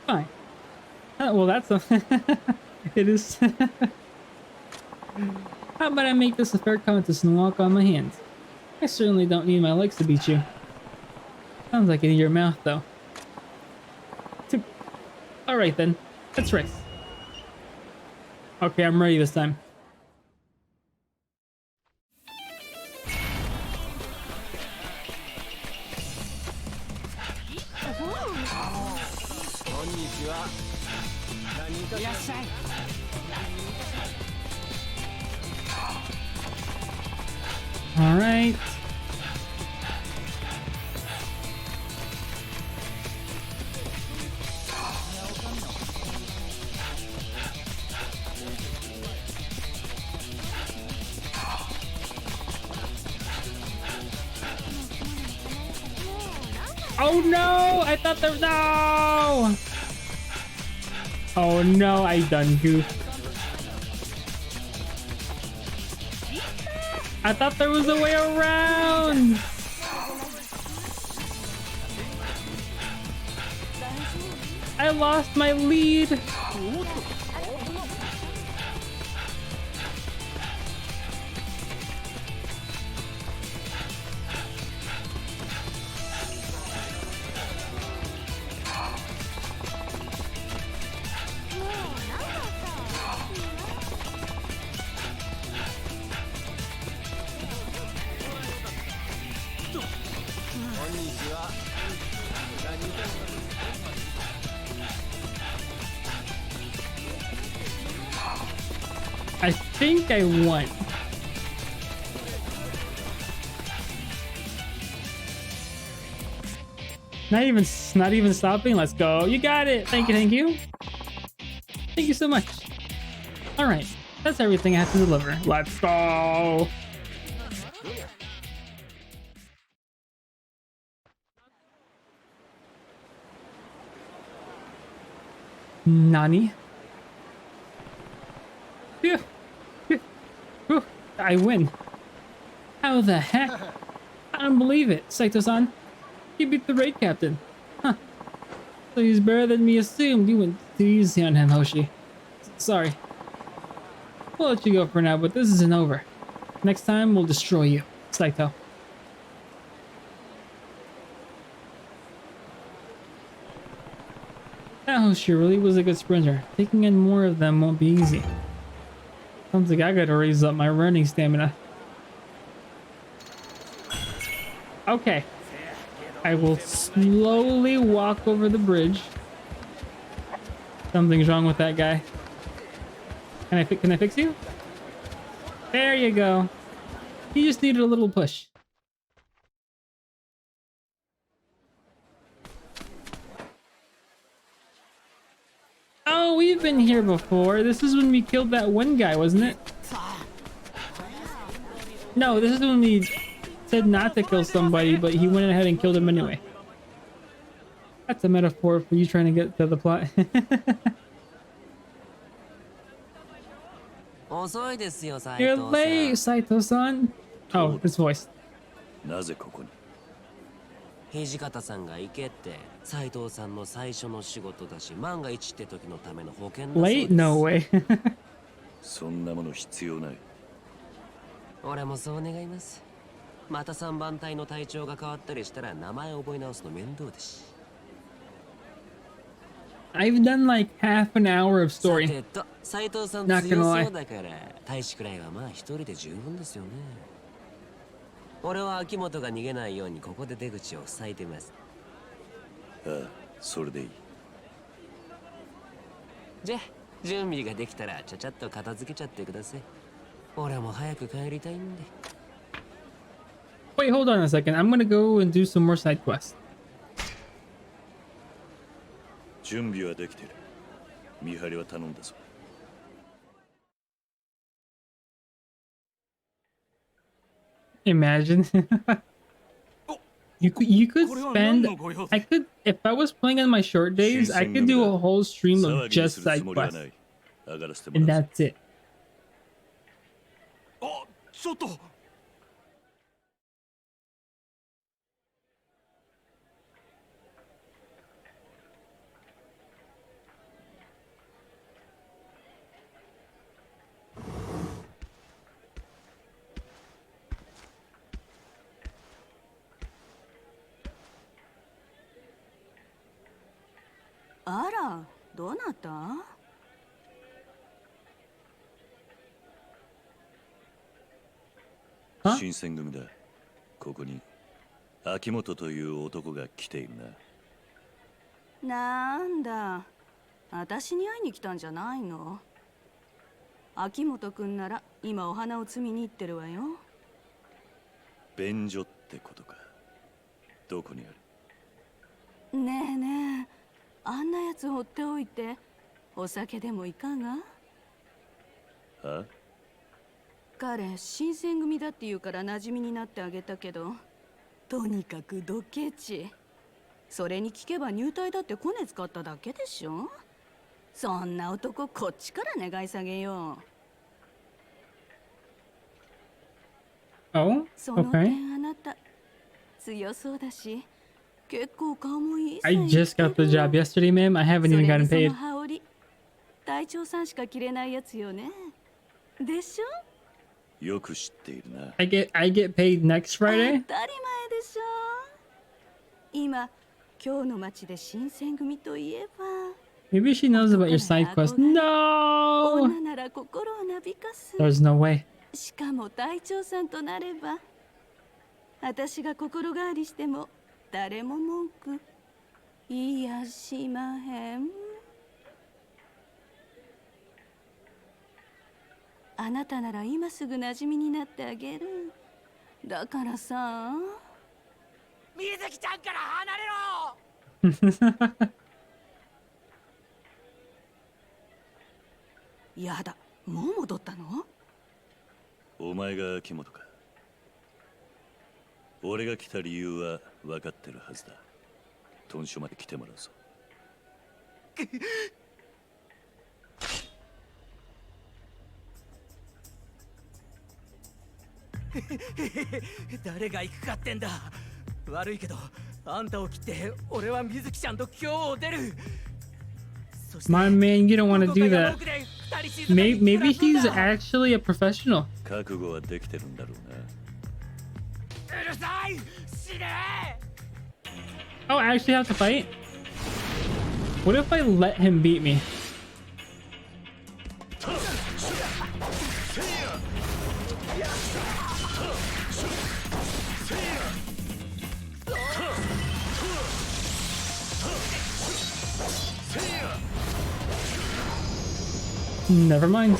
Fine. Well, that's a... It is... How about I make this a fair contest and walk on my hands? I certainly don't need my legs to beat you. Sounds like it in your mouth, though. Alright then, let's race. Okay, I'm ready this time. Alright. Oh no! I thought there was no! Oh no, I done goofed. I thought there was a way around! I lost my lead! I think I won. Not even stopping. Let's go. You got it. Thank you. Thank you. Thank you so much. All right. That's everything I have to deliver. Let's go. Nani? Phew. Phew. Whew. I win. How the heck? I don't believe it, Saito-san. You beat the raid captain. Huh. So he's better than me assumed. You went too easy on him, Hoshi. Sorry. We'll let you go for now, but this isn't over. Next time, we'll destroy you, Saito. That Hoshi really was a good sprinter. Taking in more of them won't be easy. Sounds like I gotta raise up my running stamina. Okay. I will slowly walk over the bridge. Something's wrong with that guy. Can I fix you? There you go. He just needed a little push. Oh, we've been here before. This is when we killed that one guy, wasn't it? No, this is when we... said not to kill somebody, but he went ahead and killed him anyway. That's a metaphor for you trying to get to the plot. You're late, Saito-san. Oh, his voice. なぜここに？土方さんが行けって斉藤さんの最初の仕事だし、万が一って時のための保険だそうです。 Late? No way. そんなもの必要ない。俺もそう願います。また3番隊の隊長が変わったりしたら名前覚え直すの面倒だし。I've done like half an hour of さ story. てと、斉藤さん Not 強 gonna そうだから大使くらいはまあ一人で十分ですよね。俺は秋元が逃げないようにここで出口を塞いでます。ああ、それでいい。じゃあ準備ができたらちゃちゃっと片付けちゃってください。俺も早く帰りたいんで。 Wait, hold on a second. I'm gonna go and do some more side quests. 準備はできてる。見張りは頼んだぞ。Imagine. you could spend. I could if I was playing on my short days. I could do a whole stream of just side quests, and that's it. あ、ちょっと。あら、どうなった？新選組だ。ここに秋元という男が来ているな。なんだ、私に会いに来たんじゃないの？秋元くんなら今お花を摘みに行ってるわよ。便所ってことか。どこにある？ねえねえ、あんなやつ放っておいてお酒でもいかが？は？彼新選組だって言うから馴染みになってあげたけど、とにかくドケチ。それに聞けば入隊だってコネ使っただけでしょ。そんな男こっちから願い下げよう。 Oh, その okay. 点あなた強そうだし、結構顔もいい。 I just got the job yesterday, ma'am. I haven't even gotten それに paid. その羽織、隊長さんしか着れないやつよね。でしょ？よく知っているな。I get paid next 当 Friday. たり前でしょ。今日の街で新選組といえば Maybe she knows about your side quest. No, 女なら心をなびかす。 there's no way. しかも隊長さんとなれば、私が心変わりしても誰も文句言いやしまへん。あなたなら今すぐ馴染みになってあげる。だからさ、水木ちゃんから離れろ。やだ、もう戻ったの？お前が秋元か。俺が来た理由は分かってるはずだ。豚書まで来てもらうぞ。誰が行くかってんだ。悪いけどあんたを切って俺は水木ちゃんと今日を出る。 My man, you don't want to do that. Maybe he's actually a professional. 覚悟はできてるんだろうな。うるさい、死ね。 Oh, I actually have to fight? What if I let him beat me? Never mind.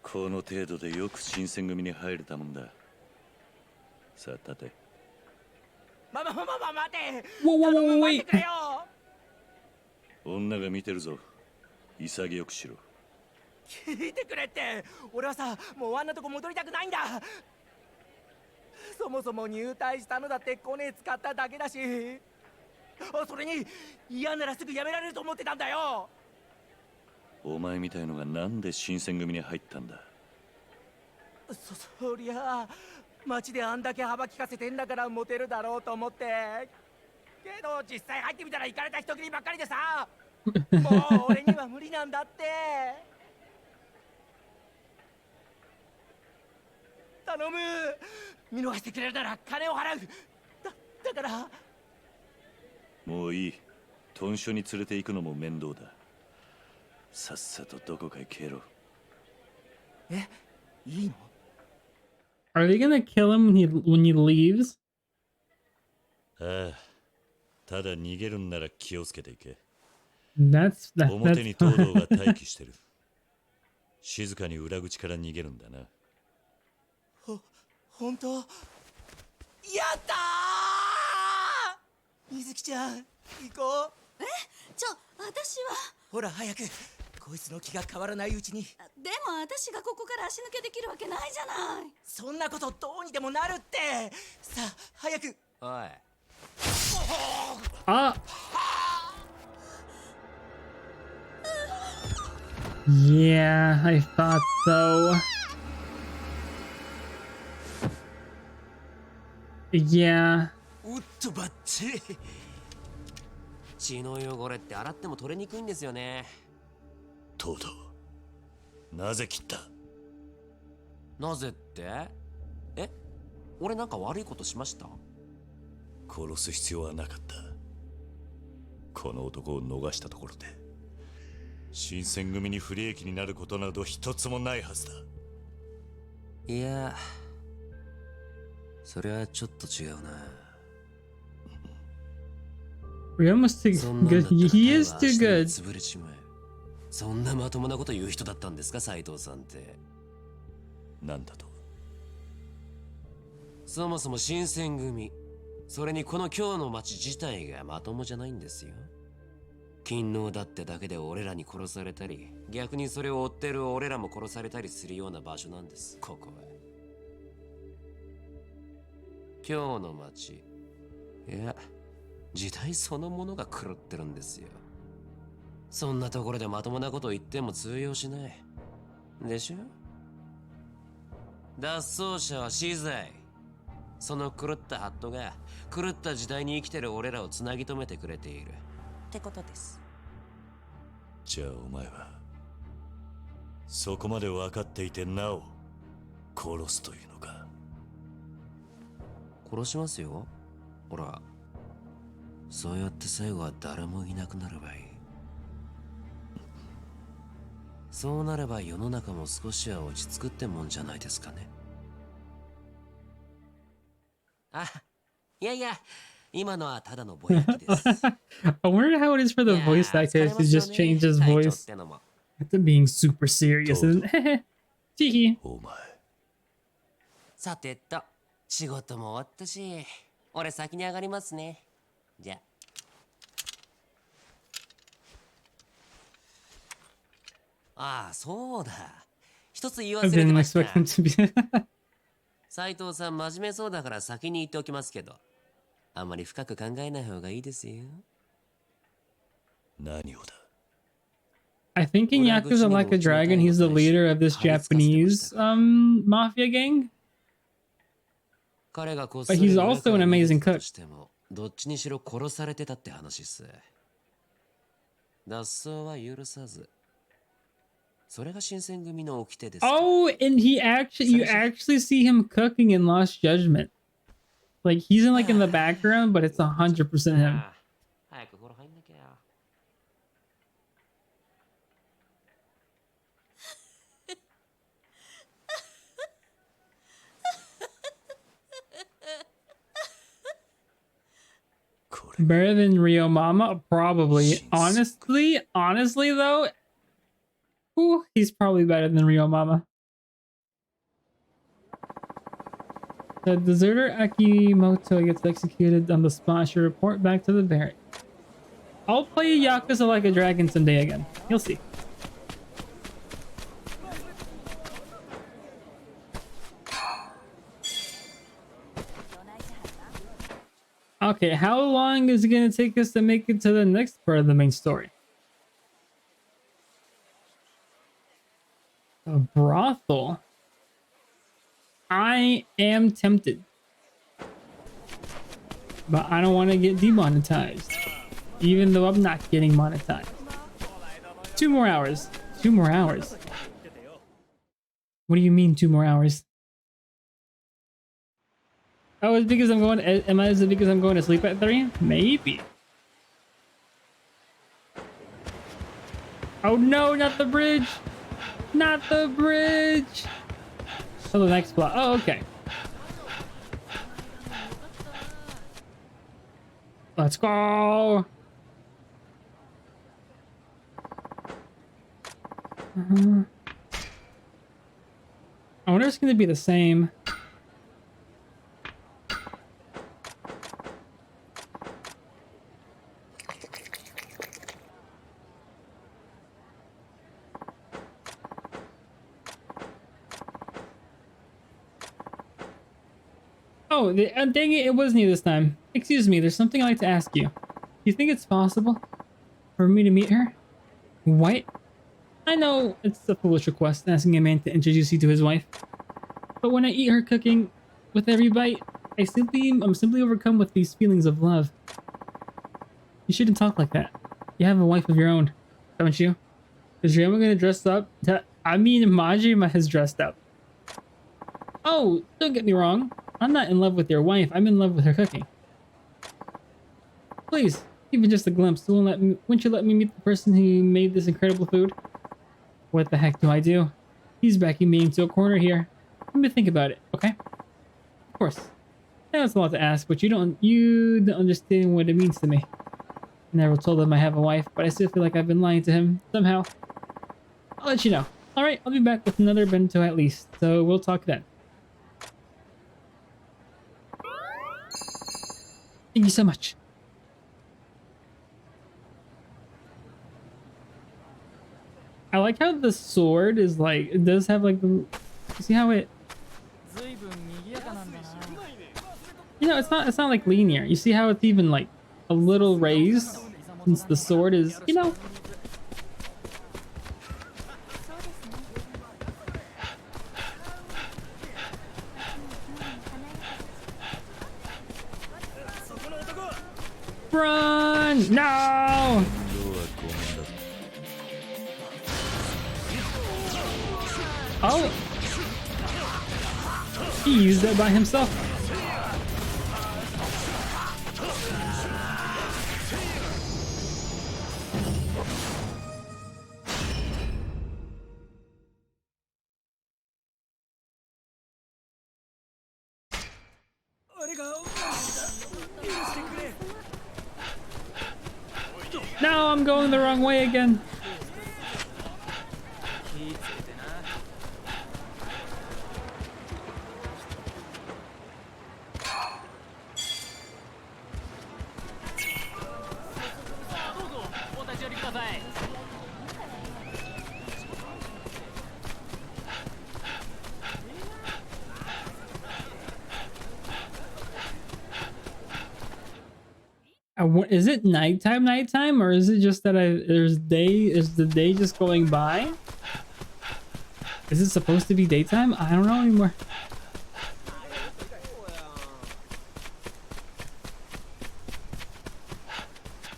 この程度でよく新選組に入れたもんだ。さあ立て。待て。Whoa, whoa, whoa, wait. 女が見てるぞ。潔くしろ。聞いてくれって。俺はさ、もうあんなとこ戻りたくないんだ。そもそも入隊したのだってコネ使っただけだし、それに嫌ならすぐ辞められると思ってたんだよ。お前みたいのがなんで新選組に入ったんだ。そりゃあ街であんだけ幅利かせてんだからモテるだろうと思って。けど実際入ってみたらイカれた人斬りばっかりでさ、もう俺には無理なんだって。頼む、見逃してくれるなら金を払う。だからもういい。豚書に連れて行くのも面倒だ。さっさとどこかへ消えろ。え、いいの？ Are they gonna kill him when he leaves? ああ、ただ逃げるんなら気をつけていけ。That's 表に東堂が待機してる。静かに裏口から逃げるんだな。本当？やったー！水木ちゃん、行こう。私は。ほら早く。こいつの気が変わらないうちに。でも私がここから足抜けできるわけないじゃない。そんなことどうにでもなるって。さあ早く。おい。Ah. Yeah, I thought so. Yeah. おっとバッチリ。血の汚れって洗っても取れにくいんですよね。東堂、なぜ切った？なぜって？え？俺なんか悪いことしました？殺す必要はなかった。この男を逃したところで新選組に不利益になることなど一つもないはずだ。いや、それはちょっと違うな。We almost too good. He is too good. 潰れちまえ。そんなまともなこと言う人だったんですか、斉藤さんって。なんだと？そもそも新選組、それにこの今日の町自体がまともじゃないんですよ。勤労だってだけで俺らに殺されたり、逆にそれを追ってる俺らも殺されたりするような場所なんです、ここは。今日の町、いや、時代そのものが狂ってるんですよ。そんなところでまともなことを言っても通用しない。でしょ？脱走者は死罪。その狂ったハットが狂った時代に生きてる俺らをつなぎ止めてくれているってことです。じゃあお前はそこまで分かっていてなお殺すというのか？殺しますよ。ほら、そうやって最後は誰もいなくなればいい。そうなれば世の中も少しは落ち着くってもんじゃないですかね。あ、いやいや、今のはただのぼやきです。I wonder how it is for the voice actor to just change his voice to being super serious and Teehee. お前。さてと、仕事も終わったし、俺先に上がりますね。じゃあ。ああ、そうだ。一つ言い忘 I れて didn't ました。 expect him to be. 斉藤さん真面目そうだから先に言っておきますけど、あんまり深く考えない方がいいですよ。何をだ？ I think in Yakuza Like a Dragon, he's the leader of this Japanese mafia gang. 彼がこっ But he's also an amazing cook. どっちにしろ殺されてたって話っす。脱走は許さず。それが新選組の掟です。Oh, and you actually see him cooking in Lost Judgment. Like he's in in the background, but it's 100% him. 早く風呂入んなきゃ。Better than Rio Mama? Probably. Honestly though, he's probably better than Rio Mama. The deserter Akimoto gets executed on the spot. Should report back to the barrack. I'll play Yakuza Like a Dragon someday again. You'll see. Okay, how long is it gonna take us to make it to the next part of the main story? A brothel. I am tempted, but I don't want to get demonetized, even though I'm not getting monetized. 2 more hours. 2 more hours. What do you mean 2 more hours? Oh, it's because I'm going. Is it because I'm going to sleep at 3? Maybe. Oh no! Not the bridge! Not the bridge! So the next block. Oh, okay. Let's go. I wonder if it's going to be the same. Oh, dang it, it wasn't you this time. Excuse me, there's something I'd like to ask you. You think it's possible for me to meet her? What? I know it's a foolish request, asking a man to introduce you to his wife. But when I eat her cooking, with every bite, I'm simply overcome with these feelings of love. You shouldn't talk like that. You have a wife of your own, don't you? Is Ryoma gonna dress up? I mean, Majima has dressed up. Oh, don't get me wrong. I'm not in love with your wife. I'm in love with her cooking. Please, even just a glimpse. Won't you let me meet the person who made this incredible food? What the heck do I do? He's backing me into a corner here. Let me think about it, okay? Of course. I know it's a lot to ask, but you don't understand what it means to me. I never told him I have a wife, but I still feel like I've been lying to him somehow. I'll let you know. Alright, I'll be back with another bento at least, so we'll talk then. Thank you so much. I like how the sword is like, it does have like the, you see how it, you know, it's not like linear. You see how it's even like a little raised since the sword is, you know. Run! No! Oh! He used that by himself. No, I'm going the wrong way again. Is it nighttime, or is it just that is the day just going by? Is it supposed to be daytime? I don't know anymore.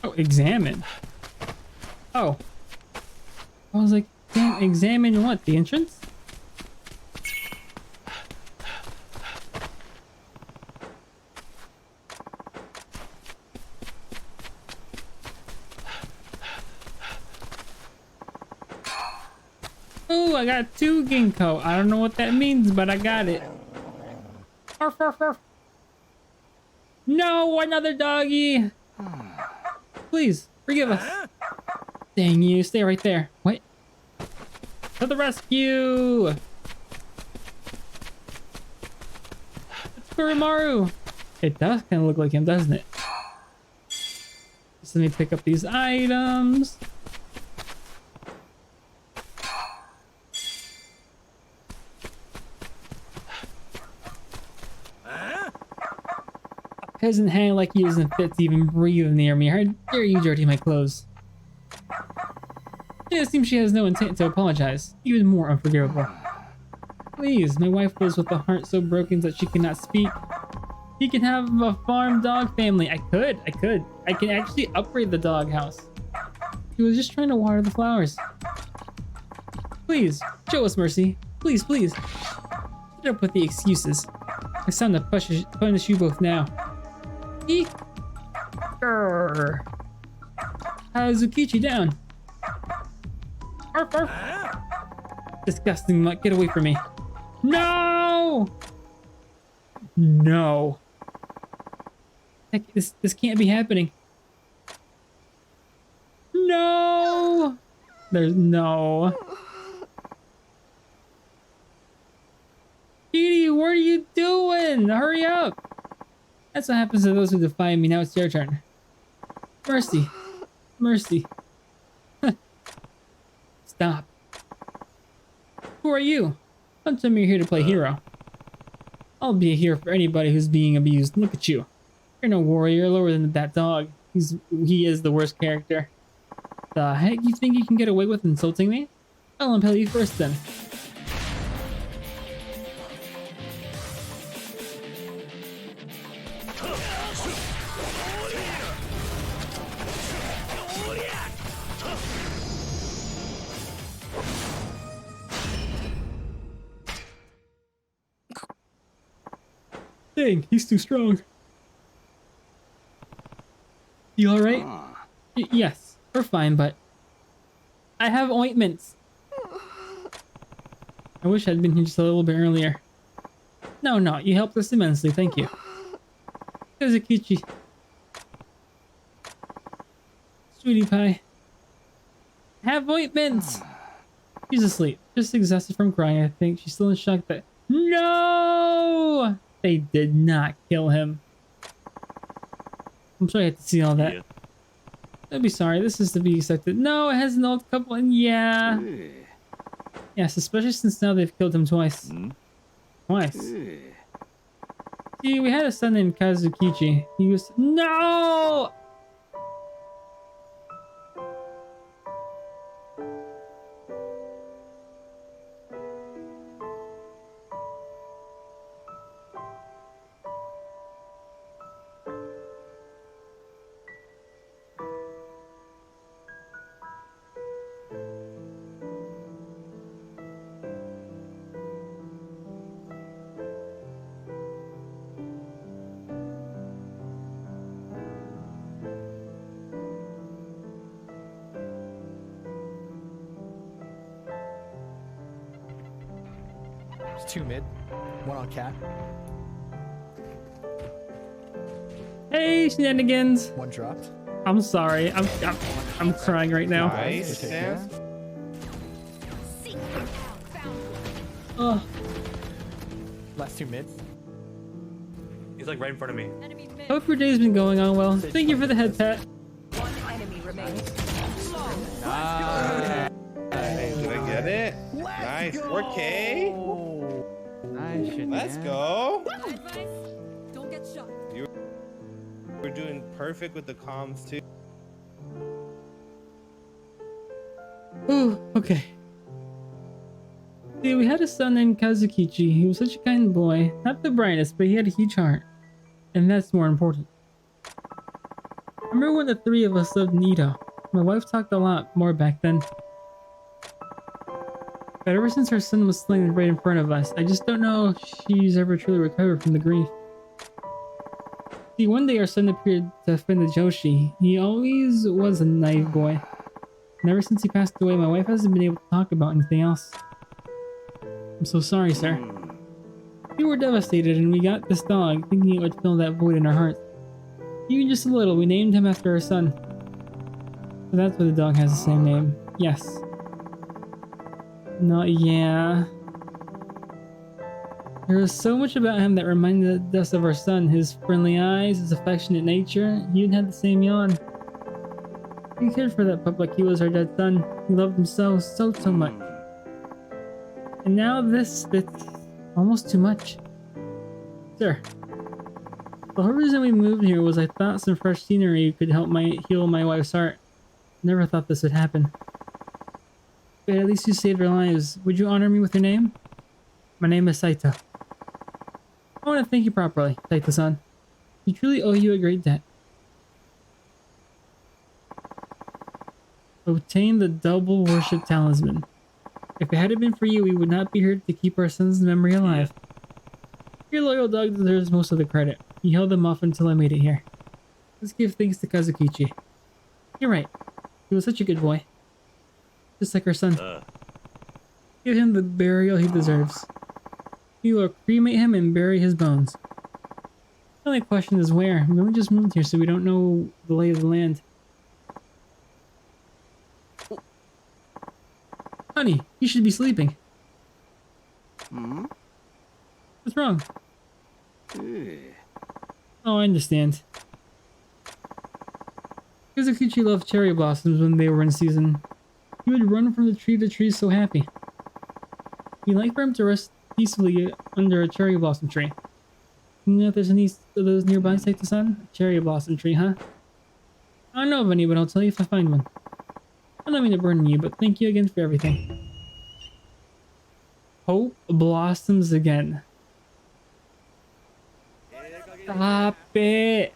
Oh, examine. Oh. I was like, damn, examine what? The entrance? I got 2 ginkgo. I don't know what that means, but I got it. Arf, arf, arf. No, another doggy. Please, forgive us. Dang you, stay right there. What? To the rescue! It's Kurimaru. It does kind of look like him, doesn't it? Just let me pick up these items. Cousin hang like he isn't fit to even breathe near me. How dare you dirty my clothes? It seems she has no intent to apologize. Even more unforgivable. Please, my wife lives with a heart so broken that she cannot speak. He can have a farm dog family. I could. I can actually upgrade the dog house. He was just trying to water the flowers. Please, show us mercy. Please, please. Shut up with the excuses. It's time to punish you both now. Eek. Grrr. Hazukichi down. Arf, arf. Disgusting mutt, get away from me. No! No. Heck, this can't be happening. No! There's no. Edie, what are you doing? Hurry up! That's what happens to those who defy me. Now it's your turn. Mercy. Mercy. Stop. Who are you? Don't tell me you're here to play hero. I'll be a hero for anybody who's being abused. Look at you. You're no warrior. You're lower than that dog. He is the worst character. The heck you think you can get away with insulting me? I'll impale you first then. Dang, he's too strong. You alright? Yes, we're fine, but I have ointments. I wish I'd been here just a little bit earlier. No, you helped us immensely, thank you. Kazukichi. Sweetie pie. Have ointments! She's asleep, just exhausted from crying, I think. She's still in shock that— No! They did not kill him. I'm sorry I had to see all that. I'd be sorry, this is to be expected. No, it has an old couple, and yeah. Yes, especially since now they've killed him twice. Twice. See, we had a son named Kazukichi. He was— No! There's 2 mid, 1 on cat. Hey, shenanigans! 1 dropped. I'm sorry. I'm crying right now. Nice. Oh. Last 2 mid. He's like right in front of me. Hope your day's been going on well. Thank you for the head pat. One enemy remains. Nice. Did I get it? Nice. 4K. Nice shit. Let's go. Don't get shot. We're doing perfect with the comms too. Ooh, okay. See, we had a son named Kazukichi. He was such a kind boy. Not the brightest, but he had a huge heart. And that's more important. I remember when the 3 of us lived in Ito. My wife talked a lot more back then. But ever since her son was slain right in front of us, I just don't know if she's ever truly recovered from the grief. See, one day our son appeared to offend the Joshi. He always was a naive boy. And ever since he passed away, my wife hasn't been able to talk about anything else. I'm so sorry, sir. We were devastated and we got this dog, thinking it would fill that void in our hearts. Even just a little, we named him after our son. So that's why the dog has the same name. Yes. No, yeah. There was so much about him that reminded us of our son. His friendly eyes, his affectionate nature. He even had the same yawn. We cared for that pup like he was our dead son. We loved him so much. And now this, it's almost too much. Sir, The whole reason we moved here was I thought some fresh scenery could help heal my wife's heart. Never thought this would happen. But at least you saved our lives. Would you honor me with your name? My name is Saito. I want to thank you properly, Saito-san. We truly owe you a great debt. Obtain the double worship talisman. If it hadn't been for you, we would not be here to keep our son's memory alive. Your loyal dog deserves most of the credit. He held them off until I made it here. Let's give thanks to Kazukichi. You're right. He was such a good boy. Just like our son. Give him the burial he deserves. We will cremate him and bury his bones. The only question is where. We only just moved here, so we don't know the lay of the land. Honey, you should be sleeping. What's wrong? Oh, I understand. Kazukichi loved cherry blossoms when they were in season. He would run from the tree to tree so happy. He'd like for him to rest peacefully under a cherry blossom tree. You know if there's any of those nearby, Saito-san? Cherry blossom tree, huh? I don't know of any, but I'll tell you if I find one. I don't mean to burden you, but thank you again for everything. Hope blossoms again. Stop it!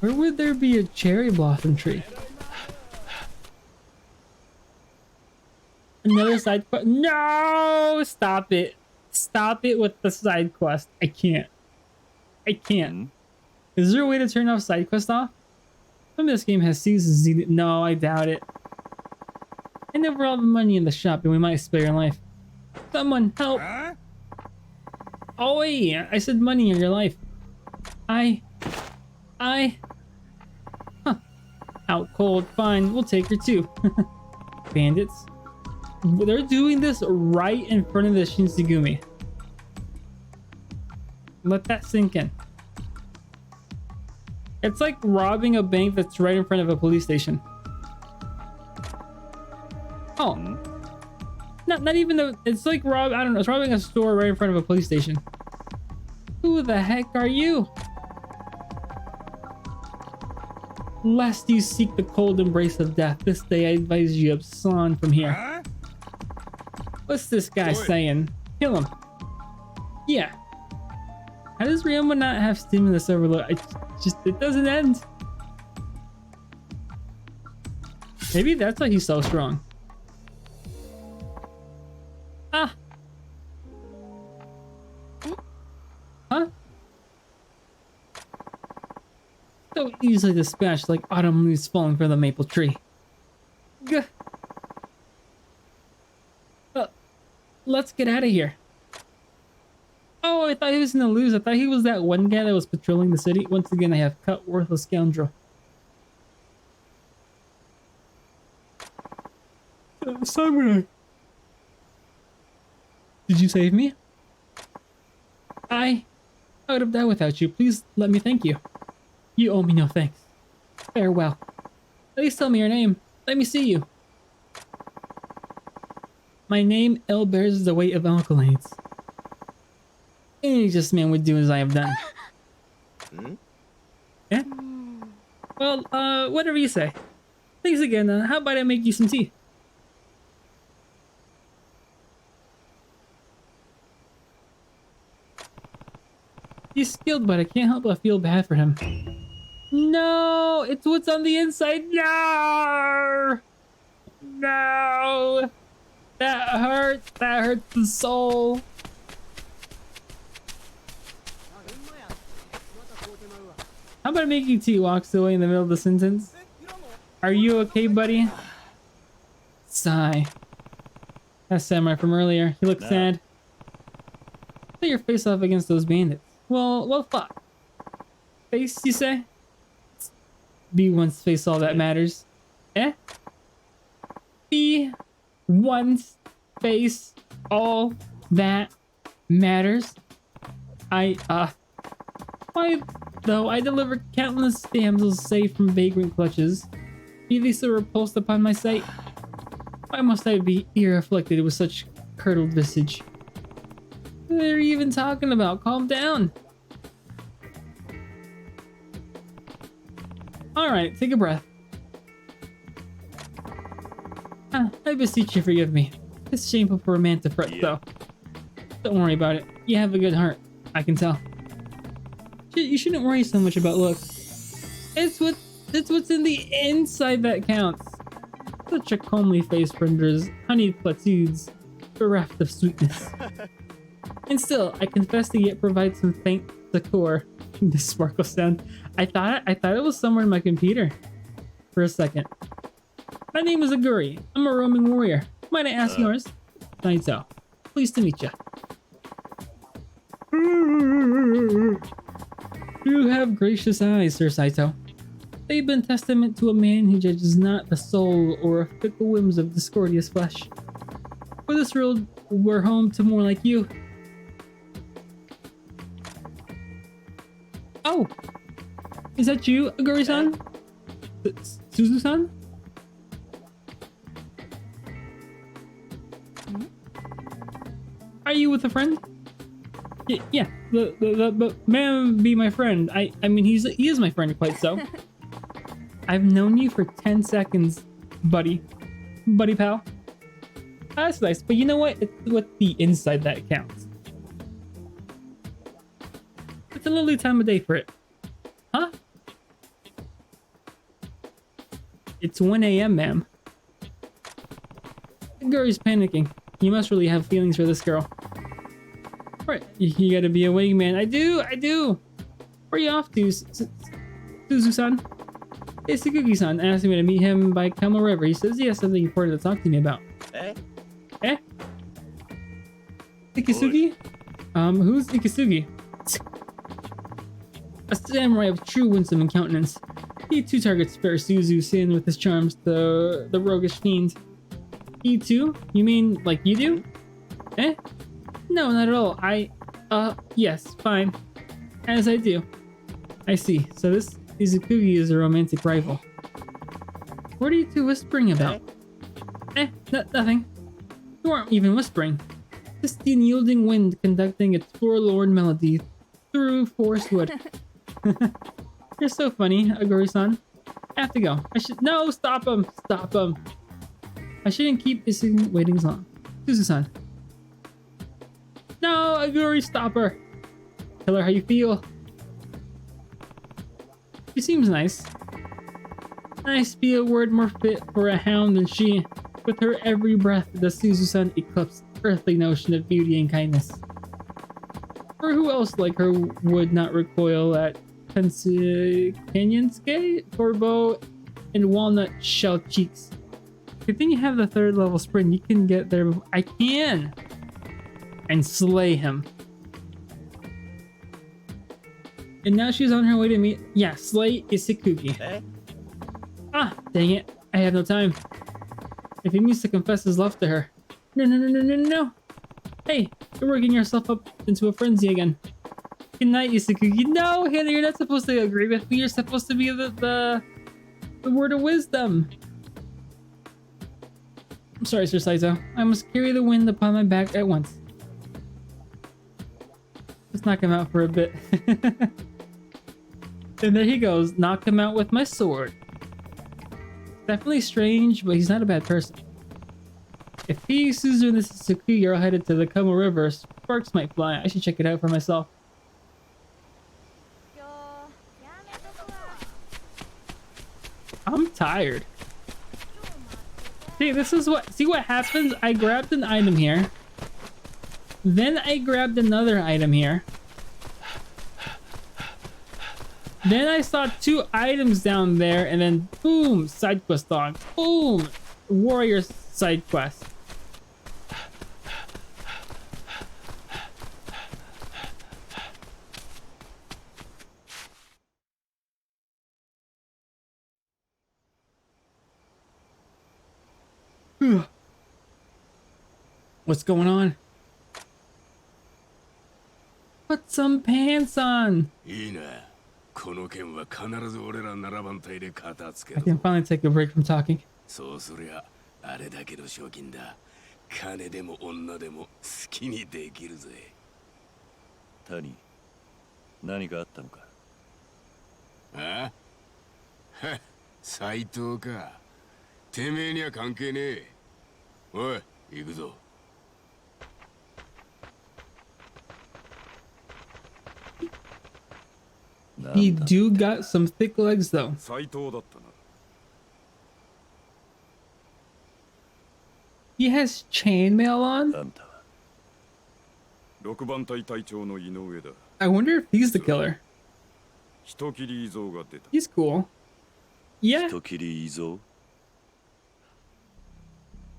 Where would there be a cherry blossom tree? Another side quest? No! Stop it. Stop it with the side quest. I can't. I can't. Is there a way to turn off side quest off? Some of this game has seasons. No, I doubt it. I never all the money in the shop and we might spare your life. Someone help! Oh wait, I said money in your life. Huh. Out cold. Fine, we'll take her too. Bandits. They're doing this right in front of the Shinsengumi. Let that sink in. It's like robbing a bank that's right in front of a police station. Oh. Not even though it's like I don't know, it's robbing a store right in front of a police station. Who the heck are you? Lest you seek the cold embrace of death, this day I advise you abscond from here. What's this guy saying? Kill him. Yeah. How does Ryoma not have stimulus overload? It doesn't end. Maybe that's why he's so strong. Ah. Huh? So easily dispatched like autumn leaves falling from the maple tree. Gah. Let's get out of here. Oh, I thought he was gonna lose. I thought he was that one guy that was patrolling the city. Once again, I have cut worthless scoundrel. Samurai. Did you save me? I would have died without you. Please let me thank you. You owe me no thanks. Farewell. At least tell me your name. Let me see you. My name ill bears the weight of accolades. Any just man would do as I have done. Yeah? Well, whatever you say. Thanks again. How about I make you some tea? He's skilled, but I can't help but feel bad for him. No! It's what's on the inside. No! No! That hurts. That hurts the soul. How about I make you tea? Walks away in the middle of the sentence. Are you okay, buddy? Sigh. That's Samurai from earlier. He looks sad. Put your face off against those bandits. Well, fuck. Face, you say? Be one's face all that matters. Eh? Be one's face all that matters. Why though I deliver countless damsels safe from vagrant clutches, be they so repulsed upon my sight, Why must I be here afflicted with such curdled visage? What are you even talking about? Calm down. Alright, take a breath. I beseech you, forgive me. It's shameful for a man to fret, though. Don't worry about it. You have a good heart, I can tell. You shouldn't worry so much about looks. It's what's in the inside that counts. Such a comely face renders honeyed platitudes bereft of sweetness. And still, I confess to yet provide some faint succor. The sparkle sound. I thought it was somewhere in my computer. For a second. My name is Aguri. I'm a roaming warrior. Might I ask yours? Naito. Pleased to meet you. You have gracious eyes, Sir Saito. They've been testament to a man who judges not the soul or fickle whims of discordious flesh. For this world, we're home to more like you. Oh! Is that you, Aguri-san? Suzu-san? Are you with a friend? Yeah, the man be my friend. I mean, he is my friend, quite so. I've known you for 10 seconds, buddy pal. That's nice, but you know what? It's what the inside that counts. It's a lovely time of day for it. Huh? It's 1 a.m., ma'am. Aguri's panicking. You must really have feelings for this girl. Right, you gotta be a wingman. I do! Where are you off to, Suzu-san? Hey, Sakugi-san asked me to meet him by Kamo River. He says he has something important to talk to me about. Eh? Ikisugi? Who's Ikisugi? A samurai of true winsome and countenance. He too targets fair Suzu, sin with his charms, the roguish fiend. He too? You mean like you do? Eh? No, not at all. Yes, fine. As I do. I see. So this Izukugi is a romantic rival. What are you two whispering about? Nothing. You aren't even whispering. Just the unyielding wind conducting its forlorn melody through forest wood. You're so funny, Aguri-san. I have to go. No, stop him! Stop him! I shouldn't keep Ishin waiting as long. Suzu-san. No, Aguri, stop her! Tell her how you feel. She seems nice. Nice be a word more fit for a hound than she. With her every breath does Suzu-san eclipse earthly notion of beauty and kindness. For who else like her would not recoil at Kanyansuke, Torbo, and walnut shell cheeks? Good thing you have the 3rd level sprint. You can get there. I can! And slay him. And now she's on her way to meet... Yeah, slay Isikugi. Ah, dang it. I have no time. If he needs to confess his love to her. No. Hey, you're working yourself up into a frenzy again. Good night, Isikugi. No, Hannah, you're not supposed to agree with me. You're supposed to be the word of wisdom. I'm sorry, Sir Saito. I must carry the wind upon my back at once. Let's knock him out for a bit. And there he goes. Knock him out with my sword. Definitely strange, but he's not a bad person. If he, Suzu, and this Suzuki are headed to the Como River, sparks might fly. I should check it out for myself. I'm tired. See, see what happens? I grabbed an item here. Then I grabbed another item here. Then I saw 2 items down there, and then boom, side quest dog. Boom, warrior side quest. What's going on? Put some pants on. I can finally take a break from talking. あれだけの賞金だ。金でも女でも好きにできるぜ。谷、何かあったのか？あ？は、斎藤か。てめえには関係ねえ。おい、行くぞ。He do got some thick legs though. 斎藤だったな。He has chainmail on? あんたは6番隊隊長の井上だ。 I wonder if he's the killer. 人斬り伊蔵が出た。 He's cool. Yeah. 人斬り伊蔵？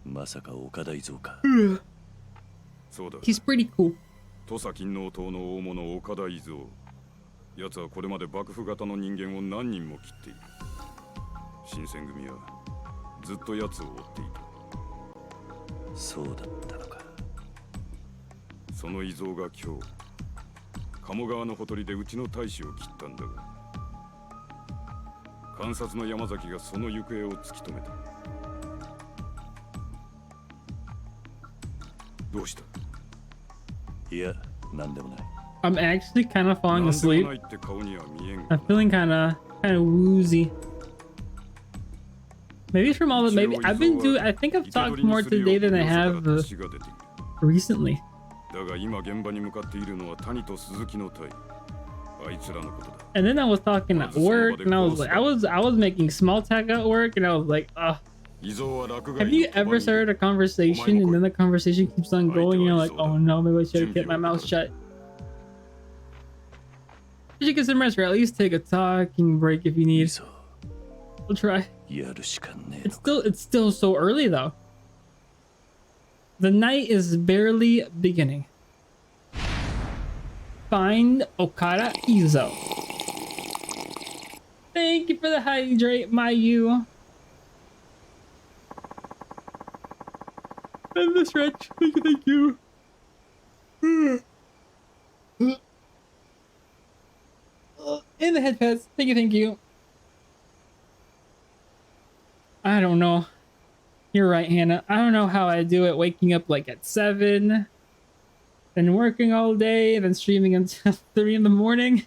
まさか岡田伊蔵か？そうだ。 He's pretty cool. 土佐勤王党の大物岡田伊蔵。奴はこれまで幕府型の人間を何人も切っている。新選組はずっと奴を追っていた。そうだったのか。その伊蔵が今日鴨川のほとりでうちの大使を切ったんだが、監察の山崎がその行方を突き止めた。どうした？いや、なんでもない。I'm actually kind of falling asleep. I'm feeling kind of woozy. Maybe from all the I think I've talked more today than I have recently. だが今現場に向かっているのは谷と鈴木の隊。あいつらのことだ。And then I was talking at work, and I was like, I was making small talk at work, and I was like, have you ever started a conversation and then the conversation keeps on going, and you're like, oh no, maybe I should have kept my mouth shut. You should get some rest, or at least take a talking break if you need. We'll try. It's still so early though. The night is barely beginning. Find Okada Izo. Thank you for the hydrate, Mayu. And the stretch. Thank you. In the head pets. Thank you. I don't know. You're right, Hannah. I don't know how I do it, waking up like at 7, then working all day, then streaming until 3 in the morning.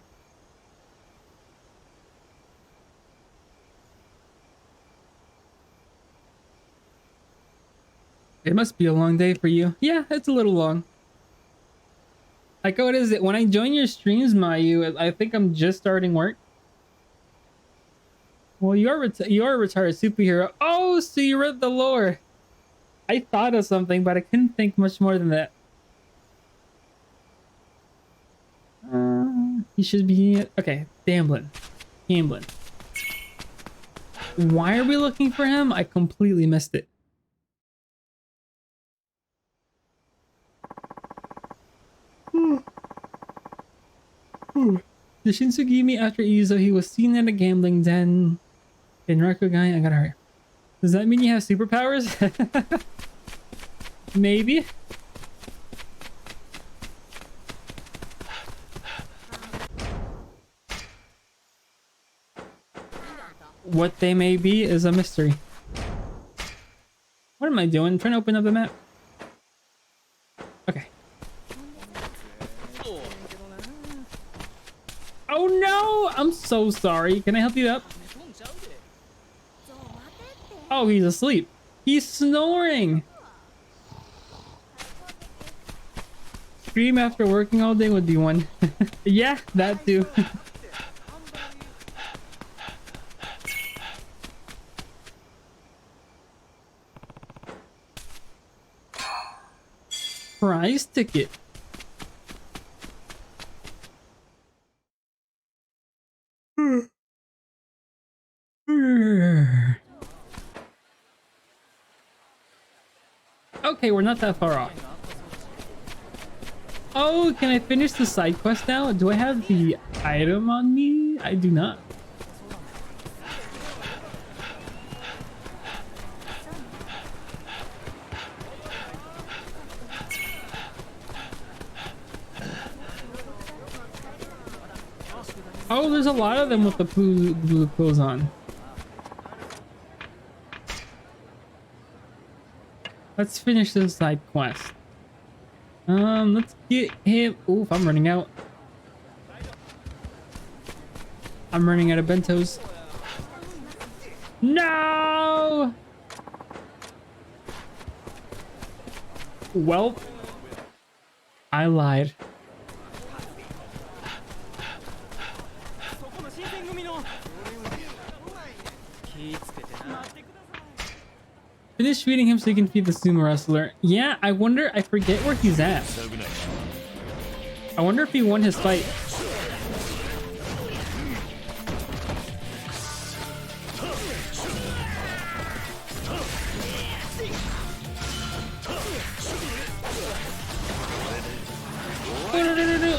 It must be a long day for you. Yeah, it's a little long. Like, what is it? When I join your streams, Mayu, I think I'm just starting work. Well, you are a retired superhero. Oh, so you read the lore. I thought of something, but I couldn't think much more than that. He should be... Okay, gambling. Why are we looking for him? I completely missed it. The Shinsugimi after Izo, he was seen at a gambling den. In Rakugan, I gotta hurry. Does that mean you have superpowers? Maybe. What they may be is a mystery. What am I doing? Trying to open up the map. Okay. Oh no! I'm so sorry. Can I help you up? Oh, he's asleep. He's snoring. Stream after working all day would be one. Yeah, that too. Prize ticket. Okay, we're not that far off. Oh, can I finish the side quest now? Do I have the item on me? I do not. Oh, there's a lot of them with the blue clothes on. Let's finish this side quest. Let's get him. Oof, I'm running out. I'm running out of bentos. No! Well, I lied. Finish feeding him so you can feed the sumo wrestler. Yeah, I wonder, I forget where he's at. I wonder if he won his fight.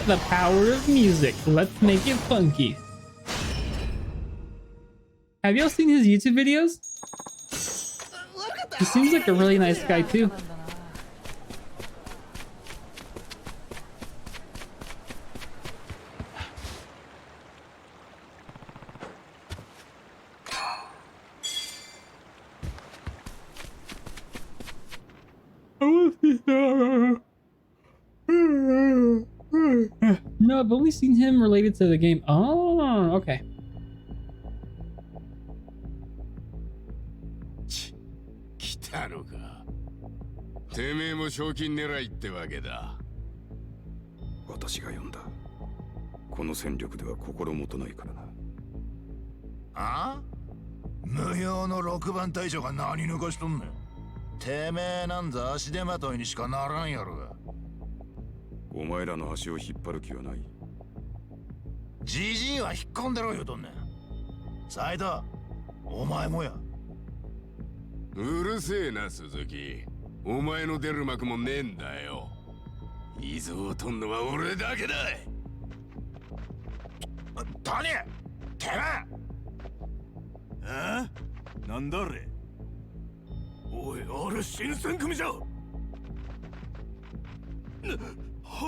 The power of music. Let's make it funky. Have y'all seen his YouTube videos? He seems like a really nice guy too. No, I've only seen him related to the game. Oh, okay. 来たのか。てめえも賞金狙いってわけだ。私が呼んだ。この戦力では心もとないからな。あ？無用の6番隊長が何抜かしとんねん。てめえなんざ足手まといにしかならんやろが。お前らの足を引っ張る気はない。ジジイは引っ込んでろよとんねん。斉藤、お前もや。うるせえな鈴木。お前の出る幕もねえんだよ。伊豆を取んのは俺だけだ。谷、てめえ。なんだあれ。おい、あれ新選組じゃ。は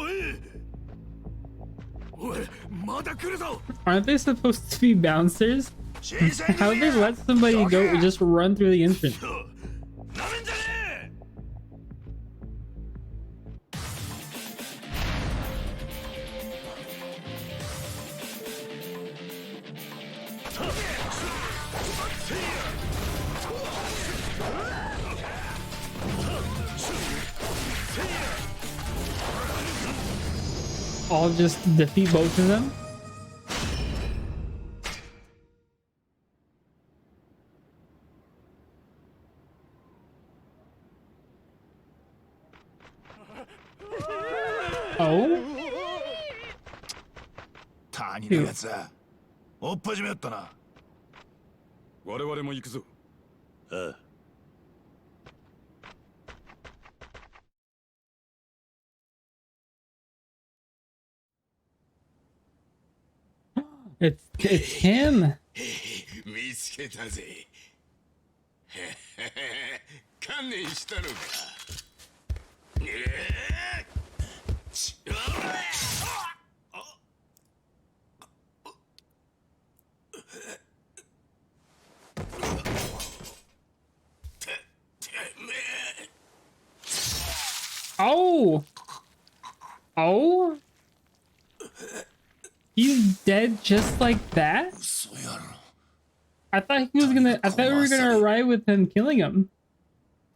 い。おい、まだ来るぞ。 Aren't they supposed to be bouncers? How do they let somebody go just run through the entrance? I'll just defeat both of them. Oh? 谷のやつはおっぱじめよったな。我々も行くぞ。ああ。It's him. 見つけたぜ。観念したのか。Oh. Oh. He's dead just like that? I thought we were gonna arrive with him killing him.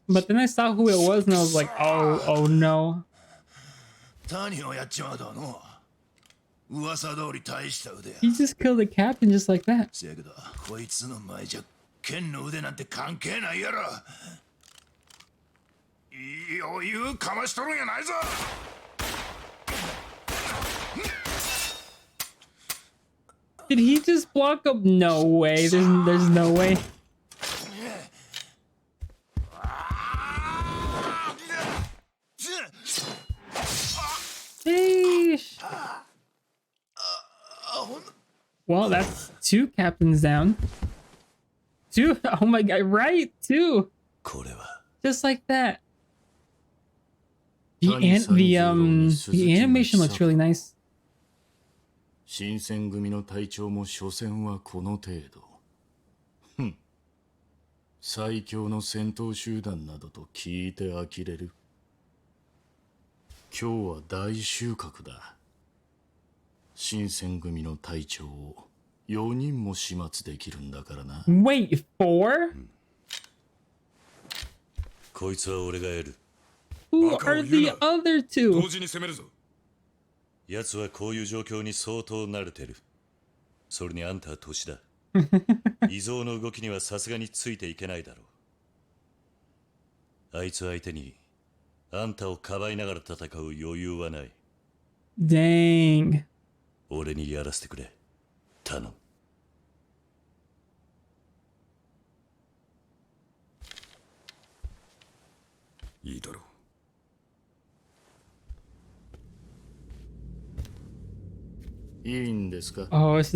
But then I saw who it was and I was like, oh no. He just killed the captain just like that. せやけど、こいつの前じゃ剣の腕なんて関係ないやろ。余裕かましとるんやないぞ。Did he just block up? No way. There's no way. Sheesh. Well, that's 2 captains down. 2? Oh my god, right? 2. Just like that. The animation looks really nice. 新選組の隊長も所詮はこの程度。最強の戦闘集団などと聞いて呆れる。今日は大収穫だ。新選組の隊長を4人も始末できるんだからな。Wait, 4? こいつは俺がやる。Who are the other two? 同時に攻めるぞ。奴はこういう状況に相当慣れてる。それにあんたは年だ。異蔵の動きにはさすがについていけないだろう。あいつ相手にあんたをかばいながら戦う余裕はない。Dang. 俺にやらせてくれ。頼む。いいだろう。いいんですか？ Oh, this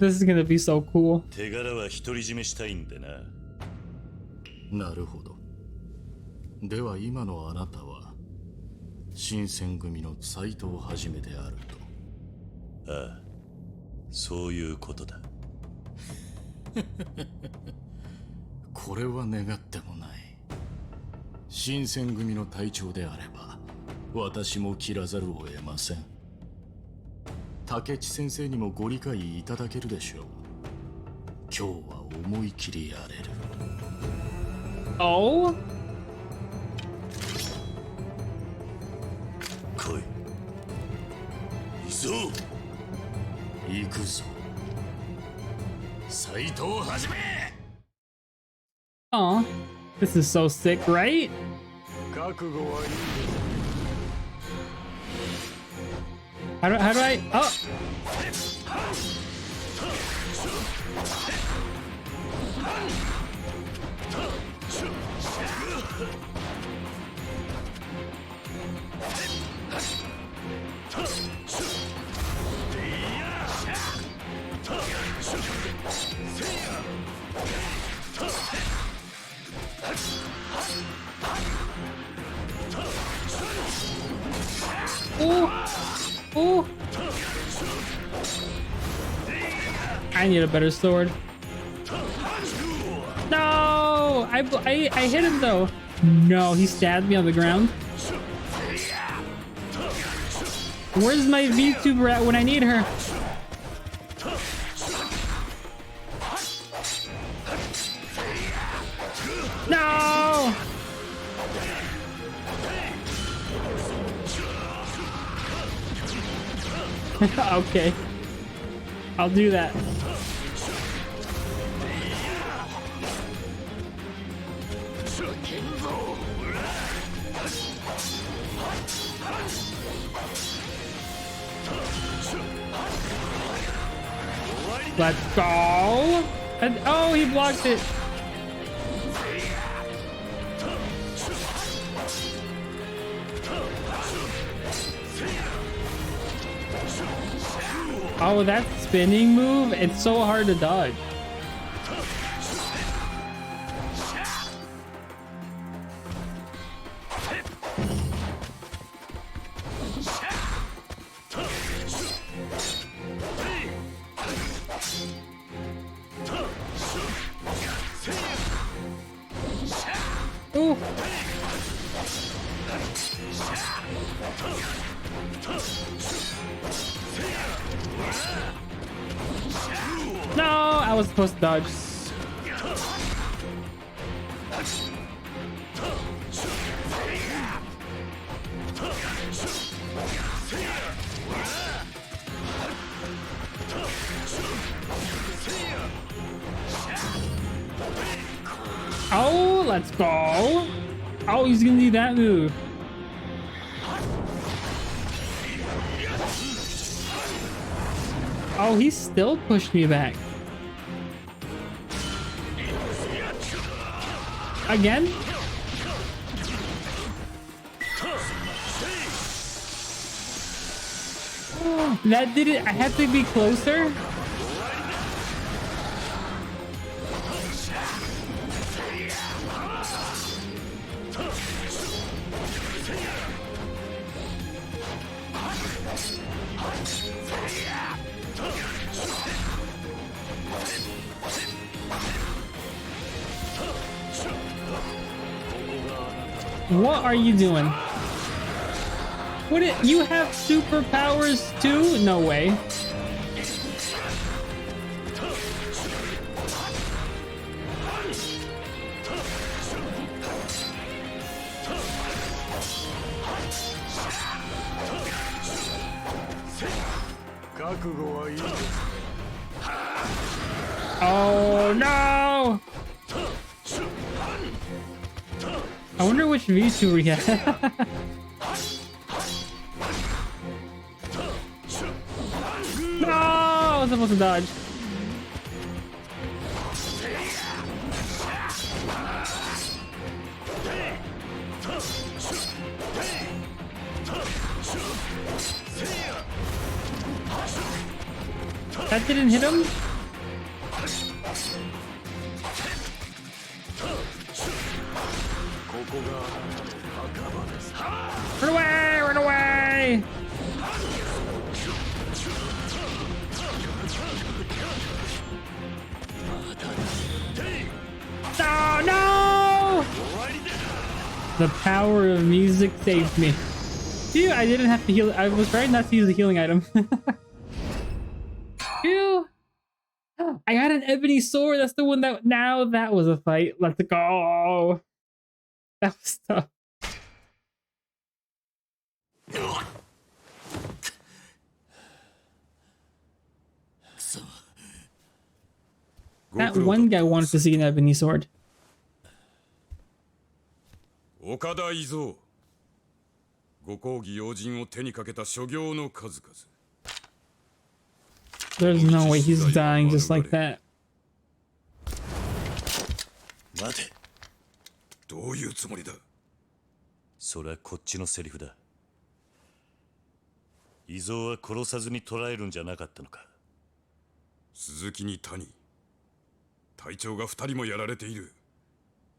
is gonna be so cool. 手柄は独り占めしたいんでな。なるほど。では今のあなたは新選組の斎藤はじめであると。ああ、そういうことだ。これは願ってもない。新選組の隊長であれば私も切らざるを得ません。竹地先生にもご理解いただけるでしょう。今日は思い切りやれる。Oh? 来い。いぞ。行くぞ。斎藤はじめ。Aw, this is so sick, right? 覚悟はいい。How do I? Oh. Oh. I need a better sword. No! I hit him though. No, he stabbed me on the ground. Where's my VTuber at when I need her? No! Okay. I'll do that. Let's go. And, oh, he blocked it. Oh, that spinning move, it's so hard to dodge. Ooh. No, I was supposed to dodge. Oh, let's go. Oh, he's gonna do that move. Oh, he still pushed me back. Again? Oh, that did it. I had to be closer. What are you doing? What? You have superpowers too? No way. Oh no! I wonder which vtuber we have. No! I was supposed to dodge. That didn't hit him? Run away! Run away! No! No! The power of music saved me. Phew, I didn't have to heal. I was trying not to use the healing item. Phew. I got an ebony sword. That's the one that... Now that was a fight. Let's go. That was tough. That one guy wanted to see an ebony sword. Okada Izo. ご公儀要人を手にかけた所業の数々。 There's no way he's dying just like that. 待て。どういうつもりだ。それはこっちのセリフだ。伊蔵は殺さずに捕らえるんじゃなかったのか。鈴木に谷。隊長が2人もやられている。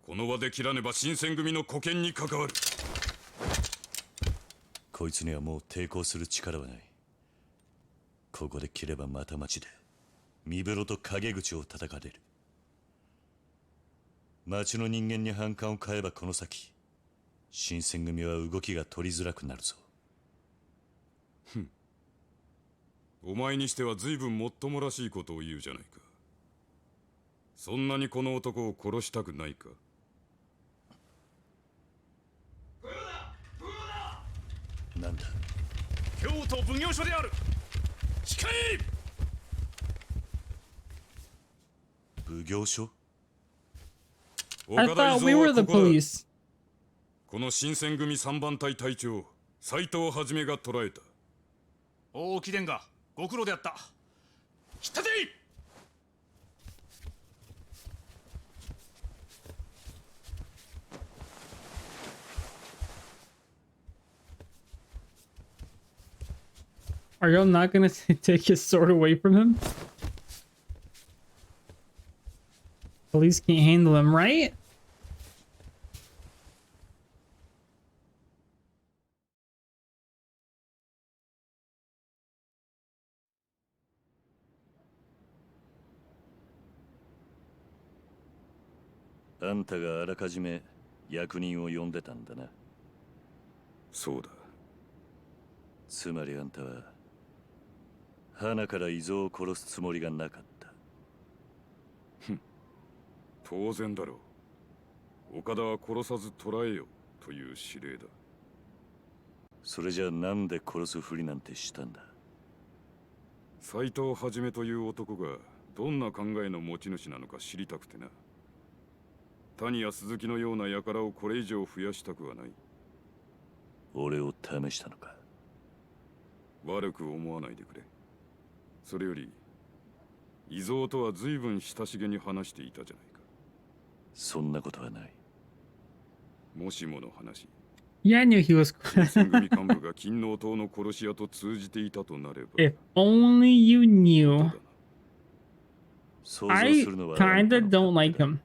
この場で切らねば新選組の沽券に関わる。こいつにはもう抵抗する力はない。ここで切ればまた町で身風呂と陰口を叩かれる。町の人間に反感を買えばこの先新選組は動きが取りづらくなるぞ。お前にしては随分もっともらしいことを言うじゃないか。そんなにこの男を殺したくないか。なんだ。京都奉行所である。近い。奉行所？ I thought we were the police. この新選組3番隊隊長斉藤はじめが捕らえた。大木伝がご苦労であった。引っ立てい。 Are y'all not gonna take his sword away from him? Police can't handle him, right? .あんたがあらかじめ役人を呼んでたんだな。そうだ。つまりあんたは花から伊蔵を殺すつもりがなかった。当然だろう。岡田は殺さず捕らえよという指令だ。それじゃあなんで殺すふりなんてしたんだ。斉藤はじめという男がどんな考えの持ち主なのか知りたくてな。谷や鈴木のような輩をこれ以上増やしたくはない。俺を試したのか。悪く思わないでくれ。それより伊蔵とは随分親しげに話していたじゃないか。そんなことはない。もしもの話。Yeah, I knew he was. 新選組幹部が金王党の殺し屋と通じていたとなれば。If only you knew. I kinda don't like him.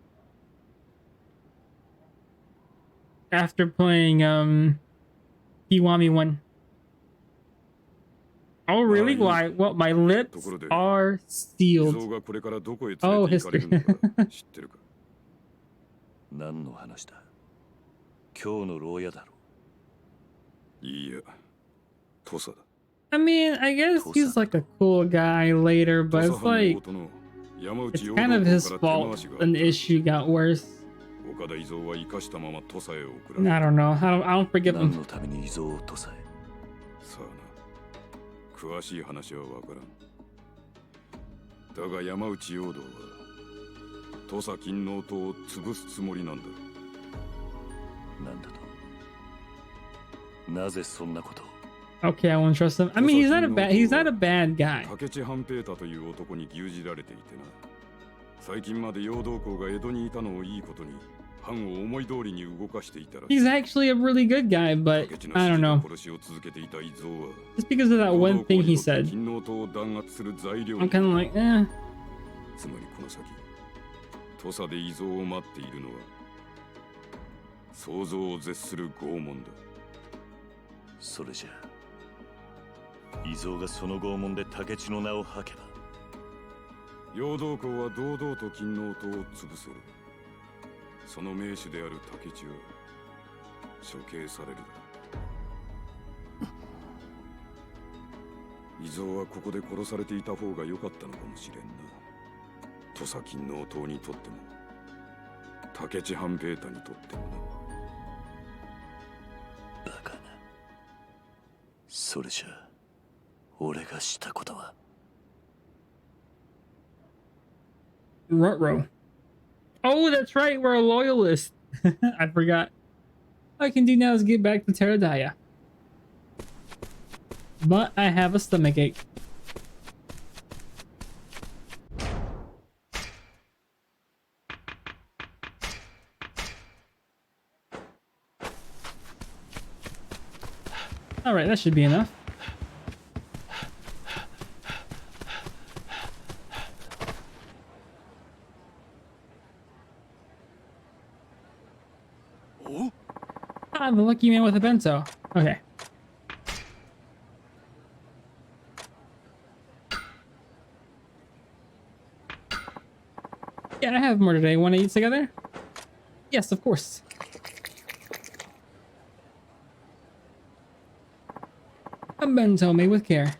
After playing Kiwami 1. Oh really? Why? Well, my lips are sealed. Oh, history. 何の話だ。今日の牢屋だろ。いいや、土佐だ。I mean, I guess he's like a cool guy later, but it's like it's kind of his fault an issue got worse. 岡田伊蔵は生かしたまま土佐へ送ら I れ don't know. I don't forgive 何 him. のために伊蔵を土佐へ。さあな、詳しい話はわからん。だが山内陽道は土佐勤王党を潰すつもりなんだ。なんだと。なぜそんなことを。 Okay, I won't trust him. I mean, he's not a bad guy. 竹地半平太という男に牛耳られていてな。最近まで陽道公が江戸にいたのをいいことに藩を思い通りに動かしていたらしい。 He's actually a really good guy, but I don't know. 殺しを続けていた伊蔵は Just because of that one thing he said, 勤王党を弾圧する材料 I'm kind of like, eh. つまりこの先土佐で伊蔵を待っているのは想像を絶する拷問だ。それじゃあ伊蔵がその拷問で竹地の名を吐けば陽道公は堂々と勤王党を潰せる。その名手である竹地は処刑される。伊蔵はここで殺されていた方が良かったのかもしれんな。土佐勤王党にとっても竹地半平太にとってもな。バカな。それじゃあ俺がしたことは。Ruh-roh. Oh, that's right. We're a loyalist. I forgot. All I can do now is get back to Teradaya. But I have a stomachache. Alright, that should be enough. Ah, the lucky man with a bento. Okay. Yeah, I have more today. Want to eat together? Yes, of course. A bento made with care.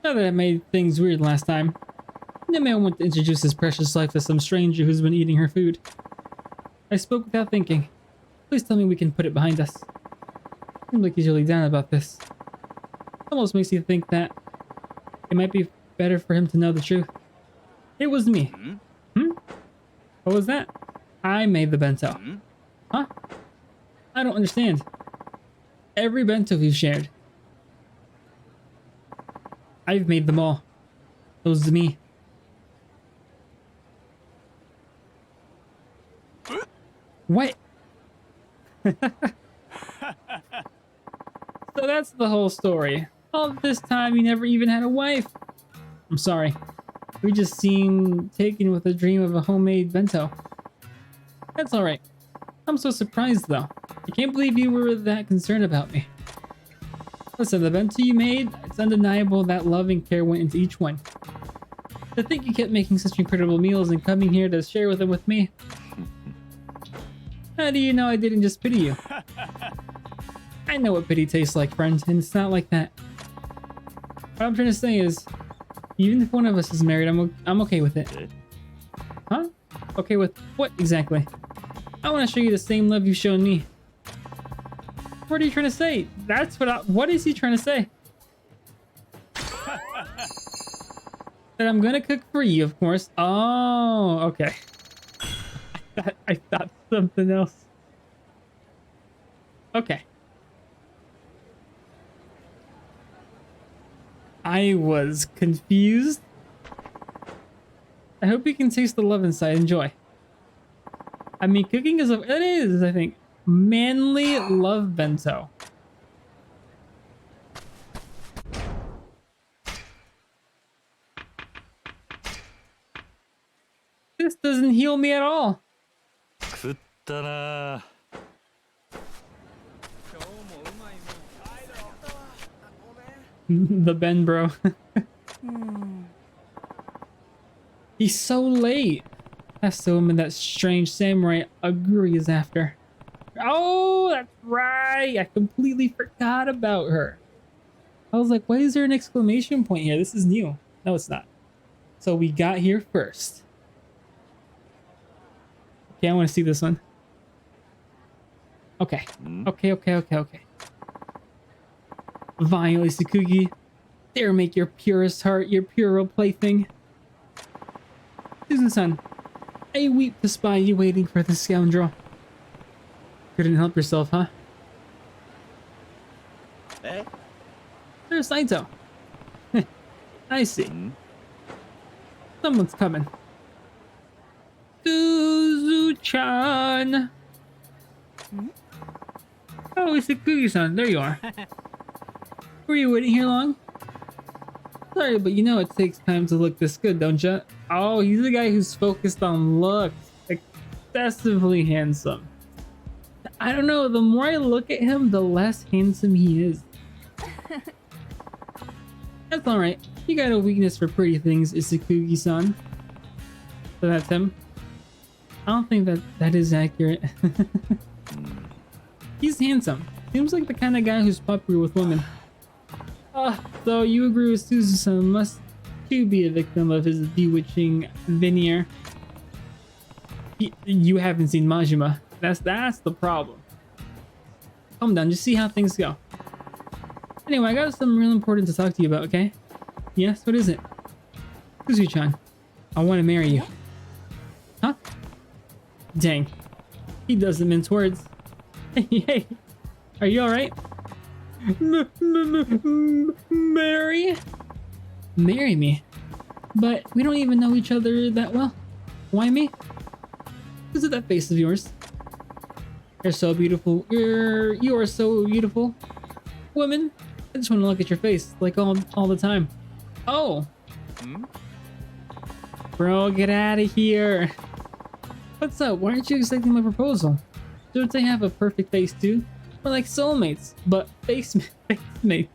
Now that I made things weird last time, Neme wants to introduce his precious life to some stranger who's been eating her food. I spoke without thinking. Please tell me we can put it behind us. Seems like he's really down about this. Almost makes you think that it might be better for him to know the truth. It was me. What was that? I made the bento. Huh? I don't understand. Every bento we've shared. I've made them all. It was me. What? So that's the whole story. All this time you never even had a wife. I'm sorry. We just seem taken with a dream of a homemade bento. That's alright. I'm so surprised though. I can't believe you were that concerned about me. Listen, the bento you made, it's undeniable that love and care went into each one. To think you kept making such incredible meals and coming here to share them with me. How do you know I didn't just pity you? I know what pity tastes like, friend, and it's not like that. What I'm trying to say is, even if one of us is married, I'm okay with it. Huh? Okay with what exactly? I want to show you the same love you've shown me. What are you trying to say? That's what is he trying to say? That I'm gonna cook for you, of course. Oh, okay. I thought something else. Okay. I was confused. I hope you can taste the love inside. Enjoy. I mean, cooking is it is, I think, manly love bento. This doesn't heal me at all. 食ったな。The Ben bro. He's so late. That's the woman that strange samurai Aguri is after. Oh, that's right. I completely forgot about her. I was like, why is there an exclamation point here? This is new. No, it's not. So we got here first. Okay, I want to see this one. Okay. Okay. Vile Isukugi. Dare make your purest heart your purer plaything. Susan-san, I weep to spy you waiting for the scoundrel. Couldn't help yourself, huh? Eh? There's Saito. I see. Someone's coming. Suzu-chan. Oh, it's Ikugi-san. There you are. Were you waiting here long? Sorry, but you know it takes time to look this good, don't ya? Oh, he's the guy who's focused on looks. Excessively handsome. I don't know, the more I look at him, the less handsome he is. That's alright. You got a weakness for pretty things, Isukugi-san. So that's him. I don't think that is accurate. He's handsome. Seems like the kind of guy who's popular with women. So you agree with Suzu-san, must you be a victim of his bewitching veneer? You haven't seen Majima. That's the problem. Calm down, just see how things go. Anyway, I got something real important to talk to you about, okay? Yes, what is it? Suzu-chan, I want to marry you. Huh? Dang. He doesn't mince words. Hey, are you alright? Marry? Marry me? But we don't even know each other that well. Why me? Because of that face of yours. You're so beautiful. You are so beautiful. Woman, I just want to look at your face, like all the time. Oh! Bro, get out of here. What's up? Why aren't you accepting my proposal? Don't they have a perfect face too? We're like soulmates, but face mates.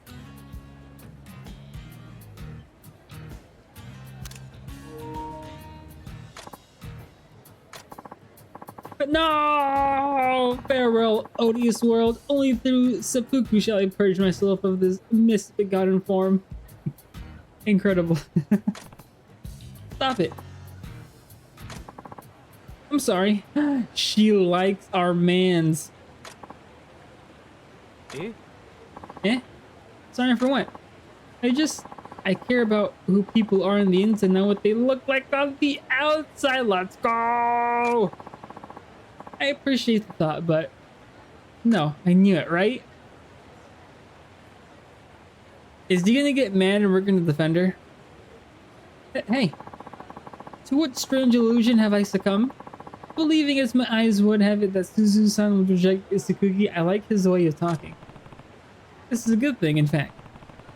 But no! Farewell, odious world. Only through seppuku shall I purge myself of this misbegotten form. Incredible. Stop it. I'm sorry. She likes our mans. Eh? Sorry for what? I care about who people are on the inside, not what they look like on the outside. Let's go! I appreciate the thought, but no, I knew it, right? Is he gonna get mad and we're gonna defend her? Hey, to what strange illusion have I succumbed? Believing as my eyes would have it that Suzu-san would reject Isukugi, I like his way of talking. This is a good thing, in fact.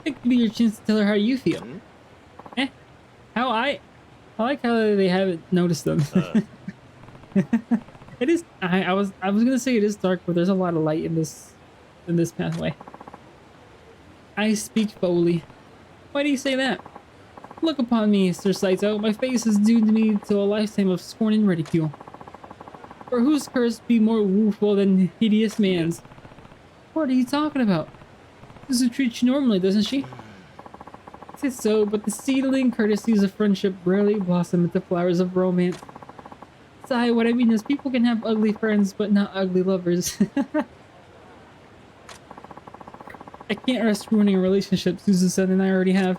It could be your chance to tell her how you feel. I like how they haven't noticed them. It is. I was gonna say it is dark, but there's a lot of light in this pathway. I speak boldly. Why do you say that? Look upon me, Sir Saito. My face is doomed me to a lifetime of scorn and ridicule. For whose curse be more woeful than hideous man's? What are you talking about? Suzu treats you normally, doesn't she? It is so, but the seedling courtesies of friendship rarely blossom into flowers of romance. Sigh, what I mean is people can have ugly friends, but not ugly lovers. I can't risk ruining a relationship Suzu-san and I already have.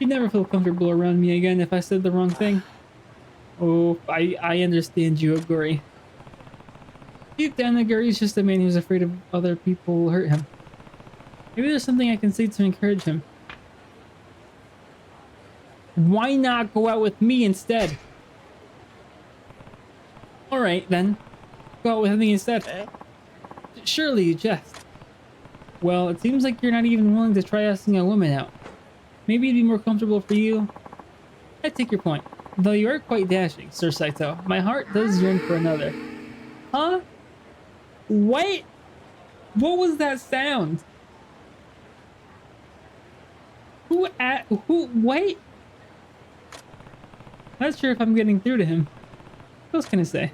You'd never feel comfortable around me again if I said the wrong thing. Oh, I understand you, Aguri. Deep down, Aguri's just a man who's afraid of other people will hurt him. Maybe there's something I can say to encourage him. Why not go out with me instead? Alright then, go out with me instead. Surely you jest. Well, it seems like you're not even willing to try asking a woman out. Maybe it'd be more comfortable for you. I take your point. Though you are quite dashing, Sir Saito, my heart does yearn for another. Huh? What? What was that sound? Wait? Not sure if I'm getting through to him. What else can I say?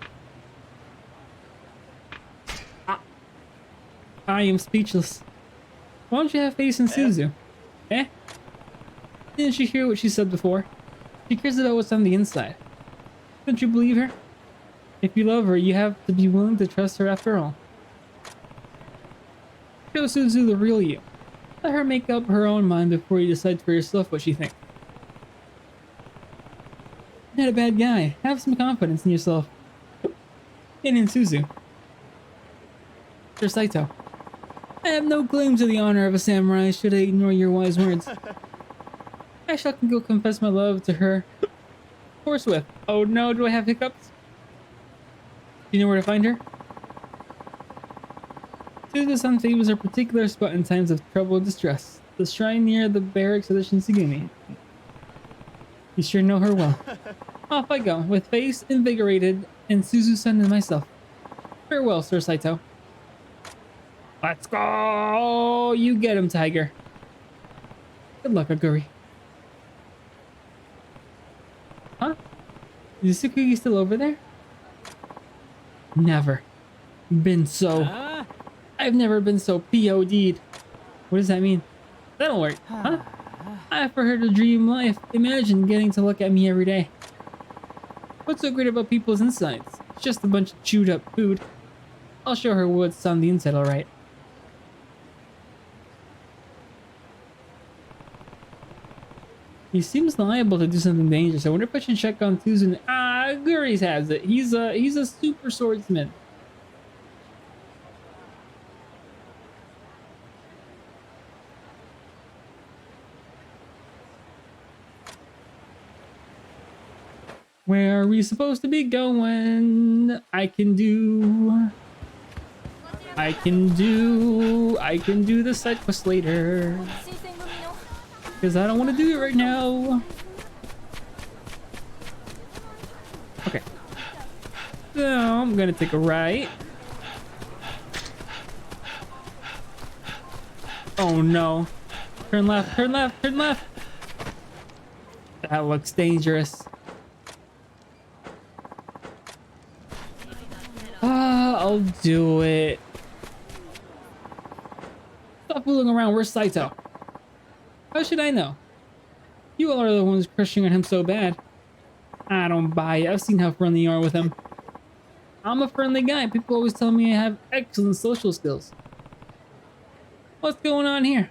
I am speechless. Why don't you have faith in Suzu? Eh? Didn't you hear what she said before? She cares about what's on the inside. Don't you believe her? If you love her, you have to be willing to trust her after all. Show Suzu the real you. Let her make up her own mind before you decide for yourself what she thinks. You're not a bad guy. Have some confidence in yourself. And in Suzu. Sir Saito. I have no claim to the honor of a samurai should I ignore your wise words. I shall go confess my love to her forthwith. Oh no, do I have hiccups? Do you know where to find her? Suzu-san favors a particular spot in times of trouble and distress. The shrine near the barracks of the Shinsengumi. You sure know her well. Off I go, with face invigorated, and Suzu-san and myself. Farewell, Sir Saito. Let's go! You get him, Tiger. Good luck, Aguri. Huh? Is Tsukugi still over there? Never. Been so... I've never been so POD'd. What does that mean? That'll work, huh? I have for her to dream life. Imagine getting to look at me every day. What's so great about people's insides? It's just a bunch of chewed up food. I'll show her what's on the inside, alright. He seems liable to do something dangerous. I wonder if I should check on Susan. Ah, Guri's has it. He's a super swordsman. Where are we supposed to be going? I can do the side quest later. Because I don't want to do it right now. Okay. So I'm gonna take a right. Oh no. Turn left, turn left, turn left. That looks dangerous. I'll do it. Stop fooling around. Where's Saito? How should I know? You all are the ones crushing on him so bad. I don't buy it. I've seen how friendly you are with him. I'm a friendly guy. People always tell me I have excellent social skills. What's going on here?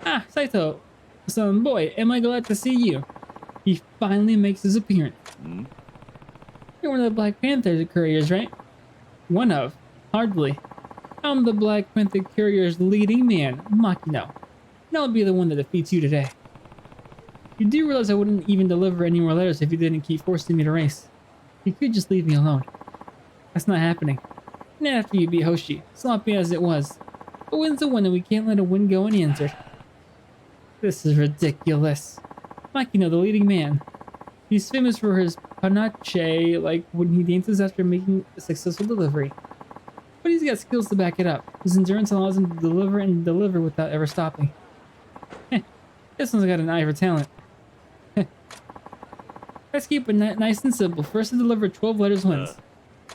Ah, Saito. Son, boy, am I glad to see you. He finally makes his appearance. You're one of the Black Panther couriers, right? One of. Hardly. I'm the Black Panther courier's leading man, Makino. And I'll be the one that defeats you today. You do realize I wouldn't even deliver any more letters if you didn't keep forcing me to race. You could just leave me alone. That's not happening. Not after you beat Hoshi, sloppy as it was. A win's a win and we can't let a win go unanswered. This is ridiculous. Makino, the leading man. He's famous for his panache, like when he dances after making a successful delivery. But he's got skills to back it up. His endurance allows him to deliver and deliver without ever stopping. This one's got an eye for talent. Let's keep it nice and simple. First to deliver 12 letters wins.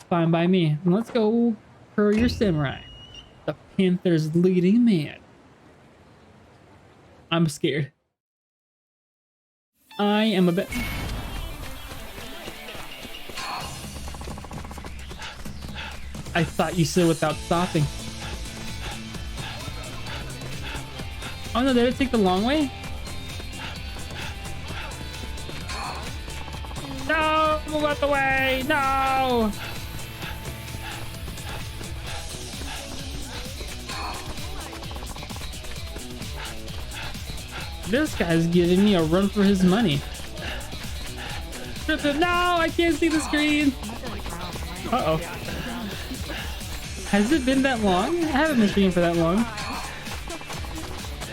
Fine by me. And let's go Courier Samurai. The Panther's leading man. I'm scared. I am a bit... I thought you said without stopping. Oh no, did it take the long way? No! Move out the way! No! This guy's giving me a run for his money. No! I can't see the screen! Uh-oh. Has it been that long? I haven't been streaming for that long.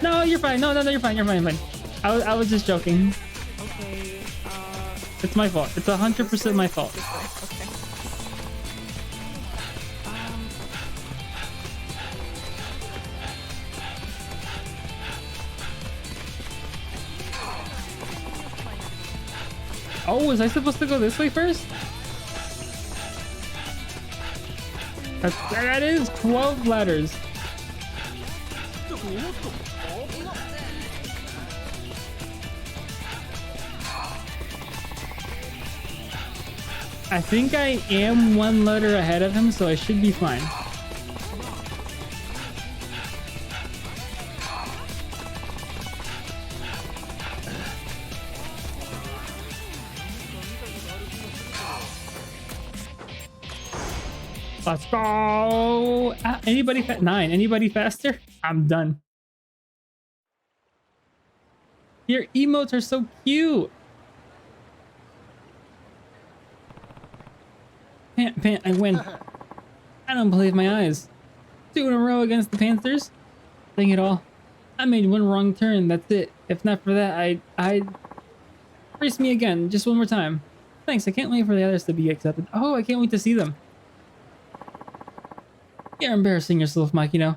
No, you're fine. No, you're fine. You're fine. I was just joking. Okay. It's my fault. It's 100% my fault. Oh, was I supposed to go this way first? That is 12 letters. I think I am 1 letter ahead of him, so I should be fine. Let's go. Anybody 9? Anybody faster? I'm done. Your emotes are so cute. Pant, I win. I don't believe my eyes. 2 in a row against the Panthers. Dang it all. I made 1 wrong turn, that's it. If not for that, I'd race me again, just 1 more time. Thanks, I can't wait for the others to be accepted. Oh, I can't wait to see them. You're embarrassing yourself, Mike, you know.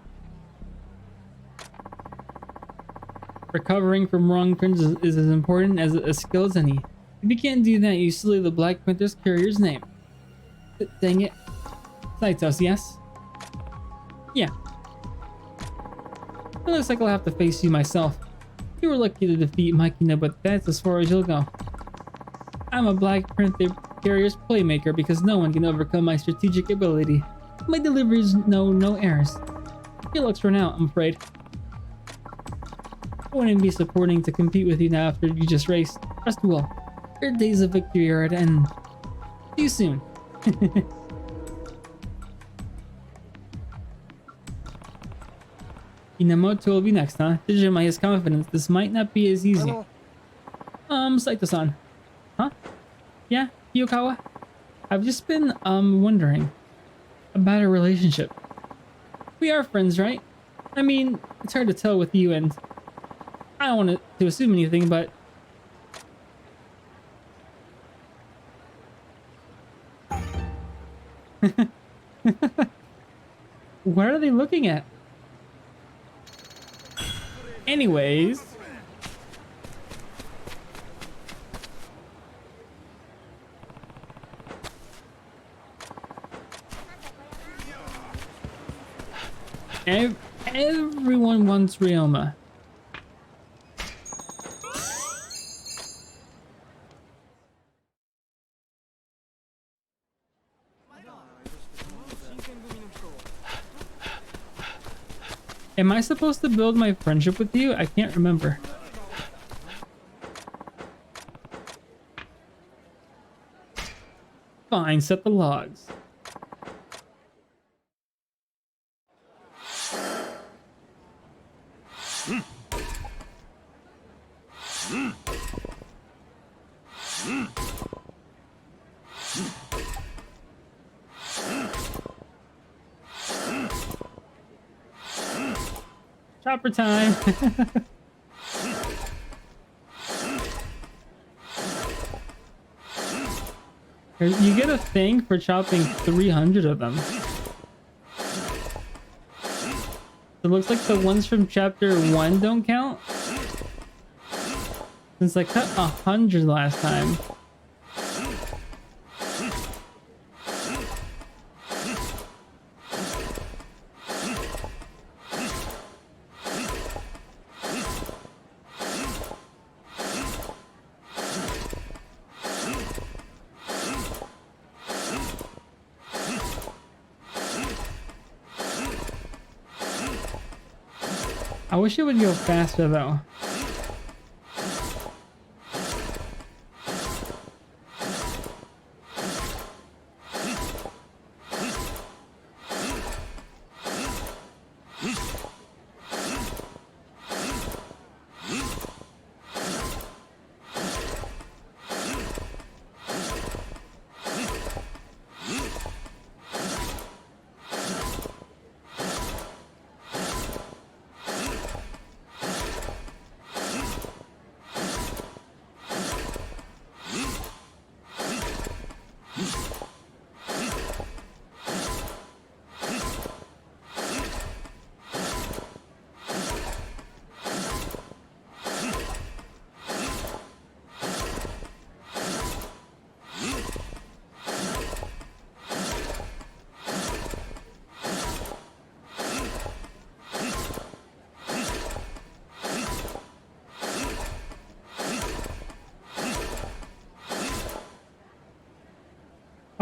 Recovering from wrong turns is as important as a skill as any. If you can't do that, you slay the Black Panther's carrier's name. Dang it. Saitos, yes? Yeah. It looks like I'll have to face you myself. You were lucky to defeat Makina, but that's as far as you'll go. I'm a Black Panther carrier's playmaker because no one can overcome my strategic ability. My deliveries know no errors. Your luck's run out, I'm afraid. I wouldn't be supporting to compete with you now after you just raced. Rest well. Your days of victory are at an end. See you soon. Inamoto will be next, huh? Digimon has confidence. This might not be as easy. Saito-san. Huh? Yeah, Yokawa? I've just been, wondering about our relationship. We are friends, right? I mean, it's hard to tell with you and I don't want to assume anything, but what are they looking at? Anyways, everyone wants Ryoma. Am I supposed to build my friendship with you? I can't remember. Fine, set the logs. Chopper time. You get a thing for chopping 300 of them. It looks like the ones from chapter 1 don't count. Since I cut 100 last time. I wish it would go faster though.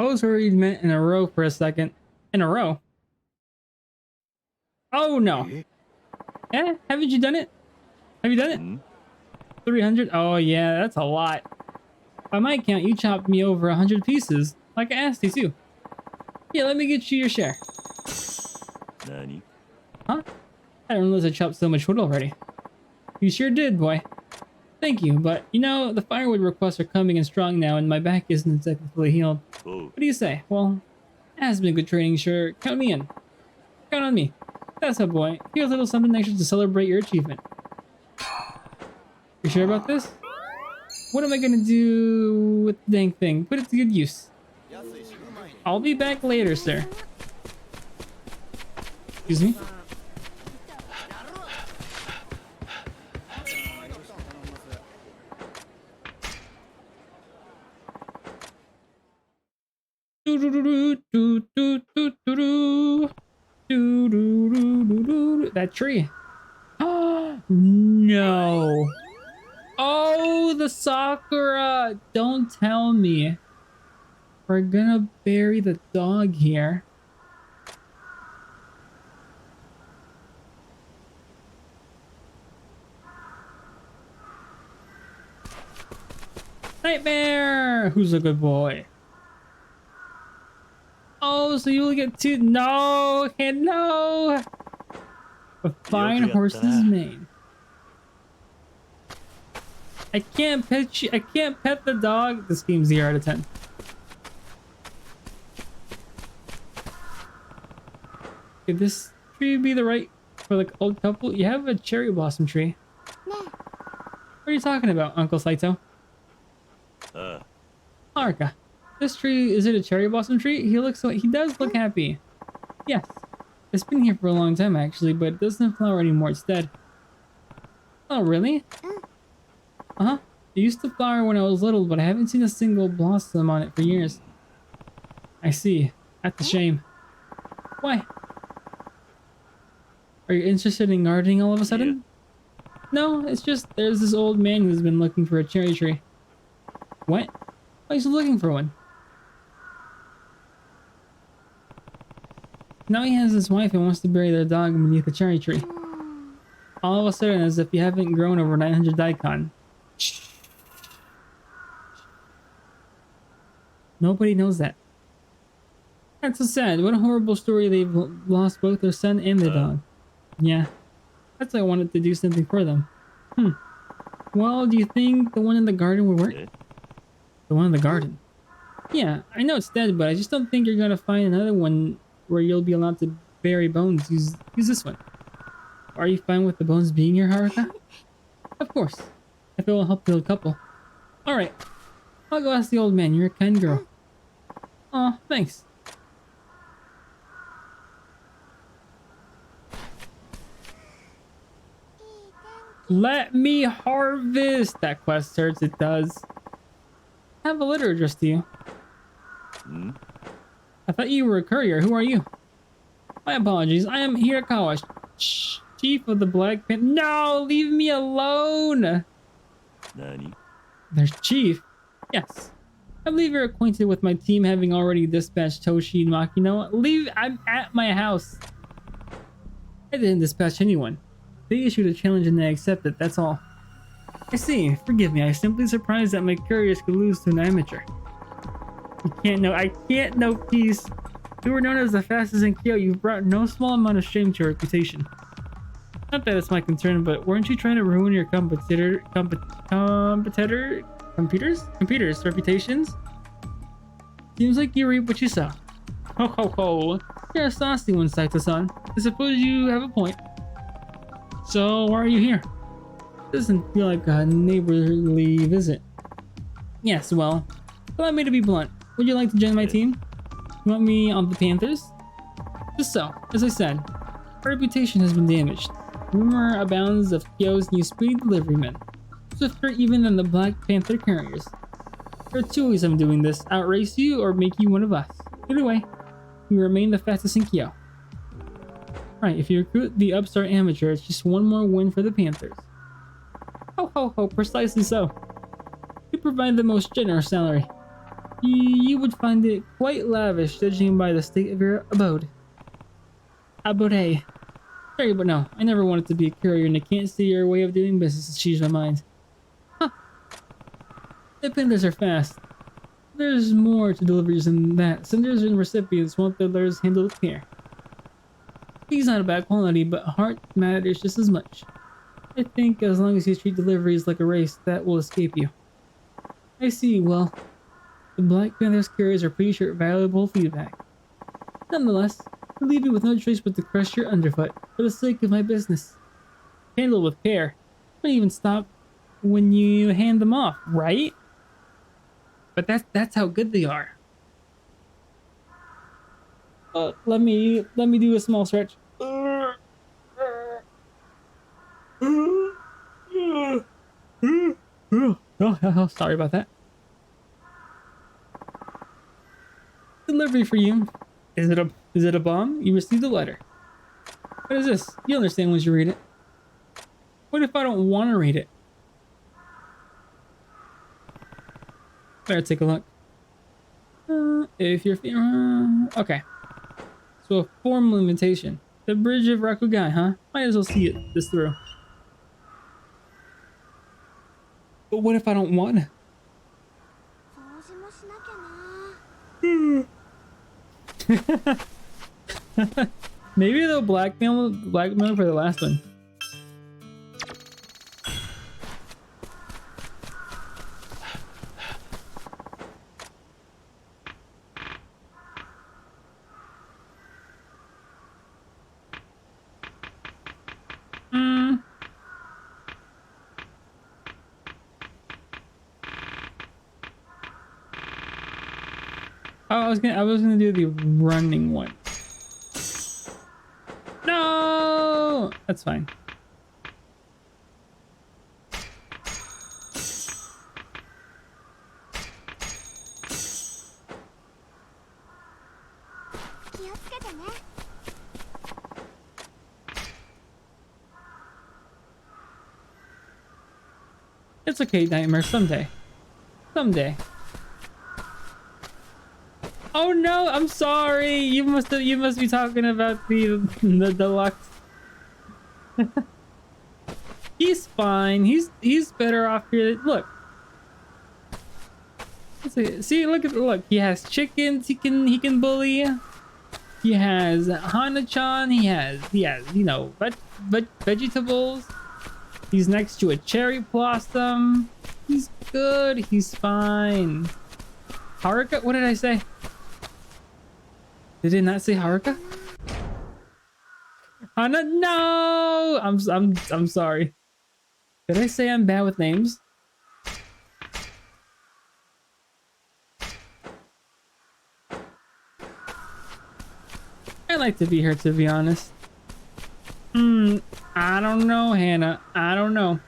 was worried you meant in a row for a second. In a row? Oh no. Yeah, haven't you done it? Have you done it? 300? Oh yeah, that's a lot. By my count, you chopped me over 100 pieces. Like I asked you too. Yeah, let me get you your share. Nani? Huh? I didn't realize I chopped so much wood already. You sure did, boy. Thank you, but you know, the firewood requests are coming in strong now and my back isn't exactly fully healed. Oh. What do you say? Well, it has been good training, sure. Count me in. Count on me. That's a boy. Here's a little something extra to celebrate your achievement. You sure about this? What am I gonna do with the dang thing? Put it to good use. I'll be back later, sir. Excuse me? That tree. Oh no. Oh, the Sakura. Don't tell me. We're gonna bury the dog here. Nightmare! Who's a good boy? Oh, so you'll get two. No, no. A fine horse's mane. I can't pet you. I can't pet the dog. This game's 0 out of 10. Could this tree be the right for the old couple? You have a cherry blossom tree. What are you talking about, Uncle Saito? Haruka, this tree, is it a cherry blossom tree? He does look happy. Yes. It's been here for a long time actually, but it doesn't flower anymore, it's dead. Oh, really? Uh-huh. It used to flower when I was little, but I haven't seen a single blossom on it for years. I see. That's a shame. Why? Are you interested in gardening all of a sudden? Yeah. No, it's just there's this old man who's been looking for a cherry tree. What? Oh, he's looking for one. Now he has his wife and wants to bury their dog beneath a cherry tree. All of a sudden, as if you haven't grown over 900 daikon. Nobody knows that. That's so sad. What a horrible story. They've lost both their son and their dog. Yeah. That's why I wanted to do something for them. Well, do you think the one in the garden would work? The one in the garden? Yeah, I know it's dead, but I just don't think you're gonna find another one where you'll be allowed to bury bones. Use this one. Are you fine with the bones being here, Haruka? Of course. If it will help the old couple. Alright. I'll go ask the old man. You're a kind girl. Aw, thanks. Let me harvest! That quest hurts, it does. I have a letter addressed to you. I thought you were a courier. Who are you? My apologies. I am Hirakawa, chief of the Black Panther. No! Leave me alone! Nani? There's chief? Yes. I believe you're acquainted with my team having already dispatched Toshi and Makino. I'm at my house. I didn't dispatch anyone. They issued a challenge and I accepted, that's all. I see. Forgive me, I was simply surprised that my couriers could lose to an amateur. I can't know peace. You were known as the fastest in Kyoto. You've brought no small amount of shame to your reputation. Not that it's my concern, but weren't you trying to ruin your competitors' reputations? Seems like you reap what you sow. Ho ho ho. You're a saucy one, Saito-san. I suppose you have a point. So, why are you here? Doesn't feel like a neighborly visit. Yes, well, allow me to be blunt. Would you like to join my team? You want me on the Panthers? Just so, as I said, our reputation has been damaged. Rumor abounds of Kyo's new speed delivery men, swifter even than the Black Panther carriers. There are two ways I'm doing this: outrace you or make you one of us. Either way, you remain the fastest in Kyo. Right, if you recruit the upstart amateur, it's just one more win for the Panthers. Ho ho ho, precisely so. You provide the most generous salary. You would find it quite lavish, judging by the state of your abode. Abode. Sorry, but no, I never wanted to be a courier, and I can't see your way of doing business has changed my mind. Huh. The penders are fast. There's more to deliveries than that. Senders and recipients want their letters handled with care. He's not about quality, but heart matters just as much. I think as long as you treat deliveries like a race, that will escape you. I see, well, the Black Panther's couriers are pretty sure valuable feedback. Nonetheless, I leave you with no choice but to crush your underfoot for the sake of my business. Handle with care. Don't even stop when you hand them off, right? But that's how good they are. Let me do a small stretch. Oh, sorry about that. Delivery for you. Is it a bomb? You received a letter. What is this? You'll understand once you read it. What if I don't want to read it? Better take a look. If you're okay. So a formal invitation. The Bridge of Rakugai, huh? Might as well see this through. But what if I don't want to? Maybe they'll blackmail for the last one. I was gonna do the running one. No, that's fine. It's okay, Nightmare. Someday. Oh no, I'm sorry. You must be talking about the deluxe. He's fine. He's better off here. Look. See, look. He has chickens. He can bully. He has Hana-chan. He has you know vegetables. He's next to a cherry blossom. He's good. He's fine. Haruka? What did I say? Did it not say Haruka? Hana? No! I'm sorry. Did I say I'm bad with names? I like to be here, to be honest. I don't know, Hannah. I don't know.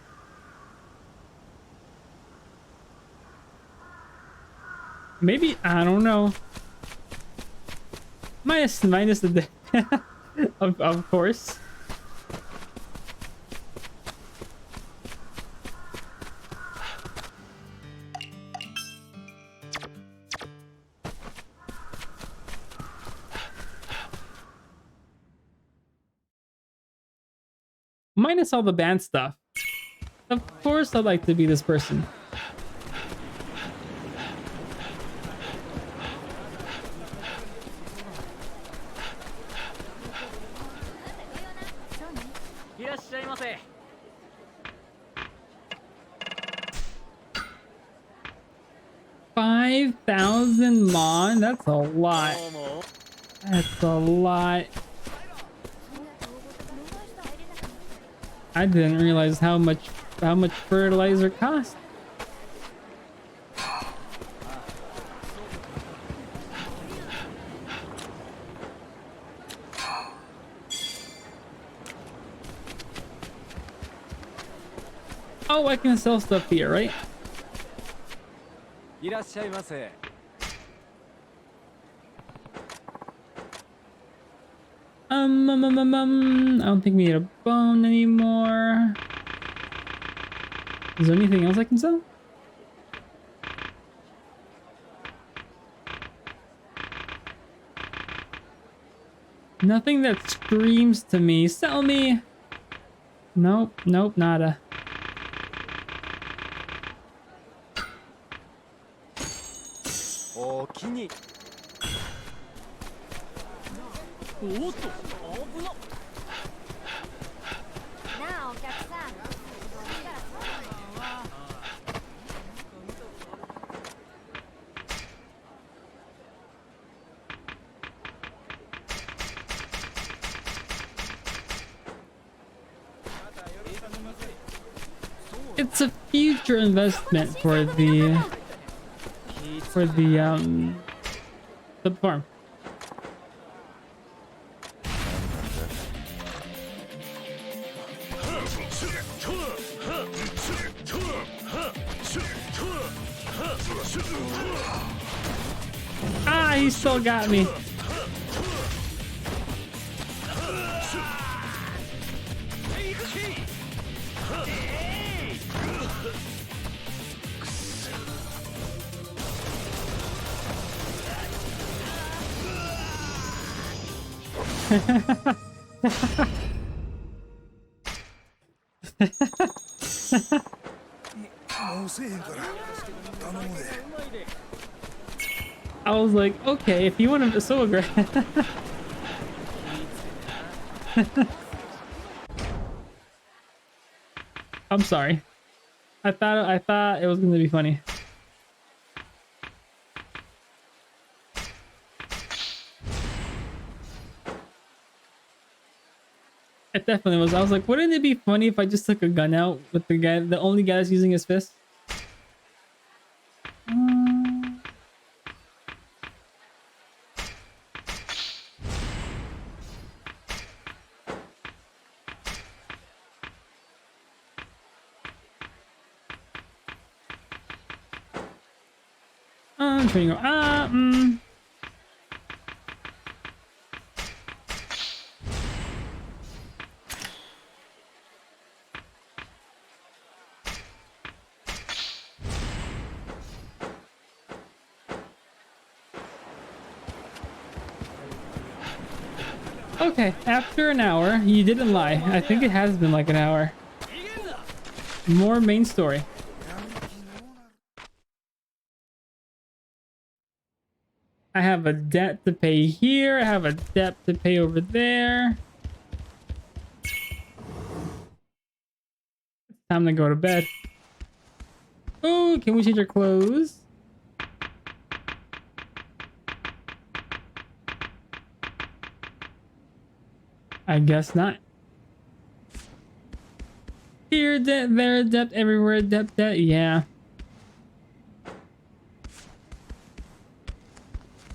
Maybe, I don't know. Minus the of course. Minus all the band stuff. Of course I'd like to be this person. $5,000 mon? That's a lot. That's a lot. I didn't realize how much fertilizer costs. Oh, I can sell stuff here, right? I don't think we need a bone anymore. Is there anything else I can sell? Nothing that screams to me. Sell me. Nope, nope, nada. It's a future investment for the farm. Ah, he still got me. I was like, okay, if you want him to so aggressive. I'm sorry. I thought it was gonna be funny. It definitely was. I was like, wouldn't it be funny if I just took a gun out with the only guy that's using his fist? I'm trying to go. Okay, after an hour, you didn't lie. I think it has been like an hour. More main story. I have a debt to pay here. I have a debt to pay over there. It's time to go to bed. Oh, can we change our clothes? I guess not. Here, debt, there, debt, everywhere, debt, yeah.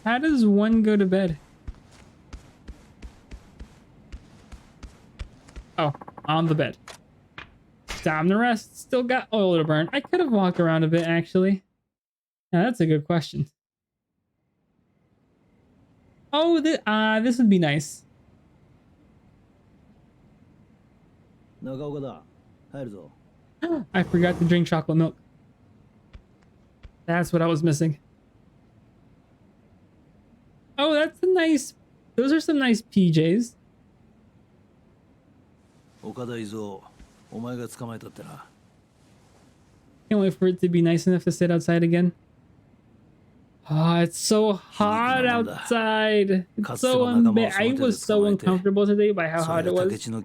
How does one go to bed? Oh, on the bed. Time to rest. Still got oil to burn. I could have walked around a bit, actually. Now, that's a good question. Oh, this would be nice. I forgot to drink chocolate milk. That's what I was missing. Oh, that's a nice... Those are some nice PJs. Can't wait for it to be nice enough to sit outside again. Oh, it's so hot outside. It's so I was so uncomfortable today by how hot it was. And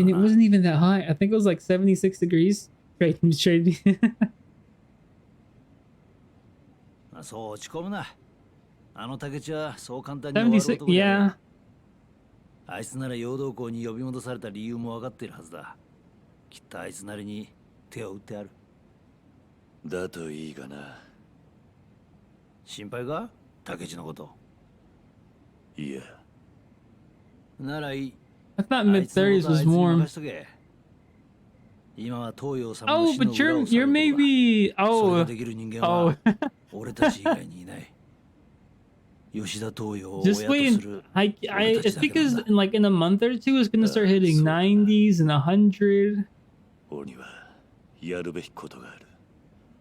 it wasn't even that hot. I think it was like 76 degrees. Straight. 76, yeah. あいつなら陽動校に呼び戻された理由も分かっているはずだ。きっとあいつなりに手を打ってある。だといいがな。心配か？竹地のこと。いや。ならいい。I thought mid-30s was warm. 今は東洋さんの Oh, 死の but 裏を you're maybe それが oh できる人間は俺たち以外にいない。吉田東洋を親と just す wait. る It's because in a month or two it's gonna start hitting 90s and 100. 俺にはやるべきことがある。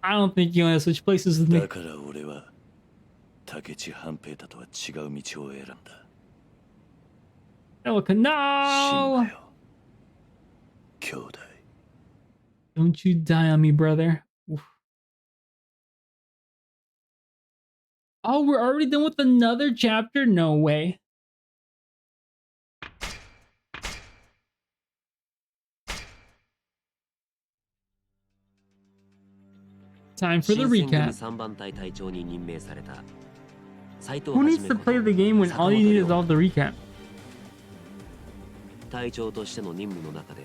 I don't think you want to switch places with me. だから俺は竹地半平太とは違う道を選んだ。No! Don't you die on me, brother. Oof. Oh, we're already done with another chapter? No way. Time for the recap. Who needs to play the game when all you need is all the recap? 隊長としての任務の中で、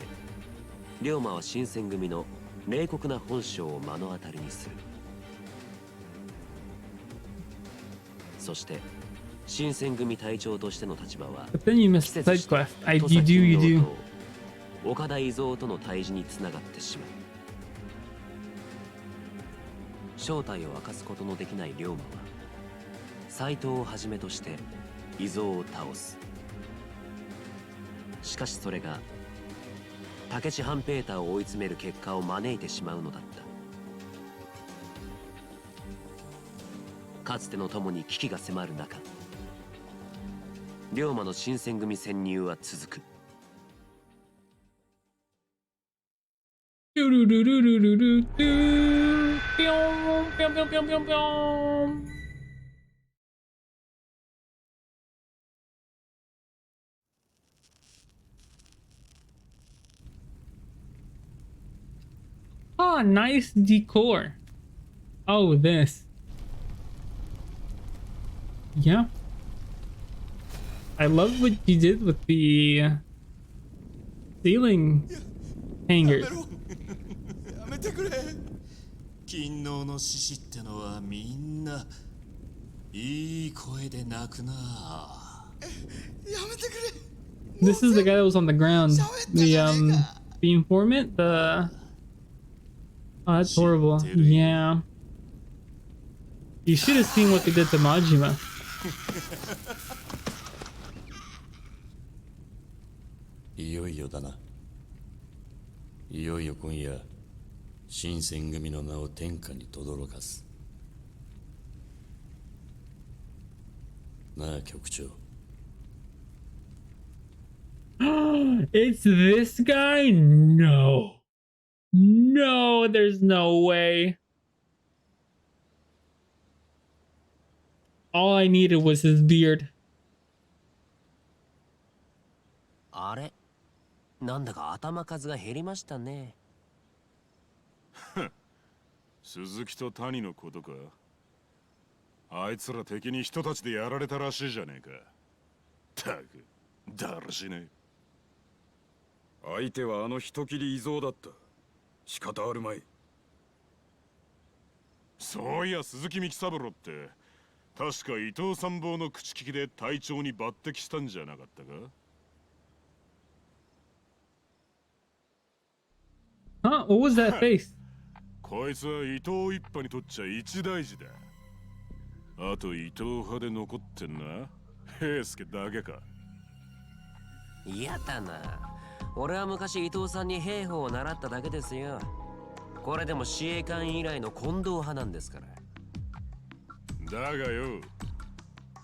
龍馬は新選組の冷酷な本性を目の当たりにする。そして、新選組隊長としての立場は、 But then you missed the side quest. You do. 岡田伊蔵との対峙につながってしまう。正体を明かすことのできない龍馬は、斎藤をはじめとして伊蔵を倒す。しかしそれが武智半平太を追い詰める結果を招いてしまうのだった。かつての友に危機が迫る中、龍馬の新選組潜入は続く。Oh, nice decor. Oh, this. Yeah. I love what you did with the ceiling hangers. やめてくれ。勤王の獅子ってのはみんないい声で泣くな。やめてくれ。 This is the guy that was on the ground. The informant, the oh, that's horrible. Yeah. You should have seen what they did to Majima. いよいよだな。いよいよ今夜、新選組の名を天下に轟かす。なあ、局長。It's this guy? No. No, there's no way. All I needed was his beard. あれ、なんだか頭数が減りましたね。鈴木と谷のことか。あいつら敵に人たちでやられたらしいじゃねえか。たく、だらしねえ。相手はあの人斬り伊蔵だった。仕方あるまい。そういや鈴木幹三郎って確か伊藤参謀の口利きで隊長に抜擢したんじゃなかったか。 Huh? What was that face? こいつは伊藤一派にとっちゃ一大事だ。あと伊藤派で残ってんな平助だけか。嫌だな。俺は昔伊藤さんに兵法を習っただけですよ。これでも司令官以来の近藤派なんですから。だがよ、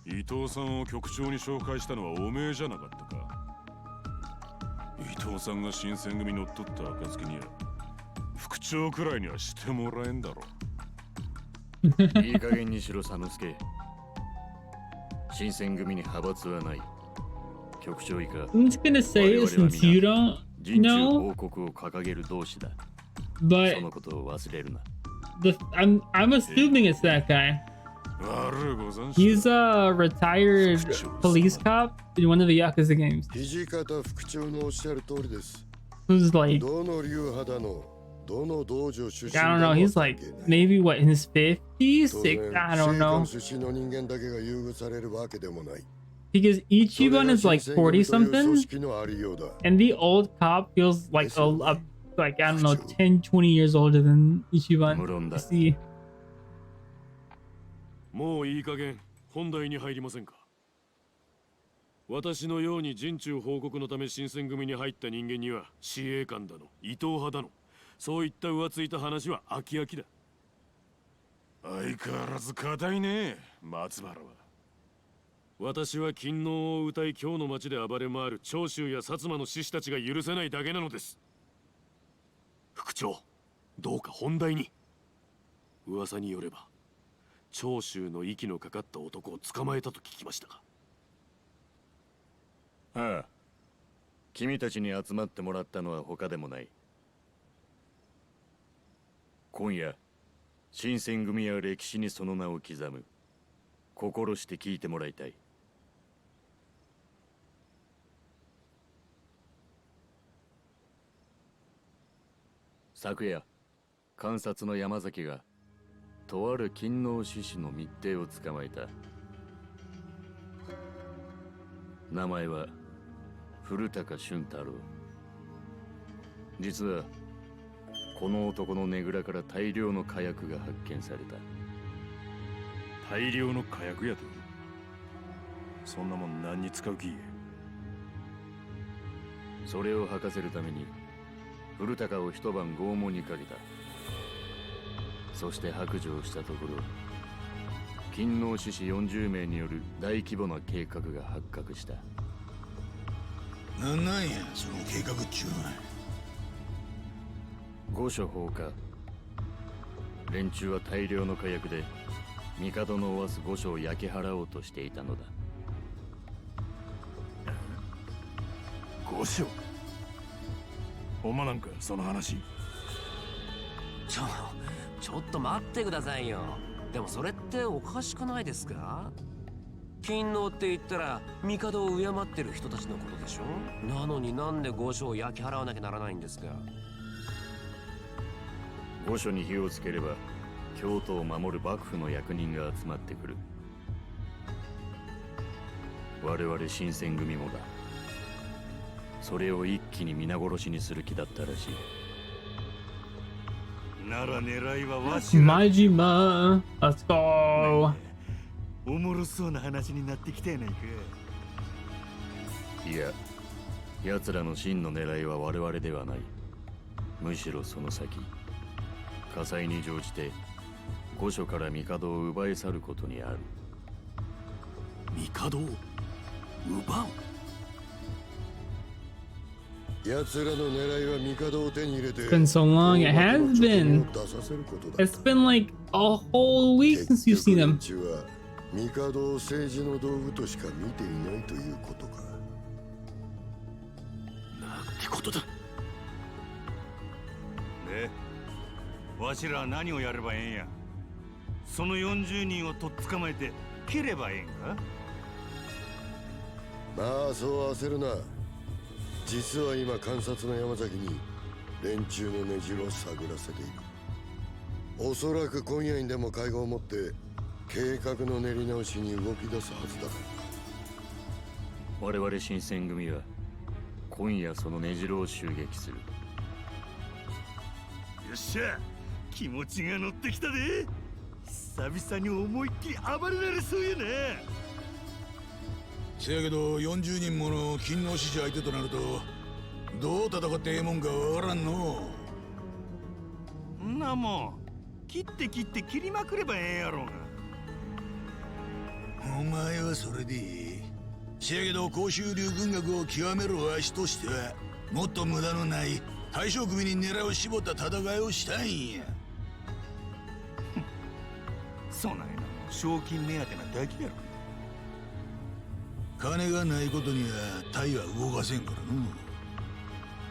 伊藤さんを局長に紹介したのはおめえじゃなかったか。伊藤さんが新選組乗っ取った暁には副長くらいにはしてもらえんだろ。いい加減にしろ佐之助。新選組に派閥はない。局長以下。I'm just gonna say it since you don't know. 報告を掲げる同志だ。 But そのことを忘れるな。I'm assuming it's that guy. He's a retired police cop in one of the Yakuza games. Who's like, I don't know, he's like maybe what, in his 50s? I don't know. Because Ichiban is like 40 something, and the old cop feels like like I don't know, 10, 20 years older than Ichiban. I see. もういい加減本題に入りませんか。私のように陣中報告のため新選組に入った人間には司令官だの伊藤派だのそういった浮ついた話は飽き飽きだ。相変わらず硬いね松原は。私は勤王を歌い今日の町で暴れ回る長州や薩摩の志士たちが許せないだけなのです。副長、どうか本題に。噂によれば長州の息のかかった男を捕まえたと聞きましたが。ああ、君たちに集まってもらったのは他でもない。今夜新選組や歴史にその名を刻む。心して聞いてもらいたい。昨夜監察の山崎がとある勤王志士の密偵を捕まえた。名前は古高俊太郎。実はこの男のねぐらから大量の火薬が発見された。大量の火薬やと。そんなもん何に使う気？それを吐かせるために古高を一晩拷問にかけた。そして白状したところ、勤王志士40名による大規模な計画が発覚した。なんやその計画っちゅうのは。御所放火。連中は大量の火薬で帝のおわす御所を焼き払おうとしていたのだ。御所？ほんまなんかその話。ちょっと待ってくださいよ。でもそれっておかしくないですか？勤王って言ったら帝を敬ってる人たちのことでしょ。なのになんで御所を焼き払わなきゃならないんですか？御所に火をつければ京都を守る幕府の役人が集まってくる。我々新選組もだ。それを一気に皆殺しにする気だったらしい。なら狙いはわしら。マジマー、let's go。おもろそうな話になってきたやないか。いや、奴らの真の狙いは我々ではない。むしろその先、火災に乗じて御所から帝を奪い去ることにある。帝を奪う？奴らの狙いは帝を手に入れて。 It's been so long. It has been. It's been like a whole week since you've seen him. 帝を政治の道具としか見ていないということか。なんてことだ。で、わしらは何をやればええんや。その40人をとっ捕まえて切ればええんか。まあそう焦るな。実は今監察の山崎に連中の根城を探らせている。おそらく今夜にでも会合を持って計画の練り直しに動き出すはずだ。我々新選組は今夜その根城を襲撃する。よっしゃ、気持ちが乗ってきたで。久々に思いっきり暴れられそうやな。せやけど40人もの勤王志士相手となるとどう戦ってええもんかわからんの。んなもん切って切りまくればええやろうが。お前はそれでいい。せやけど甲州流軍学を極めるわしとしてはもっと無駄のない大将組に狙いを絞った戦いをしたいんや。そうなんやな。賞金目当てなだけやろ。金がないことには隊は動かせんから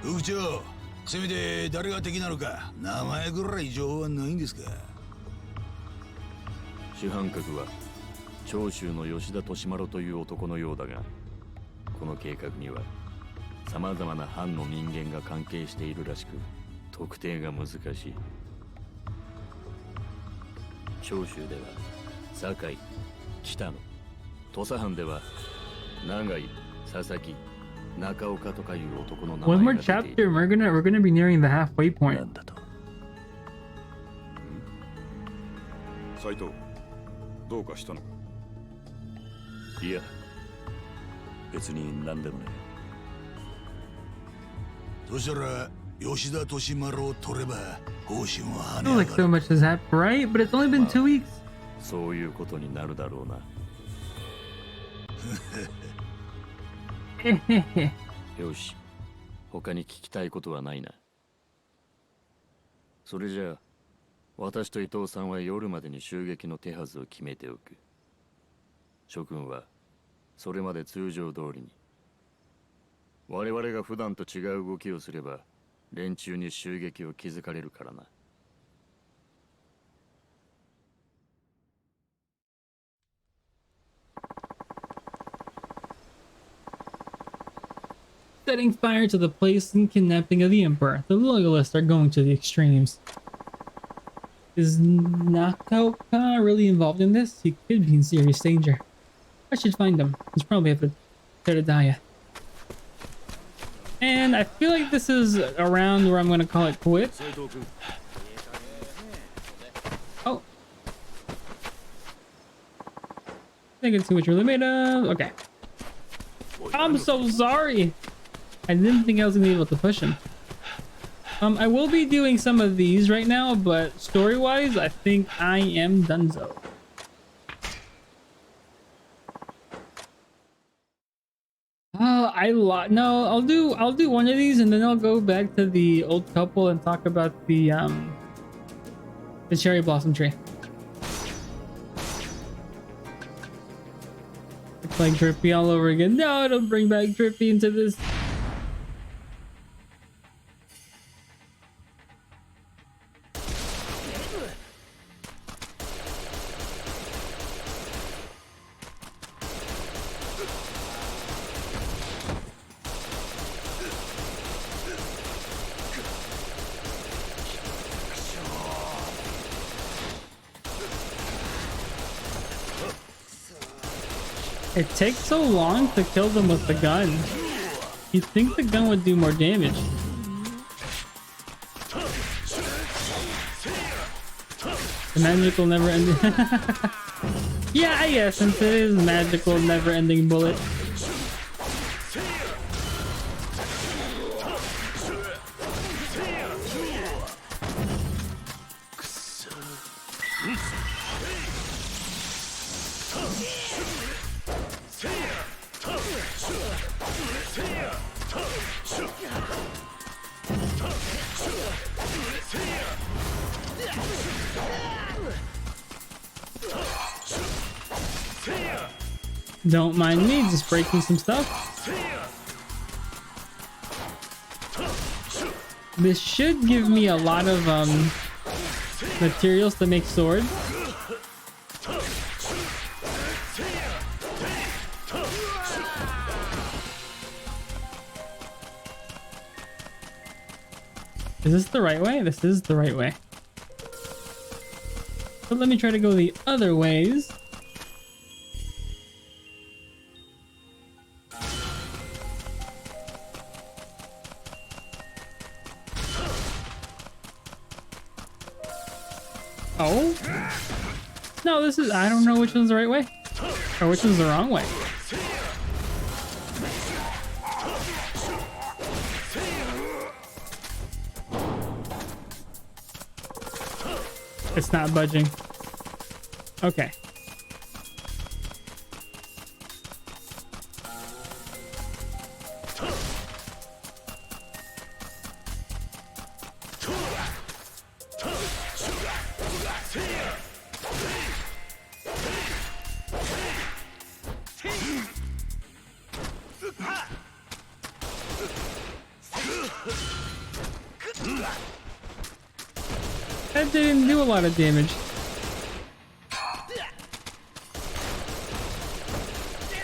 の。副長、せめて誰が敵なのか名前ぐらい情報はないんですか。主犯格は長州の吉田利麿という男のようだが、この計画には様々な藩の人間が関係しているらしく特定が難しい。長州では堺、北野、土佐藩では長井、佐々木、中岡とかいう男の名 One 前 more が出てい chapter, る。 we're gonna be nearing the halfway point. 斉藤、どうかしたのか。いや、別に何でもね。そしたら吉田利麿を取れば報酬も跳 I ね feel 上 like が so る。 much has happened, right? But it's only been 2 weeks. そういうことになるだろうな。よし、他に聞きたいことはないな。それじゃあ、私と伊藤さんは夜までに襲撃の手はずを決めておく。諸君はそれまで通常通りに。我々が普段と違う動きをすれば連中に襲撃を気づかれるからな。Setting fire to the place and kidnapping of the Emperor. The loyalists are going to the extremes. Is Nakaoka really involved in this? He could be in serious danger. I should find him. He's probably at the Teradaya. And I feel like this is around where I'm going to call it quits. Oh. I can see what you're really made of. Okay. I'm so sorry. I didn't think I was going to be able to push him. I will be doing some of these right now, but story-wise, I think I am donezo. No, I'll do one of these and then I'll go back to the old couple and talk about the cherry blossom tree. It's like Drippy all over again. No, don't bring back Drippy into this. It takes so long to kill them with the gun. You'd think the gun would do more damage. The magical never-ending... Yeah, I guess, since it is magical never-ending bullet. Don't mind me, just breaking some stuff. This should give me a lot of materials to make swords. Is this the right way? This is the right way. So let me try to go the other ways. Oh? No, this is... I don't know which one's the right way. Or which one's the wrong way. It's not budging. Okay. That didn't do a lot of damage.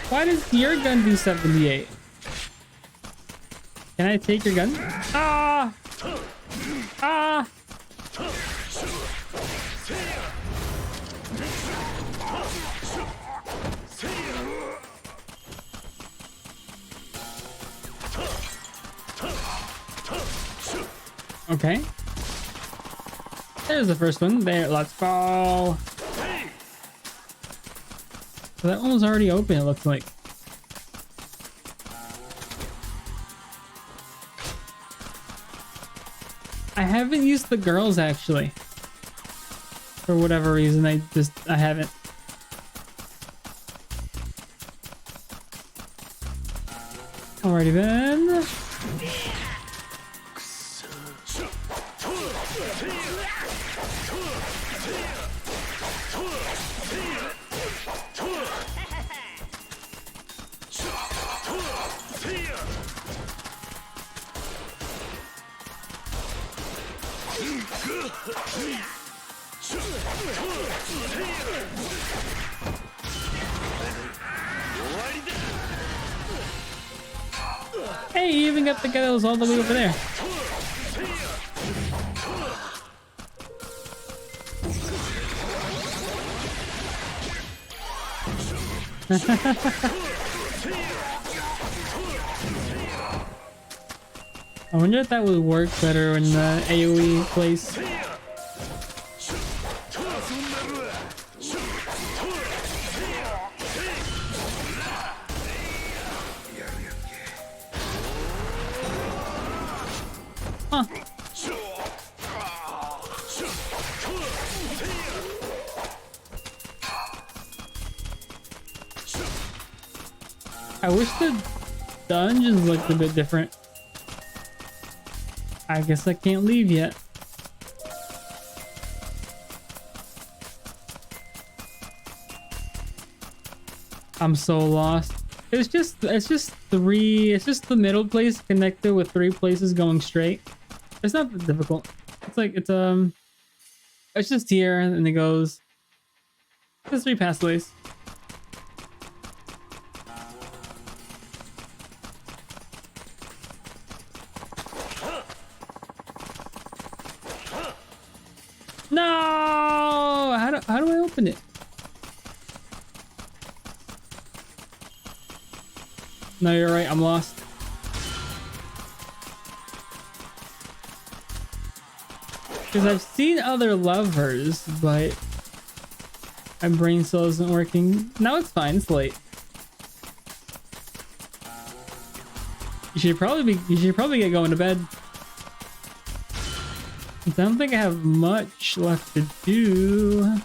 Why does your gun do 78? Can I take your gun? Ah! Ah! Okay. There's the first one. There, let's go. So that one was already open, it looks like. I haven't used the girls actually. For whatever reason, I haven't. Alrighty then. Hey, you even got the guy that was all the way over there. I wonder if that would work better in the AoE place. Huh. I wish the dungeons looked a bit different. I guess I can't leave yet. I'm so lost. It's just the middle place connected with 3 places going straight. It's not that difficult. It's like it's just here and it goes. There's 3 pathways. No! How do I open it? No, you're right. I'm lost. Because I've seen other levers, but my brain still isn't working. Now it's fine. It's late. You should probably get going to bed. I don't think I have much left to do.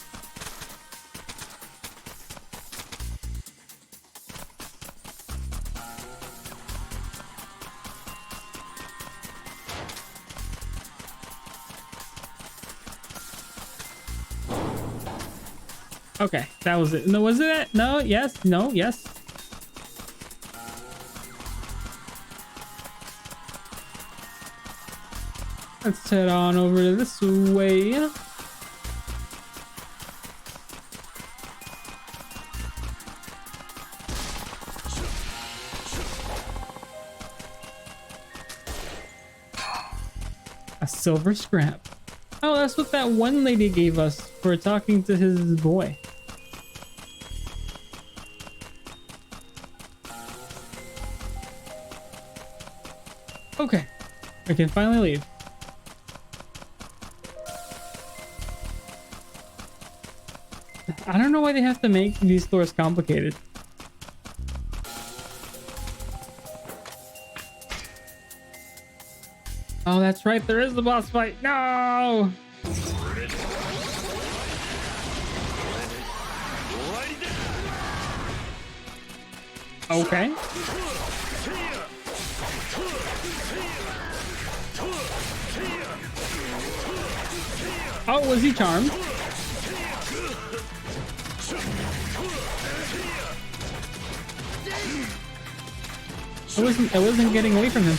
Okay, that was it. No, was it? No, yes, no, yes. Let's head on over to this way. A silver scrap. Oh, that's what that one lady gave us for talking to his boy. Okay, I can finally leave. I don't know why they have to make these floors complicated. Oh, that's right. There is the boss fight. No! Okay. Oh, was he charmed? I wasn't getting away from him.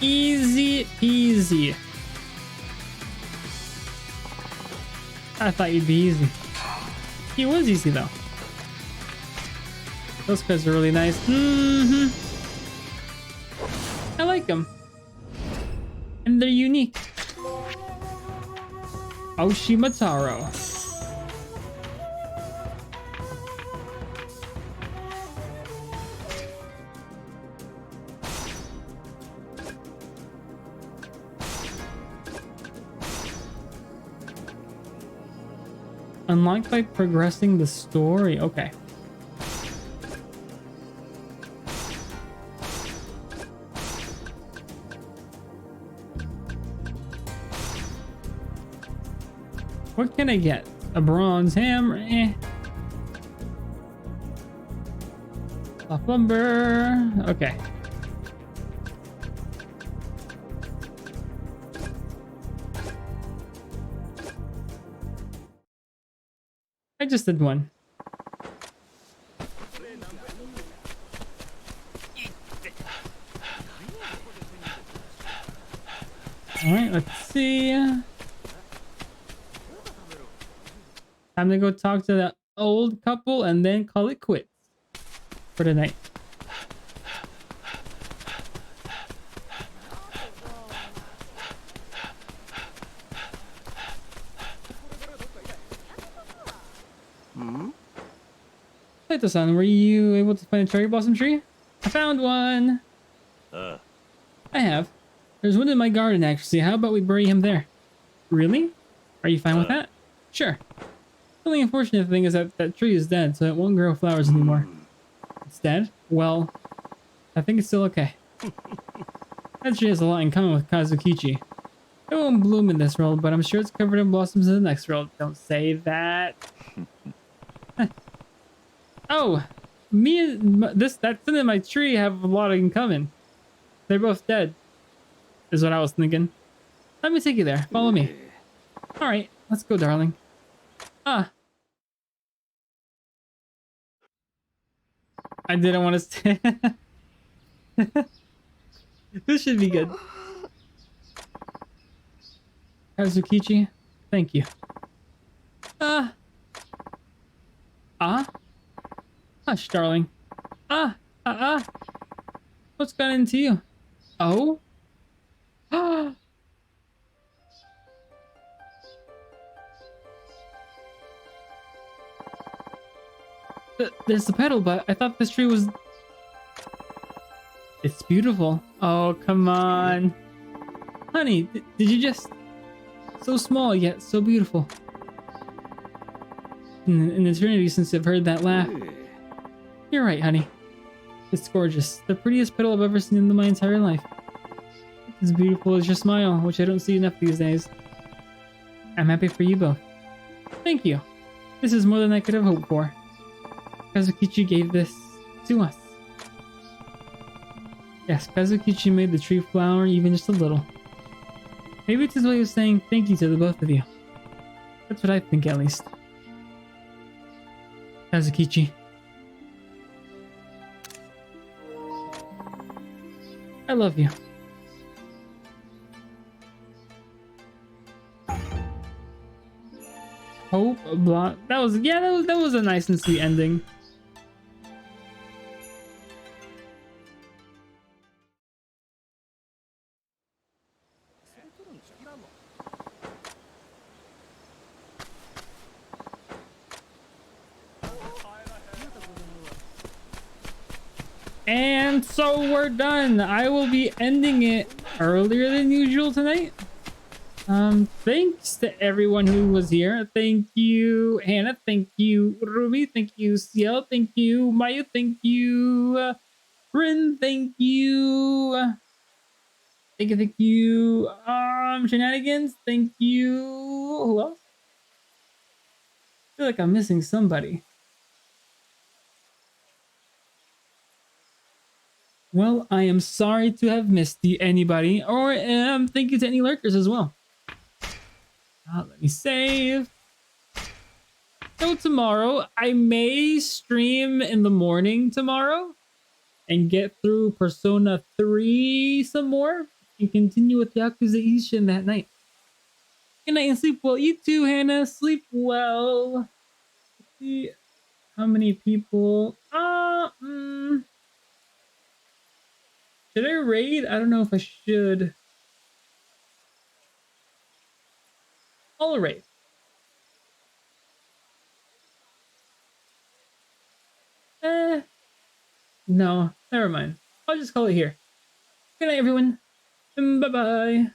Easy peasy. I thought you'd be easy. He was easy though. Those guys are really nice. I like them. And they're unique. Oshimataro. Unlocked by progressing the story. Okay. What can I get? A bronze hammer. Soft lumber. Okay. I just did one. Alright, let's see. Time to go talk to the old couple and then call it quits for tonight. Saito-san, were you able to find a cherry blossom tree? I found one! I have. There's one in my garden, actually. How about we bury him there? Really? Are you fine with that? Sure. The only unfortunate thing is that that tree is dead, so it won't grow flowers anymore. It's dead? Well, I think it's still okay. That tree has a lot in common with Kazukichi. It won't bloom in this world, but I'm sure it's covered in blossoms in the next world. Don't say that. Oh, me and that thing in my tree have a lot in common. They're both dead, is what I was thinking. Let me take you there. Follow me. All right, let's go, darling. Ah. I didn't want to stay. This should be good. Kazukichi, thank you. Hush, darling. What's got into you? Oh? There's the petal, but I thought this tree was... It's beautiful. Oh, come on. Honey, did you just... So small, yet so beautiful. In an eternity since I've heard that laugh. You're right, honey. It's gorgeous. The prettiest petal I've ever seen in my entire life. As beautiful as your smile, which I don't see enough these days. I'm happy for you both. Thank you. This is more than I could have hoped for. Kazukichi gave this to us. Yes, Kazukichi made the tree flower even just a little. Maybe it's his way of saying thank you to the both of you. That's what I think, at least. Kazukichi. I love you. Hope blah. That was a nice and sweet ending. And so we're done. I will be ending it earlier than usual tonight. Thanks to everyone who was here. Thank you, Hannah. Thank you, Ruby. Thank you, Ciel. Thank you, Maya. Thank you, Rin. Thank you. Thank you, Shenanigans. Thank you. Who else? I feel like I'm missing somebody. Well, I am sorry to have missed anybody, or thank you to any lurkers as well. Let me save. So tomorrow, I may stream in the morning tomorrow and get through Persona 3 some more and continue with Yakuza Ishin that night. Good night and sleep well. You too, Hannah. Sleep well. Let's see how many people. Should I raid? I don't know if I should. I'll raid. No, never mind. I'll just call it here. Good night, everyone. Bye-bye.